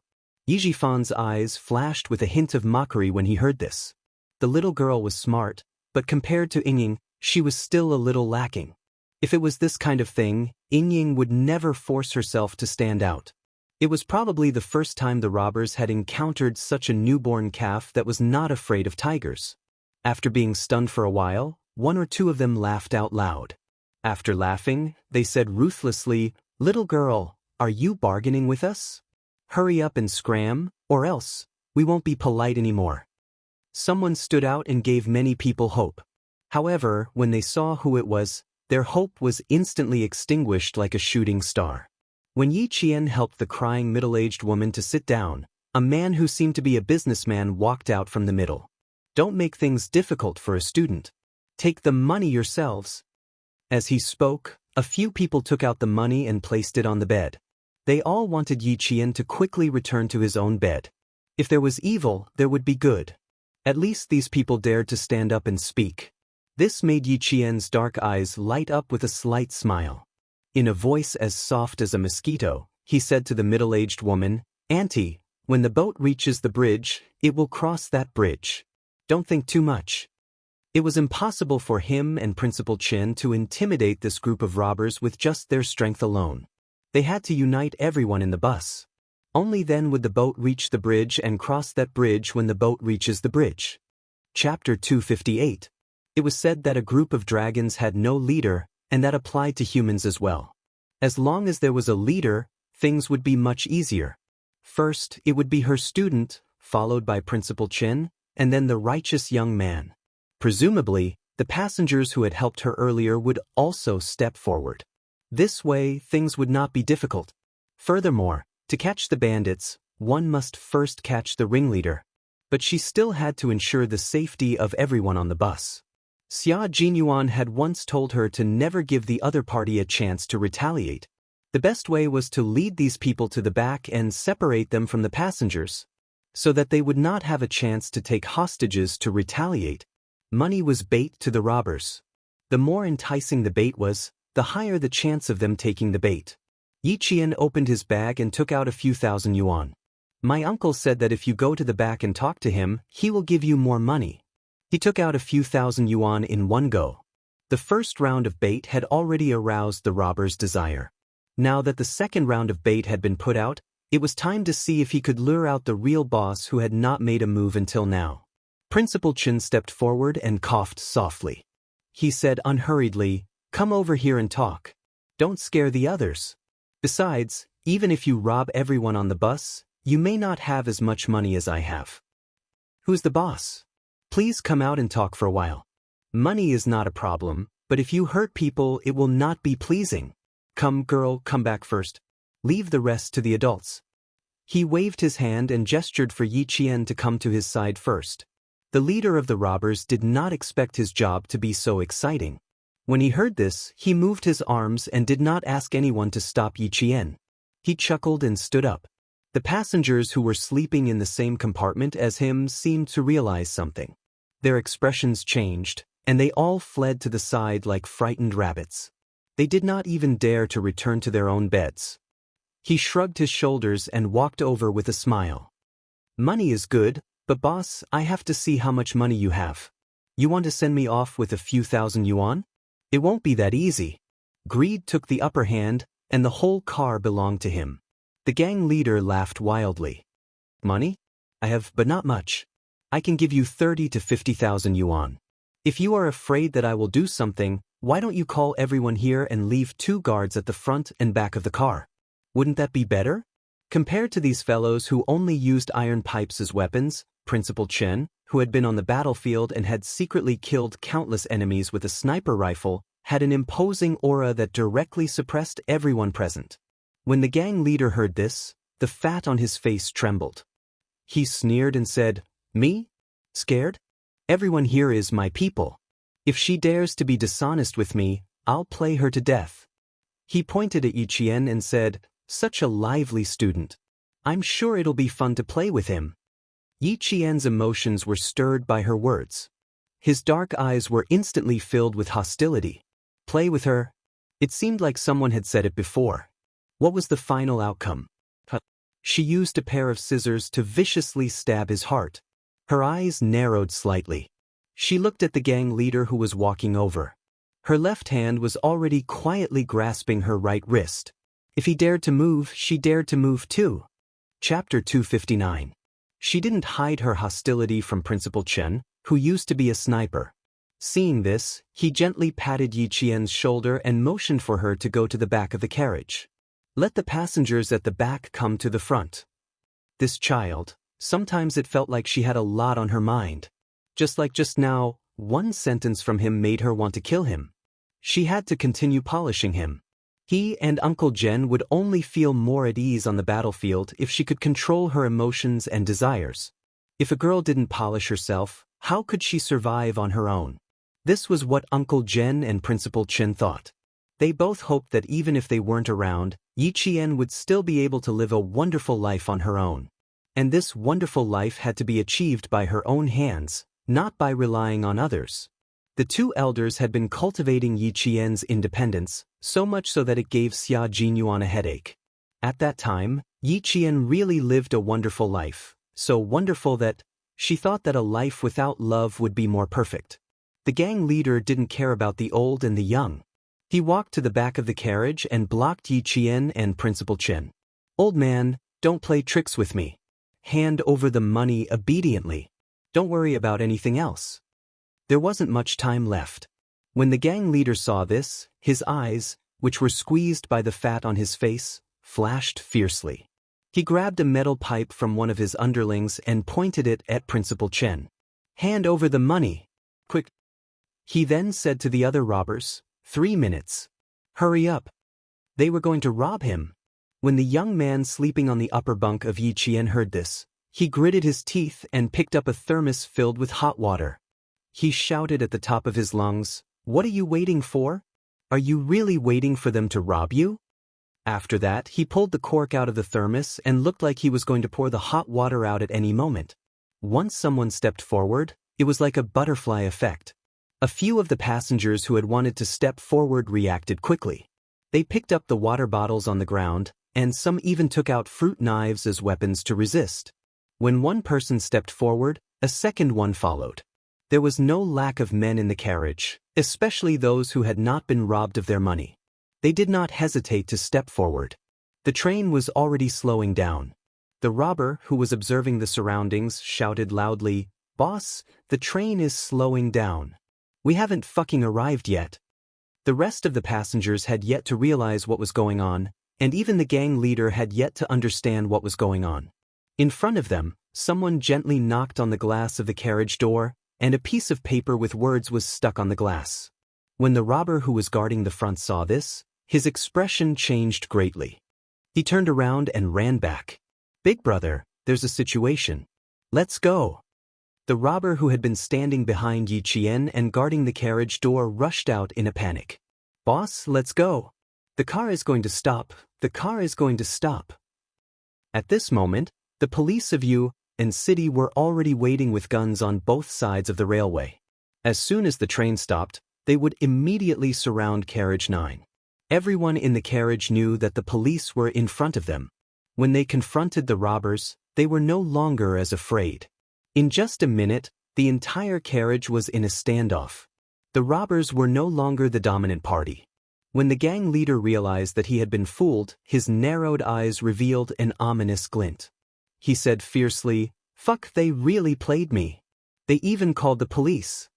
Yi Jifan's eyes flashed with a hint of mockery when he heard this. The little girl was smart, but compared to Ying, she was still a little lacking. If it was this kind of thing, Ying would never force herself to stand out. It was probably the first time the robbers had encountered such a newborn calf that was not afraid of tigers. After being stunned for a while, 1 or 2 of them laughed out loud. After laughing, they said ruthlessly, "Little girl, are you bargaining with us? Hurry up and scram, or else, we won't be polite anymore." Someone stood out and gave many people hope. However, when they saw who it was, their hope was instantly extinguished like a shooting star. When Yi Qian helped the crying middle-aged woman to sit down, a man who seemed to be a businessman walked out from the middle. "Don't make things difficult for a student. Take the money yourselves." As he spoke, a few people took out the money and placed it on the bed. They all wanted Yi Qian to quickly return to his own bed. If there was evil, there would be good. At least these people dared to stand up and speak. This made Yi Qian's dark eyes light up with a slight smile. In a voice as soft as a mosquito, he said to the middle-aged woman, "Auntie, when the boat reaches the bridge, it will cross that bridge. Don't think too much." It was impossible for him and Principal Chen to intimidate this group of robbers with just their strength alone. They had to unite everyone in the bus. Only then would the boat reach the bridge and cross that bridge when the boat reaches the bridge. Chapter 258. It was said that a group of dragons had no leader, and that applied to humans as well. As long as there was a leader, things would be much easier. First, it would be her student, followed by Principal Chen, and then the righteous young man. Presumably, the passengers who had helped her earlier would also step forward. This way, things would not be difficult. Furthermore, to catch the bandits, one must first catch the ringleader. But she still had to ensure the safety of everyone on the bus. Xia Jinyuan had once told her to never give the other party a chance to retaliate. The best way was to lead these people to the back and separate them from the passengers, so that they would not have a chance to take hostages to retaliate. Money was bait to the robbers. The more enticing the bait was, the higher the chance of them taking the bait. Yi Qian opened his bag and took out a few thousand yuan. My uncle said that if you go to the back and talk to him, he will give you more money. He took out a few thousand yuan in one go. The first round of bait had already aroused the robber's desire. Now that the second round of bait had been put out, it was time to see if he could lure out the real boss who had not made a move until now. Principal Chen stepped forward and coughed softly. He said unhurriedly, "Come over here and talk. Don't scare the others. Besides, even if you rob everyone on the bus, you may not have as much money as I have. Who's the boss? Please come out and talk for a while. Money is not a problem, but if you hurt people, it will not be pleasing. Come, girl, come back first. Leave the rest to the adults." He waved his hand and gestured for Yi Qian to come to his side first. The leader of the robbers did not expect his job to be so exciting. When he heard this, he moved his arms and did not ask anyone to stop Yi Qian. He chuckled and stood up. The passengers who were sleeping in the same compartment as him seemed to realize something. Their expressions changed, and they all fled to the side like frightened rabbits. They did not even dare to return to their own beds. He shrugged his shoulders and walked over with a smile. "Money is good, but boss, I have to see how much money you have. You want to send me off with a few thousand yuan? It won't be that easy." Greed took the upper hand, and the whole car belonged to him. The gang leader laughed wildly. "Money? I have, but not much. I can give you 30 to 50,000 yuan. If you are afraid that I will do something, why don't you call everyone here and leave 2 guards at the front and back of the car? Wouldn't that be better?" Compared to these fellows who only used iron pipes as weapons, Principal Chen, who had been on the battlefield and had secretly killed countless enemies with a sniper rifle, had an imposing aura that directly suppressed everyone present. When the gang leader heard this, the fat on his face trembled. He sneered and said, "Me? Scared? Everyone here is my people. If she dares to be dishonest with me, I'll play her to death." He pointed at Yi Qian and said, "Such a lively student. I'm sure it'll be fun to play with him." Yi Qian's emotions were stirred by her words. His dark eyes were instantly filled with hostility. Play with her? It seemed like someone had said it before. What was the final outcome? She used a pair of scissors to viciously stab his heart. Her eyes narrowed slightly. She looked at the gang leader who was walking over. Her left hand was already quietly grasping her right wrist. If he dared to move, she dared to move too. Chapter 259. She didn't hide her hostility from Principal Chen, who used to be a sniper. Seeing this, he gently patted Yi Qian's shoulder and motioned for her to go to the back of the carriage. Let the passengers at the back come to the front. This child, sometimes it felt like she had a lot on her mind. Just like just now, one sentence from him made her want to kill him. She had to continue polishing him. He and Uncle Jen would only feel more at ease on the battlefield if she could control her emotions and desires. If a girl didn't polish herself, how could she survive on her own? This was what Uncle Jen and Principal Chen thought. They both hoped that even if they weren't around, Yi Qian would still be able to live a wonderful life on her own. And this wonderful life had to be achieved by her own hands, not by relying on others. The 2 elders had been cultivating Yi Qian's independence, so much so that it gave Xia Jinyuan a headache. At that time, Yi Qian really lived a wonderful life, so wonderful that she thought that a life without love would be more perfect. The gang leader didn't care about the old and the young. He walked to the back of the carriage and blocked Yi Qian and Principal Chen. "Old man, don't play tricks with me. Hand over the money obediently. Don't worry about anything else." There wasn't much time left. When the gang leader saw this, his eyes, which were squeezed by the fat on his face, flashed fiercely. He grabbed a metal pipe from one of his underlings and pointed it at Principal Chen. "Hand over the money. Quick." He then said to the other robbers, 3 minutes. Hurry up. They were going to rob him. When the young man sleeping on the upper bunk of Yi Qian heard this, he gritted his teeth and picked up a thermos filled with hot water. He shouted at the top of his lungs, "What are you waiting for? Are you really waiting for them to rob you? After that, he pulled the cork out of the thermos and looked like he was going to pour the hot water out at any moment. Once someone stepped forward, it was like a butterfly effect. A few of the passengers who had wanted to step forward reacted quickly. They picked up the water bottles on the ground, and some even took out fruit knives as weapons to resist. When one person stepped forward, a second one followed. There was no lack of men in the carriage, especially those who had not been robbed of their money. They did not hesitate to step forward. The train was already slowing down. The robber, who was observing the surroundings, shouted loudly, "Boss, the train is slowing down. We haven't fucking arrived yet." The rest of the passengers had yet to realize what was going on, and even the gang leader had yet to understand what was going on. In front of them, someone gently knocked on the glass of the carriage door, and a piece of paper with words was stuck on the glass. When the robber who was guarding the front saw this, his expression changed greatly. He turned around and ran back. "Big brother, there's a situation. Let's go." The robber who had been standing behind Yi Qian and guarding the carriage door rushed out in a panic. "Boss, let's go. The car is going to stop. The car is going to stop." At this moment, the police of Yu and city were already waiting with guns on both sides of the railway. As soon as the train stopped, they would immediately surround carriage 9. Everyone in the carriage knew that the police were in front of them. When they confronted the robbers, they were no longer as afraid. In just a minute, the entire carriage was in a standoff. The robbers were no longer the dominant party. When the gang leader realized that he had been fooled, his narrowed eyes revealed an ominous glint. He said fiercely, "Fuck, they really played me. They even called the police."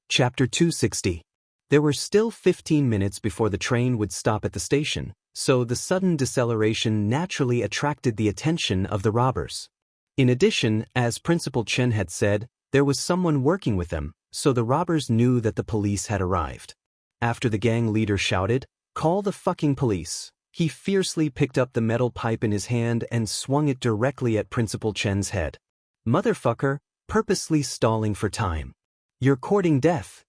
Chapter 260. There were still 15 minutes before the train would stop at the station, so the sudden deceleration naturally attracted the attention of the robbers. In addition, as Principal Chen had said, there was someone working with them, so the robbers knew that the police had arrived. After the gang leader shouted, "Call the fucking police," he fiercely picked up the metal pipe in his hand and swung it directly at Principal Chen's head. "Motherfucker," purposely stalling for time. "You're courting death."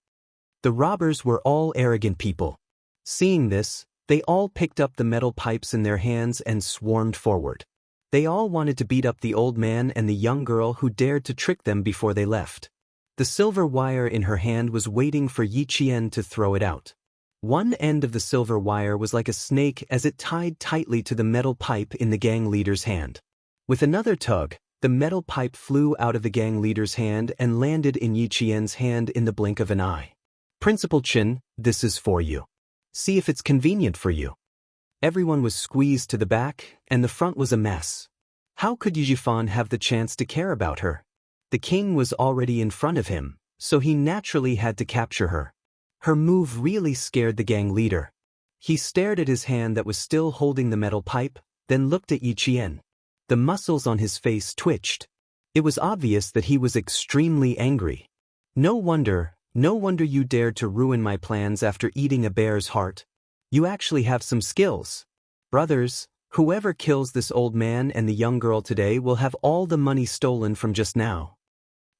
The robbers were all arrogant people. Seeing this, they all picked up the metal pipes in their hands and swarmed forward. They all wanted to beat up the old man and the young girl who dared to trick them before they left. The silver wire in her hand was waiting for Yi Qian to throw it out. One end of the silver wire was like a snake as it tied tightly to the metal pipe in the gang leader's hand. With another tug, the metal pipe flew out of the gang leader's hand and landed in Yi Qian's hand in the blink of an eye. "Principal Chen, this is for you. See if it's convenient for you." Everyone was squeezed to the back, and the front was a mess. How could Yi Jifan have the chance to care about her? The king was already in front of him, so he naturally had to capture her. Her move really scared the gang leader. He stared at his hand that was still holding the metal pipe, then looked at Yi Qian. The muscles on his face twitched. It was obvious that he was extremely angry. No wonder you dared to ruin my plans after eating a bear's heart. You actually have some skills. Brothers, whoever kills this old man and the young girl today will have all the money stolen from just now.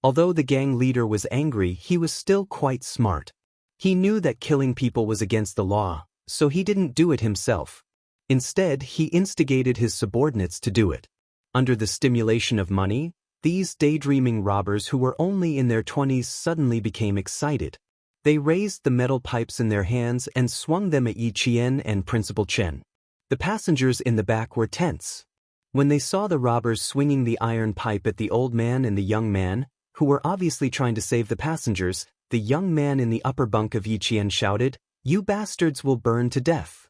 Although the gang leader was angry, he was still quite smart. He knew that killing people was against the law, so he didn't do it himself. Instead, he instigated his subordinates to do it. Under the stimulation of money, these daydreaming robbers who were only in their 20s suddenly became excited. They raised the metal pipes in their hands and swung them at Yi Qian and Principal Chen. The passengers in the back were tense. When they saw the robbers swinging the iron pipe at the old man and the young man, who were obviously trying to save the passengers, the young man in the upper bunk of Yi Qian shouted, "You bastards will burn to death."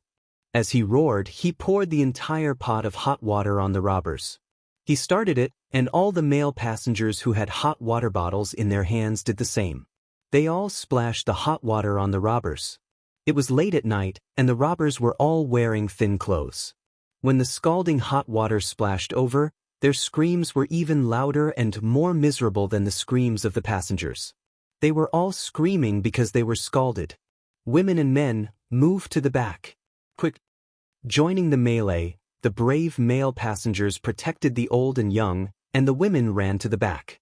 As he roared, he poured the entire pot of hot water on the robbers. He started it, and all the male passengers who had hot water bottles in their hands did the same. They all splashed the hot water on the robbers. It was late at night, and the robbers were all wearing thin clothes. When the scalding hot water splashed over, their screams were even louder and more miserable than the screams of the passengers. They were all screaming because they were scalded. Women and men moved to the back. Quick! Joining the melee, the brave male passengers protected the old and young, and the women ran to the back.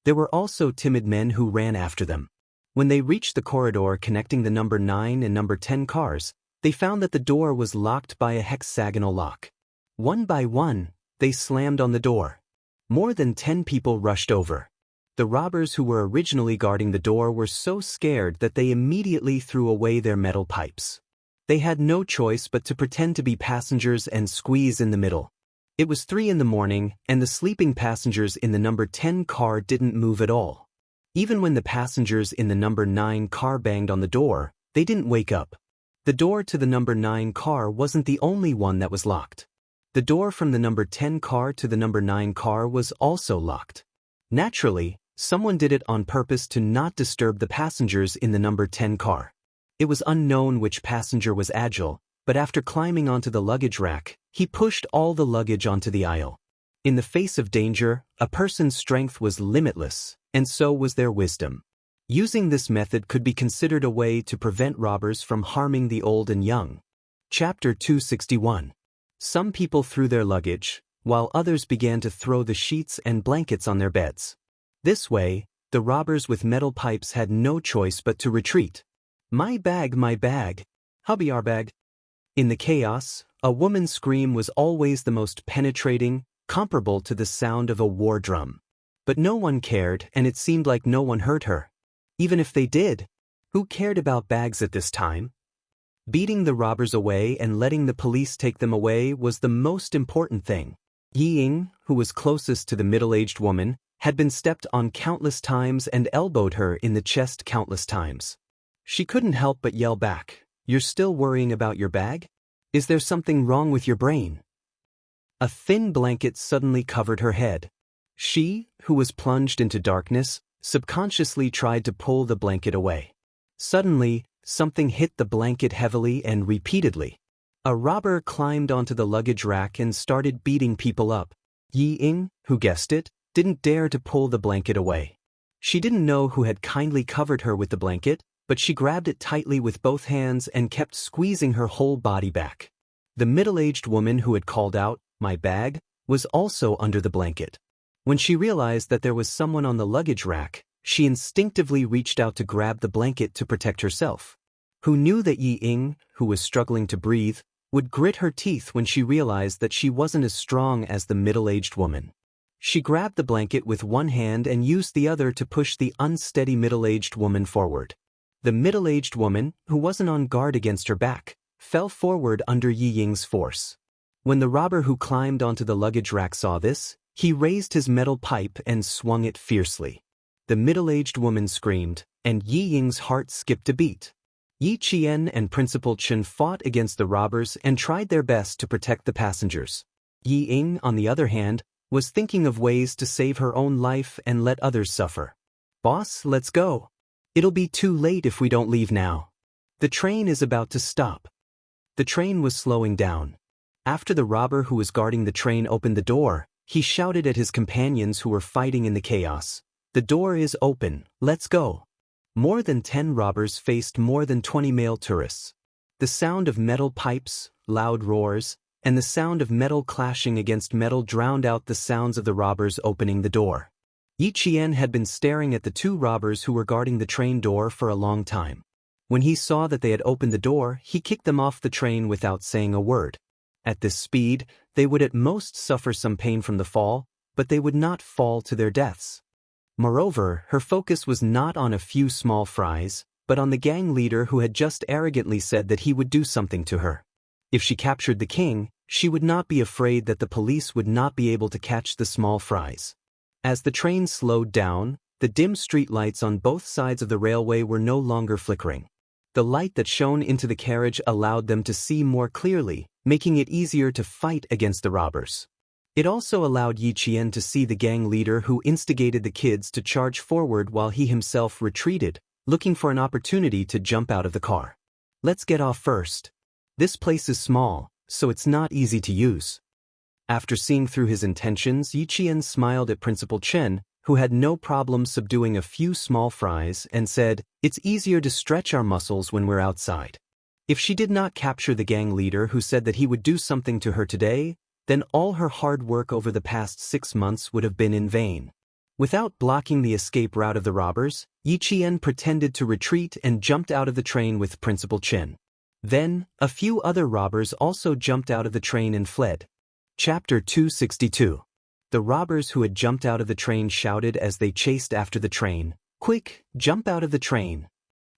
There were also timid men who ran after them. When they reached the corridor connecting the number 9 and number 10 cars, They found that the door was locked by a hexagonal lock. One by one, they slammed on the door. More than 10 people rushed over. The robbers who were originally guarding the door were so scared that they immediately threw away their metal pipes. They had no choice but to pretend to be passengers and squeeze in the middle. It was 3 in the morning, and the sleeping passengers in the number 10 car didn't move at all. Even when the passengers in the number 9 car banged on the door, they didn't wake up. The door to the number 9 car wasn't the only one that was locked. The door from the number 10 car to the number 9 car was also locked. Naturally, someone did it on purpose to not disturb the passengers in the number 10 car. It was unknown which passenger was agile, but after climbing onto the luggage rack, he pushed all the luggage onto the aisle. In the face of danger, a person's strength was limitless, and so was their wisdom. Using this method could be considered a way to prevent robbers from harming the old and young. Chapter 261. Some people threw their luggage, while others began to throw the sheets and blankets on their beds. This way, the robbers with metal pipes had no choice but to retreat. My bag, my bag. Hubby, our bag. In the chaos, a woman's scream was always the most penetrating, comparable to the sound of a war drum. But no one cared, and it seemed like no one heard her. Even if they did, who cared about bags at this time? Beating the robbers away and letting the police take them away was the most important thing. Yi Ying, who was closest to the middle-aged woman, had been stepped on countless times and elbowed her in the chest countless times. She couldn't help but yell back, "You're still worrying about your bag? Is there something wrong with your brain?" A thin blanket suddenly covered her head. She, who was plunged into darkness, subconsciously tried to pull the blanket away. Suddenly, something hit the blanket heavily and repeatedly. A robber climbed onto the luggage rack and started beating people up. Yi Ying, who guessed it, didn't dare to pull the blanket away. She didn't know who had kindly covered her with the blanket, but she grabbed it tightly with both hands and kept squeezing her whole body back. The middle-aged woman who had called out, "My bag," was also under the blanket. When she realized that there was someone on the luggage rack, she instinctively reached out to grab the blanket to protect herself. Who knew that Yi Ying, who was struggling to breathe, would grit her teeth when she realized that she wasn't as strong as the middle-aged woman. She grabbed the blanket with one hand and used the other to push the unsteady middle-aged woman forward. The middle-aged woman, who wasn't on guard against her back, fell forward under Yi Ying's force. When the robber who climbed onto the luggage rack saw this, he raised his metal pipe and swung it fiercely. The middle-aged woman screamed, and Yi Ying's heart skipped a beat. Yi Qian and Principal Chen fought against the robbers and tried their best to protect the passengers. Yi Ying, on the other hand, was thinking of ways to save her own life and let others suffer. "Boss, let's go. It'll be too late if we don't leave now. The train is about to stop." The train was slowing down. After the robber who was guarding the train opened the door, he shouted at his companions who were fighting in the chaos, "The door is open, let's go." More than 10 robbers faced more than 20 male tourists. The sound of metal pipes, loud roars, and the sound of metal clashing against metal drowned out the sounds of the robbers opening the door. Yi Qian had been staring at the 2 robbers who were guarding the train door for a long time. When he saw that they had opened the door, he kicked them off the train without saying a word. At this speed, they would at most suffer some pain from the fall, but they would not fall to their deaths. Moreover, her focus was not on a few small fries, but on the gang leader who had just arrogantly said that he would do something to her. If she captured the king, she would not be afraid that the police would not be able to catch the small fries. As the train slowed down, the dim street lights on both sides of the railway were no longer flickering. The light that shone into the carriage allowed them to see more clearly, making it easier to fight against the robbers. It also allowed Yi Qian to see the gang leader who instigated the kids to charge forward while he himself retreated, looking for an opportunity to jump out of the car. "Let's get off first. This place is small, so it's not easy to use." After seeing through his intentions, Yi Qian smiled at Principal Chen, who had no problem subduing a few small fries, and said, "It's easier to stretch our muscles when we're outside." If she did not capture the gang leader who said that he would do something to her today, then all her hard work over the past 6 months would have been in vain. Without blocking the escape route of the robbers, Yi Qian pretended to retreat and jumped out of the train with Principal Chen. Then, a few other robbers also jumped out of the train and fled. Chapter 262. The robbers who had jumped out of the train shouted as they chased after the train, "Quick, jump out of the train!"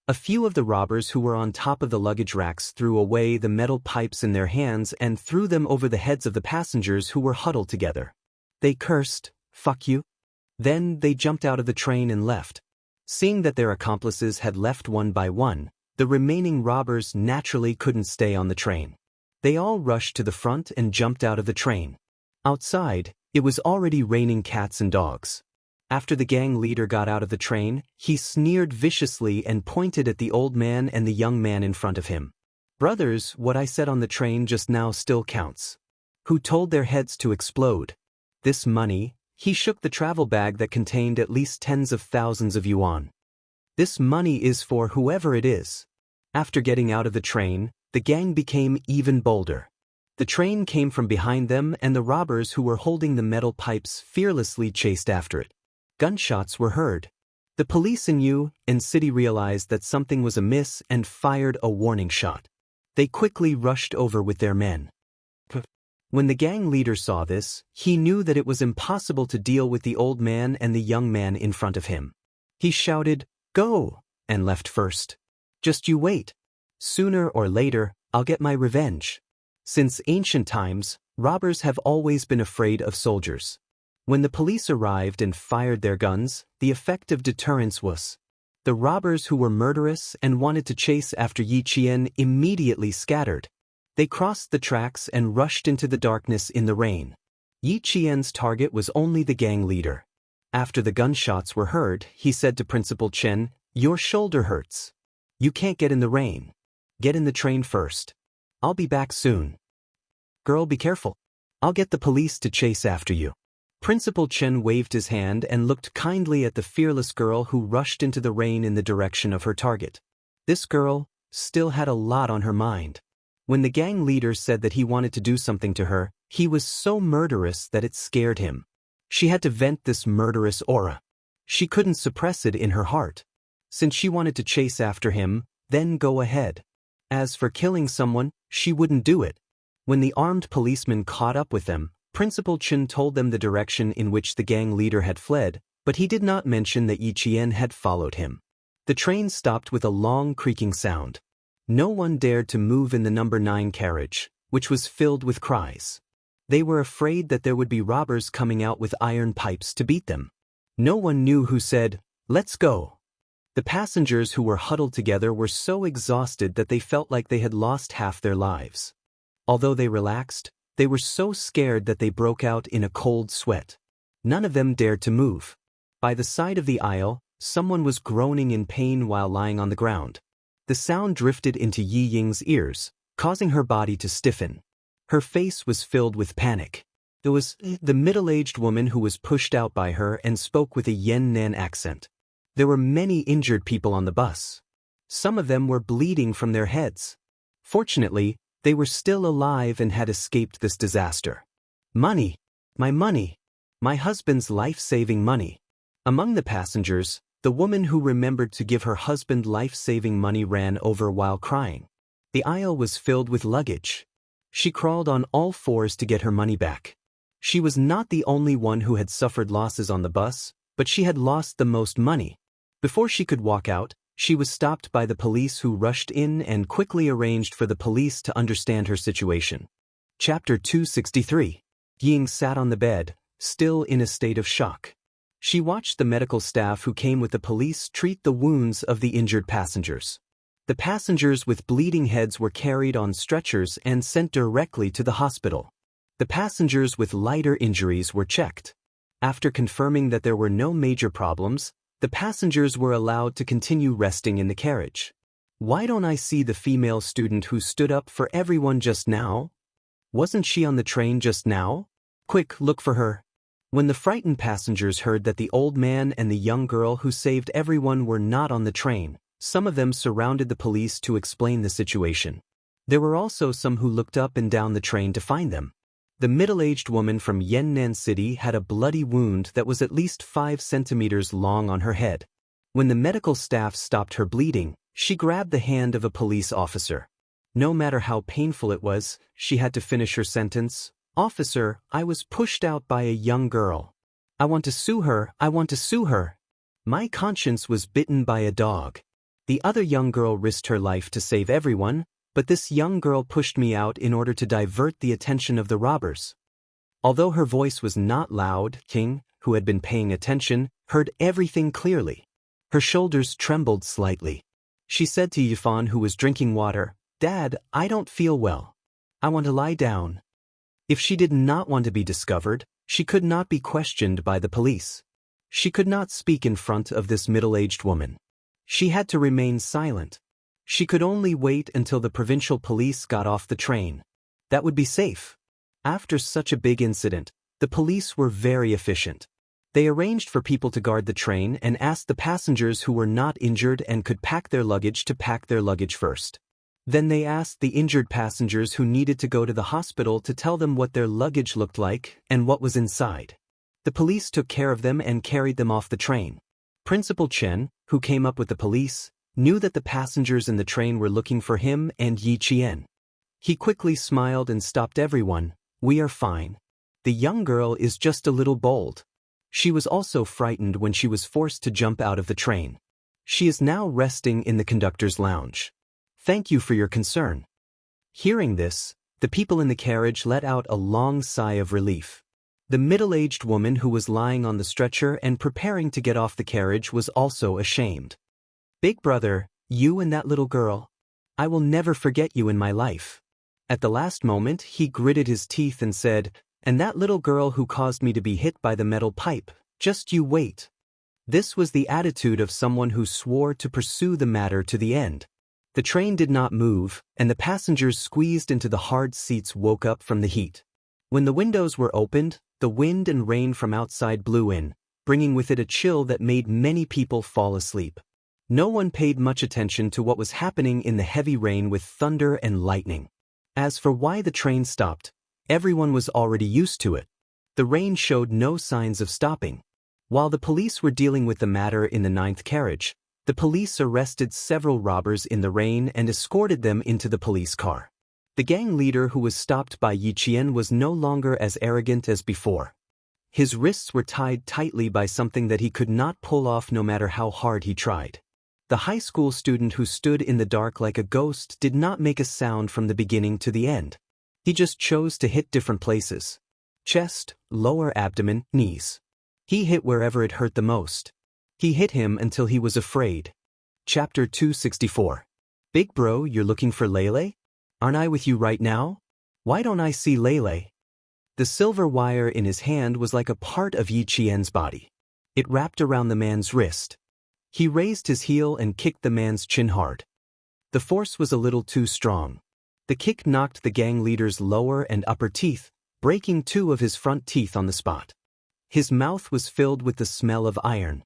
A few of the robbers who were on top of the luggage racks threw away the metal pipes in their hands and threw them over the heads of the passengers who were huddled together. They cursed, "Fuck you." Then they jumped out of the train and left. Seeing that their accomplices had left one by one, the remaining robbers naturally couldn't stay on the train. They all rushed to the front and jumped out of the train. Outside, it was already raining cats and dogs. After the gang leader got out of the train, he sneered viciously and pointed at the old man and the young man in front of him. "Brothers, what I said on the train just now still counts. Who told their heads to explode? This money," he shook the travel bag that contained at least tens of thousands of yuan. "This money is for whoever it is." After getting out of the train, the gang became even bolder. The train came from behind them and the robbers who were holding the metal pipes fearlessly chased after it. Gunshots were heard. The police in Yuan City realized that something was amiss and fired a warning shot. They quickly rushed over with their men. When the gang leader saw this, he knew that it was impossible to deal with the old man and the young man in front of him. He shouted, "Go!" and left first. "Just you wait. Sooner or later, I'll get my revenge." Since ancient times, robbers have always been afraid of soldiers. When the police arrived and fired their guns, the effect of deterrence was. The robbers who were murderous and wanted to chase after Yi Qian immediately scattered. They crossed the tracks and rushed into the darkness in the rain. Yi Qian's target was only the gang leader. After the gunshots were heard, he said to Principal Chen, "Your shoulder hurts. You can't get in the rain. Get in the train first. I'll be back soon. Girl, be careful. I'll get the police to chase after you." Principal Chen waved his hand and looked kindly at the fearless girl who rushed into the rain in the direction of her target. This girl still had a lot on her mind. When the gang leader said that he wanted to do something to her, he was so murderous that it scared him. She had to vent this murderous aura. She couldn't suppress it in her heart. Since she wanted to chase after him, then go ahead. As for killing someone, she wouldn't do it. When the armed policemen caught up with them, Principal Chen told them the direction in which the gang leader had fled, but he did not mention that Yi Qian had followed him. The train stopped with a long creaking sound. No one dared to move in the number 9 carriage, which was filled with cries. They were afraid that there would be robbers coming out with iron pipes to beat them. No one knew who said, "Let's go." The passengers who were huddled together were so exhausted that they felt like they had lost half their lives. Although they relaxed, they were so scared that they broke out in a cold sweat. None of them dared to move. By the side of the aisle, someone was groaning in pain while lying on the ground. The sound drifted into Yi Ying's ears, causing her body to stiffen. Her face was filled with panic. It was the middle-aged woman who was pushed out by her and spoke with a Yannan accent. There were many injured people on the bus. Some of them were bleeding from their heads. Fortunately, they were still alive and had escaped this disaster. "Money! My husband's life-saving money." Among the passengers, the woman who remembered to give her husband life-saving money ran over while crying. The aisle was filled with luggage. She crawled on all fours to get her money back. She was not the only one who had suffered losses on the bus, but she had lost the most money. Before she could walk out, she was stopped by the police who rushed in and quickly arranged for the police to understand her situation. Chapter 263. Ying sat on the bed, still in a state of shock. She watched the medical staff who came with the police treat the wounds of the injured passengers. The passengers with bleeding heads were carried on stretchers and sent directly to the hospital. The passengers with lighter injuries were checked. After confirming that there were no major problems, the passengers were allowed to continue resting in the carriage. "Why don't I see the female student who stood up for everyone just now? Wasn't she on the train just now? Quick, look for her." When the frightened passengers heard that the old man and the young girl who saved everyone were not on the train, some of them surrounded the police to explain the situation. There were also some who looked up and down the train to find them. The middle-aged woman from Yannan City had a bloody wound that was at least 5 centimeters long on her head. When the medical staff stopped her bleeding, she grabbed the hand of a police officer. No matter how painful it was, she had to finish her sentence. "Officer, I was pushed out by a young girl. I want to sue her, I want to sue her. My conscience was bitten by a dog. The other young girl risked her life to save everyone, but this young girl pushed me out in order to divert the attention of the robbers." Although her voice was not loud, King, who had been paying attention, heard everything clearly. Her shoulders trembled slightly. She said to Yifan, who was drinking water, "Dad, I don't feel well. I want to lie down." If she did not want to be discovered, she could not be questioned by the police. She could not speak in front of this middle-aged woman. She had to remain silent. She could only wait until the provincial police got off the train. That would be safe. After such a big incident, the police were very efficient. They arranged for people to guard the train and asked the passengers who were not injured and could pack their luggage to pack their luggage first. Then they asked the injured passengers who needed to go to the hospital to tell them what their luggage looked like and what was inside. The police took care of them and carried them off the train. Principal Chen, who came up with the police, knew that the passengers in the train were looking for him and Yi Qian. He quickly smiled and stopped everyone. "We are fine. The young girl is just a little bold. She was also frightened when she was forced to jump out of the train. She is now resting in the conductor's lounge. Thank you for your concern." Hearing this, the people in the carriage let out a long sigh of relief. The middle-aged woman who was lying on the stretcher and preparing to get off the carriage was also ashamed. "Big brother, you and that little girl. I will never forget you in my life." At the last moment, he gritted his teeth and said, "And that little girl who caused me to be hit by the metal pipe, just you wait." This was the attitude of someone who swore to pursue the matter to the end. The train did not move, and the passengers squeezed into the hard seats woke up from the heat. When the windows were opened, the wind and rain from outside blew in, bringing with it a chill that made many people fall asleep. No one paid much attention to what was happening in the heavy rain with thunder and lightning. As for why the train stopped, everyone was already used to it. The rain showed no signs of stopping. While the police were dealing with the matter in the 9th carriage, the police arrested several robbers in the rain and escorted them into the police car. The gang leader who was stopped by Yi Qian was no longer as arrogant as before. His wrists were tied tightly by something that he could not pull off no matter how hard he tried. The high school student who stood in the dark like a ghost did not make a sound from the beginning to the end. He just chose to hit different places. Chest, lower abdomen, knees. He hit wherever it hurt the most. He hit him until he was afraid. Chapter 264. "Big bro, you're looking for Lele? Aren't I with you right now? Why don't I see Lele?" The silver wire in his hand was like a part of Yi Qian's body. It wrapped around the man's wrist. He raised his heel and kicked the man's chin hard. The force was a little too strong. The kick knocked the gang leader's lower and upper teeth, breaking 2 of his front teeth on the spot. His mouth was filled with the smell of iron.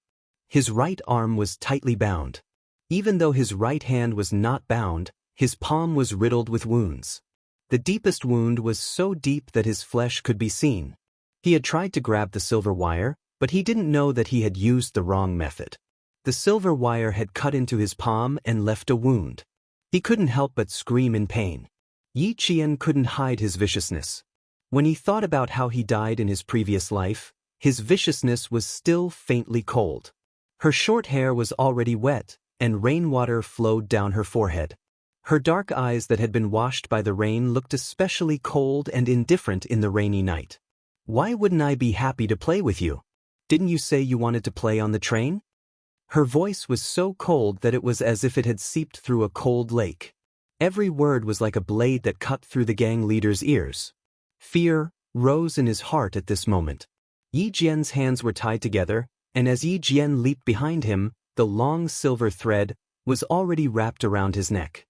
His right arm was tightly bound. Even though his right hand was not bound, his palm was riddled with wounds. The deepest wound was so deep that his flesh could be seen. He had tried to grab the silver wire, but he didn't know that he had used the wrong method. The silver wire had cut into his palm and left a wound. He couldn't help but scream in pain. Yi Qian couldn't hide his viciousness. When he thought about how he died in his previous life, his viciousness was still faintly cold. Her short hair was already wet, and rainwater flowed down her forehead. Her dark eyes that had been washed by the rain looked especially cold and indifferent in the rainy night. "Why wouldn't I be happy to play with you? Didn't you say you wanted to play on the train?" Her voice was so cold that it was as if it had seeped through a cold lake. Every word was like a blade that cut through the gang leader's ears. Fear rose in his heart at this moment. Yi Jian's hands were tied together, and as Yi Jian leaped behind him, the long silver thread was already wrapped around his neck.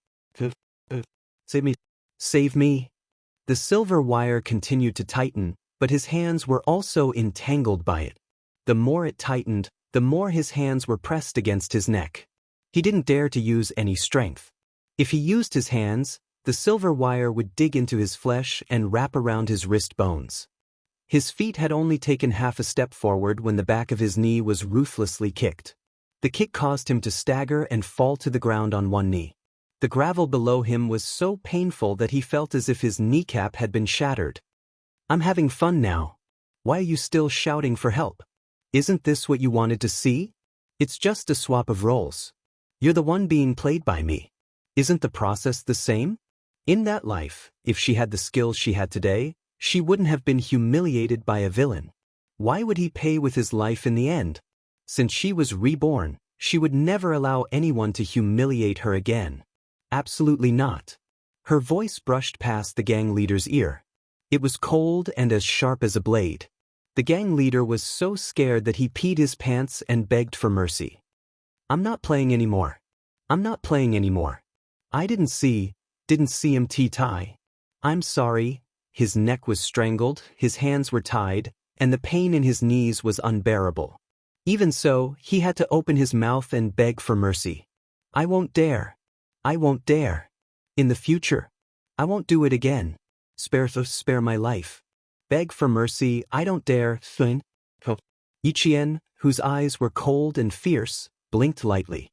"Save me! Save me!" The silver wire continued to tighten, but his hands were also entangled by it. The more it tightened, the more his hands were pressed against his neck. He didn't dare to use any strength. If he used his hands, the silver wire would dig into his flesh and wrap around his wrist bones. His feet had only taken half a step forward when the back of his knee was ruthlessly kicked. The kick caused him to stagger and fall to the ground on one knee. The gravel below him was so painful that he felt as if his kneecap had been shattered. I'm having fun now. Why are you still shouting for help? Isn't this what you wanted to see? It's just a swap of roles. You're the one being played by me. Isn't the process the same? In that life, if she had the skills she had today, she wouldn't have been humiliated by a villain. Why would he pay with his life in the end? Since she was reborn, she would never allow anyone to humiliate her again. Absolutely not. Her voice brushed past the gang leader's ear. It was cold and as sharp as a blade. The gang leader was so scared that he peed his pants and begged for mercy. I'm not playing anymore. I'm not playing anymore. I didn't see him tie. I'm sorry. His neck was strangled, his hands were tied, and the pain in his knees was unbearable. Even so, he had to open his mouth and beg for mercy. I won't dare. I won't dare. In the future, I won't do it again. Spare my life. Beg for mercy, I don't dare. Yi Qian, whose eyes were cold and fierce, blinked lightly.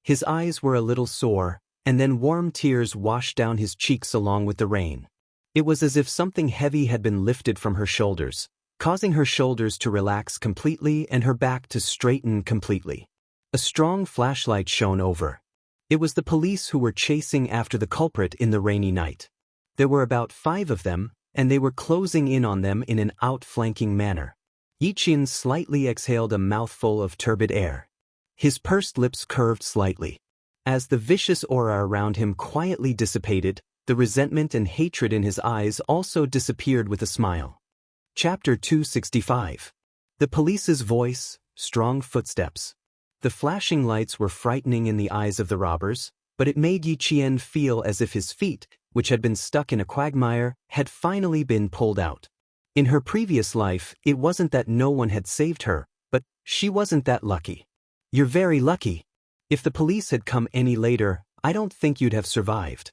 His eyes were a little sore, and then warm tears washed down his cheeks along with the rain. It was as if something heavy had been lifted from her shoulders, causing her shoulders to relax completely and her back to straighten completely. A strong flashlight shone over. It was the police who were chasing after the culprit in the rainy night. There were about 5 of them, and they were closing in on them in an outflanking manner. Yi Qian slightly exhaled a mouthful of turbid air. His pursed lips curved slightly. As the vicious aura around him quietly dissipated, the resentment and hatred in his eyes also disappeared with a smile. Chapter 265. The police's voice, strong footsteps. The flashing lights were frightening in the eyes of the robbers, but it made Yi Qian feel as if his feet, which had been stuck in a quagmire, had finally been pulled out. In her previous life, it wasn't that no one had saved her, but she wasn't that lucky. You're very lucky. If the police had come any later, I don't think you'd have survived.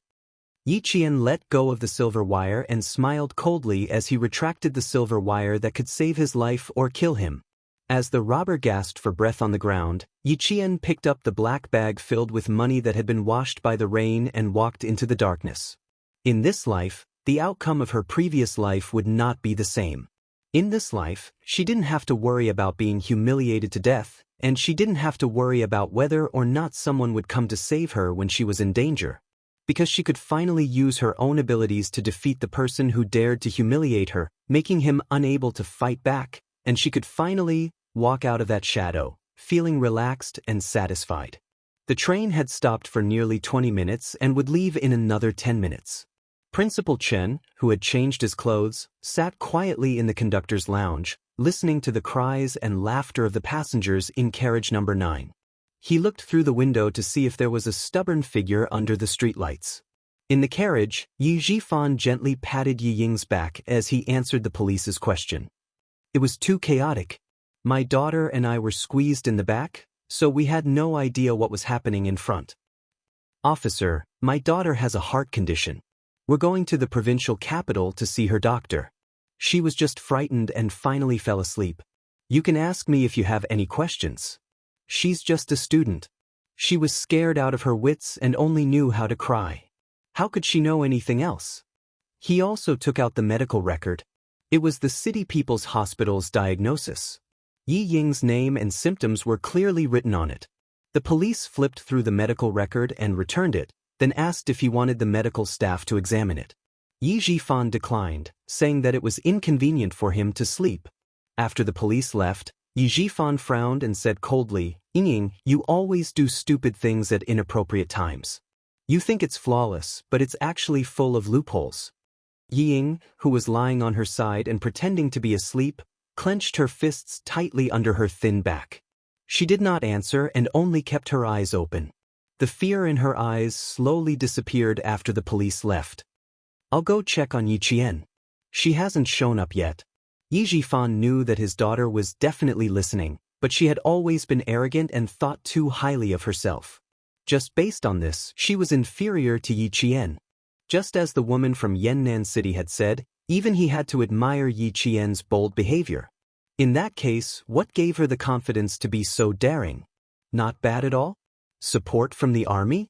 Yi Qian let go of the silver wire and smiled coldly as he retracted the silver wire that could save his life or kill him. As the robber gasped for breath on the ground, Yi Qian picked up the black bag filled with money that had been washed by the rain and walked into the darkness. In this life, the outcome of her previous life would not be the same. In this life, she didn't have to worry about being humiliated to death, and she didn't have to worry about whether or not someone would come to save her when she was in danger. Because she could finally use her own abilities to defeat the person who dared to humiliate her, making him unable to fight back, and she could finally walk out of that shadow, feeling relaxed and satisfied. The train had stopped for nearly 20 minutes and would leave in another 10 minutes. Principal Chen, who had changed his clothes, sat quietly in the conductor's lounge, listening to the cries and laughter of the passengers in carriage number 9. He looked through the window to see if there was a stubborn figure under the streetlights. In the carriage, Yi Zhifan gently patted Yi Ying's back as he answered the police's question. It was too chaotic. My daughter and I were squeezed in the back, so we had no idea what was happening in front. Officer, my daughter has a heart condition. We're going to the provincial capital to see her doctor. She was just frightened and finally fell asleep. You can ask me if you have any questions. She's just a student. She was scared out of her wits and only knew how to cry. How could she know anything else? He also took out the medical record. It was the City People's Hospital's diagnosis. Yi Ying's name and symptoms were clearly written on it. The police flipped through the medical record and returned it, then asked if he wanted the medical staff to examine it. Yi Zhifan declined, saying that it was inconvenient for him to sleep. After the police left, Yi Zhifan frowned and said coldly, Ying, you always do stupid things at inappropriate times. You think it's flawless, but it's actually full of loopholes. Ying, who was lying on her side and pretending to be asleep, clenched her fists tightly under her thin back. She did not answer and only kept her eyes open. The fear in her eyes slowly disappeared after the police left. I'll go check on Yi Qian. She hasn't shown up yet. Yi Zhifan knew that his daughter was definitely listening, but she had always been arrogant and thought too highly of herself. Just based on this, she was inferior to Yi Qian. Just as the woman from Yannan City had said, even he had to admire Yi Qian's bold behavior. In that case, what gave her the confidence to be so daring? Not bad at all? Support from the army?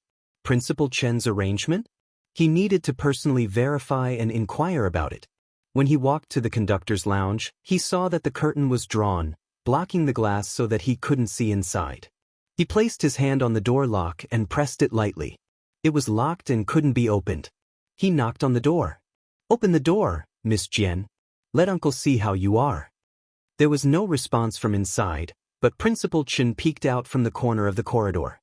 Principal Chen's arrangement? He needed to personally verify and inquire about it. When he walked to the conductor's lounge, he saw that the curtain was drawn, blocking the glass so that he couldn't see inside. He placed his hand on the door lock and pressed it lightly. It was locked and couldn't be opened. He knocked on the door. "Open the door, Miss Jian. Let Uncle see how you are." There was no response from inside, but Principal Chen peeked out from the corner of the corridor.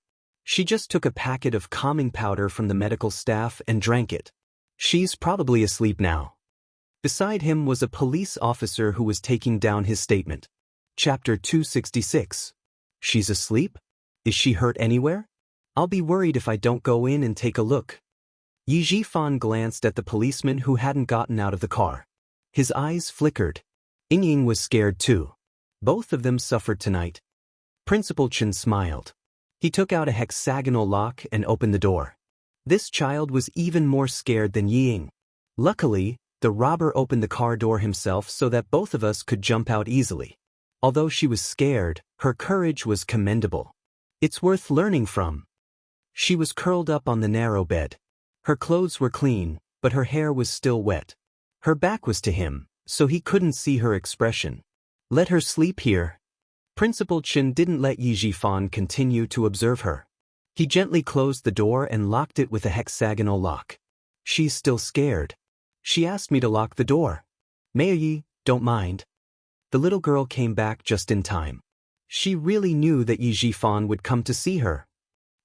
She just took a packet of calming powder from the medical staff and drank it. She's probably asleep now. Beside him was a police officer who was taking down his statement. Chapter 266. She's asleep? Is she hurt anywhere? I'll be worried if I don't go in and take a look. Yi Jifan glanced at the policeman who hadn't gotten out of the car. His eyes flickered. Ying was scared too. Both of them suffered tonight. Principal Chen smiled. He took out a hexagonal lock and opened the door. This child was even more scared than Ying. Luckily, the robber opened the car door himself so that both of us could jump out easily. Although she was scared, her courage was commendable. It's worth learning from. She was curled up on the narrow bed. Her clothes were clean, but her hair was still wet. Her back was to him, so he couldn't see her expression. Let her sleep here. Principal Chen didn't let Yi Jifan continue to observe her. He gently closed the door and locked it with a hexagonal lock. She's still scared. She asked me to lock the door. May Yi, don't mind. The little girl came back just in time. She really knew that Yi Jifan would come to see her.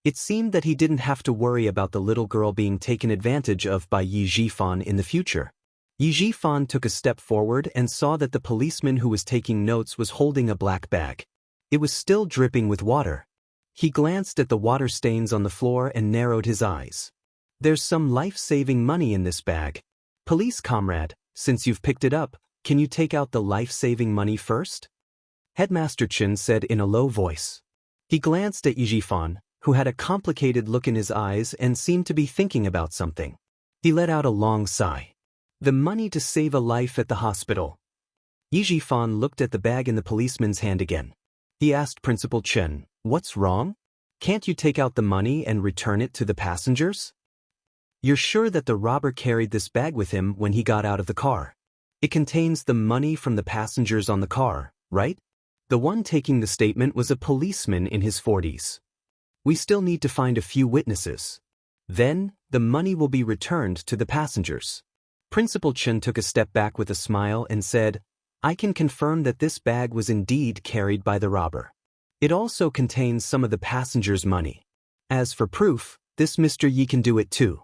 It seemed that he didn't have to worry about the little girl being taken advantage of by Yi Jifan in the future. Yi Jifan took a step forward and saw that the policeman who was taking notes was holding a black bag. It was still dripping with water. He glanced at the water stains on the floor and narrowed his eyes. There's some life-saving money in this bag. Police comrade, since you've picked it up, can you take out the life-saving money first? Headmaster Chen said in a low voice. He glanced at Yi Jifan, who had a complicated look in his eyes and seemed to be thinking about something. He let out a long sigh. The money to save a life at the hospital. Yi Jifan looked at the bag in the policeman's hand again. He asked Principal Chen, "What's wrong? Can't you take out the money and return it to the passengers?" You're sure that the robber carried this bag with him when he got out of the car? It contains the money from the passengers on the car, right? The one taking the statement was a policeman in his 40s. We still need to find a few witnesses. Then, the money will be returned to the passengers. Principal Chen took a step back with a smile and said, I can confirm that this bag was indeed carried by the robber. It also contains some of the passengers' money. As for proof, this Mr. Yi can do it too.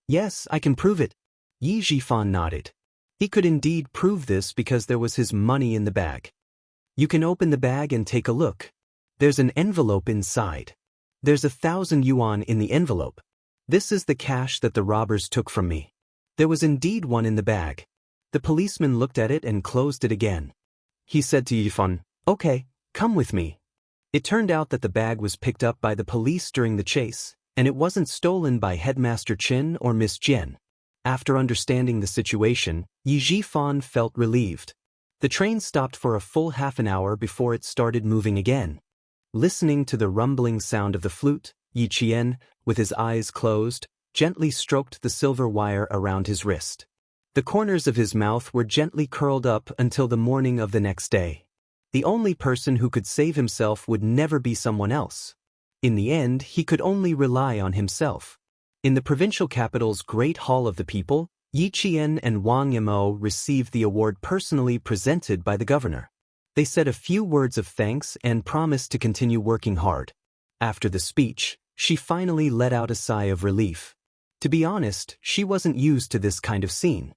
Yes, I can prove it. Yi Jifan nodded. He could indeed prove this because there was his money in the bag. You can open the bag and take a look. There's an envelope inside. There's 1,000 yuan in the envelope. This is the cash that the robbers took from me. There was indeed one in the bag. The policeman looked at it and closed it again. He said to Yifan, Okay, come with me. It turned out that the bag was picked up by the police during the chase, and it wasn't stolen by Headmaster Chen or Miss Jian. After understanding the situation, Yi Jifan felt relieved. The train stopped for a full half an hour before it started moving again. Listening to the rumbling sound of the flute, Yi Qian, with his eyes closed, gently stroked the silver wire around his wrist. The corners of his mouth were gently curled up until the morning of the next day. The only person who could save himself would never be someone else. In the end, he could only rely on himself. In the provincial capital's Great Hall of the People, Yi Qian and Wang Yimou received the award personally presented by the governor. They said a few words of thanks and promised to continue working hard. After the speech, she finally let out a sigh of relief. To be honest, she wasn't used to this kind of scene.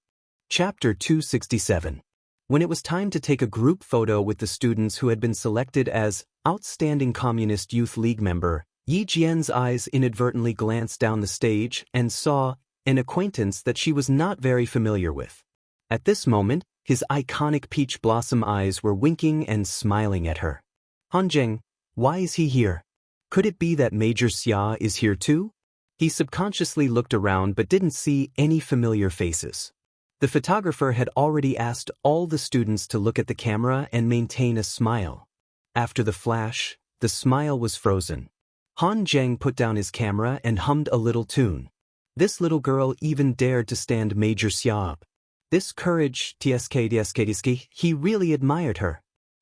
Chapter 267. When it was time to take a group photo with the students who had been selected as Outstanding Communist Youth League member, Yi Jian's eyes inadvertently glanced down the stage and saw an acquaintance that she was not very familiar with. At this moment, his iconic peach blossom eyes were winking and smiling at her. Hanzheng, why is he here? Could it be that Major Xia is here too? He subconsciously looked around but didn't see any familiar faces. The photographer had already asked all the students to look at the camera and maintain a smile. After the flash, the smile was frozen. Han Zheng put down his camera and hummed a little tune. This little girl even dared to stand Major Xia up. This courage, tsk, he really admired her.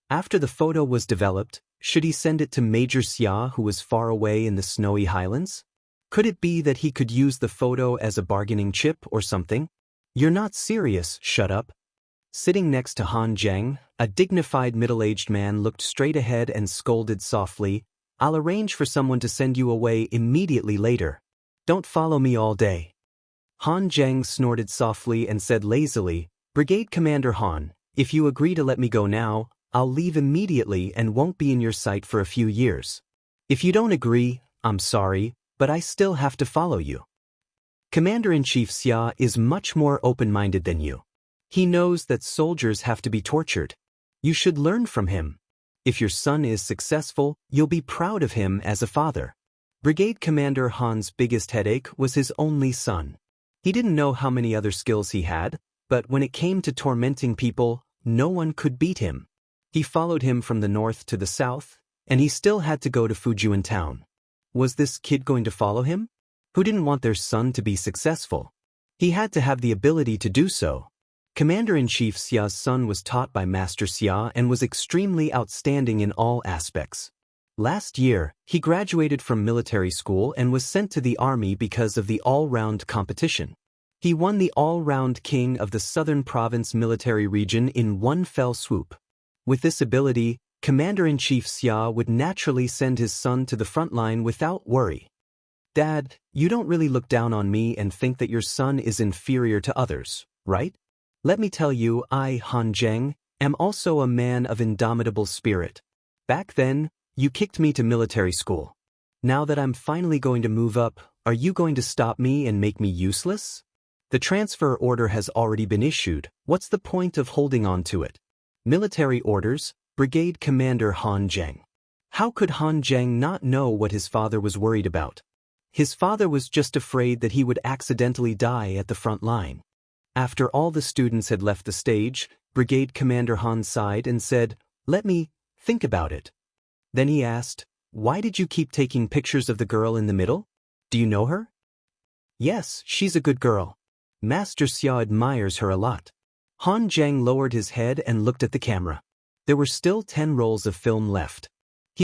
After the photo was developed, should he send it to Major Xia, who was far away in the snowy highlands? Could it be that he could use the photo as a bargaining chip or something? You're not serious, shut up. Sitting next to Han Zheng, a dignified middle-aged man looked straight ahead and scolded softly, I'll arrange for someone to send you away immediately later. Don't follow me all day. Han Zheng snorted softly and said lazily, Brigade Commander Han, if you agree to let me go now, I'll leave immediately and won't be in your sight for a few years. If you don't agree, I'm sorry, but I still have to follow you. Commander-in-Chief Xia is much more open-minded than you. He knows that soldiers have to be tortured. You should learn from him. If your son is successful, you'll be proud of him as a father. Brigade Commander Han's biggest headache was his only son. He didn't know how many other skills he had, but when it came to tormenting people, no one could beat him. He followed him from the north to the south, and he still had to go to Fujian town. Was this kid going to follow him? Who didn't want their son to be successful? He had to have the ability to do so. Commander-in-Chief Xia's son was taught by Master Xia and was extremely outstanding in all aspects. Last year, he graduated from military school and was sent to the army because of the all-round competition. He won the all-round king of the Southern Province military region in one fell swoop. With this ability, Commander-in-Chief Xia would naturally send his son to the front line without worry. Dad, you don't really look down on me and think that your son is inferior to others, right? Let me tell you, I, Han Zheng, am also a man of indomitable spirit. Back then, you kicked me to military school. Now that I'm finally going to move up, are you going to stop me and make me useless? The transfer order has already been issued. What's the point of holding on to it? Military orders, Brigade Commander Han Zheng. How could Han Zheng not know what his father was worried about? His father was just afraid that he would accidentally die at the front line. After all the students had left the stage, Brigade Commander Han sighed and said, Let me think about it. Then he asked, Why did you keep taking pictures of the girl in the middle? Do you know her? Yes, she's a good girl. Master Xia admires her a lot. Han Zheng lowered his head and looked at the camera. There were still 10 rolls of film left.